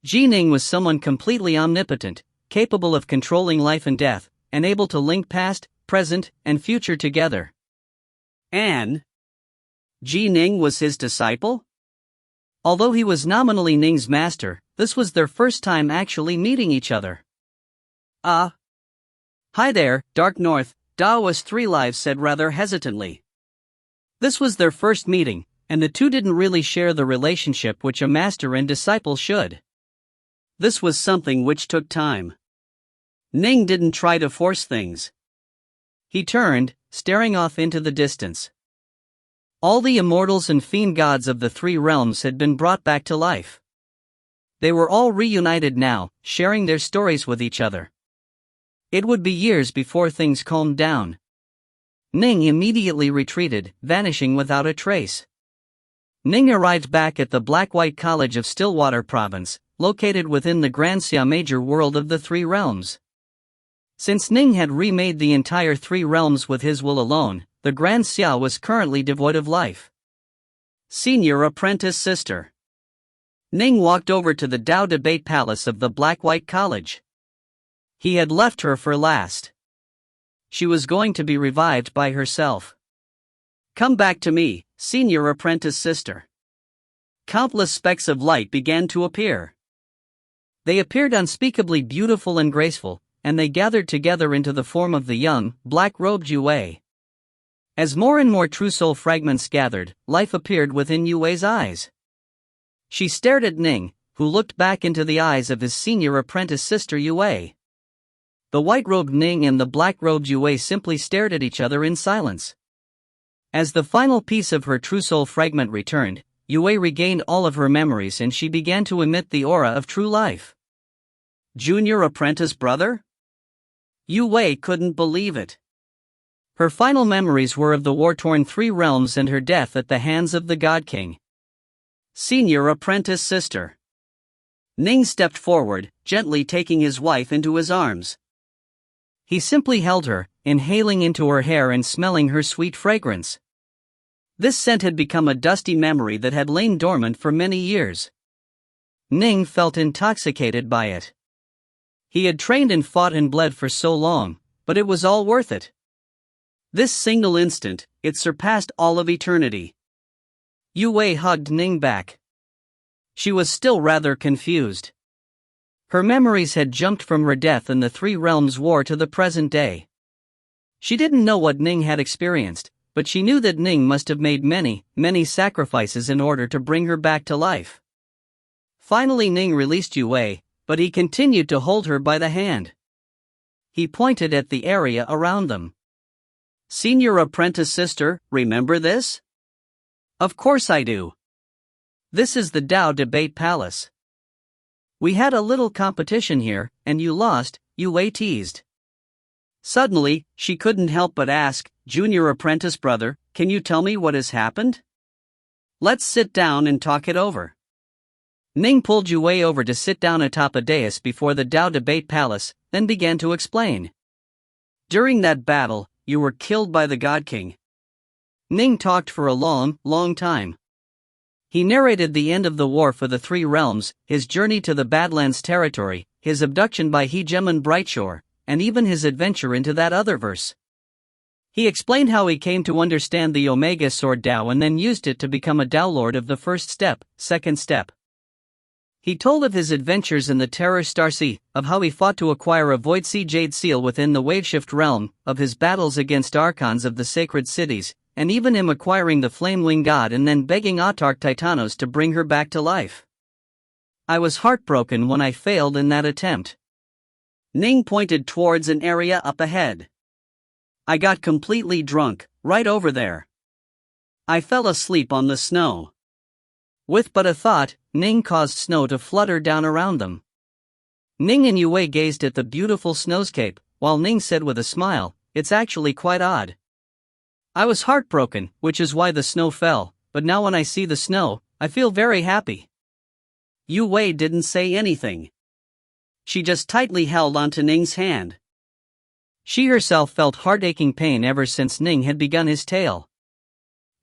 Ji Ning was someone completely omnipotent, capable of controlling life and death, and able to link past, present, and future together. And Ji Ning was his disciple? Although he was nominally Ning's master, this was their first time actually meeting each other. Hi there, Dark North, Taoist 3 lives said rather hesitantly. This was their first meeting, and the two didn't really share the relationship which a master and disciple should. This was something which took time. Ning didn't try to force things. He turned, staring off into the distance. All the Immortals and Fiend gods of the 3 realms had been brought back to life. They were all reunited now, sharing their stories with each other. It would be years before things calmed down. Ning immediately retreated, vanishing without a trace. Ning arrived back at the Black-White College of Stillwater Province, located within the Grand Xia major world of the 3 realms. Since Ning had remade the entire 3 realms with his will alone, the Grand Xia was currently devoid of life. Senior Apprentice Sister. Ning walked over to the Tao Debate Palace of the Black-White College. He had left her for last. She was going to be revived by herself. Come back to me, Senior Apprentice Sister. Countless specks of light began to appear. They appeared unspeakably beautiful and graceful, and they gathered together into the form of the young, black-robed Yue. As more and more true soul fragments gathered, life appeared within Yue's eyes. She stared at Ning, who looked back into the eyes of his senior apprentice sister Yue. The white-robed Ning and the black-robed Yue simply stared at each other in silence. As the final piece of her true soul fragment returned, Yue regained all of her memories and she began to emit the aura of true life. Junior Apprentice Brother? Yue couldn't believe it. Her final memories were of the war-torn 3 realms and her death at the hands of the God King. Senior Apprentice Sister. Ning stepped forward, gently taking his wife into his arms. He simply held her, inhaling into her hair and smelling her sweet fragrance. This scent had become a dusty memory that had lain dormant for many years. Ning felt intoxicated by it. He had trained and fought and bled for so long, but it was all worth it. This single instant, it surpassed all of eternity. Yue Wei hugged Ning back. She was still rather confused. Her memories had jumped from her death in the Three Realms War to the present day. She didn't know what Ning had experienced, but she knew that Ning must have made many, many sacrifices in order to bring her back to life. Finally Ning released Yue Wei, but he continued to hold her by the hand. He pointed at the area around them. "Senior apprentice sister, remember this?" "Of course I do. This is the Dao Debate Palace. We had a little competition here, and you lost," Yue Wei teased. Suddenly, she couldn't help but ask, "Junior apprentice brother, can you tell me what has happened? Let's sit down and talk it over." Ning pulled Yue Wei over to sit down atop a dais before the Dao Debate Palace, then began to explain. "During that battle, you were killed by the God King." Ning talked for a long, long time. He narrated the end of the war for the Three Realms, his journey to the Badlands territory, his abduction by Hegemon Brightshore, and even his adventure into that other verse. He explained how he came to understand the Omega Sword Dao and then used it to become a Dao Lord of the first step, second step. He told of his adventures in the Terror Star Sea, of how he fought to acquire a Void Sea Jade Seal within the Waveshift realm, of his battles against Archons of the Sacred Cities, and even him acquiring the Flame Wing God and then begging Autarch Titanos to bring her back to life. "I was heartbroken when I failed in that attempt." Ning pointed towards an area up ahead. "I got completely drunk, right over there. I fell asleep on the snow." With but a thought, Ning caused snow to flutter down around them. Ning and Yue Wei gazed at the beautiful snowscape, while Ning said with a smile, "It's actually quite odd. I was heartbroken, which is why the snow fell, but now when I see the snow, I feel very happy." Yue Wei didn't say anything. She just tightly held onto Ning's hand. She herself felt heart-aching pain ever since Ning had begun his tale.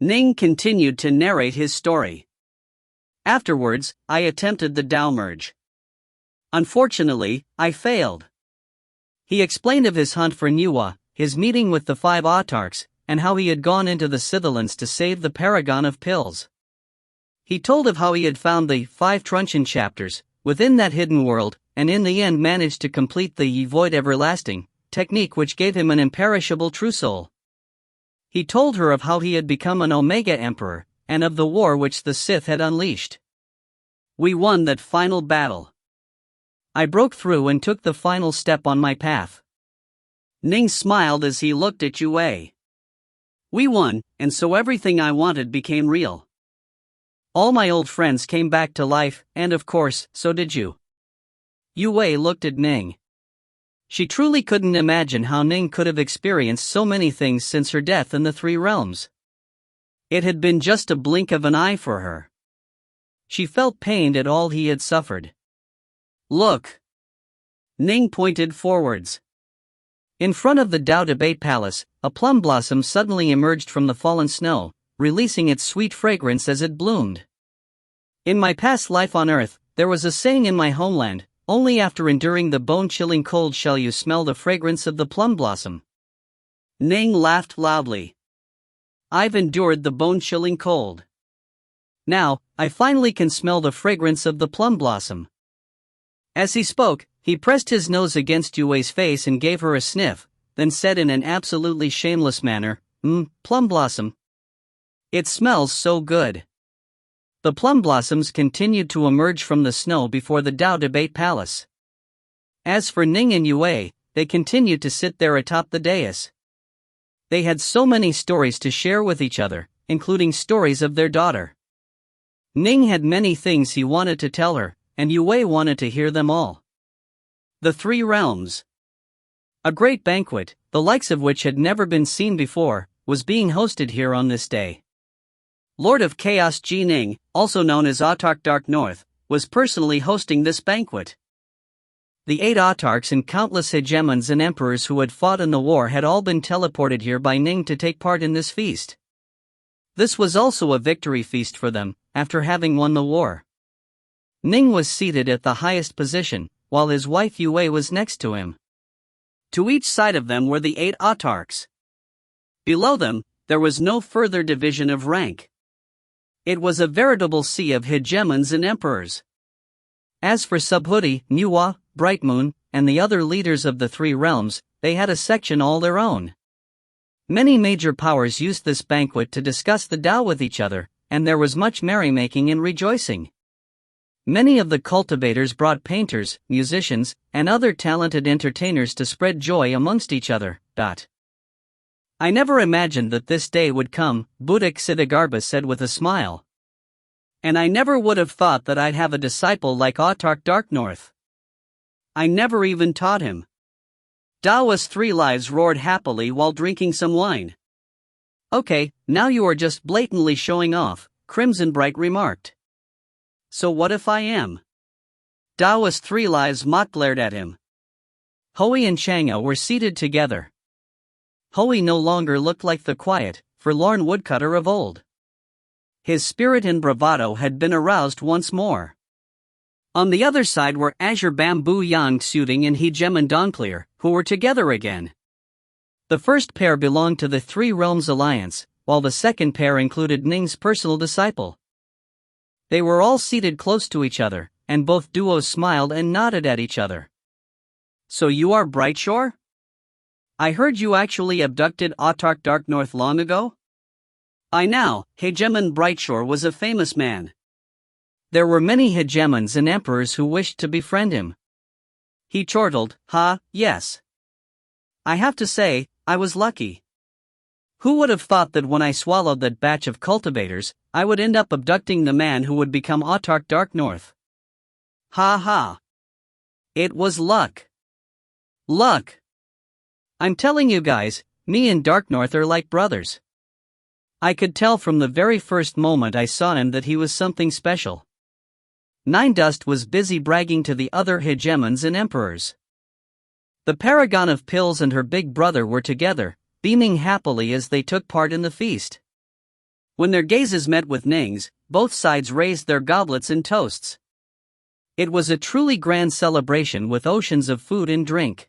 Ning continued to narrate his story. "Afterwards, I attempted the Dao merge. Unfortunately, I failed." He explained of his hunt for Nuwa, his meeting with the 5 autarchs, and how he had gone into the Sitherlands to save the Paragon of Pills. He told of how he had found the 5 truncheon chapters within that hidden world, and in the end managed to complete the Ye Void Everlasting technique which gave him an imperishable true soul. He told her of how he had become an Omega Emperor, and of the war which the Sith had unleashed. "We won that final battle. I broke through and took the final step on my path." Ning smiled as he looked at Yue Wei. "We won, and so everything I wanted became real. All my old friends came back to life, and of course, so did you." Yue Wei looked at Ning. She truly couldn't imagine how Ning could have experienced so many things since her death in the Three Realms. It had been just a blink of an eye for her. She felt pained at all he had suffered. "Look." Ning pointed forwards. In front of the Dao Debate Palace, a plum blossom suddenly emerged from the fallen snow, releasing its sweet fragrance as it bloomed. "In my past life on Earth, there was a saying in my homeland, only after enduring the bone-chilling cold shall you smell the fragrance of the plum blossom." Ning laughed loudly. "I've endured the bone-chilling cold. Now, I finally can smell the fragrance of the plum blossom." As he spoke, he pressed his nose against Yue Wei's face and gave her a sniff, then said in an absolutely shameless manner, "Plum blossom. It smells so good." The plum blossoms continued to emerge from the snow before the Dao Debate Palace. As for Ning and Yue Wei, they continued to sit there atop the dais. They had so many stories to share with each other, including stories of their daughter. Ning had many things he wanted to tell her, and Yue Wei wanted to hear them all. The Three Realms. A great banquet, the likes of which had never been seen before, was being hosted here on this day. Lord of Chaos Ji Ning, also known as Autarch Dark North, was personally hosting this banquet. The 8 autarchs and countless hegemons and emperors who had fought in the war had all been teleported here by Ning to take part in this feast. This was also a victory feast for them, after having won the war. Ning was seated at the highest position, while his wife Yue was next to him. To each side of them were the 8 autarchs. Below them, there was no further division of rank. It was a veritable sea of hegemons and emperors. As for Subhuti, Nuwa, Brightmoon, and the other leaders of the 3 realms, they had a section all their own. Many major powers used this banquet to discuss the Tao with each other, and there was much merrymaking and rejoicing. Many of the cultivators brought painters, musicians, and other talented entertainers to spread joy amongst each other. I never imagined that this day would come, Buddhik Siddhagarbha said with a smile. And I never would have thought that I'd have a disciple like Autarch Darknorth. I never even taught him. Daoist 3 Lives roared happily while drinking some wine. Okay, now you are just blatantly showing off, Crimson Bright remarked. So what if I am? Daoist 3 Lives mock glared at him. Hui and Chang'e were seated together. Hui no longer looked like the quiet, forlorn woodcutter of old. His spirit and bravado had been aroused once more. On the other side were Azure Bamboo Yang Suiting and Hegemon Danclear, who were together again. The first pair belonged to the 3 Realms Alliance, while the second pair included Ning's personal disciple. They were all seated close to each other, and both duos smiled and nodded at each other. So you are Brightshore? I heard you actually abducted Autarch Darknorth long ago? I know, Hegemon Brightshore was a famous man. There were many hegemons and emperors who wished to befriend him. He chortled, yes. I have to say, I was lucky. Who would have thought that when I swallowed that batch of cultivators, I would end up abducting the man who would become Autarch Darknorth? It was luck. Luck. I'm telling you guys, me and Darknorth are like brothers. I could tell from the very first moment I saw him that he was something special. Nine Dust was busy bragging to the other hegemons and emperors. The paragon of pills and her big brother were together, beaming happily as they took part in the feast. When their gazes met with Ning's, both sides raised their goblets and toasts. It was a truly grand celebration with oceans of food and drink.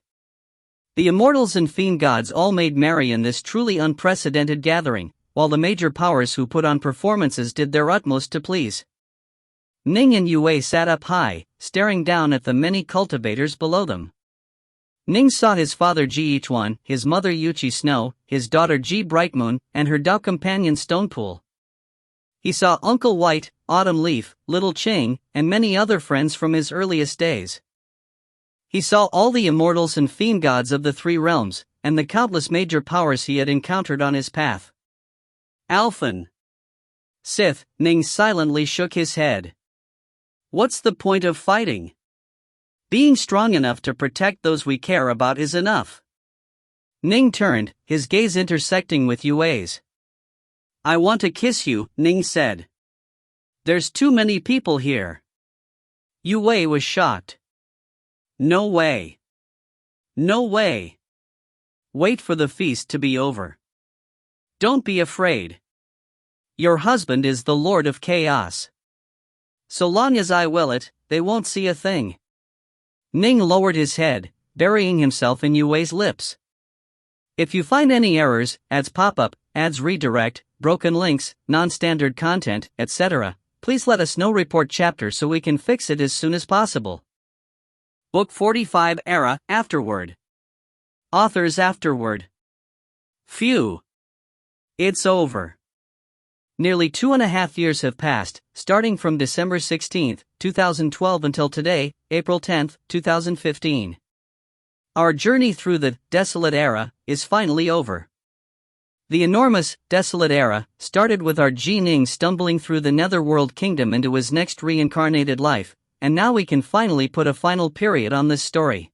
The Immortals and Fiend gods all made merry in this truly unprecedented gathering, while the major powers who put on performances did their utmost to please. Ning and Yue sat up high, staring down at the many cultivators below them. Ning saw his father Ji Ichuan, his mother Yuchi Snow, his daughter Ji Brightmoon, and her Dao companion Stonepool. He saw Uncle White, Autumn Leaf, Little Ching, and many other friends from his earliest days. He saw all the Immortals and Fiend gods of the 3 realms, and the countless major powers he had encountered on his path. Alphan. Sith, Ning silently shook his head. What's the point of fighting? Being strong enough to protect those we care about is enough. Ning turned, his gaze intersecting with Yue's. I want to kiss you, Ning said. There's too many people here. Yue was shocked. No way. No way. Wait for the feast to be over. Don't be afraid. Your husband is the Lord of Chaos. So long as I will it, they won't see a thing. Ning lowered his head, burying himself in Yue's lips. If you find any errors, ads pop up, ads redirect, broken links, non-standard content, etc., please let us know. Report chapter so we can fix it as soon as possible. Book 45 Era, Afterword. Authors Afterword. Phew. It's over. Nearly 2.5 years have passed, starting from December 16, 2012 until today, April 10, 2015. Our journey through the desolate era is finally over. The enormous, desolate era started with our Ji Ning stumbling through the Netherworld Kingdom into his next reincarnated life, and now we can finally put a final period on this story.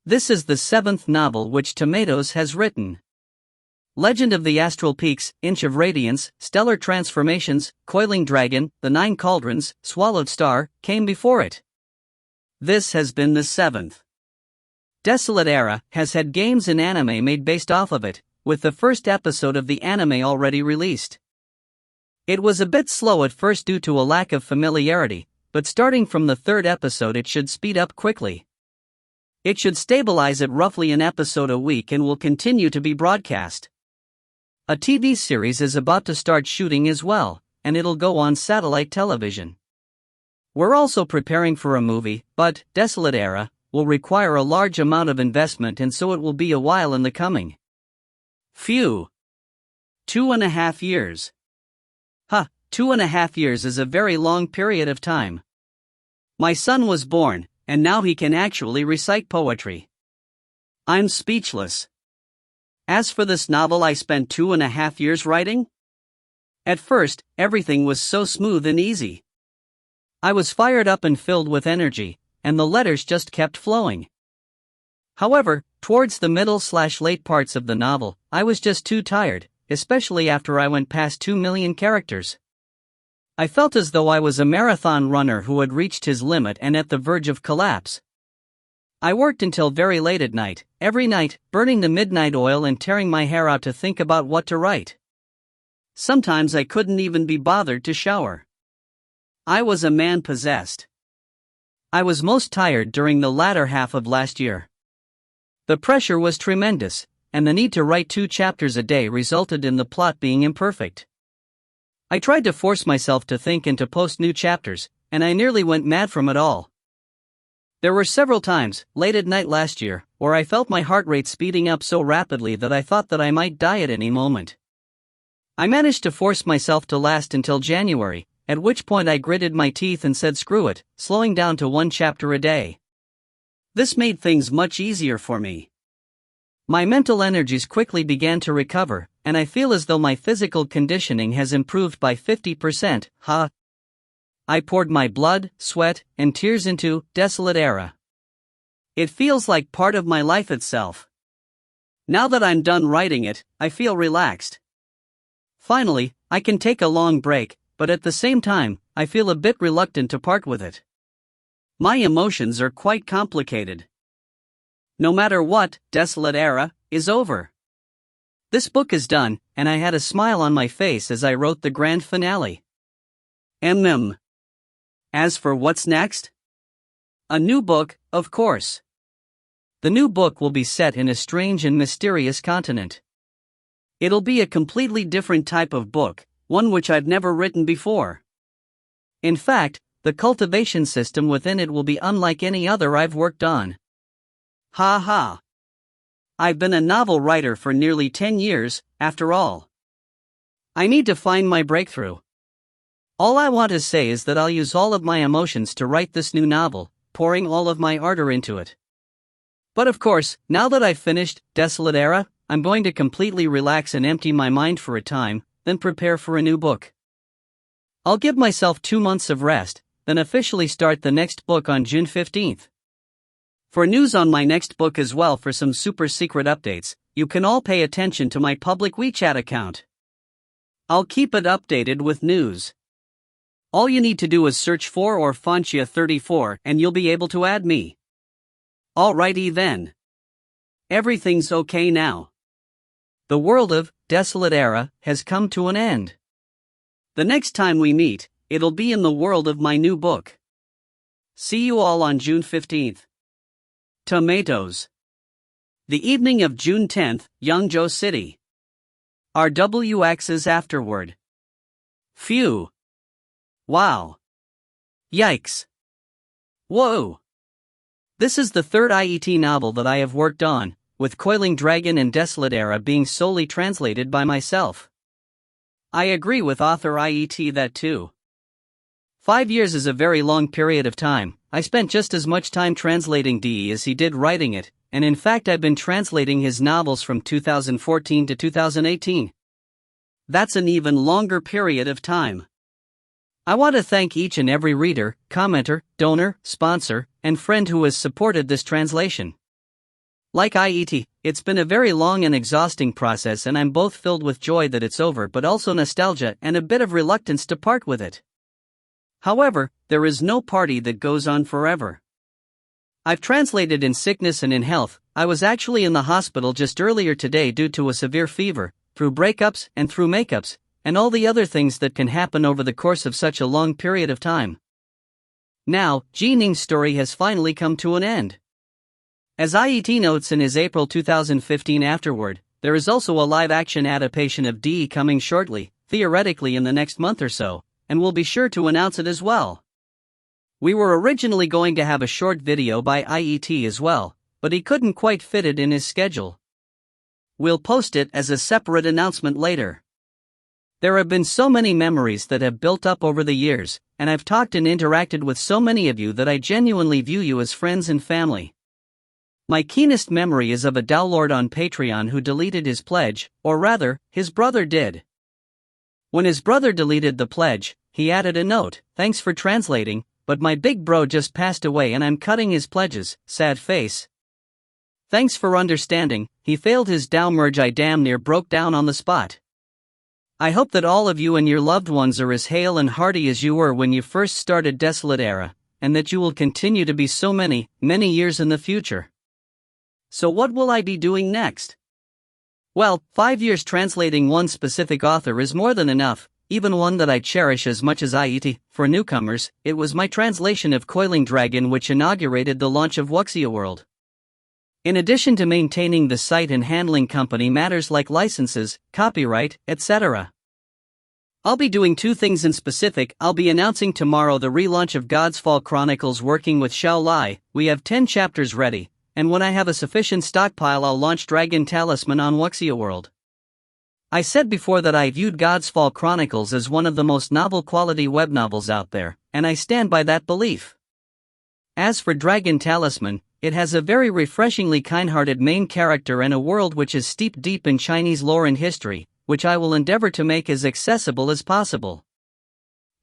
This is the 7th novel which Tomatoes has written. Legend of the Astral Peaks, Inch of Radiance, Stellar Transformations, Coiling Dragon, The 9 Cauldrons, Swallowed Star, came before it. This has been the 7th. Desolate Era has had games and anime made based off of it, with the first episode of the anime already released. It was a bit slow at first due to a lack of familiarity, but starting from the third episode it should speed up quickly. It should stabilize at roughly an episode a week and will continue to be broadcast. A TV series is about to start shooting as well, and it'll go on satellite television. We're also preparing for a movie, but Desolate Era will require a large amount of investment, and so it will be a while in the coming. Phew. 2.5 years. 2.5 years is a very long period of time. My son was born, and now he can actually recite poetry. I'm speechless. As for this novel I spent 2.5 years writing? At first, everything was so smooth and easy. I was fired up and filled with energy, and the letters just kept flowing. However, towards the middle/late parts of the novel, I was just too tired, especially after I went past 2 million characters. I felt as though I was a marathon runner who had reached his limit and at the verge of collapse. I worked until very late at night, every night, burning the midnight oil and tearing my hair out to think about what to write. Sometimes I couldn't even be bothered to shower. I was a man possessed. I was most tired during the latter half of last year. The pressure was tremendous, and the need to write 2 chapters a day resulted in the plot being imperfect. I tried to force myself to think and to post new chapters, and I nearly went mad from it all. There were several times, late at night last year, where I felt my heart rate speeding up so rapidly that I thought that I might die at any moment. I managed to force myself to last until January, at which point I gritted my teeth and said screw it, slowing down to 1 chapter a day. This made things much easier for me. My mental energies quickly began to recover, and I feel as though my physical conditioning has improved by 50%. I poured my blood, sweat, and tears into Desolate Era. It feels like part of my life itself. Now that I'm done writing it, I feel relaxed. Finally, I can take a long break, but at the same time, I feel a bit reluctant to part with it. My emotions are quite complicated. No matter what, Desolate Era is over. This book is done, and I had a smile on my face as I wrote the grand finale. As for what's next? A new book, of course. The new book will be set in a strange and mysterious continent. It'll be a completely different type of book, one which I've never written before. In fact, the cultivation system within it will be unlike any other I've worked on. I've been a novel writer for nearly 10 years, after all. I need to find my breakthrough. All I want to say is that I'll use all of my emotions to write this new novel, pouring all of my ardor into it. But of course, now that I've finished Desolate Era, I'm going to completely relax and empty my mind for a time, then prepare for a new book. I'll give myself 2 months of rest, then officially start the next book on June 15th. For news on my next book as well for some super secret updates, you can all pay attention to my public WeChat account. I'll keep it updated with news. All you need to do is search for or Fonchia34 and you'll be able to add me. Alrighty then. Everything's okay now. The world of Desolate Era has come to an end. The next time we meet, it'll be in the world of my new book. See you all on June 15th. Tomatoes. The evening of June 10th, Yangzhou City. RWX's afterward. Phew. Wow. Yikes. Whoa. This is the third IET novel that I have worked on, with Coiling Dragon and Desolate Era being solely translated by myself. I agree with author IET that too. 5 years is a very long period of time. I spent just as much time translating DE as he did writing it, and in fact I've been translating his novels from 2014 to 2018. That's an even longer period of time. I want to thank each and every reader, commenter, donor, sponsor, and friend who has supported this translation. Like IET, it's been a very long and exhausting process, and I'm both filled with joy that it's over but also nostalgia and a bit of reluctance to part with it. However, there is no party that goes on forever. I've translated in sickness and in health. I was actually in the hospital just earlier today due to a severe fever, through breakups and through makeups, and all the other things that can happen over the course of such a long period of time. Now, Ning's story has finally come to an end. As IET notes in his April 2015 afterword, there is also a live-action adaptation of DE coming shortly, theoretically in the next month or so, and we'll be sure to announce it as well. We were originally going to have a short video by IET as well, but he couldn't quite fit it in his schedule. We'll post it as a separate announcement later. There have been so many memories that have built up over the years, and I've talked and interacted with so many of you that I genuinely view you as friends and family. My keenest memory is of a downlord on Patreon who deleted his pledge, or rather, his brother did. When his brother deleted the pledge, he added a note, "Thanks for translating, but my big bro just passed away and I'm cutting his pledges, sad face. Thanks for understanding, he failed his downmerge, I damn near broke down on the spot. I hope that all of you and your loved ones are as hale and hearty as you were when you first started Desolate Era, and that you will continue to be so many, many years in the future." So what will I be doing next? Well, 5 years translating one specific author is more than enough, even one that I cherish as much as IET. For newcomers, it was my translation of Coiling Dragon which inaugurated the launch of Wuxia World. In addition to maintaining the site and handling company matters like licenses, copyright, etc. I'll be doing two things in specific. I'll be announcing tomorrow the relaunch of God's Fall Chronicles working with Xiao Lai. We have 10 chapters ready, and when I have a sufficient stockpile I'll launch Dragon Talisman on Wuxia World. I said before that I viewed God's Fall Chronicles as one of the most novel quality web novels out there, and I stand by that belief. As for Dragon Talisman, it has a very refreshingly kind-hearted main character and a world which is steeped deep in Chinese lore and history, which I will endeavor to make as accessible as possible.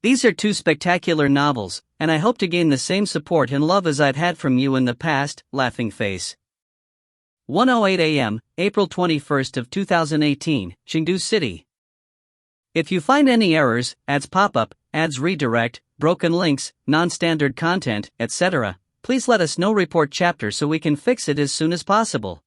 These are two spectacular novels, and I hope to gain the same support and love as I've had from you in the past. Laughing face. 1:08 a.m., April 21st of 2018, Chengdu City. If you find any errors, ads pop up, ads redirect, broken links, non-standard content, etc., please let us know. Report chapter so we can fix it as soon as possible.